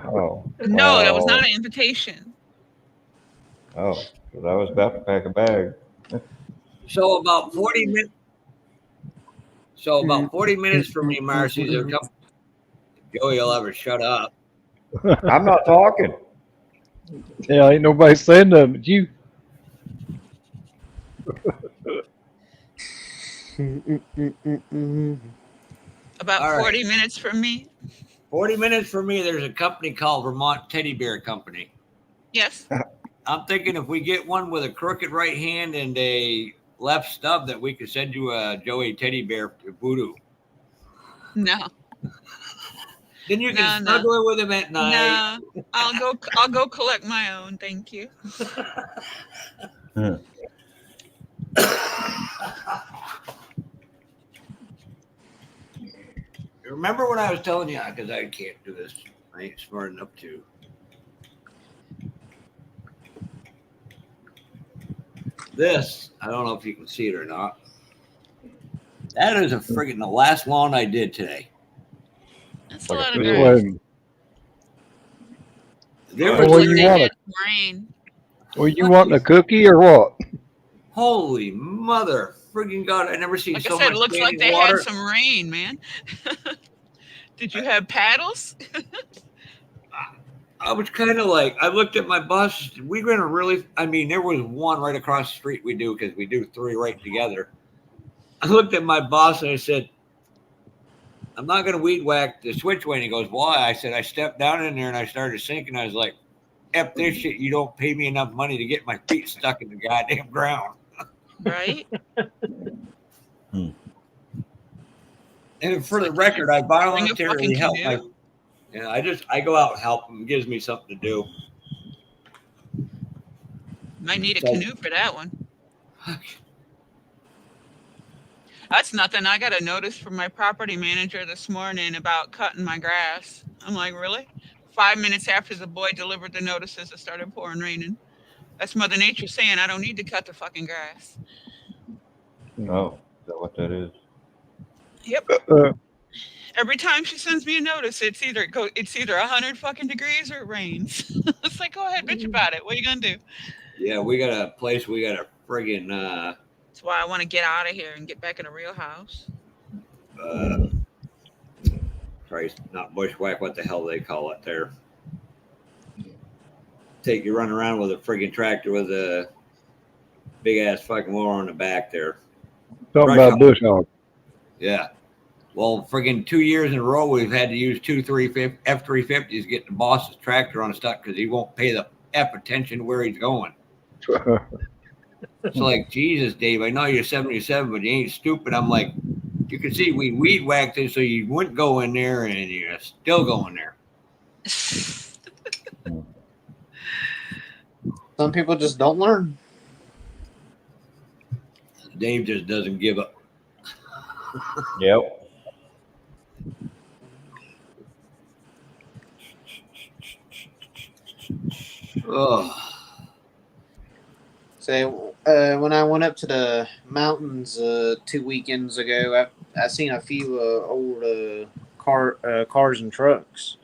Oh. No, that was not an invitation. Oh, because I was about to pack a bag. So about 40 minutes. So about 40 minutes from me, Marcy, there's a couple. Joey will ever shut up. I'm not talking. Yeah, ain't nobody saying nothing but you. About All 40 minutes from me? 40 minutes from me, there's a company called Vermont Teddy Bear Company. Yes. I'm thinking if we get one with a crooked right hand and a left stub, that we could send you a Joey teddy bear to voodoo. No. Then you can snuggle with him at night. No, I'll go collect my own. Thank you. Remember when I was telling you, because I can't do this. I ain't smart enough to. This, I don't know if you can see it or not. That is a friggin' the last lawn I did today. That's a lot of Just grass. waiting. There Well, was you They want had a, rain. well, you wanting a cookie or what? Holy mother friggin' God, I never seen Like so I said, much it looks like standing they water. had some rain, man. Did you have paddles? I was kind of like, I looked at my bus. We're going to really, I mean, there was one right across the street we do because we do three right together. I looked at my boss and I said, I'm not going to weed whack the switchway. And he goes, why? I said, I stepped down in there and I started sinking. I was like, F this shit. You don't pay me enough money to get my feet stuck in the goddamn ground. Right? And for the record, I voluntarily fucking help canoe. I go out and help him. It gives me something to do. Might need a So- canoe for that one. That's nothing. I got a notice from my property manager this morning about cutting my grass. I'm like, really? 5 minutes after the boy delivered the notices, it started pouring raining. That's Mother Nature saying I don't need to cut the fucking grass. Oh, is that what that is? Yep. Every time she sends me a notice, it's either 100 fucking degrees or it rains. It's like, go ahead, bitch about it. What are you gonna do? Yeah, we got a place. We got a friggin' That's why I want to get out of here and get back in a real house. Christ, not bushwhack. What the hell they call it there? Take you run around with a friggin' tractor with a big ass fucking mower on the back there. Talking about bush hog. Yeah. Well, friggin' 2 years in a row, we've had to use two F-350s to get the boss's tractor unstuck because he won't pay the F attention to where he's going. It's like, Jesus, Dave, I know you're 77, but you ain't stupid. I'm like, you can see we weed whacked it so you wouldn't go in there, and you're still going there. Some people just don't learn. Dave just doesn't give up. Yep. Oh. So when I went up to the mountains 2 weekends ago, I seen a few old cars and trucks.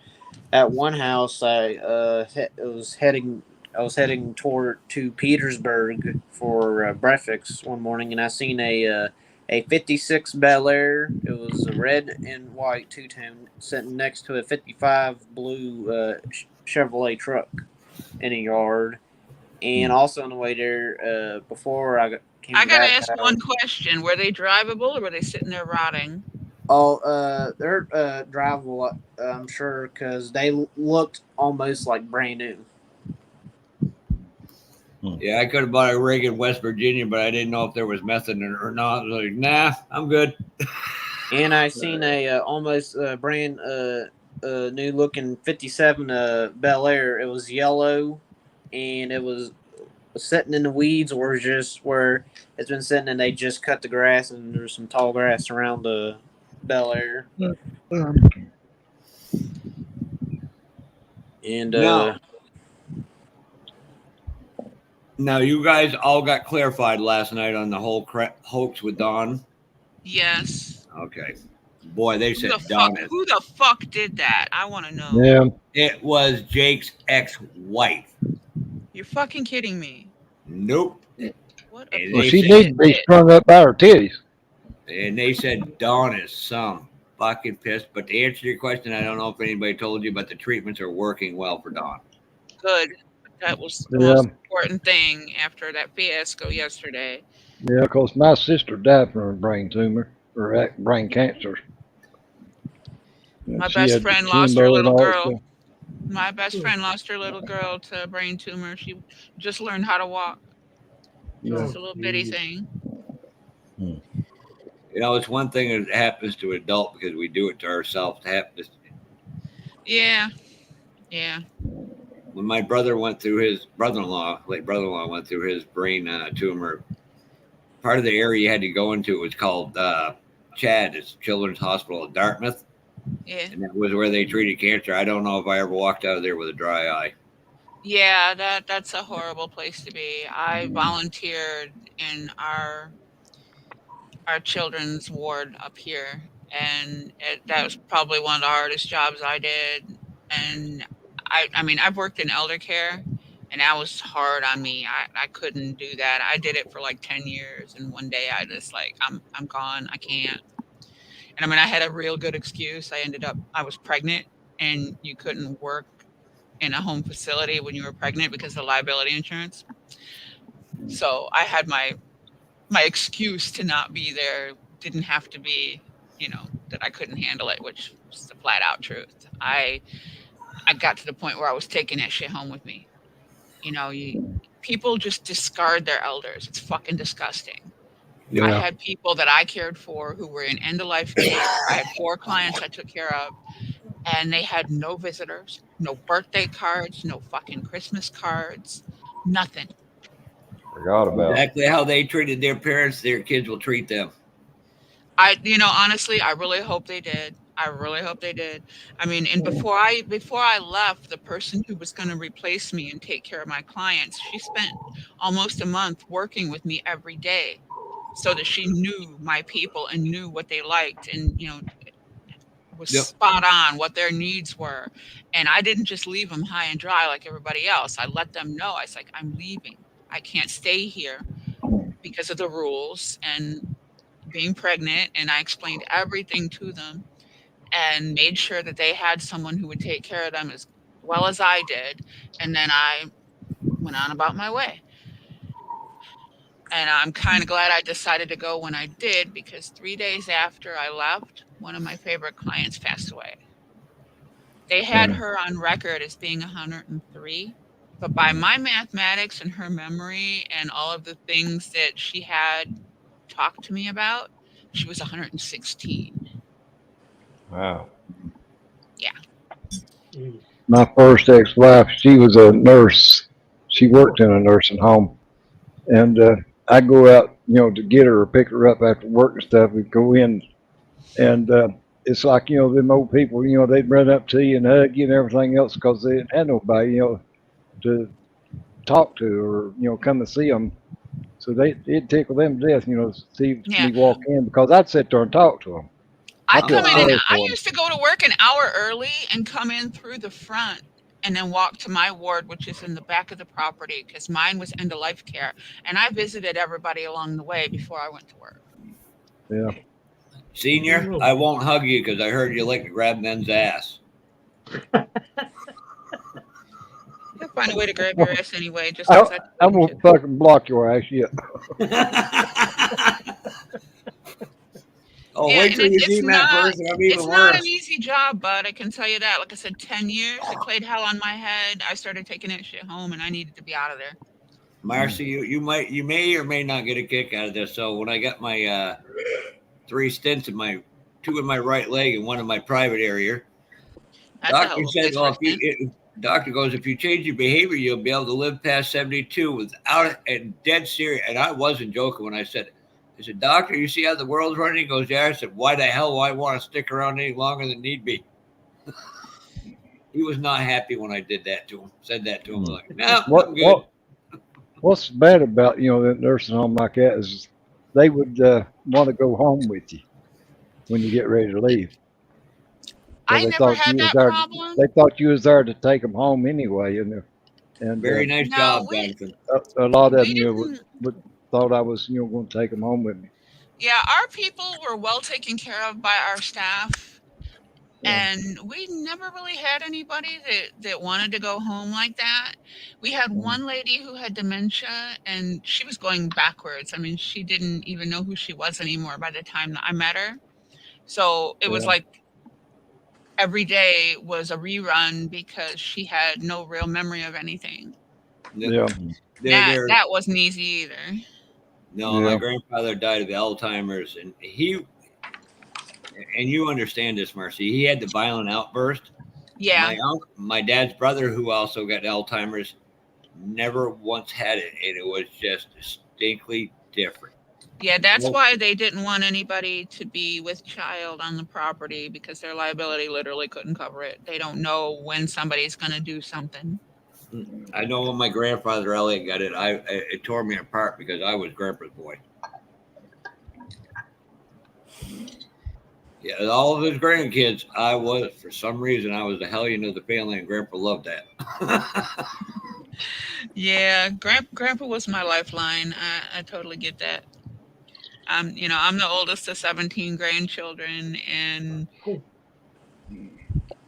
At one house, I was heading I was heading to Petersburg for breakfast one morning, and I seen a 56 Bel Air. It was a red and white two-tone sitting next to a 55 blue Chevrolet truck in a yard. And also on the way there, before I came I gotta back, ask one question: were they drivable or were they sitting there rotting? they're drivable, I'm sure, because they looked almost like brand new. Yeah, I could have bought a rig in West Virginia, but I didn't know if there was meth in it or not. I was like, nah, I'm good. And I seen a almost brand new looking 57 Bel Air. It was yellow, and it was sitting in the weeds, or just where it's been sitting, and they just cut the grass, and there's some tall grass around the Bel Air. And now you guys all got clarified last night on the whole hoax with Don. Yes. Okay. Boy, they said Who the fuck did that? I want to know. Yeah. It was Jake's ex-wife. You're fucking kidding me. Nope. What well, she needs to be strung up by her titties. And they said Dawn is some fucking pissed. But to answer your question, I don't know if anybody told you, but the treatments are working well for Dawn. Good. That was the most important thing after that fiasco yesterday. Yeah, because my sister died from a brain tumor or brain cancer. My best friend lost her little girl. My best friend lost her little girl to a brain tumor. She just learned how to walk. Just a little bitty thing. You know, it's one thing that happens to an adult because we do it to ourselves. Yeah. Yeah. When my brother went through his late brother-in-law went through his brain tumor, part of the area you had to go into was called CHAD. It's Children's Hospital at Dartmouth. Yeah. And that was where they treated cancer. I don't know if I ever walked out of there with a dry eye. Yeah, that's a horrible place to be. I volunteered in our children's ward up here, and that was probably one of the hardest jobs I did. And I mean, I've worked in elder care, and that was hard on me. I couldn't do that. I did it for like 10 years, and one day I just like I'm gone. I can't. And I mean, I had a real good excuse. I was pregnant, and you couldn't work in a home facility when you were pregnant because of liability insurance. So I had my excuse to not be there didn't have to be, that I couldn't handle it, which was the flat out truth. I got to the point where I was taking that shit home with me. People just discard their elders. It's fucking disgusting. Yeah. I had people that I cared for who were in end of life care. I had 4 clients I took care of, and they had no visitors, no birthday cards, no fucking Christmas cards, nothing. Forgot about exactly how they treated their parents. Their kids will treat them. Honestly, I really hope they did. I mean, and before I left, the person who was going to replace me and take care of my clients, she spent almost a month working with me every day, so that she knew my people and knew what they liked, and was spot on what their needs were. And I didn't just leave them high and dry like everybody else. I let them know. I was like, I'm leaving. I can't stay here because of the rules and being pregnant. And I explained everything to them and made sure that they had someone who would take care of them as well as I did. And then I went on about my way. And I'm kind of glad I decided to go when I did, because 3 days after I left, one of my favorite clients passed away. They had her on record as being 103, but by my mathematics and her memory and all of the things that she had talked to me about, she was 116. Wow. Yeah. My first ex-wife, she was a nurse. She worked in a nursing home. And I go out, to get her or pick her up after work and stuff. We go in, and it's like, them old people, they'd run up to you and hug you and everything else because they didn't have nobody, to talk to or, come and see them. So it'd tickle them to death, to see me walk in, because I'd sit there and talk to them. I used to go to work an hour early and come in through the front and then walk to my ward, which is in the back of the property, because mine was end of life care. And I visited everybody along the way before I went to work. Yeah. Senior, I won't hug you because I heard you like to grab men's ass. You'll find a way to grab your ass anyway, just because I'm gonna fucking block your ass. Yeah. Oh, yeah, wait and till you it's see Matt not first. It'll be even it's not an worse. easy job, bud. I can tell you that. Like I said, 10 years. It played hell on my head. I started taking that shit home, and I needed to be out of there. Marcy, you may or may not get a kick out of this. So when I got my 3 stents in my 2 in my right leg and 1 in my private area, That's a hell doctor of a said, place for "Well, a stint." doctor goes, if you change your behavior, you'll be able to live past 72 without it." And dead serious. And I wasn't joking when I said, "Doctor, you see how the world's running?" He goes, "Yeah." I said, "Why the hell do I want to stick around any longer than need be?" He was not happy when I did that to him. Said that to him like, "No, I'm good." What's bad about that nursing home like that is they would want to go home with you when you get ready to leave. So I never had that problem. They thought you was there to take them home anyway, and Very nice job, Jonathan. A lot of them would thought I was going to take them home with me. Yeah, our people were well taken care of by our staff. And we never really had anybody that wanted to go home like that. We had one lady who had dementia, and she was going backwards. I mean, she didn't even know who she was anymore by the time that I met her. So it was like every day was a rerun because she had no real memory of anything. Yeah. That wasn't easy either. No, my grandfather died of Alzheimer's, and you understand this, Marcy. He had the violent outburst. Yeah. My dad's brother, who also got Alzheimer's, never once had it, and it was just distinctly different. Yeah, that's why they didn't want anybody to be with child on the property, because their liability literally couldn't cover it. They don't know when somebody's going to do something. I know when my grandfather Elliot got it, it tore me apart because I was Grandpa's boy. Yeah, all of his grandkids, for some reason, I was the hellion of the family, and Grandpa loved that. Yeah, Grandpa was my lifeline. I totally get that. I'm the oldest of 17 grandchildren, and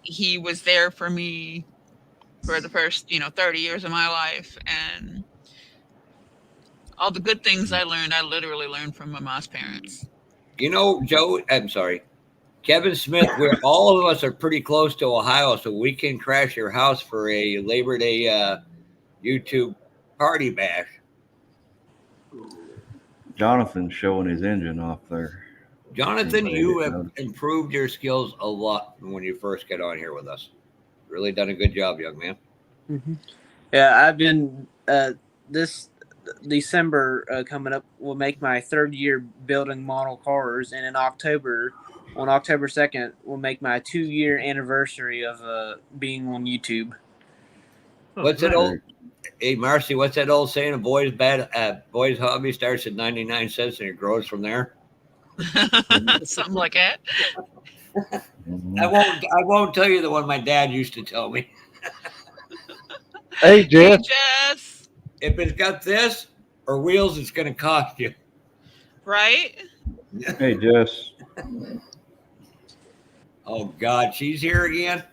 he was there for me for the first, 30 years of my life. And all the good things I literally learned from my mom's parents. Kevin Smith, where all of us are pretty close to Ohio, so we can crash your house for a Labor Day YouTube party bash. Jonathan's showing his engine off there. Jonathan, you have improved your skills a lot from when you first got on here with us. Really done a good job, young man. Mm-hmm. Yeah, I've been this December coming up will make my 3rd year building model cars, and on October 2nd will make my 2-year anniversary of being on YouTube. What's that old? Hey, Marcy, what's that old saying? A boy's hobby starts at 99 cents and it grows from there. Something like that. I won't tell you the one my dad used to tell me. Hey, Jess. If it's got this or wheels, it's going to cost you. Right? Hey, Jess. Oh, God, she's here again?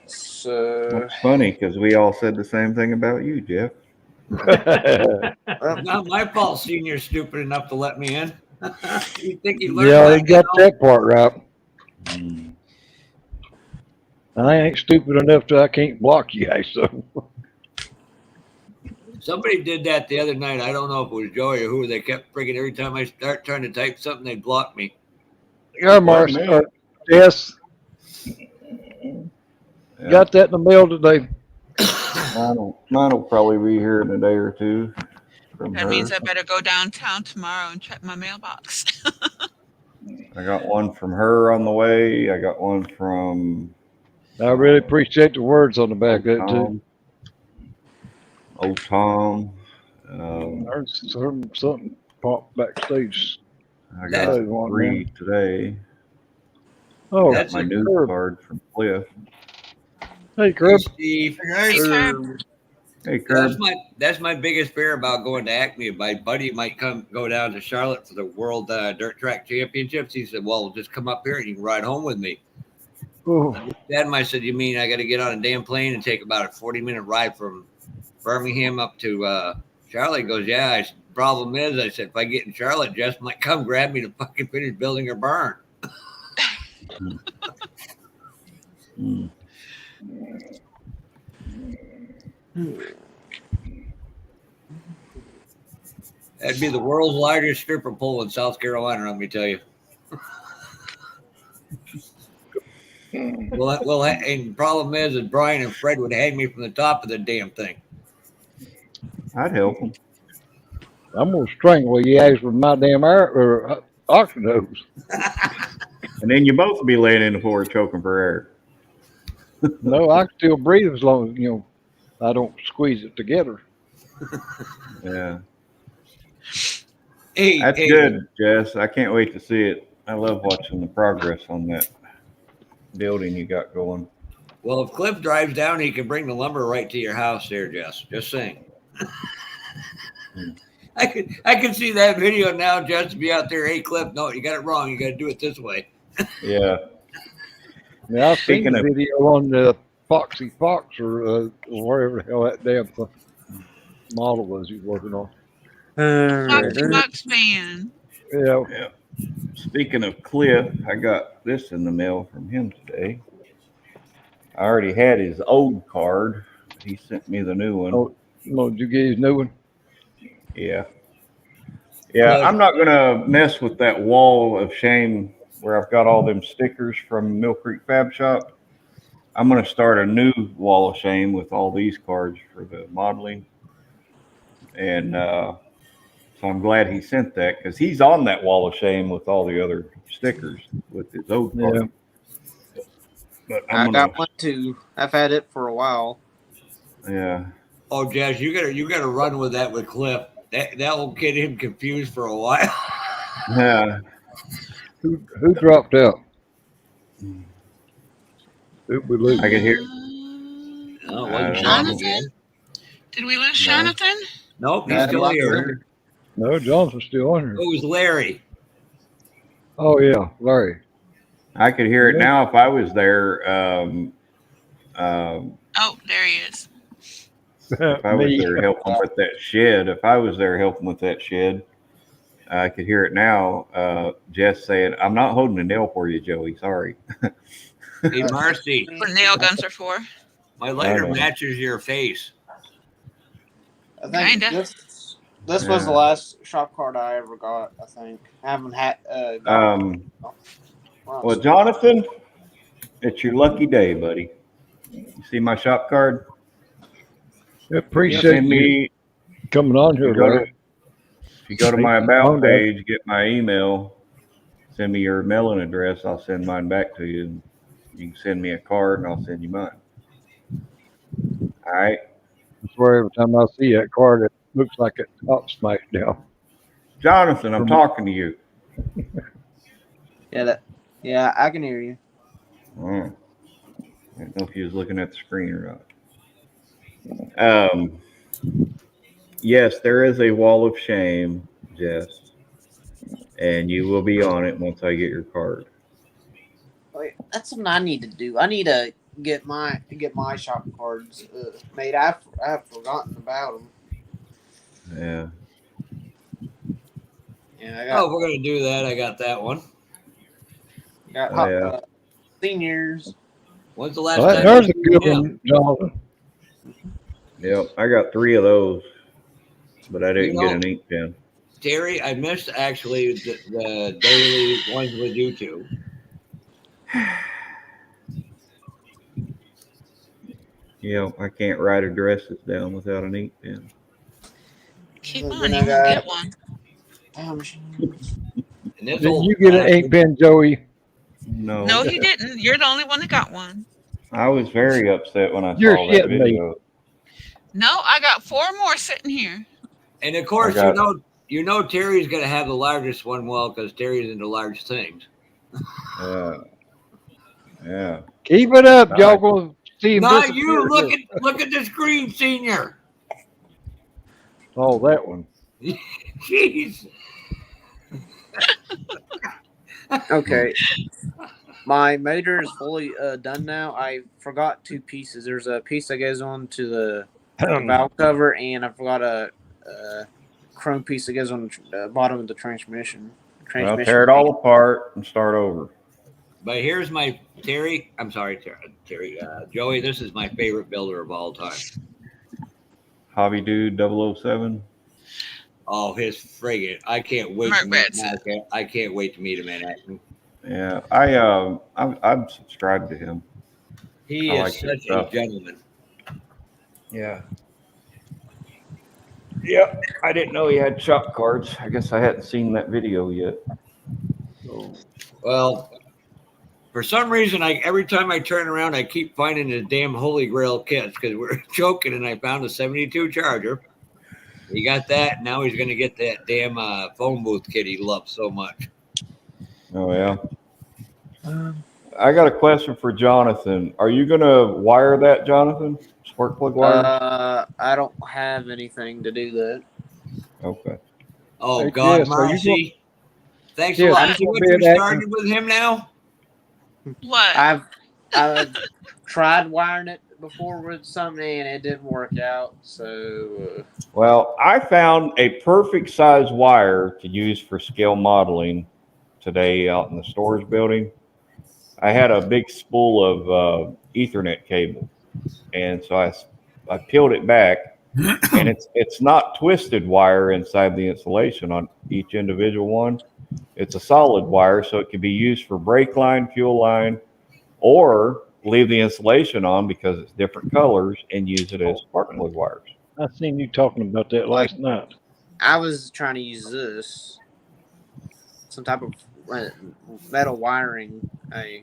So it's funny because we all said the same thing about you, Jeff. Not my fault. Senior's stupid enough to let me in. You think he learned? Yeah, they got that part right. I ain't stupid enough to I can't block you, so. Somebody did that the other night. I don't know if it was Joey or who. They kept freaking every time I start trying to type something, they block me. Yeah, Marcy. Yes. Yeah. Got that in the mail today. Mine will probably be here in a day or two. That means I better go downtown tomorrow and check my mailbox. I got one from her on the way. I got one from... I really appreciate the words on the back of that, too. Old Tom. Heard something pop backstage. I got 3 today. Oh, got my news card from Cliff. Hey, Curb. Steve. Hey, Curb. Hey, Curb. That's my biggest fear about going to Acme. My buddy might go down to Charlotte for the World Dirt Track Championships. He said, "Well, just come up here and you can ride home with me." Oh, Dad, I said, "You mean I got to get on a damn plane and take about a 40-minute ride from Birmingham up to Charlotte?" He goes, "Yeah." I said, "Problem is," I said, "if I get in Charlotte, Jess might come grab me to fucking finish building her barn." That'd be the world's largest stripper pole in South Carolina, let me tell you. Well, and the problem is that Brian and Fred would hang me from the top of the damn thing. I'd help them. I'm gonna strangle you guys with my damn oxygen hose. And then you both be laying in the floor choking for air. No, I can still breathe as long as I don't squeeze it together. Yeah. That's good, Jess. I can't wait to see it. I love watching the progress on that building you got going. Well, if Cliff drives down, he can bring the lumber right to your house there, Jess. Just saying. I can see that video now, Jess, to be out there. Hey, Cliff, no, you got it wrong. You got to do it this way. Yeah. Yeah, I've seen the video on the Foxy Fox or wherever the hell that damn model was he's working on. Foxy Fox van. Yeah. Speaking of Cliff, I got this in the mail from him today. I already had his old card. He sent me the new one. Oh, no, did you get his new one? Yeah. Yeah, I'm not going to mess with that wall of shame where I've got all them stickers from Mill Creek Fab Shop. I'm going to start a new wall of shame with all these cards for the modeling. And so I'm glad he sent that because he's on that wall of shame with all the other stickers with his old card. But I got one too. I've had it for a while. Yeah. Oh, Jess, you gotta run with that with Cliff. That will get him confused for a while. Yeah. Who dropped out? Who we lose? I can hear. Jonathan? Did we lose Jonathan? Nope, he's still here. No, Jonathan's still on here. It was Larry. Oh yeah, Larry. I could hear it now if I was there. Oh, there he is. If I was there helping with that shed, I could hear it now. Jess saying, "I'm not holding a nail for you, Joey. Sorry." Hey, Marcy. What nail guns are for? My lighter matches your face. I think this was the last shop card I ever got. I think I haven't had. Well, Jonathan, it's your lucky day, buddy. You see my shop card? Appreciate me coming on here, Larry. If you go to my about page, get my email, send me your mailing address. I'll send mine back to you. You can send me a card, and I'll send you mine. All right. I swear every time I see that card, it looks like it top smacked down. Jonathan, I'm talking to you. Yeah, I can hear you. All right. I don't know if you was looking at the screen or not. Yes, there is a wall of shame, Jess, and you will be on it once I get your card. Wait, that's something I need to do. I need to get my shop cards made. I've forgotten about them. Yeah. Yeah, we're gonna do that. I got that one. Got seniors. When's the last time? There's a good one, Jonathan. Yep, I got 3 of those, but I didn't get an ink pen. Terry, I missed actually the daily ones with you two. Yeah, I can't write addresses down without an ink pen. Keep on, you won't get one. Did you get an ink pen, Joey? No. No, he didn't. You're the only one that got one. I was very upset when I saw that video. No, I got 4 more sitting here. And of course, you know Terry's gonna have the largest one, because Terry's into large things. Yeah. Keep it up, y'all. Gonna See him Not you. disappear. Look at the screen, Senior. Oh, that one. Jeez. Okay. My motor is fully done now. I forgot 2 pieces. There's a piece that goes on to the valve cover, and I forgot a chrome piece that goes on the bottom of the transmission. Well, tear it all apart and start over. But here's my Terry. I'm sorry, Terry. Joey, this is my favorite builder of all time. Hobby Dude 007. Oh, his friggin'! I can't wait to meet Mark. I can't wait to meet him in action. Yeah, I'm subscribed to him. He is such a gentleman. Yeah. Yep. I didn't know he had shop cards. I guess I hadn't seen that video yet. So. Well, for some reason, every time I turn around, I keep finding the damn Holy Grail kits because we're joking, and I found a 72 Charger. He got that. Now he's going to get that damn phone booth kit he loves so much. Oh, yeah. I got a question for Jonathan. Are you going to wire that, Jonathan? Spark plug wire? I don't have anything to do that. Okay. Oh, God, yes, Marcy. Thanks a lot. See what you started with him now? What? I've tried wiring it before with something, and it didn't work out. So, Well, I found a perfect size wire to use for scale modeling today out in the storage building. I had a big spool of Ethernet cable, and so I peeled it back, and it's not twisted wire inside the insulation on each individual one. It's a solid wire, so it can be used for brake line, fuel line, or leave the insulation on because it's different colors and use it as spark plug wires. I seen you talking about that last night. I was trying to use this, some type of metal wiring I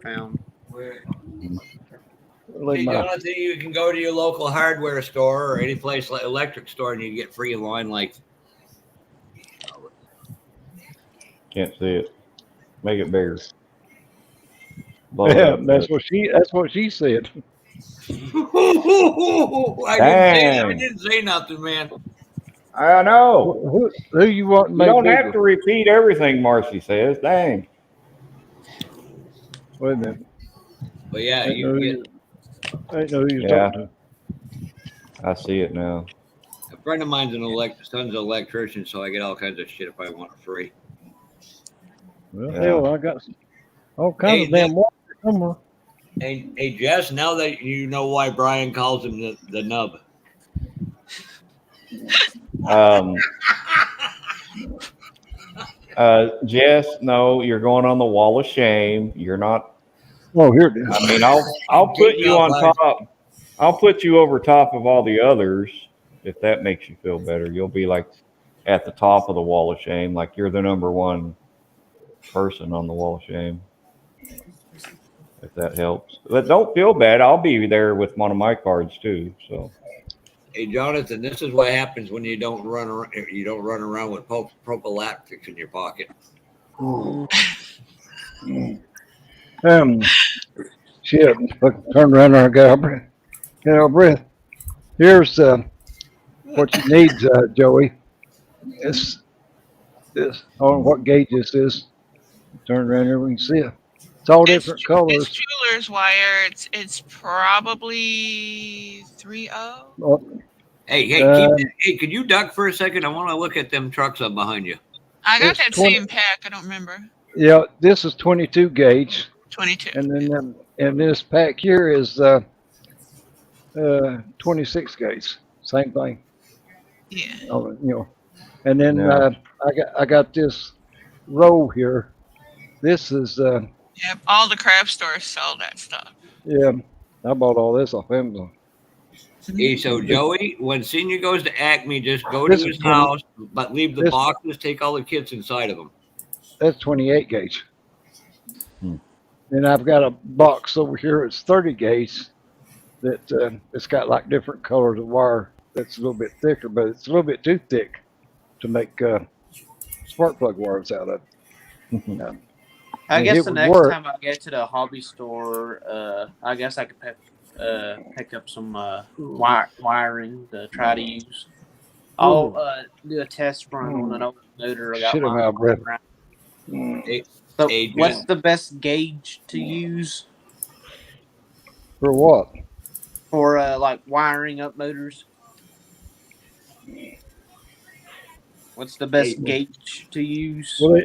found. Hey, Jonathan, you can go to your local hardware store or any place like electric store, and you get free line like. Can't see it. Make it bigger. Yeah, that's what she said. I didn't say nothing, man. I know. Who you want to You make don't bigger? have to repeat everything Marcy says. Dang. Wait a minute. But yeah, you can get. I know who you're talking to. I see it now. A friend of mine's son's an electrician, so I get all kinds of shit if I want it free. Well, hell, I got all kinds of damn water somewhere. Hey, Jess, now that you know why Brian calls him the nub. Jess, no, you're going on the wall of shame. You're not. Oh, here it is. I mean, I'll put you on top. I'll put you over top of all the others if that makes you feel better. You'll be like at the top of the wall of shame, like you're the number one person on the wall of shame. If that helps, but don't feel bad. I'll be there with one of my cards too. So. Hey, Jonathan, this is what happens when you don't run around. You don't run around with prophylactics in your pocket. Shit. Turn around there and get our breath. Here's what you need, Joey. This. I don't know what gauge this is. Turn around here, we can see it. It's all different colors. It's jeweler's wire. It's probably 3.0. Oh. Hey, could you duck for a second? I want to look at them trucks up behind you. I got that same pack. I don't remember. Yeah, this is 22 gauge. 22. And then and this pack here is 26 gauge. Same thing. Yeah. And then I got this row here. This is Yep, all the craft stores sell that stuff. yeah. I bought all this off Amazon. Hey, so Joey, when Senior goes to Acme, just go to his house, but leave the boxes, take all the kits inside of them. That's 28 gauge. Then I've got a box over here. It's 30 gauge. That it's got like different colors of wire. That's a little bit thicker, but it's a little bit too thick to make spark plug wires out of. I guess the next time I get to the hobby store, I guess I could pick up some wiring to try to use. I'll do a test run on an old motor. I got Shit, I'm mine out of breath. around. Hey, So, hey, what's Jen. the best gauge to use For what? for like wiring up motors? What's the best gauge to use? Well,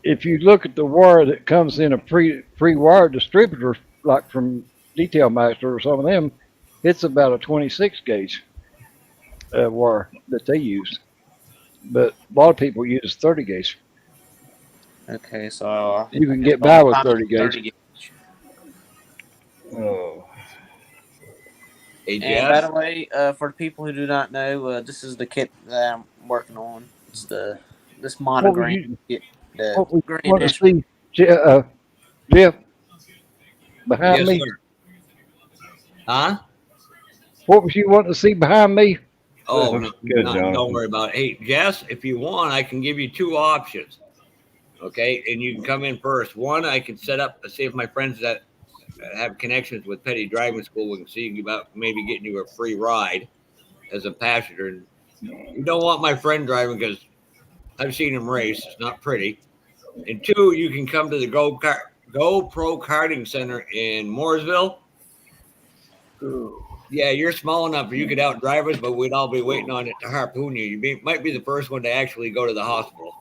if you look at the wire that comes in a pre-wire distributor, like from Detail Master or some of them, it's about a 26 gauge wire that they use. But a lot of people use 30 gauge. Okay, so You can get by with 30 gauge. 30 gauge. Oh. Hey, And by Jess. the way, for people who do not know, this is the kit that I'm working on. It's this monogram kit. The What we Grand want to National. see, Jeff, behind Yes, me. sir. Huh? What was you wanting to see behind me? Oh, Good, Jonathan. don't worry about it. Hey, Jess, if you want, I can give you two options. Okay, and you can come in first. One, I can set up, see if my friends that have connections with Petty Driving School can see about maybe getting you a free ride as a passenger. And you don't want my friend driving because I've seen him race. It's not pretty. And two, you can come to the GoPro Karting Center in Mooresville. Yeah, you're small enough you could outdrive us, but we'd all be waiting on it to harpoon you. Might be the first one to actually go to the hospital.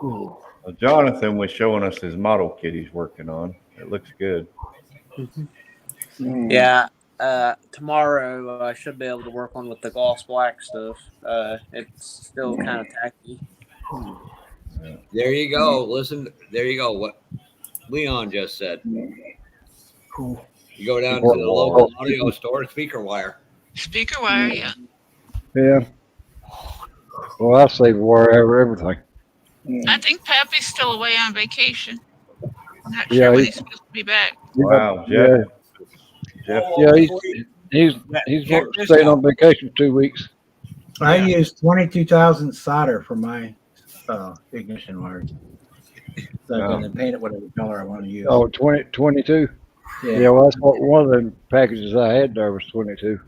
Well, Jonathan was showing us his model kit he's working on. It looks good. Yeah, tomorrow I should be able to work on with the gloss black stuff. It's still kind of tacky. There you go. Listen, there you go. What Leon just said. You go down to the local audio store, speaker wire. Speaker wire, yeah. Yeah. Well, I save wire over everything. I think Pappy's still away on vacation. Not Yeah, sure when he's supposed to be back. Wow, Yeah. Jeff. Yeah, he's staying on vacation 2 weeks. I use 22,000 solder for my ignition wire. So I can paint it whatever color I want to use. Oh, 22? Yeah. Well, that's what one of the packages I had there was 22.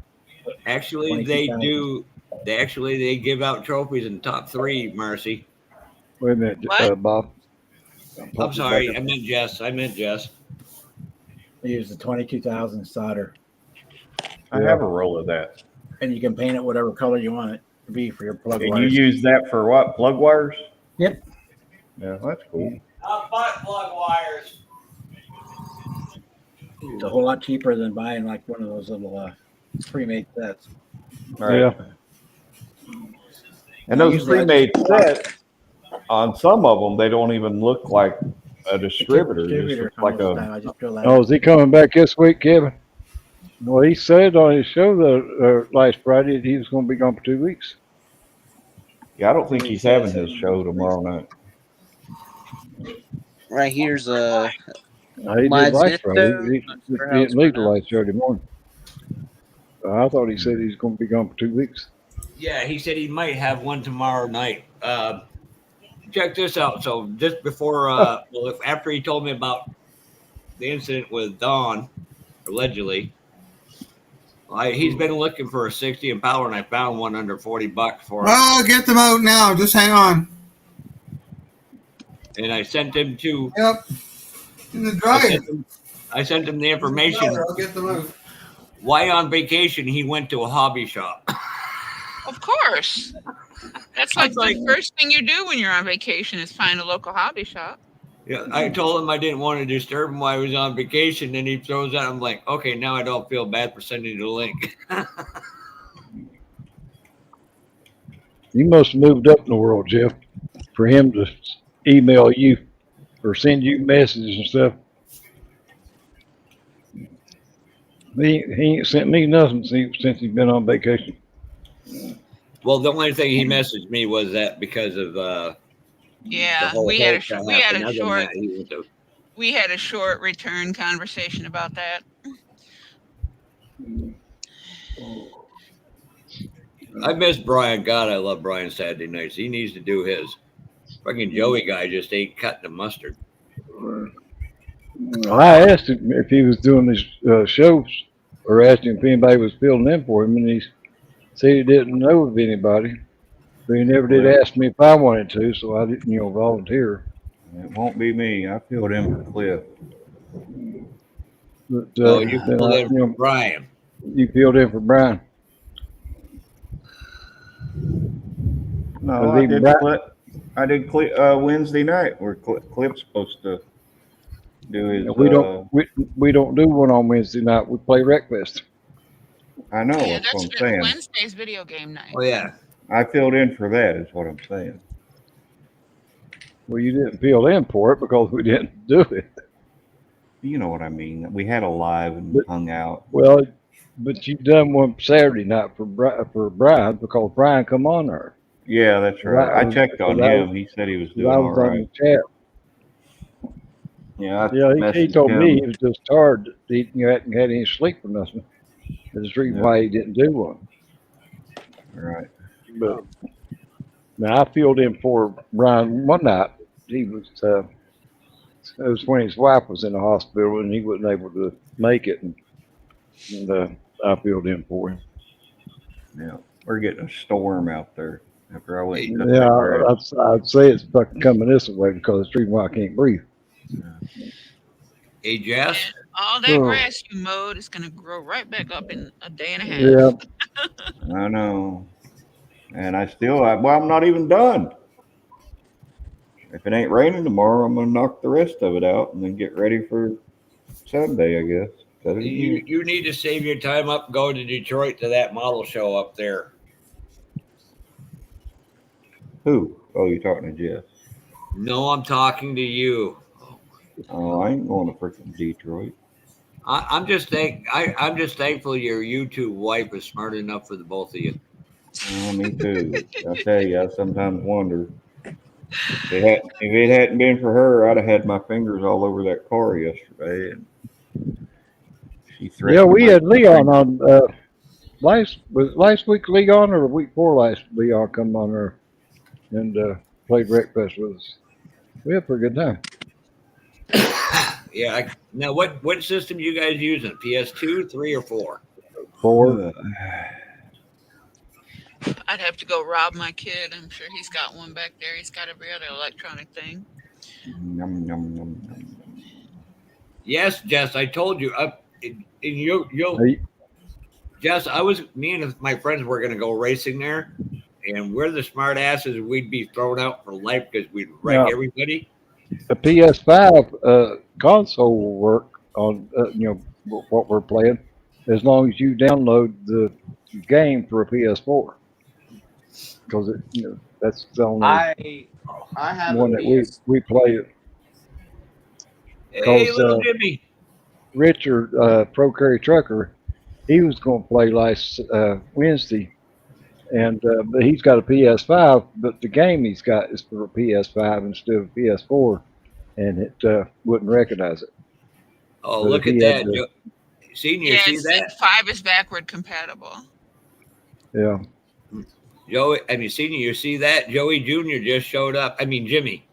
Actually, they do. They give out trophies in top 3, Marcy. Wait a minute, Bob. I'm sorry. I meant Jess. I use the 22,000 solder. I have a roll of that. And you can paint it whatever color you want it to be for your plug And wires. you use that for what? Plug wires? Yep. Yeah, that's cool. Butt plug wires. It's a whole lot cheaper than buying like one of those little pre-made sets. Right. Yeah. And those pre-made sets, on some of them, they don't even look like a distributor. It just looks like a. Oh, is he coming back this week, Kevin? Well, he said on his show last Friday that he was going to be gone for 2 weeks. Yeah, I don't think he's having his show tomorrow night. Right here's He did my last Friday. He Zippo. didn't leave till last Saturday morning. I thought he said he's going to be gone for 2 weeks. Yeah, he said he might have one tomorrow night. Check this out. So just before, after he told me about the incident with Dawn, allegedly, he's been looking for a 60 Impala, and I found one under $40 for him. Well, get them out now. Just hang on. And I sent him to. Yep. In the dryer. I sent him the information. I'll get them out. Why on vacation he went to a hobby shop. Of course. That's like the first thing you do when you're on vacation is find a local hobby shop. Yeah, I told him I didn't want to disturb him while he was on vacation. Then he throws out. I'm like, okay, now I don't feel bad for sending you the link. You must have moved up in the world, Jeff, for him to email you or send you messages and stuff. He ain't sent me nothing since he's been on vacation. Well, the only thing he messaged me was that because of yeah, we had a short return conversation about that. I miss Brian. God, I love Brian Saturday nights. He needs to do his. Fucking Joey guy just ain't cutting the mustard. I asked him if he was doing these shows, or asked him if anybody was filling in for him, and he said he didn't know of anybody. But he never did Well, ask me if I wanted to, so I didn't, volunteer. it won't be me. I filled in for Cliff. But Oh, you then filled in for Brian. you filled in for Brian. No, I did Cliff. I did Wednesday night where Cliff's supposed to do his. We don't do one on Wednesday night. We play Wreckfest. I know. Yeah, That's what I'm that's saying. Wednesday's video game night. Oh yeah. I filled in for that. Is what I'm saying. Well, you didn't fill in for it because we didn't do it. You know what I mean. We had a live and hung out. Well, but you done one Saturday night for Brian because Brian come on there. Yeah, that's right. I checked on him. He said he was doing all right. On the chat. Yeah, he told me he was just tired. He hadn't had any sleep or nothing. That's the reason why he didn't do one. Right. But now I filled in for Brian one night. He was it was when his wife was in the hospital and he wasn't able to make it, and I filled in for him. Yeah, we're getting a storm out there after I went. I'd say it's fucking coming this way because it's the reason why I can't breathe. Hey, Jess. And all that grass you mowed is gonna grow right back up in a day and a half. Yeah. I know. And I'm not even done. If it ain't raining tomorrow, I'm gonna knock the rest of it out and then get ready for Sunday, I guess. You need to save your time up, go to Detroit to that model show up there. Who? Oh, you're talking to Jeff. No, I'm talking to you. Oh, I ain't going to freaking Detroit. I'm just thankful your YouTube wife is smart enough for the both of you. Oh, me too. I tell you, I sometimes wonder. If it hadn't been for her, I'd have had my fingers all over that car yesterday. And she threatened. Yeah, we had Leon on last week. Leon or the week before last? Leon come on there and played Wreckfest with us. We had a pretty good time. Yeah. Now, what system you guys using? PS2, 3, or 4? 4. I'd have to go rob my kid. I'm sure he's got one back there. He's got every other electronic thing. Yum, yum, yum, yum. Yes, Jess, I told you. Jess, me and my friends were going to go racing there, and we're the smart asses. We'd be thrown out for life because we'd wreck everybody. The PS5 console will work on what we're playing as long as you download the game for a PS4. Because that's the only I have one that we play it. Hey, little Jimmy. Richard, Pro Carry Trucker, he was going to play last Wednesday, and but he's got a PS5, but the game he's got is for a PS5 instead of a PS4, and it wouldn't recognize it. Oh, but look at that. Senior, see that? 5 is backward compatible. Yeah. Joey, Senior, you see that? Joey Jr. just showed up. Jimmy.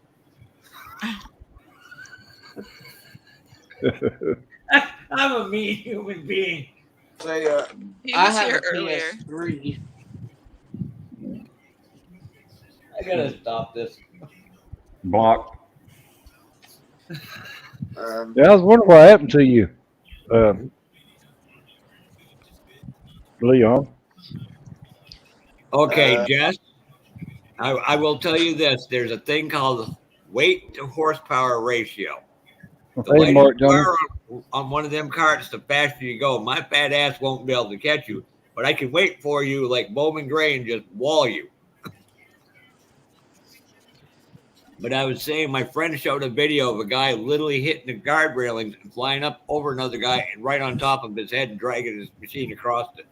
I'm a mean human being. I have a PS3. I gotta stop this. Blocked. Yeah, I was wondering what happened to you, Leon. Okay, Jess, I will tell you this. There's a thing called weight to horsepower ratio. The lighter you are on one of them carts, the faster you go. My fat ass won't be able to catch you, but I can wait for you like Bowman Gray and just wall you. But I was saying, my friend showed a video of a guy literally hitting the guard railings and flying up over another guy and right on top of his head and dragging his machine across it.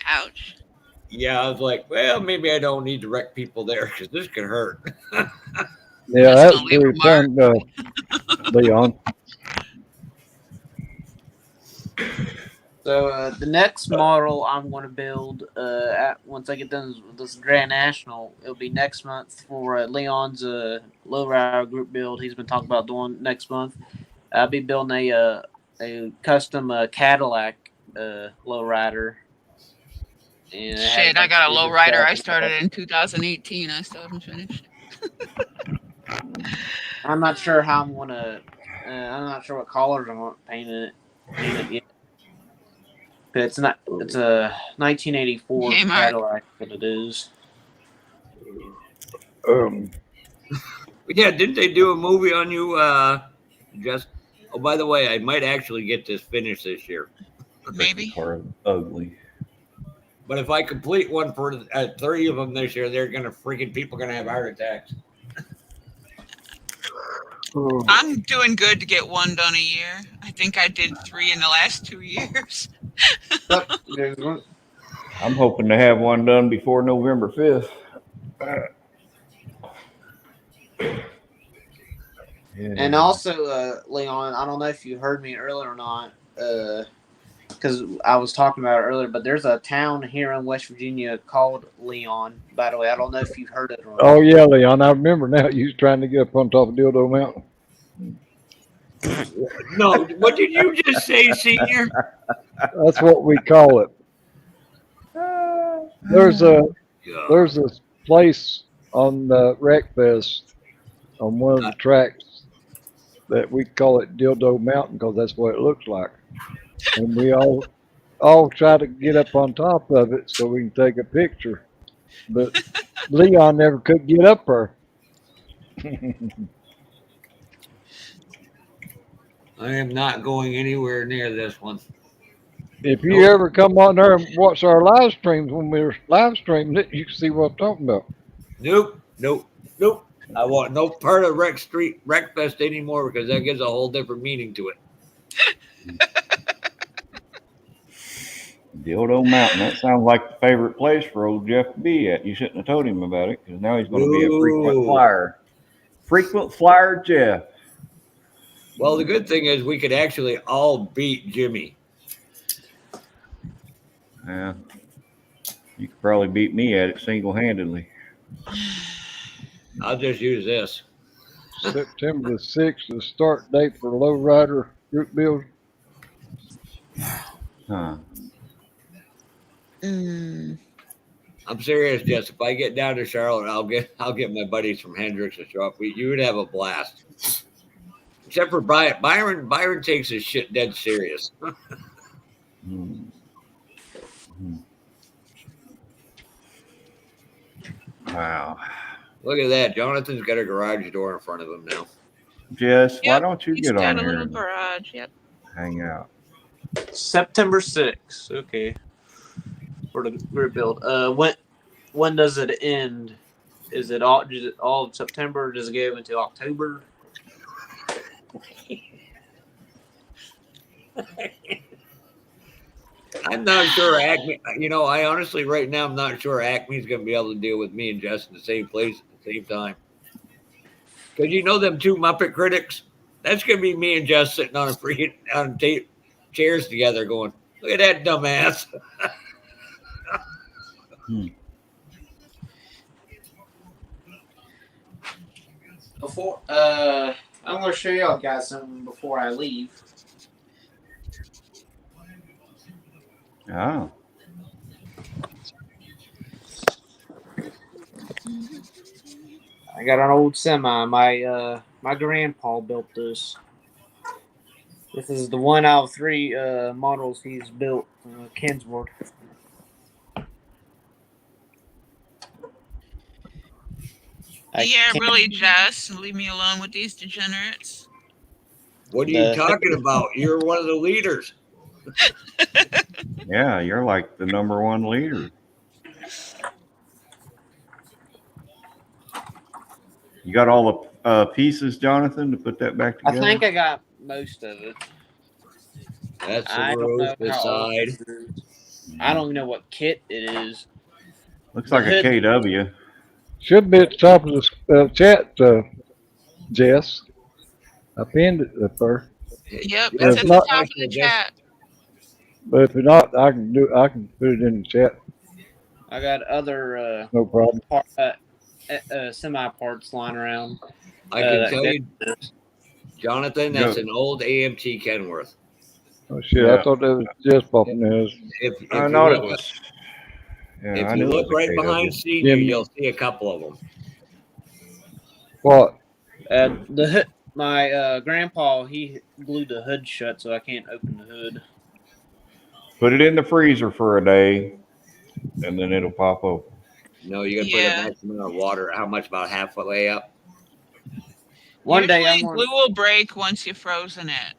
Ouch. Yeah, I was like, well, maybe I don't need to wreck people there because this could hurt. Yeah, that's very fun, Leon. So the next model I'm going to build once I get done with this Grand National, it'll be next month for Leon's lowrider group build. He's been talking about doing next month. I'll be building a custom Cadillac lowrider. And Shit, I got a low rider. I started in 2018. I still haven't finished. I'm not sure how I'm gonna. I'm not sure what colors I'm gonna paint it yet. But it's not. It's a 1984 Hey, Mark. Cadillac, but it is. Yeah, didn't they do a movie on you, Just? Oh, by the way, I might actually get this finished this year. Maybe. Or ugly. But if I complete one for 3 of them this year, they're gonna people gonna have heart attacks. I'm doing good to get one done a year. I think I did 3 in the last 2 years. I'm hoping to have one done before November 5th. Yeah. And also, Leon, I don't know if you heard me earlier or not, because I was talking about it earlier, but there's a town here in West Virginia called Leon, by the way. I don't know if you've heard it or not. Oh, yeah, Leon. I remember now. You was trying to get up on top of Dildo Mountain. No, what did you just say, Senior? That's what we call it. There's a place on the Wreck Fest on one of the tracks that we call it Dildo Mountain because that's what it looks like. And we all try to get up on top of it so we can take a picture. But Leon never could get up there. I am not going anywhere near this one. If you ever come on there and watch our live streams when we're live streaming it, you can see what I'm talking about. Nope. I want no part of Wreck Fest anymore because that gives a whole different meaning to it. Dildo Mountain. That sounds like the favorite place for old Jeff to be at. You shouldn't have told him about it because now he's going to be a frequent flyer. Frequent flyer Jeff. Well, the good thing is we could actually all beat Jimmy. Yeah. You could probably beat me at it single-handedly. I'll just use this. September the 6th, the start date for Lowrider Group Build. Huh. I'm serious, Jess. If I get down to Charlotte, I'll get my buddies from Hendrix to show up. You would have a blast. Except for Brian. Byron takes his shit dead serious. Wow. Look at that. Jonathan's got a garage door in front of him now. Jess, why don't you get on got a here little and garage. Yep. hang out? September 6th. Okay. For the group build. When does it end? Is it all of September? Or does it go into October? I'm not sure Acme. I honestly right now I'm not sure Acme's going to be able to deal with me and Jess in the same place at the same time. Because them two Muppet critics, that's going to be me and Jess sitting on chairs together, going, "Look at that dumbass." Before I'm going to show y'all guys something before I leave. Oh. I got an old semi. My grandpa built this. This is the one out of 3 models he's built. Kinsworth. Yeah, really, Jess. Leave me alone with these degenerates. What are you talking about? You're one of the leaders. Yeah, you're like the number one leader. You got all the pieces, Jonathan, to put that back together? I think I got most of it. That's the roof, the side. I don't even know what kit it is. Looks like a KW. Should be at the top of the chat, Jess. I pinned it up there. Yep, it's at the top of the chat. But if not, I can put it in the chat. I got other no problem. Semi parts lying around. I can tell you, Jonathan, that's an old AMT Kenworth. Oh shit! Yeah. I thought that was just popping theirs. If I you know look, it was. Yeah, if I you knew it look was a right KW. behind Senior, Jim. you'll see a couple of them. What? The hood, my grandpa, he glued the hood shut, so I can't open the hood. Put it in the freezer for a day, and then it'll pop open. No, you got to put a maximum amount of water. How much? About half a layup. One day I'm Usually going. glue will break once you've frozen it.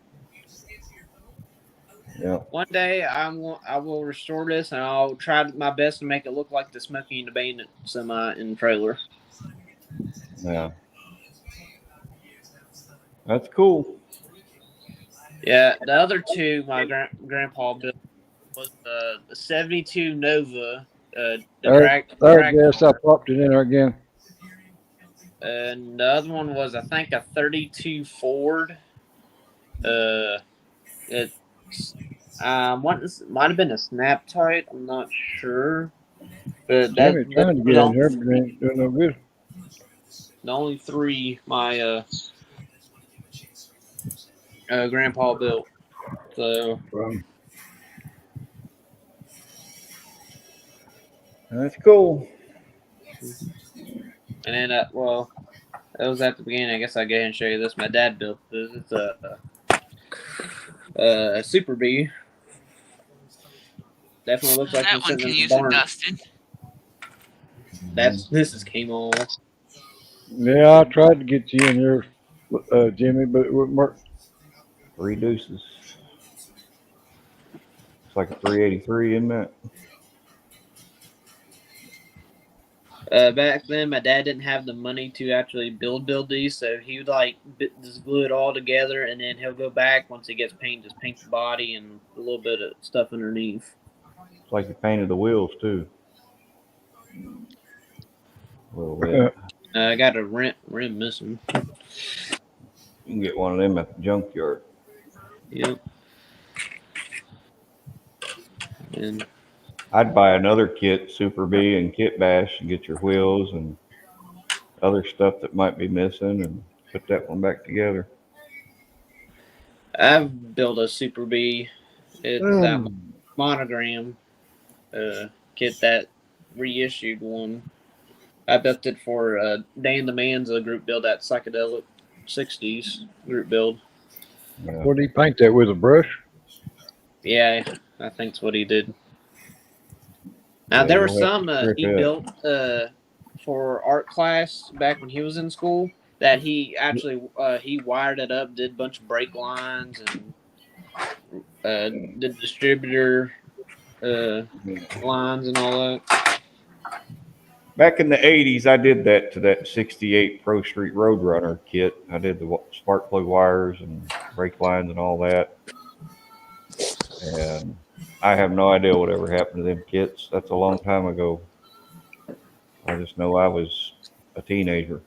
Yeah. One day I will restore this, and I'll try my best to make it look like the Smokey and the Bandit semi in trailer. Yeah. That's cool. Yeah, the other two my grandpa built was the '72 Nova, the drag. Yes, I popped it in there again. And the other one was, I think, a '32 Ford. It might have been a snap tight. I'm not sure, but Jimmy trying to get in here, but ain't doing no good. the only three my grandpa built. So that's cool. And then that was at the beginning. I guess I'll go ahead and show you this. My dad built this. It's a Super B. Definitely looks like That it's one sitting can in the use a barn. dusting. This is came on. Yeah, I tried to get you in here, Jimmy, but it wouldn't work. 3 deuces. It's like a 383, isn't it? Back then, my dad didn't have the money to actually build these, so he would just glue it all together, and then he'll go back once he gets paint, just paint the body and a little bit of stuff underneath. It's like you painted the wheels too. A little bit. I got a rim missing. You can get one of them at the junkyard. Yep. And I'd buy another kit, Super B and Kit Bash, and get your wheels and other stuff that might be missing, and put that one back together. I've built a Super B. It's that monogram kit, that reissued one. I built it for Dan the Man's group build, that psychedelic 60s group build. Yeah. What did he paint that with, a brush? Yeah, I think that's what he did. Now, there were some he built for art class back when he was in school that he actually he wired it up, did a bunch of brake lines, and did distributor lines and all that. Back in the 80s, I did that to that 68 Pro Street Roadrunner kit. I did the spark plug wires and brake lines and all that. And I have no idea whatever happened to them kits. That's a long time ago. I just know I was a teenager.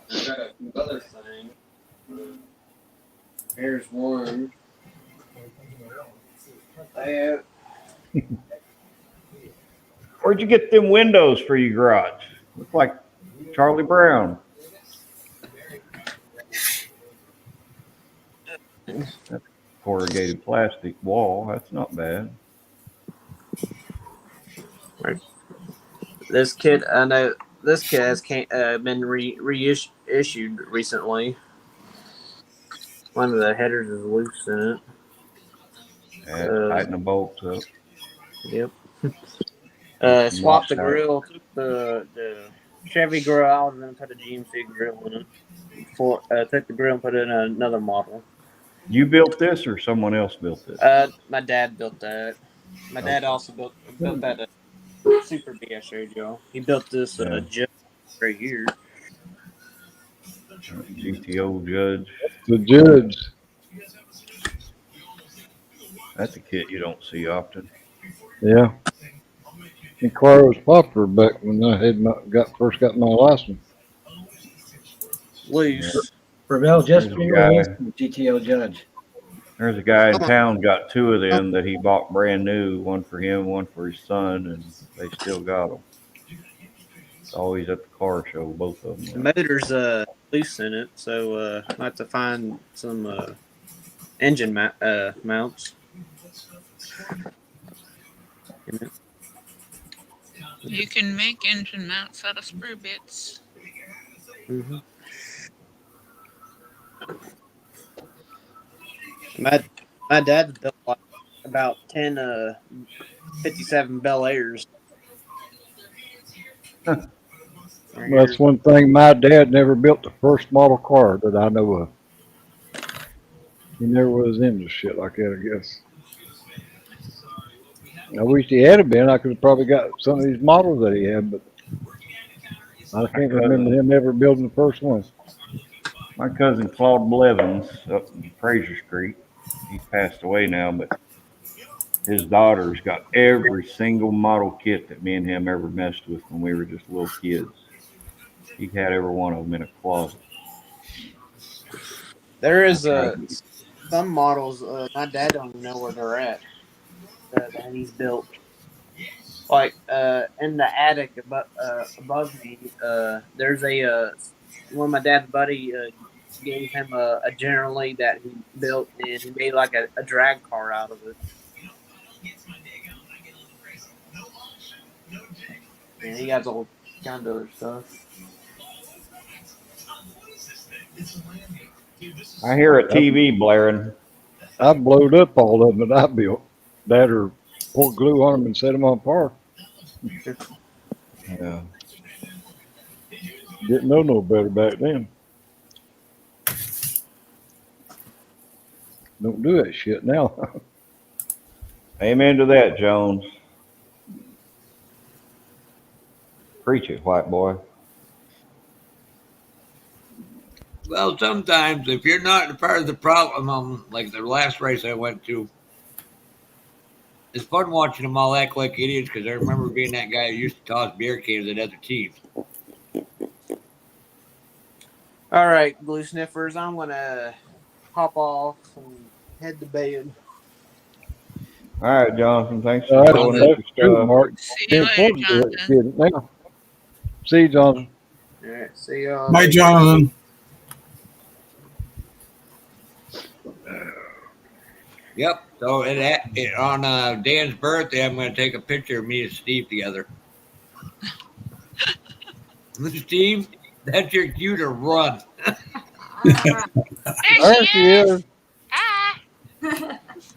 I got another thing. Here's one. Where'd you get them windows for your garage? Look like Charlie Brown. That's corrugated plastic wall. That's not bad. This kit, I know this kit has been reissued recently. One of the headers is loose in it. Yeah, tighten the bolts up. Yep. Swapped the grill, took the Chevy grill out, and then put a GMC grill in it. Took the grill and put it in another model. You built this, or someone else built this? My dad built that. My dad also built that Super B I showed y'all. He built this Judge right here. GTO Judge. The Judge. That's a kit you don't see often. Yeah. And car was popular back when I had first got my license. Loose. Ravel just released the GTO Judge. There's a guy in town got 2 of them that he bought brand new, one for him, one for his son, and they still got them. Always at the car show, both of The them. motor's loose in it, so I have to find some engine mounts. You can make engine mounts out of sprue bits. Mm-hmm. My dad built like about 10 57 Bel Airs. That's one thing. My dad never built the first model car that I know of. He never was into shit like that, I guess. I wish he had been. I could have probably got some of these models that he had, but I can't remember him ever building the first one. My cousin Claude Blevins up in Fraser Street. He's passed away now, but his daughter's got every single model kit that me and him ever messed with when we were just little kids. He had every one of them in a closet. There is some models. My dad don't even know where they're at that he's built. Like in the attic above me, there's one of my dad's buddy gave him a General Lee that he built, and he made like a drag car out of it. And he got all kind of other stuff. I hear a TV blaring. I blowed up all of them that I built. That or poured glue on them and set them on fire. Yeah. Didn't know no better back then. Don't do that shit now. Amen to that, Jones. Preach it, white boy. Well, sometimes if you're not a part of the problem, like the last race I went to, it's fun watching them all act like idiots because I remember being that guy who used to toss beer cans at other teams. All right, glue sniffers, I'm gonna hop off and head to bed. All right, Jonathan. Thanks for showing us your stuff. Mark. See you later, Jonathan. Now. See you, Jonathan. All right, see y'all. Bye, Jonathan. Yep. So on Dan's birthday, I'm going to take a picture of me and Steve together. Steve, that's your cue to run. There she is. Ah.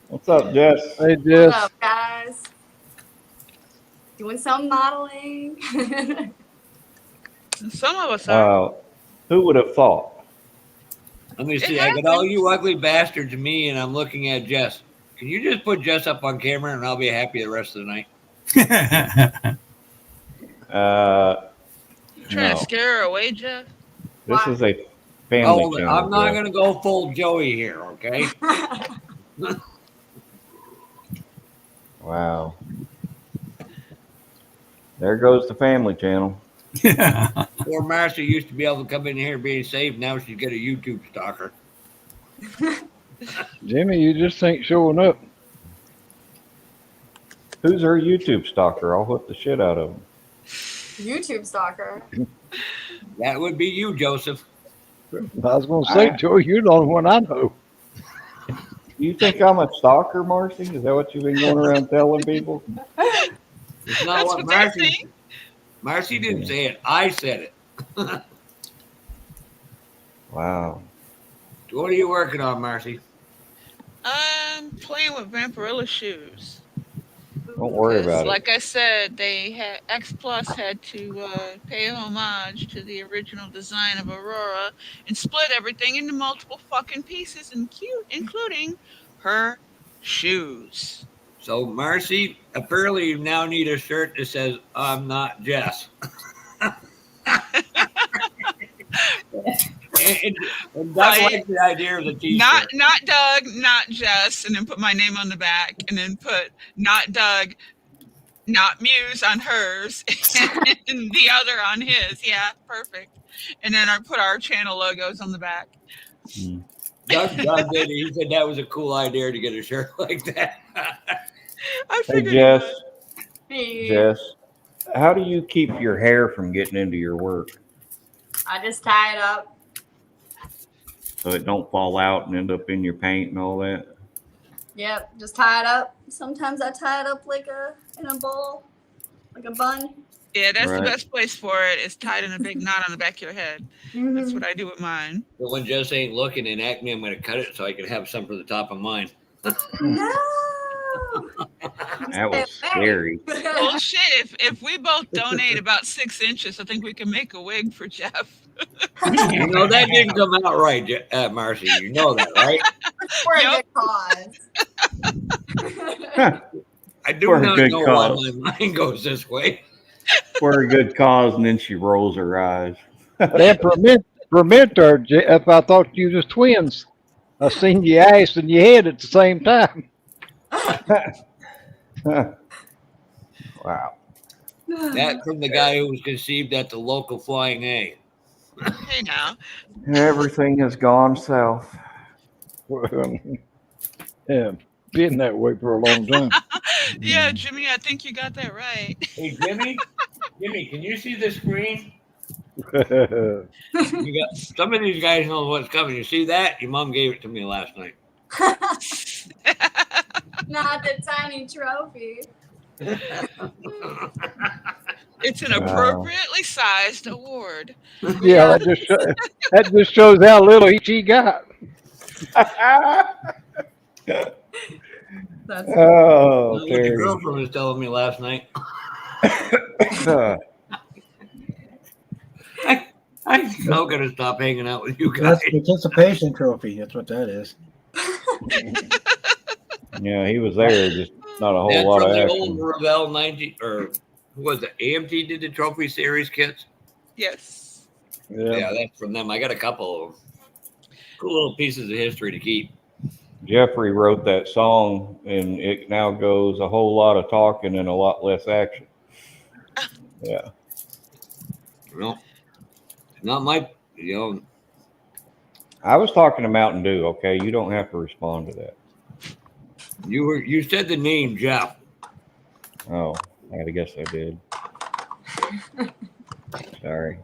What's up, Jess? Hey, Jess. What's up, guys? Doing some modeling. Some of us are. Who would have thought? Let me see. I got all you ugly bastards and me, and I'm looking at Jess. Can you just put Jess up on camera, and I'll be happy the rest of the night? Trying to scare her away, Jeff? This is a family channel. I'm not going to go full Joey here, okay? Wow. There goes the family channel. Poor Marcia used to be able to come in here being safe. Now she's got a YouTube stalker. Jimmy, you just ain't showing up. Who's her YouTube stalker? I'll whip the shit out of him. YouTube stalker. That would be you, Joseph. I was going to say, Joe, you're the only one I know. You think I'm a stalker, Marcy? Is that what you've been going around telling people? It's not what Marcy didn't say it. I said it. Wow. What are you working on, Marcy? I'm playing with Vampirilla shoes. Don't worry about it. Like I said, X Plus had to pay homage to the original design of Aurora and split everything into multiple fucking pieces, including her shoes. So, Marcy, apparently you now need a shirt that says, "I'm not Jess." and Doug likes the idea of the t-shirt. Not Doug, not Jess, and then put my name on the back, and then put not Doug, not Muse on hers, and the other on his. Yeah, perfect. And then I put our channel logos on the back. Doug did. He said that was a cool idea to get a shirt like that. I Hey, figured Jess. Hey. Jess. How do you keep your hair from getting into your work I just tie it up. so it don't fall out and end up in your paint and all that? Yep, just tie it up. Sometimes I tie it up in a bowl, like a bun. Yeah, that's the Right. best place for it. Is tied in a big knot on the back of your head. That's what I do with mine. But when Jess ain't looking and Acme, I'm going to cut it so I can have some for the top of mine. No. That was scary. Well, shit, if we both donate about 6 inches, I think we can make a wig for Jeff. You know, that didn't come out right, Marcy. You know that, right? For a good cause. I do For a not good know cause. why my mind goes this way. For a good cause, and then she rolls her eyes. That Permenter, if I thought you was twins. I seen your ass and your head at the same time. Wow. That from the guy who was conceived at the local Flying A. Hey now. Everything has gone south. Yeah, been that way for a long time. Yeah, Jimmy, I think you got that right. Hey, Jimmy, can you see the screen? You got some of these guys know what's coming. You see that? Your mom gave it to me last night. Not the tiny trophy. It's an appropriately sized award. Yeah, that just shows how little he got. That's Oh, what your girlfriend was telling me last night. I'm so gonna stop hanging out with you guys. That's participation trophy. That's what that is. Yeah, he was there, just not a whole That's lot from of the action. old Ravel 90, or who was it? AMT did the trophy series kits. Yes. Yeah, that's from them. I got a couple of cool little pieces of history to keep. Jeffrey wrote that song, and it now goes a whole lot of talking and a lot less action. Yeah. Well, not my, I was talking to Mountain Dew, okay? You don't have to respond to that. You said the name Jeff. Oh, I guess I did. Sorry.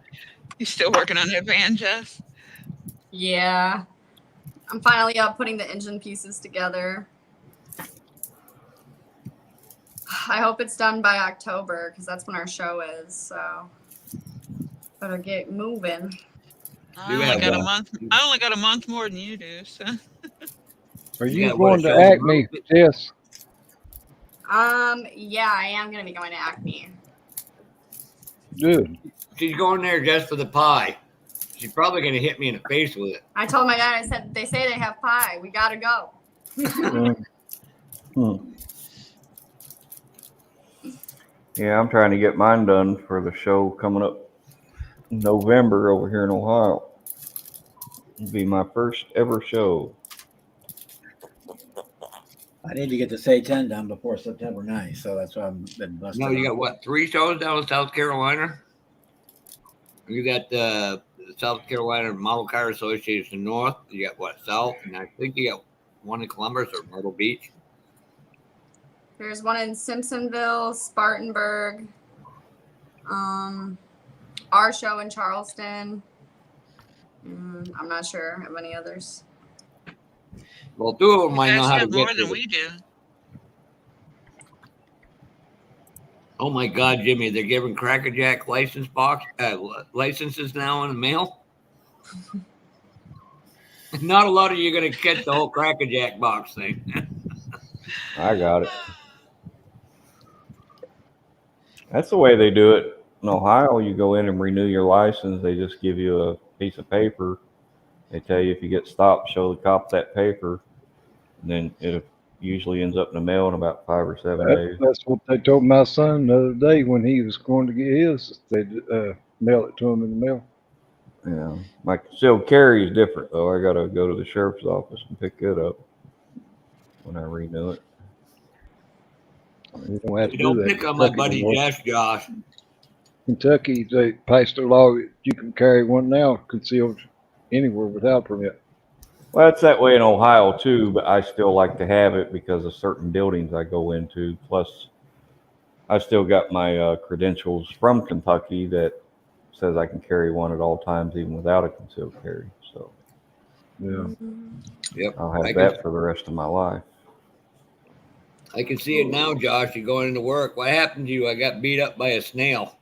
You still working on that van, Jess? Yeah. I'm finally up putting the engine pieces together. I hope it's done by October because that's when our show is. So better get moving. I only got a month more than you do. So. Are you going to Acme, Jess? Yeah, I am gonna be going to Acme. Good. She's going there just for the pie. She's probably gonna hit me in the face with it. I told my dad, I said, they say they have pie. We gotta go. Yeah, I'm trying to get mine done for the show coming up in November over here in Ohio. It'll be my first ever show. I need to get the Say 10 done before September 9th, so that's why I've been busting. No, you got what, 3 shows down in South Carolina? You got the South Carolina Model Car Association North. You got what, South? And I think you got one in Columbus or Myrtle Beach. There's one in Simpsonville, Spartanburg, our show in Charleston. I'm not sure of any others. Well, 2 of them might know how to more get than to we it. do. Oh my God, Jimmy! They're giving Cracker Jack licenses now in the mail. Not a lot of you are going to catch the whole Cracker Jack box thing. I got it. That's the way they do it in Ohio. You go in and renew your license. They just give you a piece of paper. They tell you if you get stopped, show the cop that paper. And then it usually ends up in the mail in about 5 or 7 days. That's what they told my son the other day when he was going to get his. They'd mail it to him in the mail. Yeah. My concealed carry is different, though. I got to go to the sheriff's office and pick it up when I renew it. You don't have to Don't do that. pick on my buddy Josh. Kentucky, they passed a law that you can carry one now concealed anywhere without a permit. Well, it's that way in Ohio, too, but I still like to have it because of certain buildings I go into. Plus, I still got my credentials from Kentucky that says I can carry one at all times, even without a concealed carry. So Yeah. Yep. I'll have that for the rest of my life. I can see it now, Josh. You're going into work. What happened to you? I got beat up by a snail.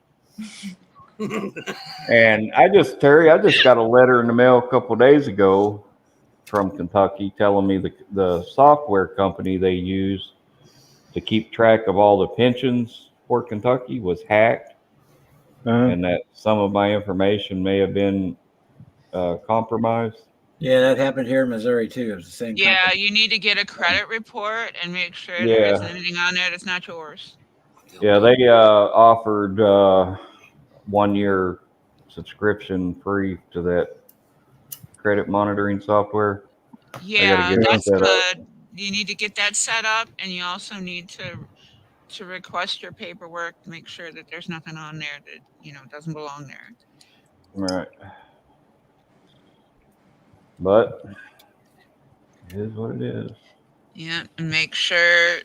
And Terry, I just got a letter in the mail a couple of days ago from Kentucky telling me the software company they use to keep track of all the pensions for Kentucky was hacked, and that some of my information may have been compromised. Yeah, that happened here in Missouri too. It was the same Yeah, company. you need to get a credit report and make sure there Yeah. isn't anything on there that's not yours. Yeah, they offered 1 year subscription free to that credit monitoring software. Yeah, get that's set up. good. You need to get that set up, and you also need to request your paperwork to make sure that there's nothing on there that doesn't belong there. Right. But it is what it is. Yeah, and make sure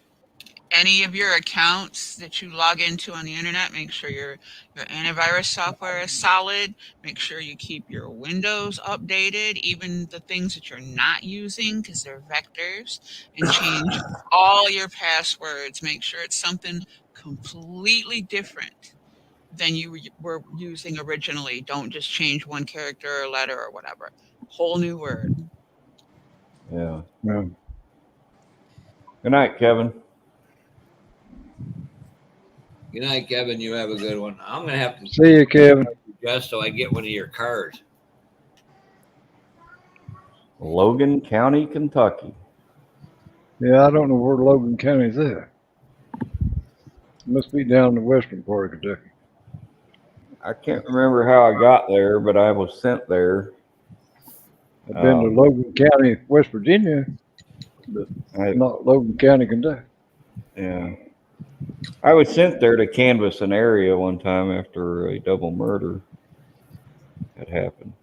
any of your accounts that you log into on the internet, make sure your antivirus software is solid. Make sure you keep your Windows updated, even the things that you're not using because they're vectors, and change all your passwords. Make sure it's something completely different than you were using originally. Don't just change one character or letter or whatever. Whole new word. Yeah. Yeah. Good night, Kevin. Good night, Kevin. You have a good one. I'm going to have to See you, Kevin. just so I get one of your cards. Logan County, Kentucky. Yeah, I don't know where Logan County's at. It must be down in the western part of Kentucky. I can't remember how I got there, but I was sent there. I've been to Logan County, West Virginia, but not Logan County, Kentucky. Yeah. I was sent there to canvass an area one time after a double murder had happened.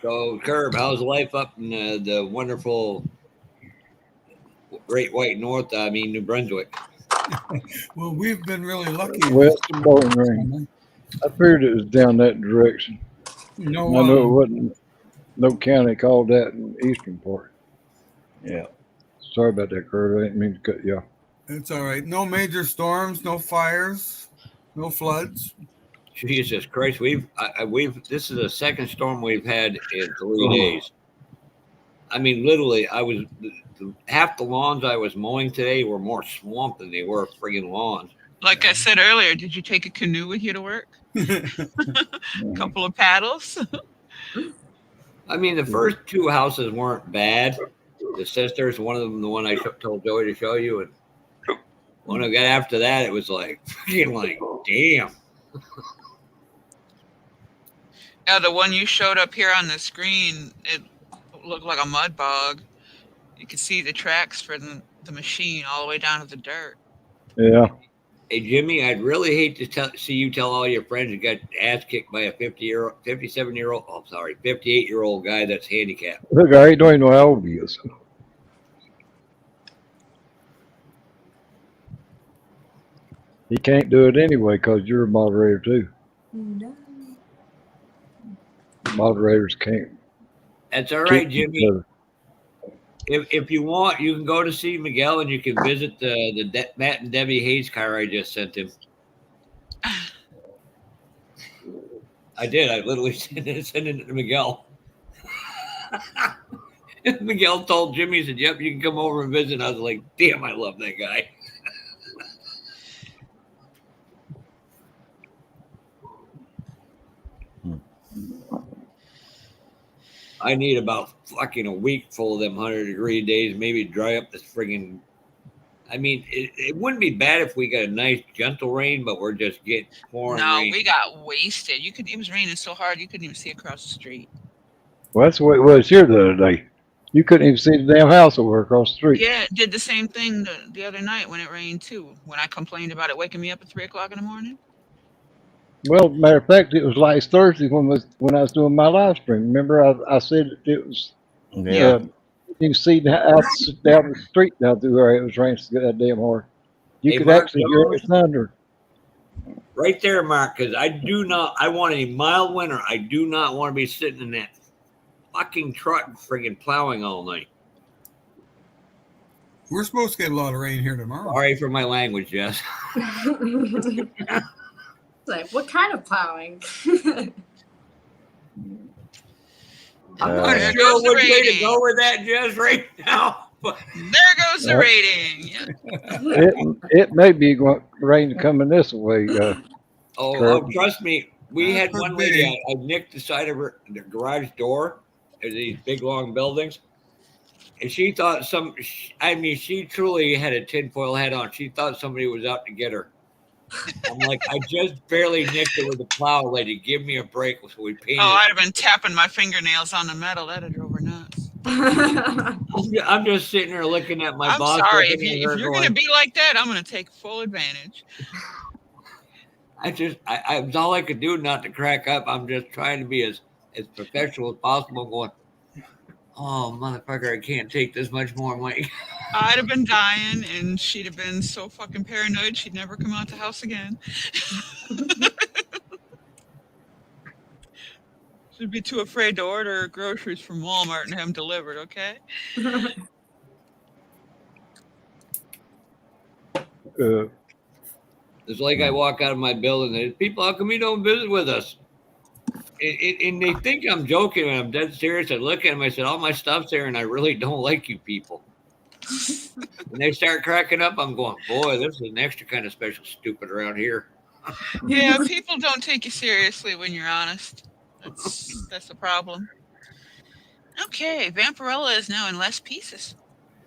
So, Curb, how's life up in the wonderful Great White North? New Brunswick. Well, we've been really lucky. West of Bowling Green. I figured it was down that direction. No, I know it wasn't no county called that in the eastern part. Yeah. Sorry about that, Kurt. I didn't mean to cut you off. It's all right. No major storms, no fires, no floods. Jesus Christ, we've this is the second storm we've had in 3 days. Literally, half the lawns I was mowing today were more swamp than they were friggin' lawns. Like I said earlier, did you take a canoe with you to work? A couple of paddles? The first two houses weren't bad. The sisters, one of them, the one I told Joey to show you, and when I got after that, it was like, damn. Yeah, the one you showed up here on the screen, it looked like a mud bog. You could see the tracks for the machine all the way down to the dirt. Yeah. Hey, Jimmy, I'd really hate to see you tell all your friends you got ass kicked by a 58-year-old guy that's handicapped. Look, I don't even know how old he is. He can't do it anyway because you're a moderator too. No. Moderators can't. That's all right, Jimmy. If you want, you can go to see Miguel and you can visit the Matt and Debbie Hayes car I just sent him. I did. I literally sent it to Miguel. Miguel told Jimmy, he said, "Yep, you can come over and visit." I was like, "Damn, I love that guy." I need about fucking a week full of them 100-degree days, maybe dry up this friggin'. It wouldn't be bad if we got a nice gentle rain, but we're just getting pouring rain. We got wasted. It was raining so hard you couldn't even see across the street. Well, that's the way it was here the other day. You couldn't even see the damn house over across the street. Yeah, it did the same thing the other night when it rained too. When I complained about it waking me up at 3 o'clock in the morning. Well, matter of fact, it was last Thursday when I was doing my live stream. Remember, I said it was. Yeah. You can see down the street down through where it was raining so goddamn hard. You Hey, could Mark actually hear the Jones, thunder. right there, Mark, because I want a mild winter. I do not want to be sitting in that fucking truck friggin' plowing all night. We're supposed to get a lot of rain here tomorrow. Sorry for my language, Jess. Like, what kind of plowing? I'm not sure which way to go with that, Jess, right now. But there goes the rating. It may be rain coming this way. Trust me. We had one lady. I nicked the side of the garage door of these big long buildings, and she thought she truly had a tinfoil hat on. She thought somebody was out to get her. I'm like, I just barely nicked it with a plow, lady. Give me a break. So we painted. Oh, I'd have been tapping my fingernails on the metal. That'd drove her nuts. I'm just sitting there looking at my boss. I'm sorry. If you're going to be like that, I'm going to take full advantage. I was all I could do not to crack up. I'm just trying to be as professional as possible. Going, oh, motherfucker, I can't take this much more, Mike. I'd have been dying, and she'd have been so fucking paranoid she'd never come out the house again. She'd be too afraid to order groceries from Walmart and have them delivered, okay? It's like I walk out of my building and people, how come you don't visit with us? And they think I'm joking and I'm dead serious. I look at them, I said, all my stuff's there and I really don't like you people. And they start cracking up. I'm going, boy, this is an extra kind of special stupid around here. Yeah, people don't take you seriously when you're honest. That's the problem. Okay, Vampirella is now in less pieces.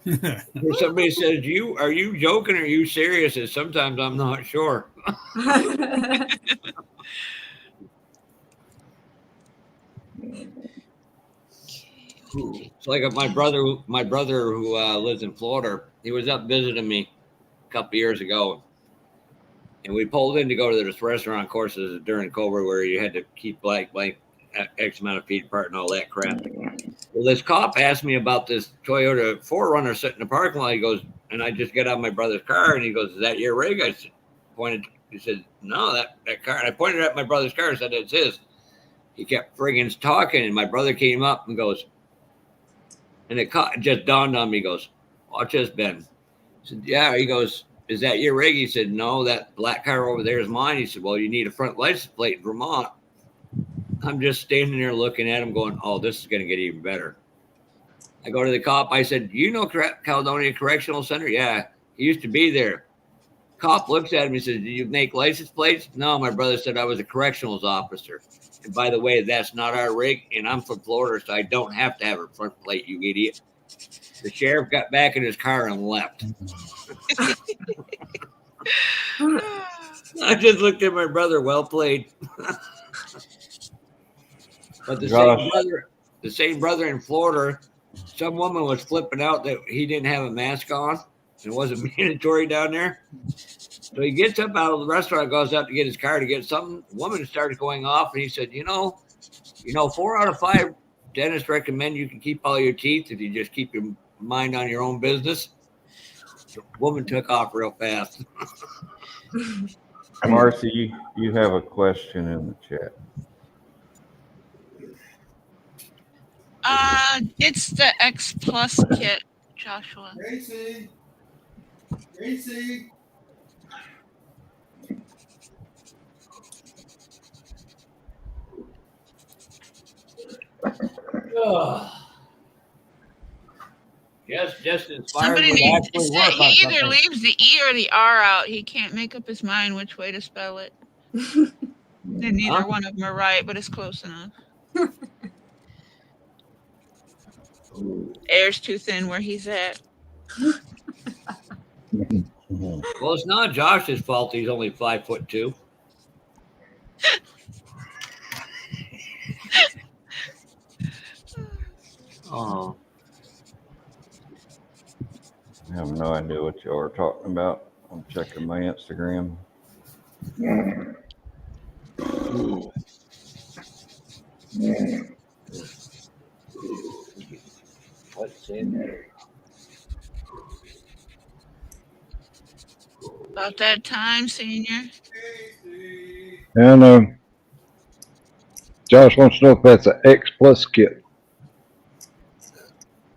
Somebody says, are you joking or are you serious? And sometimes I'm not sure. It's like my brother who lives in Florida, he was up visiting me a couple years ago. And we pulled in to go to this restaurant courses during COVID where you had to keep blank X amount of feet apart and all that crap. Well, this cop asked me about this Toyota 4Runner sitting in the parking lot. He goes, and I just get out of my brother's car and he goes, is that your rig? I said, he said, no, that car. And I pointed at my brother's car and said, it's his. He kept friggin' talking and my brother came up and goes, and it just dawned on me, he goes, watch this, Ben. I said, yeah. He goes, is that your rig? He said, no, that black car over there is mine. He said, well, you need a front license plate in Vermont. I'm just standing there looking at him going, oh, this is going to get even better. I go to the cop. I said, do you know Caledonia Correctional Center? Yeah, he used to be there. Cop looks at him and says, do you make license plates? No, my brother said I was a correctionals officer. And by the way, that's not our rig, and I'm from Florida, so I don't have to have a front plate, you idiot. The sheriff got back in his car and left. I just looked at my brother, well played. But the same brother in Florida, some woman was flipping out that he didn't have a mask on. It wasn't mandatory down there. So he gets up out of the restaurant, goes out to get his car to get something. The woman started going off, and he said, you know, 4 out of 5 dentists recommend you can keep all your teeth if you just keep your mind on your own business. The woman took off real fast. Marcy, you have a question in the chat. It's the X Plus kit, Joshua. Gracie. Just inspired. Somebody needs to say he either leaves the E or the R out. He can't make up his mind which way to spell it. And neither one of them are right, but it's close enough. Air's too thin where he's at. Well, it's not Josh's fault. He's only 5'2". Oh. I have no idea what y'all are talking about. I'm checking my Instagram. What's in there? About that time, Senior. And Josh wants to know if that's an X Plus kit.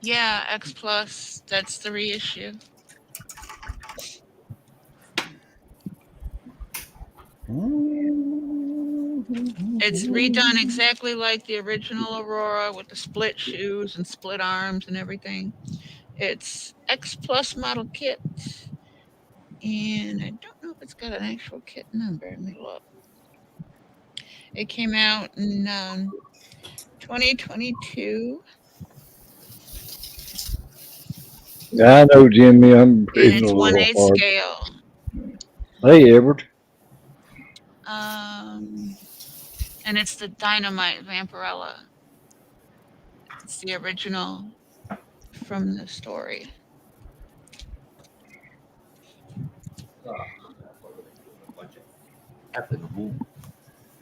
Yeah, X Plus. That's the reissue. It's redone exactly like the original Aurora with the split shoes and split arms and everything. It's X Plus model kit. And I don't know if it's got an actual kit number. Let me look. It came out in 2022. I know, Jimmy. I'm And breathing it's a little 1/8 hard. scale. Hey, Edward. And it's the Dynamite Vampirella. It's the original from the story.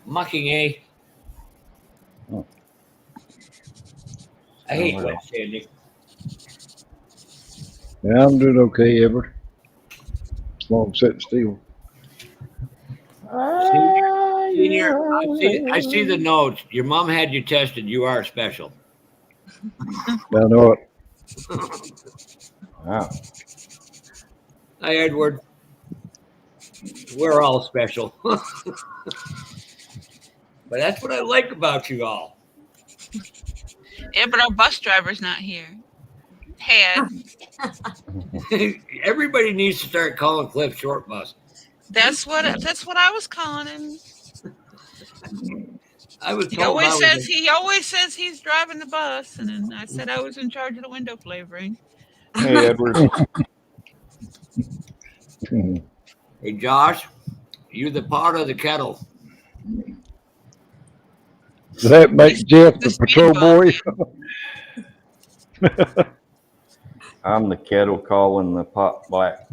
Mucking, eh? Oh. I hate wet sanding. Yeah, I'm doing okay, Edward. As long as I'm sitting still. Senior, I see the notes. Your mom had you tested. You are special. I know it. Wow. Hi, Edward. We're all special. But that's what I like about you all. Yeah, but our bus driver's not here. Had. Everybody needs to start calling Cliff Short Bus. That's what I was calling him. I was He told always says he's driving the bus, and then I said I was in charge of the window flavoring. Hey, Edward. Hey, Josh, you the pot or the kettle? Does that make Jeff the patrol boy? I'm the kettle calling the pot black.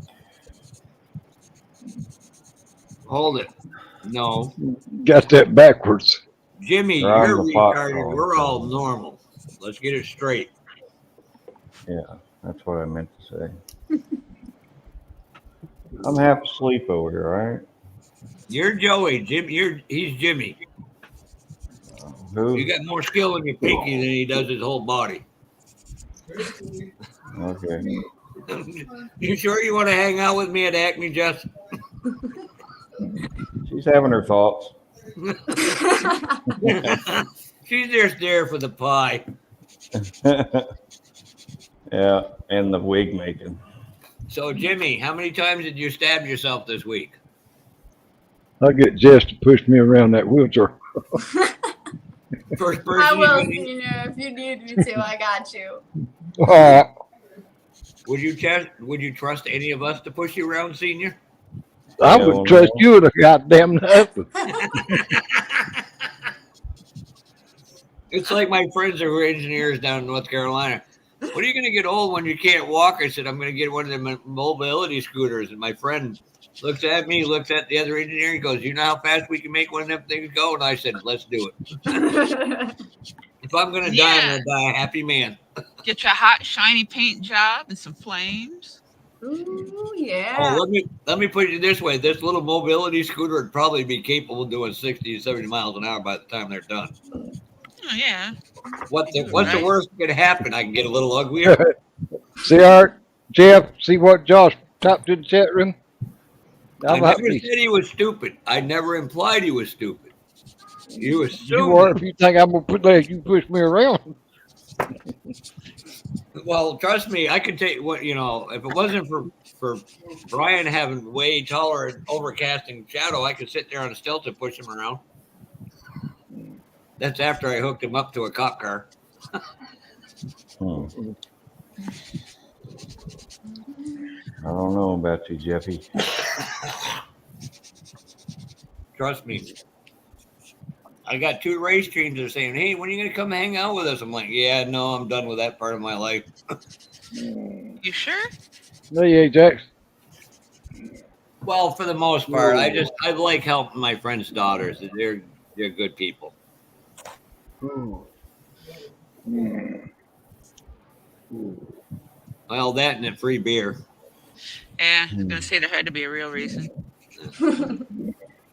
Hold it. No. Got that backwards. Jimmy, Or I'm you're the pot retarded. caller. We're all normal. Let's get it straight. Yeah, that's what I meant to say. I'm half asleep over here, all right? You're Joey. He's Jimmy. Who? You got more skill in your pinky than he does his whole body. Okay. You sure you want to hang out with me at Acme, Jess? She's having her thoughts. She's just there for the pie. Yeah, and the wig making. So, Jimmy, how many times did you stab yourself this week? I'll get Jess to push me around that wheelchair. First person. I will, Senior. If you need me to, I got you. Would you trust any of us to push you around, Senior? I wouldn't trust you with a goddamn nothing. It's like my friends who are engineers down in North Carolina. When are you going to get old when you can't walk? I said, I'm going to get one of them mobility scooters. And my friend looks at me, looks at the other engineer, and goes, you know how fast we can make one of them things go? And I said, let's do it. If I'm going to die, I'm going to die a happy man. Get your hot, shiny paint job and some flames. Ooh, yeah. Oh, let me put it this way. This little mobility scooter would probably be capable of doing 60 to 70 miles an hour by the time they're done. Oh, yeah. What's the worst that could happen? I can get a little uglier. See, Art, Jeff, see what Josh typed in the chat room? I never said he was stupid. I never implied he was stupid. You assumed. You are if you think I'm going to let you push me around. Well, trust me, I could take what, if it wasn't for Brian having way taller and overcasting shadow, I could sit there on a stilt and push him around. That's after I hooked him up to a cop car. I don't know about you, Jeffy. Trust me. I got 2 race teams that are saying, hey, when are you going to come hang out with us? I'm like, yeah, no, I'm done with that part of my life. You sure? No, yeah, Jax. Well, for the most part, I like helping my friends' daughters. They're good people. Well, that and a free beer. Yeah, I was gonna say there had to be a real reason.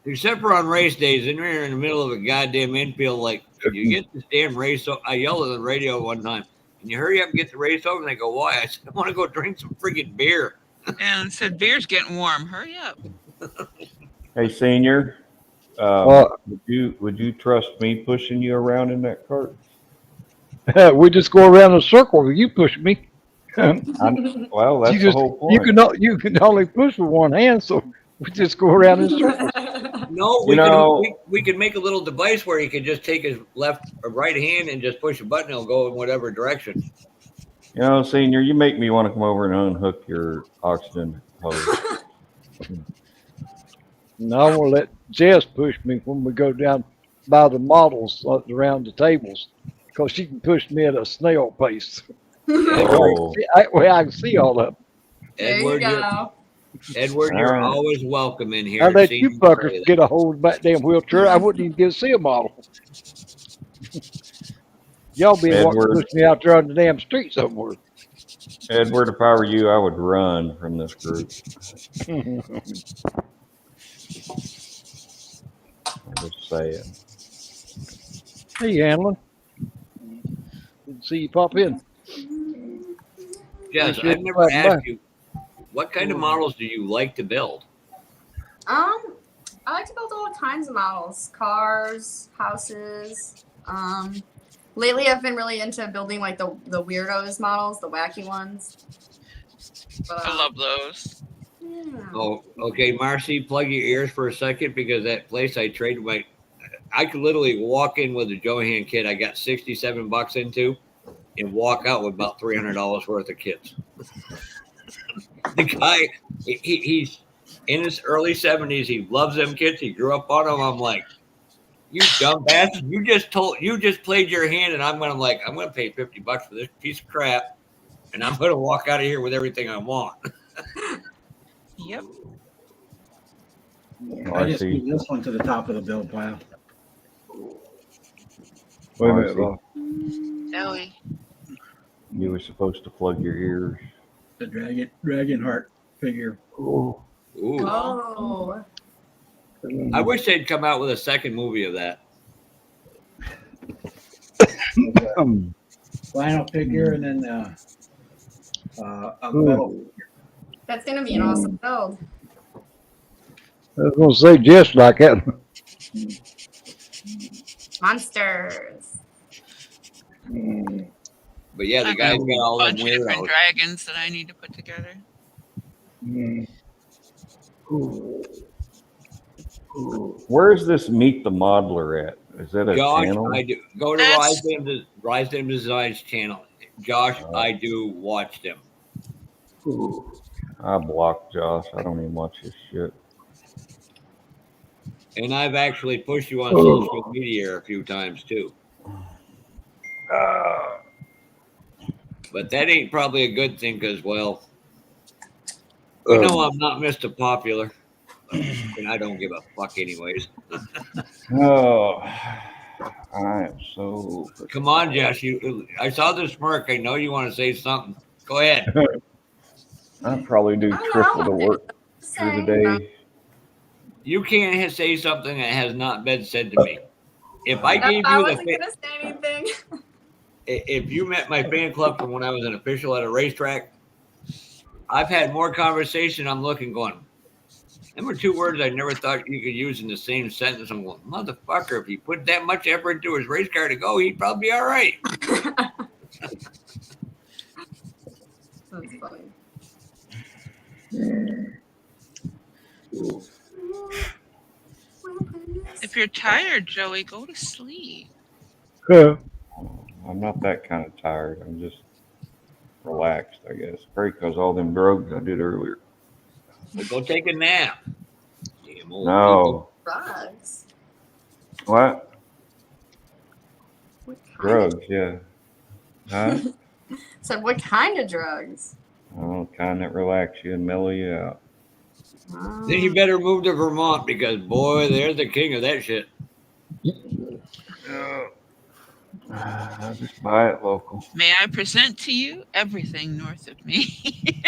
Except for on race days, and you're in the middle of a goddamn infield, like you get this damn race. So I yelled at the radio one time, "Can you hurry up and get the race over?" And they go, "Why?" I said, "I want to go drink some freaking beer." And said beer's getting warm. Hurry up. Hey, Senior. What? Would you trust me pushing you around in that cart? We just go around in a circle. You push me. Well, that's you the just whole you point. you can only push with one hand, so we just go around in circles. No, we can make a little device where he can just take his left or right hand and just push a button. It'll go in whatever direction. You know, Senior, you make me want to come over and unhook your oxygen hose. Now I want to let Jess push me when we go down by the models around the tables, because she can push me at a snail pace. Oh. That way I can see all of them. There you go. Edward, you're always welcome in here. I let you fuckers get a hold of that damn wheelchair. I wouldn't even get to see a model. Y'all be wanting to push me out there on the damn street somewhere. Edward, if I were you, I would run from this group. I'm just saying. Hey, Hanlon. Didn't see you pop in. Jess, I've never asked you, what kind of models do you like to build? I like to build all kinds of models, cars, houses. Lately I've been really into building like the weirdos models, the wacky ones. But, I love those. Yeah. Oh, okay, Marcy, plug your ears for a second, because that place I traded I could literally walk in with a Johan kit I got $67 into and walk out with about $300 worth of kits. The guy, he's in his early 70s. He loves them kits. He grew up on them. I'm like, you dumb bastard! You just played your hand, and I'm gonna pay $50 for this piece of crap, and I'm gonna walk out of here with everything I want. Yep. I just moved this one to the top of the build pile. Wait a minute, Ellie. You were supposed to plug your ears. The dragon heart figure. Oh. Ooh. Oh. I wish they'd come out with a second movie of that. Final figure and then a metal. That's gonna be an awesome build. I was going to say just like that. Monsters. But yeah, the I've guy's got got all a them bunch of different weirdos. dragons that I need to put together. Where's this Meet the Modeler at? Is that a Josh, channel? I do go to Rise Them Designs channel. Josh, I do watch them. I blocked Josh. I don't even watch his shit. And I've actually pushed you on social media a few times too. But that ain't probably a good thing, because, well, you know I'm not Mr. Popular. And I don't give a fuck anyways. Oh, I am so... Come on, Josh. I saw the smirk. I know you want to say something. Go ahead. I probably do triple the work through the day. You can't say something that has not been said to me. If I gave I you wasn't gonna say anything. if you met my fan club from when I was an official at a racetrack, I've had more conversation. I'm looking going, them were two words I never thought you could use in the same sentence. I'm going, motherfucker, if he put that much effort into his race car to go, he'd probably be all right. That's funny. If you're tired, Joey, go to sleep. I'm not that kind of tired. I'm just relaxed, I guess. Probably because all them drugs I did earlier. Well, go take a nap. Damn old No. Drugs. What? What kind Drugs, yeah. Huh? So what kind of drugs? Oh, kind that relax you and mellow you out. Then you better move to Vermont, because boy, they're the king of that shit. I'll just buy it local. May I present to you everything north of me?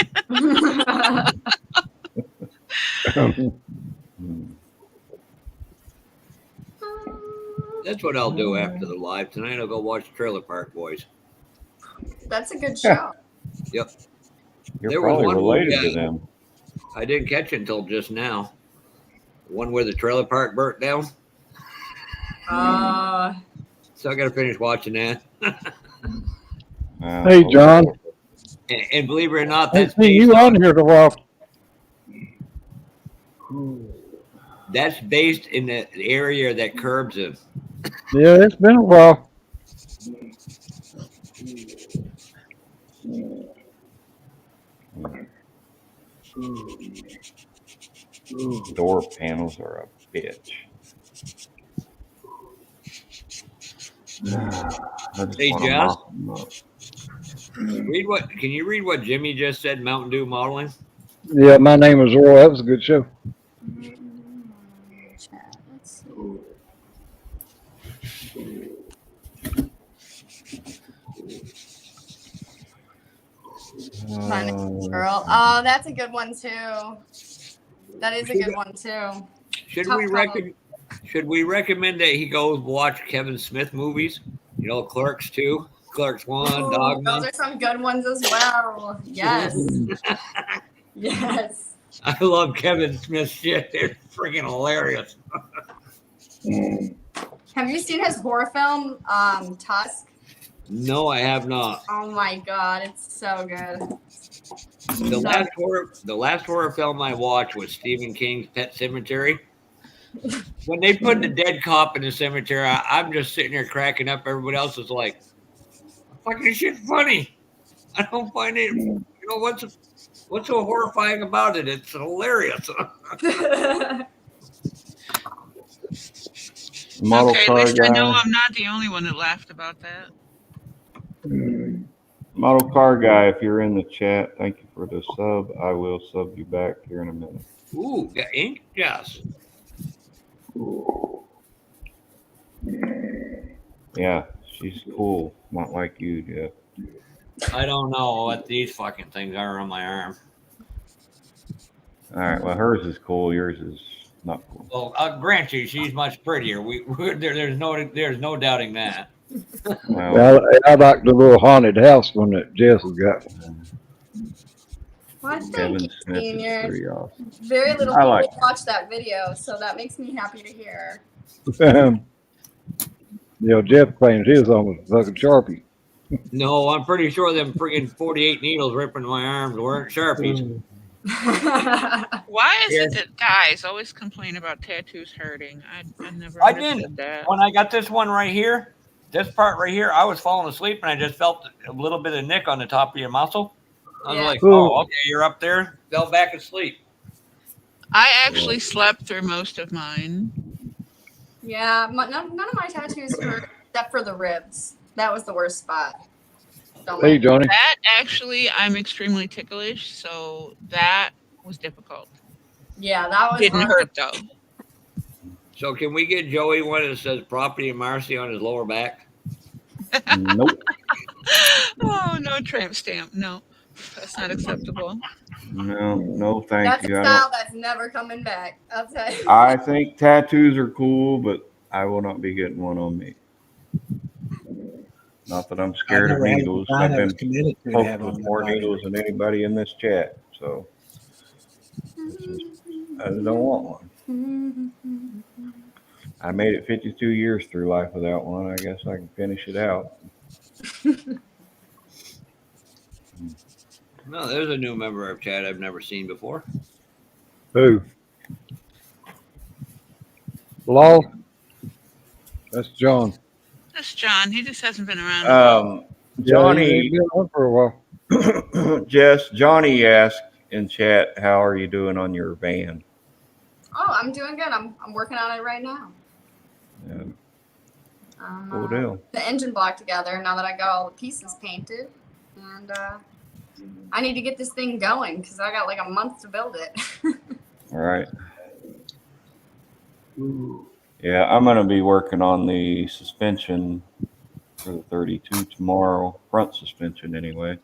That's what I'll do after the live tonight. I'll go watch Trailer Park Boys. That's a good show. Yep. You're There was probably one related movie to them. I didn't catch it until just now. One where the trailer park burnt down. So I got to finish watching that. Hey, John. And believe it or not, I that's see you on here a while. That's based in the area that Curbs is. Yeah, it's been a while. Door panels are a bitch. I just Hey, want to Jess. mop them up. Can you read what Jimmy just said? Mountain Dew modeling. Yeah, my name was Earl. That was a good show. Let's see. My name's Earl. Oh, that's a good one too. That is a good one too. Should we recommend that he goes watch Kevin Smith movies? You know, Clerks 2, Clerks 1, Ooh, Dogma. those are some good ones as well. Yes. Yes. I love Kevin Smith shit. They're freaking hilarious. Have you seen his horror film, Tusk? No, I have not. Oh my god, it's so good. The last horror film I watched was Stephen King's Pet Sematary. When they put the dead cop in the cemetery, I'm just sitting there cracking up. Everybody else is like, "Fucking shit, funny." I don't find it. You know what's so horrifying about it? It's hilarious. Model Okay, at car least I know guy. I'm not the only one that laughed about that. Model car guy, if you're in the chat, thank you for the sub. I will sub you back here in a minute. Ooh, got ink? Yes. Yeah, she's cool. Not like you, Jeff. I don't know what these fucking things are on my arm. All right, well, hers is cool. Yours is not cool. Well, I'll grant you, she's much prettier. There's no doubting that. Well, I like the little haunted house one that Jess has got. Well, I think Kevin Smith is Senior, pretty awesome. very little I people like watch that video, so that makes me happy to hear. Jeff claims his on was fucking Sharpie. No, I'm pretty sure them freaking 48 needles ripping my arms weren't Sharpies. Why is it that guys always complain about tattoos hurting? I never I understood didn't. that. When I got this one right here, this part right here, I was falling asleep and I just felt a little bit of nick on the top of your muscle. I was like, oh, okay, you're up there. Fell back asleep. I actually slept through most of mine. Yeah, none of my tattoos hurt except for the ribs. That was the worst spot. Hey, Johnny. That actually, I'm extremely ticklish, so that was difficult. Yeah, that was Didn't hurt though. So can we get Joey one that says Property of Marcy on his lower back? Nope. Oh, no tramp stamp. No, that's not acceptable. No, thank That's you. a style that's never coming back. I'll tell you. I think tattoos are cool, but I will not be getting one on me. Not that I'm scared of never had needles. a I've design I was been committed to poked have on with my more body. needles than anybody in this chat, so I just don't want one. I made it 52 years through life without one. I guess I can finish it out. No, there's a new member of chat I've never seen before. Who? Law? That's John. That's John. He just hasn't been around. Johnny, he's been on for a while. Jess, Johnny asked in chat, how are you doing on your van? Oh, I'm doing good. I'm working on it right now. Yeah. Cool deal. The engine block together now that I got all the pieces painted, and I need to get this thing going because I got like a month to build it. All right. Yeah, I'm going to be working on the suspension for the 32 tomorrow, front suspension anyway.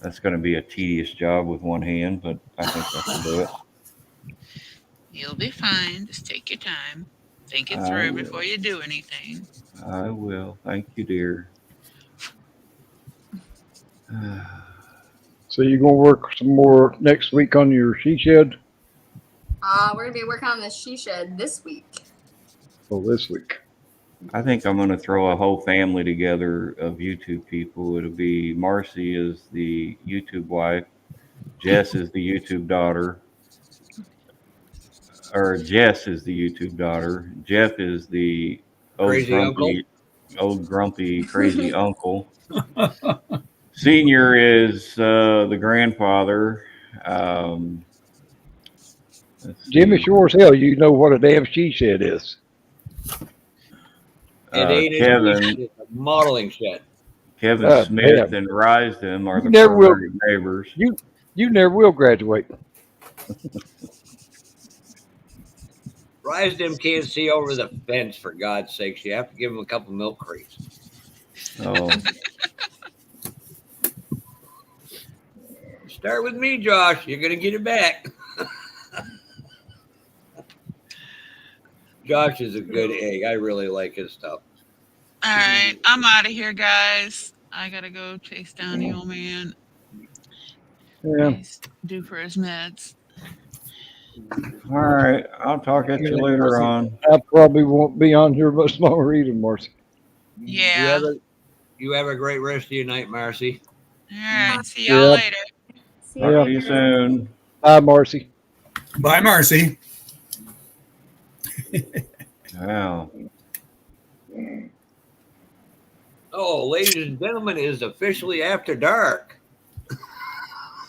That's going to be a tedious job with one hand, but I think I can do it. You'll be fine. Just take your time. Think it I through will. before you do anything. I will. Thank you, dear. So you're gonna work some more next week on your she shed? We're gonna be working on the she shed this week. Oh, this week. I think I'm going to throw a whole family together of YouTube people. It'll be Marcy is the YouTube wife, Jess is the YouTube daughter, or Jess is the YouTube daughter, Jeff is the Crazy uncle. old grumpy crazy uncle. Senior is the grandfather. Jimmy, sure as hell, you know what a damn she shed is. It ain't Kevin, it's a modeling shed. Kevin Smith and Risden are the primary neighbors. You never will graduate. Risden can't see over the fence, for God's sakes. You have to give him a couple milk crates. Oh. Start with me, Josh. You're going to get it back. Josh is a good egg. I really like his stuff. All right, I'm out of here, guys. I gotta go chase down the old man. Yeah. He's due for his meds. All right, I'll talk at you later on. I probably won't be on here much longer either, Marcy. Yeah. You have a great rest of your night, Marcy. All right, see y'all later. Talk to you soon. Bye, Marcy. Bye, Marcy. Wow. Oh, ladies and gentlemen, it is officially after dark.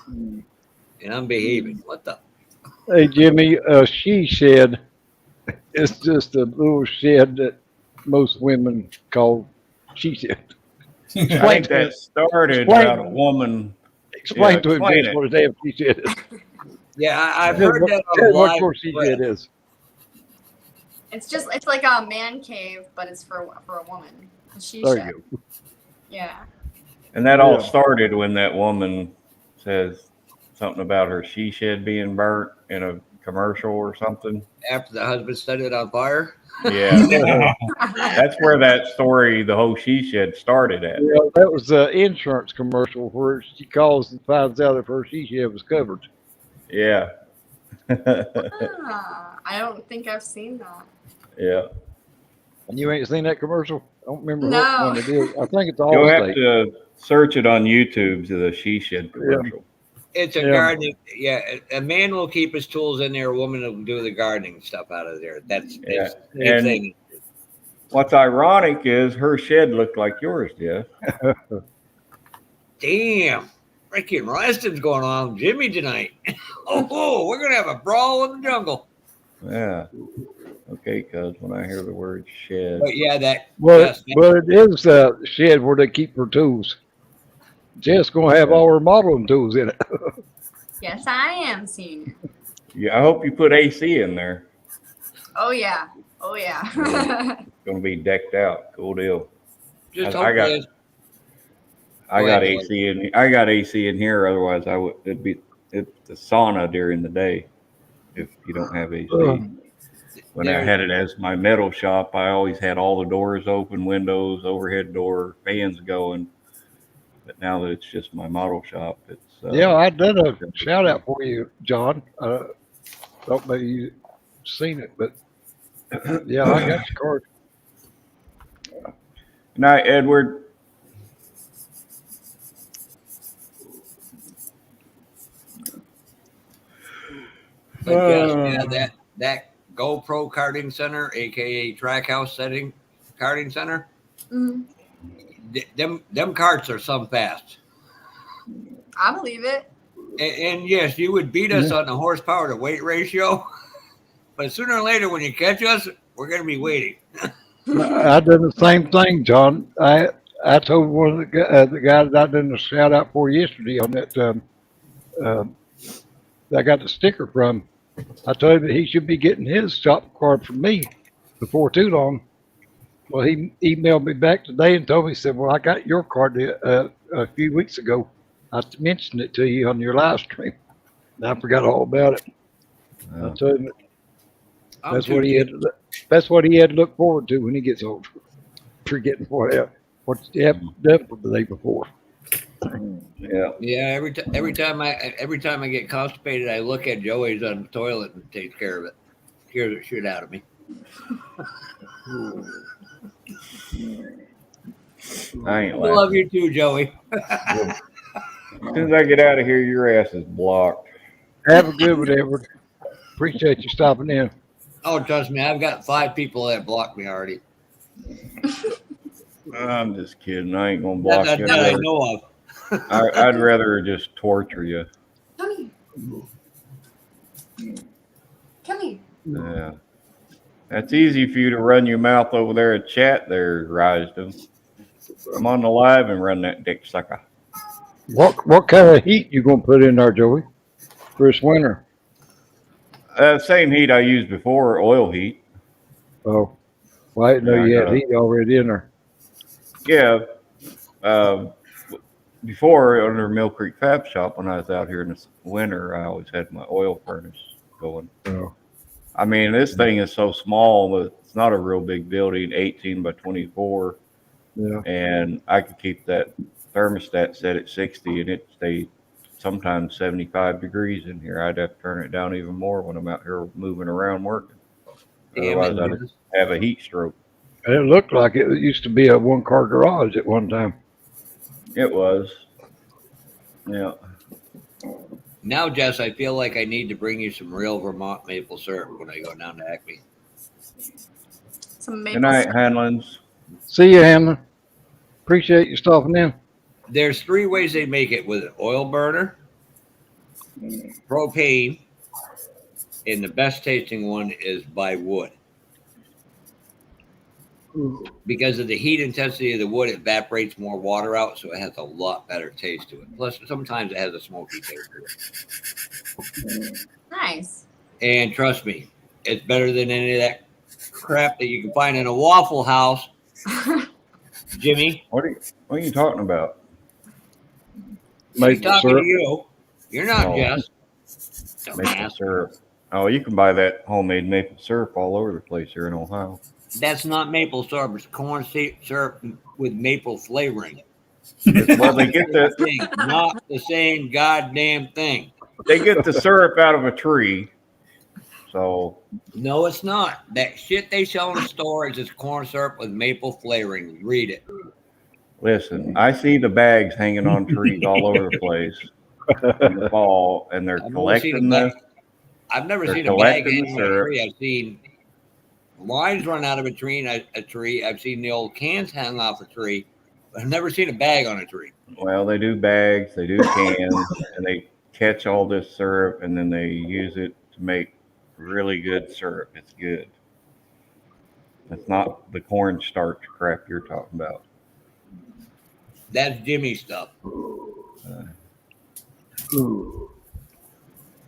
And I'm behaving. What the? Hey, Jimmy, she shed is just a little shed that most women call she shed. I think that started about a woman. Explain to him James, what a damn she shed is. Yeah, I've heard that on What live. she shed is. It's like a man cave, but it's for a woman. A she There shed. you go. Yeah. And that all started when that woman says something about her she shed being burnt in a commercial or something. After the husband set it on fire. Yeah. That's where that story, the whole she shed, started at. Yeah, that was an insurance commercial where she calls and finds out if her she shed was covered. Yeah. I don't think I've seen that. Yeah. And you ain't seen that commercial? I don't remember No. what one it is. I think it's all You'll have to search it on YouTube to the she shed commercial. It's a gardening. Yeah, a man will keep his tools in there. A woman will do the gardening stuff out of there. That's the same And thing. what's ironic is her shed looked like yours, Jeff. Damn. Ricky and Ryston's going on with Jimmy tonight. Oh, we're going to have a brawl in the jungle. Yeah. Okay, cuz when I hear the word shed. But yeah, Well, it is a shed where they keep her tools. Jess gonna have all her modeling tools in it. Yes, I am seeing it. Yeah, I hope you put AC in there. Oh yeah. Oh yeah. It's gonna be decked out. Cool deal. Just I got ahead, AC in. I got AC in here. Otherwise, it'd be the sauna during the day if you don't have AC. When I had it as my metal shop, I always had all the doors open, windows, overhead door, fans going. But now that it's just my model shop, it's Yeah, I did a shout out for you, John. Don't know you seen it, but yeah, I got your card. Good night, Edward. But yes, yeah, that GoPro karting center, aka Trackhouse setting karting center. Mhm. Them carts are some fast. I believe it. And yes, you would beat us on the horsepower to weight ratio, but sooner or later, when you catch us, we're going to be waiting. I did the same thing, John. I told one of the guys I did a shout out for yesterday on that I got the sticker from. I told him that he should be getting his shop card from me before too long. Well, he emailed me back today and told me, he said, well, I got your card a few weeks ago. I mentioned it to you on your live stream. And I forgot all about it. I told him that's what he had. That's what he had to look forward to when he gets older. Forgetting what he had done for the day before. Yeah. Yeah. Every time I get constipated, I look at Joey's on the toilet and takes care of it. Scares the shit out of me. I ain't I laughing. love you too, Joey. As soon as I get out of here, your ass is blocked. Have a good one, Edward. Appreciate you stopping in. Oh, trust me, I've got 5 people that blocked me already. I'm just kidding. I ain't gonna block you. That I know of. I'd rather just torture you. Come here. Come here. Yeah. That's easy for you to run your mouth over there and chat there, Rysdom. I'm on the live and run that dick sucker. What kind of heat you gonna put in there, Joey, for this winter? Same heat I used before, oil heat. Oh, well, I didn't know you had heat already in there. Yeah. Before, under Mill Creek Fab Shop, when I was out here in the winter, I always had my oil furnace going. Oh. I mean, this thing is so small, but it's not a real big building, 18 by 24. Yeah. And I could keep that thermostat set at 60 and it stayed sometimes 75 degrees in here. I'd have to turn it down even more when I'm out here moving around working. Otherwise, I'd have a heat stroke. And it looked like it used to be a one-car garage at one time. It was. Yeah. Now, Jess, I feel like I need to bring you some real Vermont maple syrup when I go down to Acme. Some maple Good night, syrup. Hanlons. See you, Hamlin. Appreciate you stopping in. There's 3 ways they make it: with an oil burner, propane, and the best tasting one is by wood. Because of the heat intensity of the wood, it evaporates more water out, so it has a lot better taste to it. Plus, sometimes it has a smoky taste to it. Nice. And trust me, it's better than any of that crap that you can find in a Waffle House. Jimmy, What are you talking about? I'm talking to you. You're not Jess. Maple syrup. Oh, you can buy that homemade maple syrup all over the place here in Ohio. That's not maple syrup. It's corn syrup with maple flavoring. Well, they get the not the same goddamn thing. They get the syrup out of a tree. So no, it's not. That shit they sell in the store is just corn syrup with maple flavoring. Read it. Listen, I see the bags hanging on trees all over the place in the fall, and they're collecting the. I've never seen a bag hanging on a tree. I've seen lines run out of a tree. I've seen the old cans hang off a tree, but I've never seen a bag on a tree. Well, they do bags, they do cans, and they catch all this syrup, and then they use it to make really good syrup. It's good. It's not the cornstarch crap you're talking about. That's Jimmy stuff.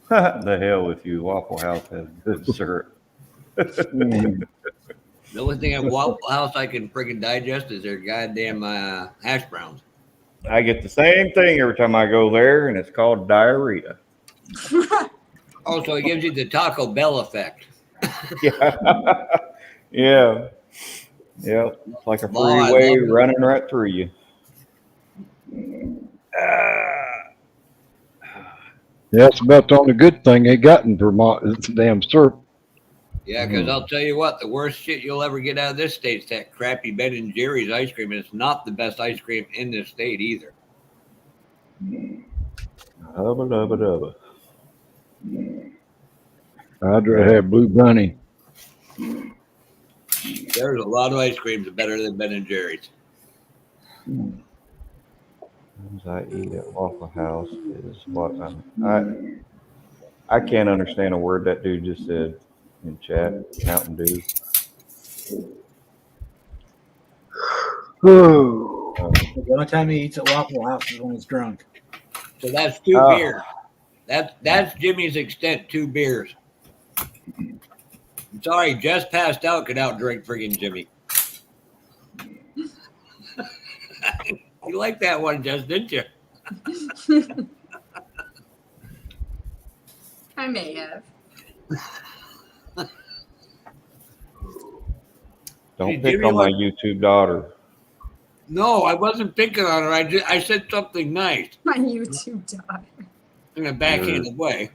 The hell with you. Waffle House has good syrup. The only thing at Waffle House I can friggin' digest is their goddamn hash browns. I get the same thing every time I go there, and it's called diarrhea. Also, it gives you the Taco Bell effect. Yeah. Yeah. Yeah. It's like a freeway running right through you. Yeah, that's about the only good thing they got in Vermont is the damn syrup. Yeah, because I'll tell you what, the worst shit you'll ever get out of this state is that crappy Ben and Jerry's ice cream, and it's not the best ice cream in this state either. Hubba dubba dubba. I'd rather have Blue Bunny. There's a lot of ice creams better than Ben and Jerry's. Things I eat at Waffle House is what I can't understand a word that dude just said in chat. Mountain Dew. The only time he eats at Waffle House is when he's drunk. So that's 2 beers. That's Jimmy's extent, 2 beers. I'm sorry, Jess passed out. Could out drink friggin' Jimmy. You like that one, Jess, didn't you? I may have. Don't Hey, pick Jimmy, on my what- YouTube daughter. No, I wasn't picking on her. I said something nice My YouTube daughter. in a backhanded way.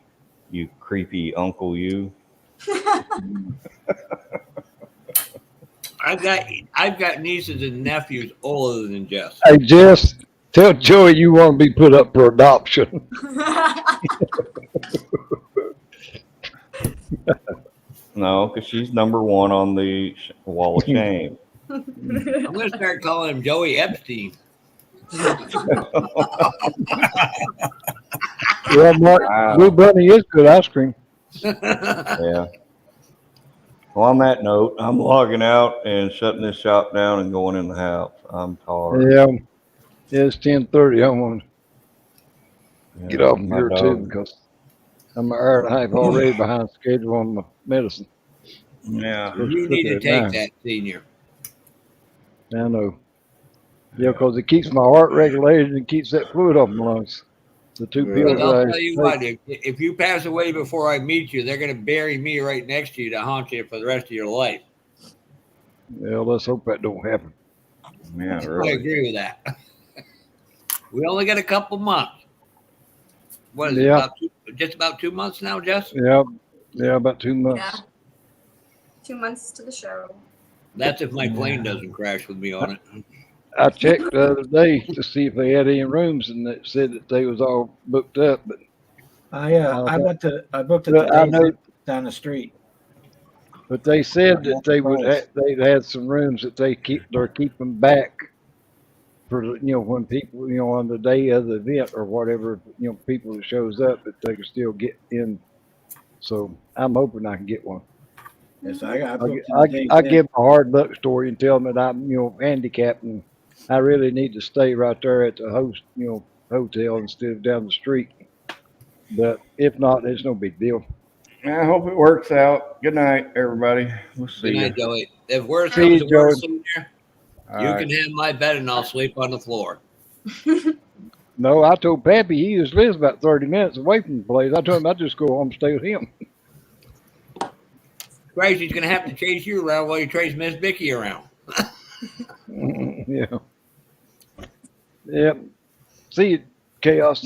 You creepy uncle, you. I've got nieces and nephews older than Jess. Hey, Jess, tell Joey you want to be put up for adoption. No, because she's number one on the wall of shame. I'm gonna start calling him Joey Epstein. Well, Mark, Wow. Blue Bunny is good ice cream. Yeah. Well, on that note, I'm logging out and shutting this shop down and going in the house. I'm tired. Yeah, it's 10:30. I want to get off my here too dog. because I'm an hour and a half already behind schedule on my medicine. Yeah. You need to take that, senior. I know. Yeah, because it keeps my heart regulated and keeps that fluid off my lungs. The two pills Because I'll I tell you what, if you pass away before I meet you, they're going to bury me right next to you to haunt you for the rest of your life. Yeah, let's hope that don't happen. Yeah, I really. agree with that. We only got a couple months. What is Yeah. it? Just about 2 months now, Jess? Yeah, about 2 months. Yeah. 2 months to the show. That's if my plane doesn't crash with me on it. I checked the other day to see if they had any rooms, and it said that they was all booked up. But I booked it But I know, down the street. but they said that they would they'd had some rooms that they're keeping back for when people on the day of the event or whatever people that shows up that they can still get in. So I'm hoping I can get one. Yes, I I give a hard luck story and tell them that I'm handicapped and I really need to stay right there at the hotel instead of down the street. But if not, it's no big deal. I hope it works out. Good night, everybody. We'll see Good you. night, Joey. If worse See comes you, to worse, Joey. Senior, All you right. can have my bed and I'll sleep on the floor. No, I told Pappy he just lives about 30 minutes away from the place. I told him I'd just go home and stay with him. Christ, he's going to have to chase you around while you chase Miss Vicky around. Yeah. Yep. See you, Chaos.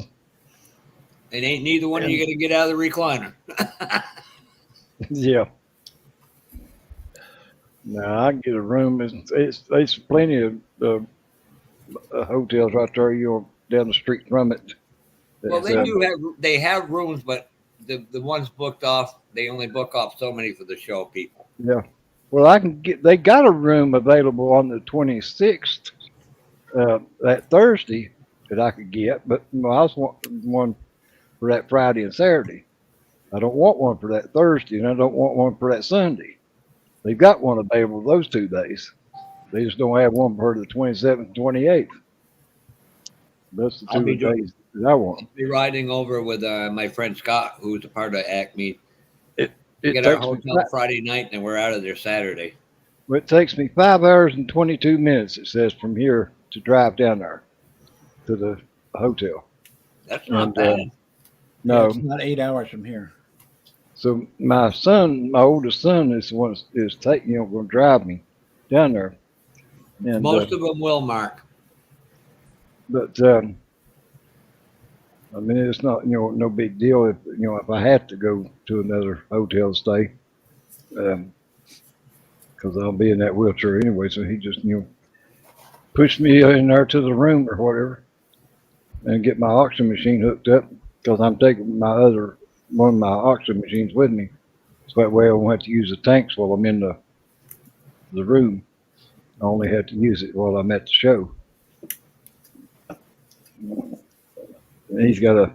It ain't neither one of you going to get out of the recliner. Yeah. No, I can get a room. It's plenty of hotels right there, down the street from it. Well, they have rooms, but the ones booked off, they only book off so many for the show people. Yeah. Well, they got a room available on the 26th, that Thursday that I could get, but I was wanting one for that Friday and Saturday. I don't want one for that Thursday, and I don't want one for that Sunday. They've got one available those 2 days. They just don't have one for the 27th and 28th. That's the I'll be two days that I want. I'll be riding over with my friend Scott, who's a part of Acme. It We get our takes me hotel Friday night, and we're out of there Saturday. It takes me 5 hours and 22 minutes, it says, from here to drive down there to the hotel. That's not And, bad. No. It's not 8 hours from here. So my oldest son is the one is going to drive me down there. And, Most of them will, Mark. But I mean, it's not no big deal if I have to go to another hotel stay, because I'll be in that wheelchair anyway. So he just push me in there to the room or whatever, and get my oxygen machine hooked up, because I'm taking one of my oxygen machines with me, so that way I won't have to use the tanks while I'm in the room. I only have to use it while I'm at the show. And he's got a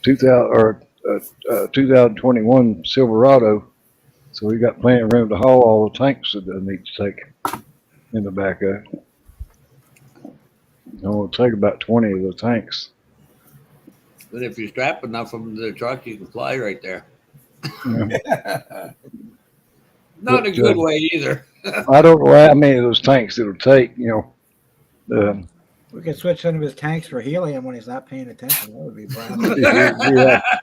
2021 Silverado, so we got plenty of room to haul all the tanks that I need to take in the back of it. It'll take about 20 of the tanks. But if you strap enough from the truck, you can fly right there. Yeah. Not in a good way either. I don't know how many of those tanks it'll take, you know. We could switch some of his tanks for helium when he's not paying attention. That would be brown.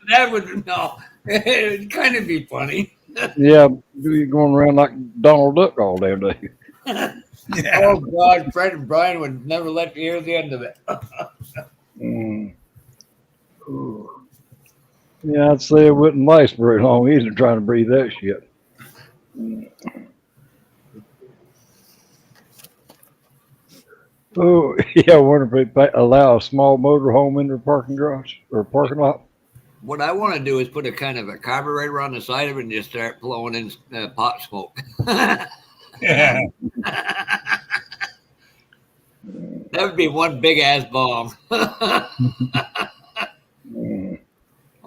That would no. It'd kind of be funny. Yeah, you're going around like Donald Duck all damn day. Oh God, Fred and Brian would never let you hear the end of it. Yeah, I'd say it wouldn't last very long either trying to breathe that shit. Oh, yeah, I wonder if they allow a small motor home in their parking garage or parking lot. What I want to do is put a kind of a carburetor on the side of it and just start blowing in pot smoke. Yeah. That would be one big ass bomb. Oh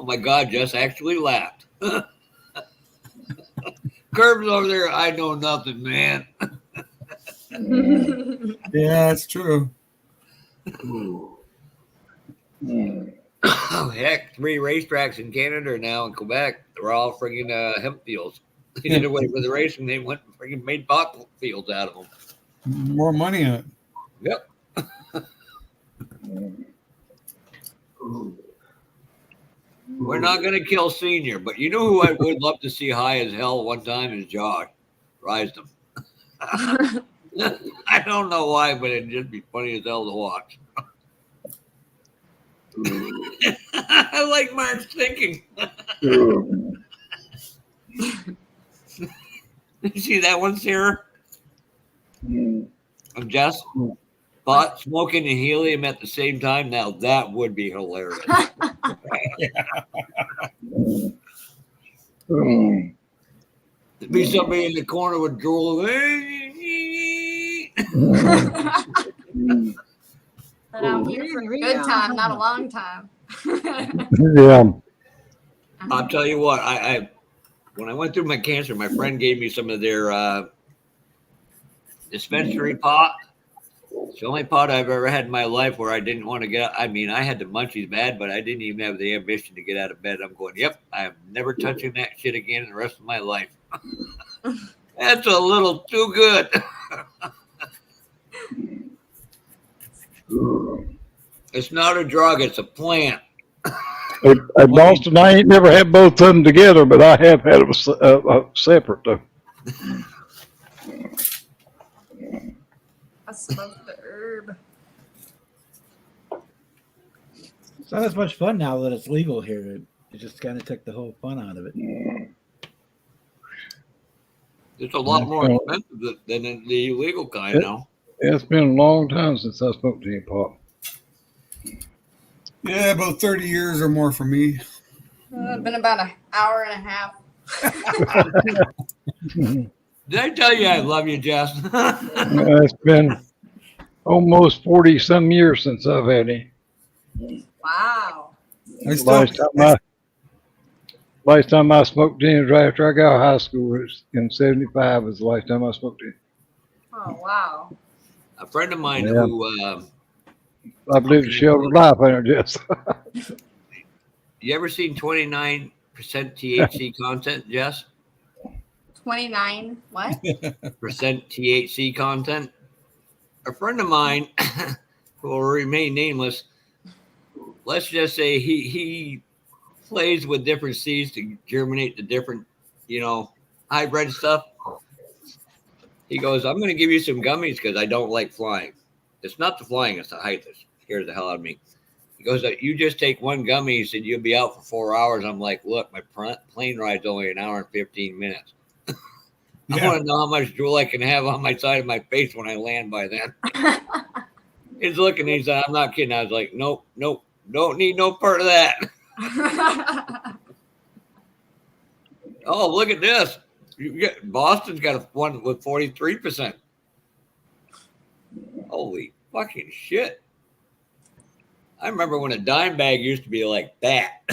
my God, Jess actually laughed. Curb's over there. I know nothing, man. Yeah, that's true. Oh, heck, 3 racetracks in Canada now in Quebec. They're all friggin' hemp fields. They did away with the racing. They went and friggin' made pot fields out of them. More money in it. Yep. We're not going to kill Senior, but you know who I would love to see high as hell one time is Josh Risdom. I don't know why, but it'd just be funny as hell to watch. I like Mark's thinking. You see that one, Sarah? Of Jess? Pot smoking and helium at the same time. Now that would be hilarious. There'd be somebody in the corner with drool. But I'm here for a good time, not a long time. Yeah. I'll tell you what. I when I went through my cancer, my friend gave me some of their dispensary pot. It's the only pot I've ever had in my life where I didn't want to get out. I mean, I had the munchies bad, but I didn't even have the ambition to get out of bed. I'm going, yep, I'm never touching that shit again in the rest of my life. That's a little too good. It's not a drug, it's a plant. At Boston, I ain't never had both of them together, but I have had them separate though. I smoked the herb. It's not as much fun now that it's legal here. It just kind of took the whole fun out of it. It's a lot more expensive than the illegal kind now. It's been a long time since I smoked any pot. Yeah, about 30 years or more for me. It's been about an hour and a half. Did I tell you I love you, Jess? It's been almost 40 some years since I've had any. Wow. Last time I smoked any right after I got out of high school was in 75 was the last time I smoked any. Oh, wow. A friend of mine who I believe it's sheltered life, ain't it, Jess? you ever seen 29% THC content, Jess? 29 what? Percent THC content. A friend of mine who will remain nameless, let's just say he plays with different seeds to germinate the different, hybrid stuff. He goes, I'm going to give you some gummies because I don't like flying. It's not the flying, it's the height that scares the hell out of me. He goes, you just take one gummy, he said, you'll be out for 4 hours. I'm like, look, my plane ride's only an hour and 15 minutes. I want to know how much drool I can have on my side of my face when I land by then. He's looking, he said, I'm not kidding. I was like, nope, don't need no part of that. Oh, look at this. Boston's got one with 43%. Holy fucking shit. I remember when a dime bag used to be like that.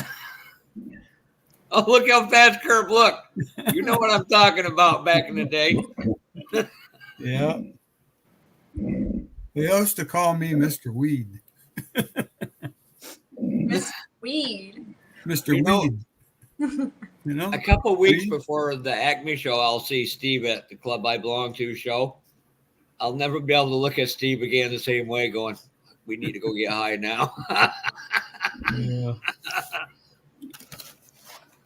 Oh, look how fast Curb looked. You know what I'm talking about back in the day. Yeah. They used to call me Mr. Weed. Mr. Weed. Mr. Weed. You know, a couple weeks before the Acme show, I'll see Steve at the club I belong to show. I'll never be able to look at Steve again the same way, going, we need to go get high now. Yeah.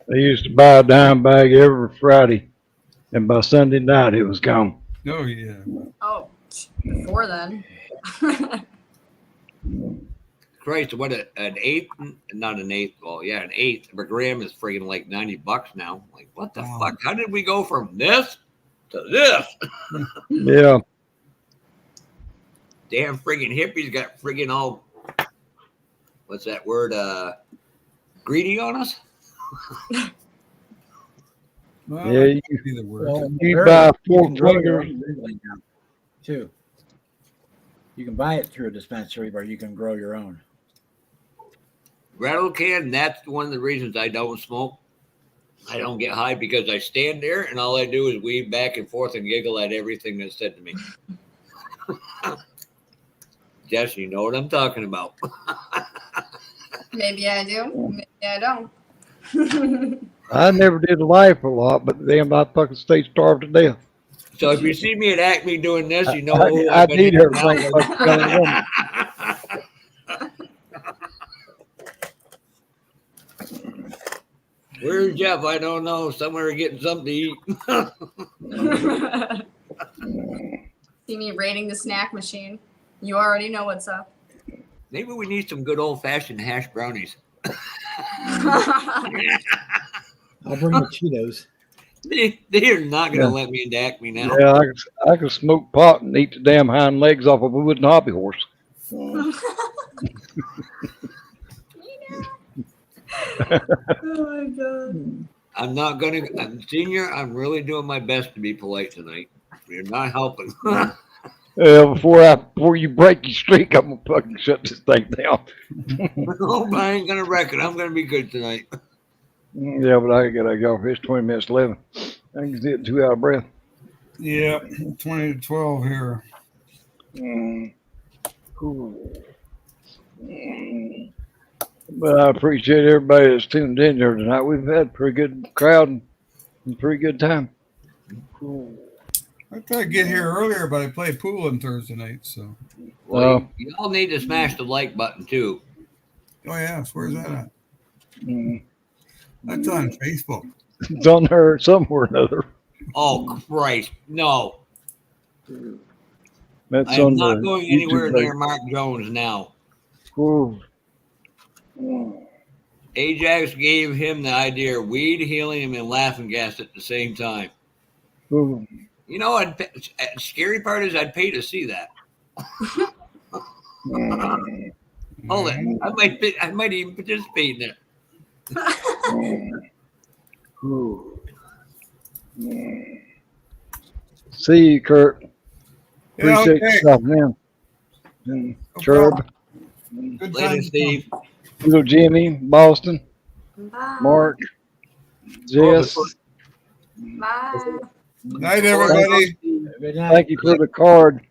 They used to buy a dime bag every Friday, and by Sunday night it was gone. Oh yeah. Oh, before then. Christ, what an eighth? Not an eighth. Well, yeah, an eighth of a gram is friggin' like $90 now. Like, what the fuck? How did we go from this to this? Yeah. Damn friggin' hippies got friggin' all, what's that word? Greedy on us? Well, Yeah, that could be the word. Well, You berry, buy you four can grow your fingers. own legally now, too. You can buy it through a dispensary, but you can grow your own. Rattle can, that's one of the reasons I don't smoke. I don't get high because I stand there and all I do is weave back and forth and giggle at everything that's said to me. Jess, you know what I'm talking about. Maybe I do. Maybe I don't. I never did life a lot, but damn, I fucking stay starved to death. So if you see me at Acme doing this, you know who I I've been need hanging her out fucking with. young woman. Where's Jeff? I don't know. Somewhere getting something to eat. See me raiding the snack machine. You already know what's up. Maybe we need some good old fashioned hash brownies. I'll bring the Cheetos. They are not going to Yeah. let me into Acme now. Yeah, I could smoke pot and eat the damn hind legs off of a wooden hobby horse. Oh my god. I'm not going to. I'm senior. I'm really doing my best to be polite tonight. You're not helping. Before you break your streak, I'm gonna fucking shut this thing down. No, I ain't going to wreck it. I'm going to be good tonight. Yeah, but I gotta go. It's 20 minutes 11. I can get 2 out of breath. Yeah, 20 to 12 here. But I appreciate everybody that's tuned in here tonight. We've had a pretty good crowd and pretty good time. I tried to get here earlier, but I play pool on Thursday night. So. Well, you all need to smash the like button too. Oh yes, where's that at? That's on Facebook. It's on there somewhere or another. Oh Christ, no! That's I am on not the going anywhere YouTube near page. Mark Jones now. Ooh. Ajax gave him the idea of weed, helium, and laughing gas at the same time. Ooh. You know, scary part is I'd pay to see that. Hold it, I might even participate in it. Ooh. See you, Kurt. Yeah, Appreciate okay. yourself, man. And Curb, Good Later, time. Steve. little Jimmy, Boston, Bye. Mark, Jess. Bye. Night, everybody. Good night. Thank you for the card.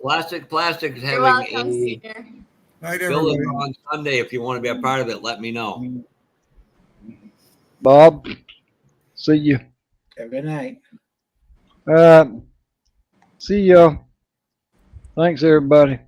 Plastic is You're having welcome, a Senior. Night, building everybody. on Sunday. If you want to be a part of it, let me know. Bob, see you. Have a good night. See y'all. Thanks, everybody.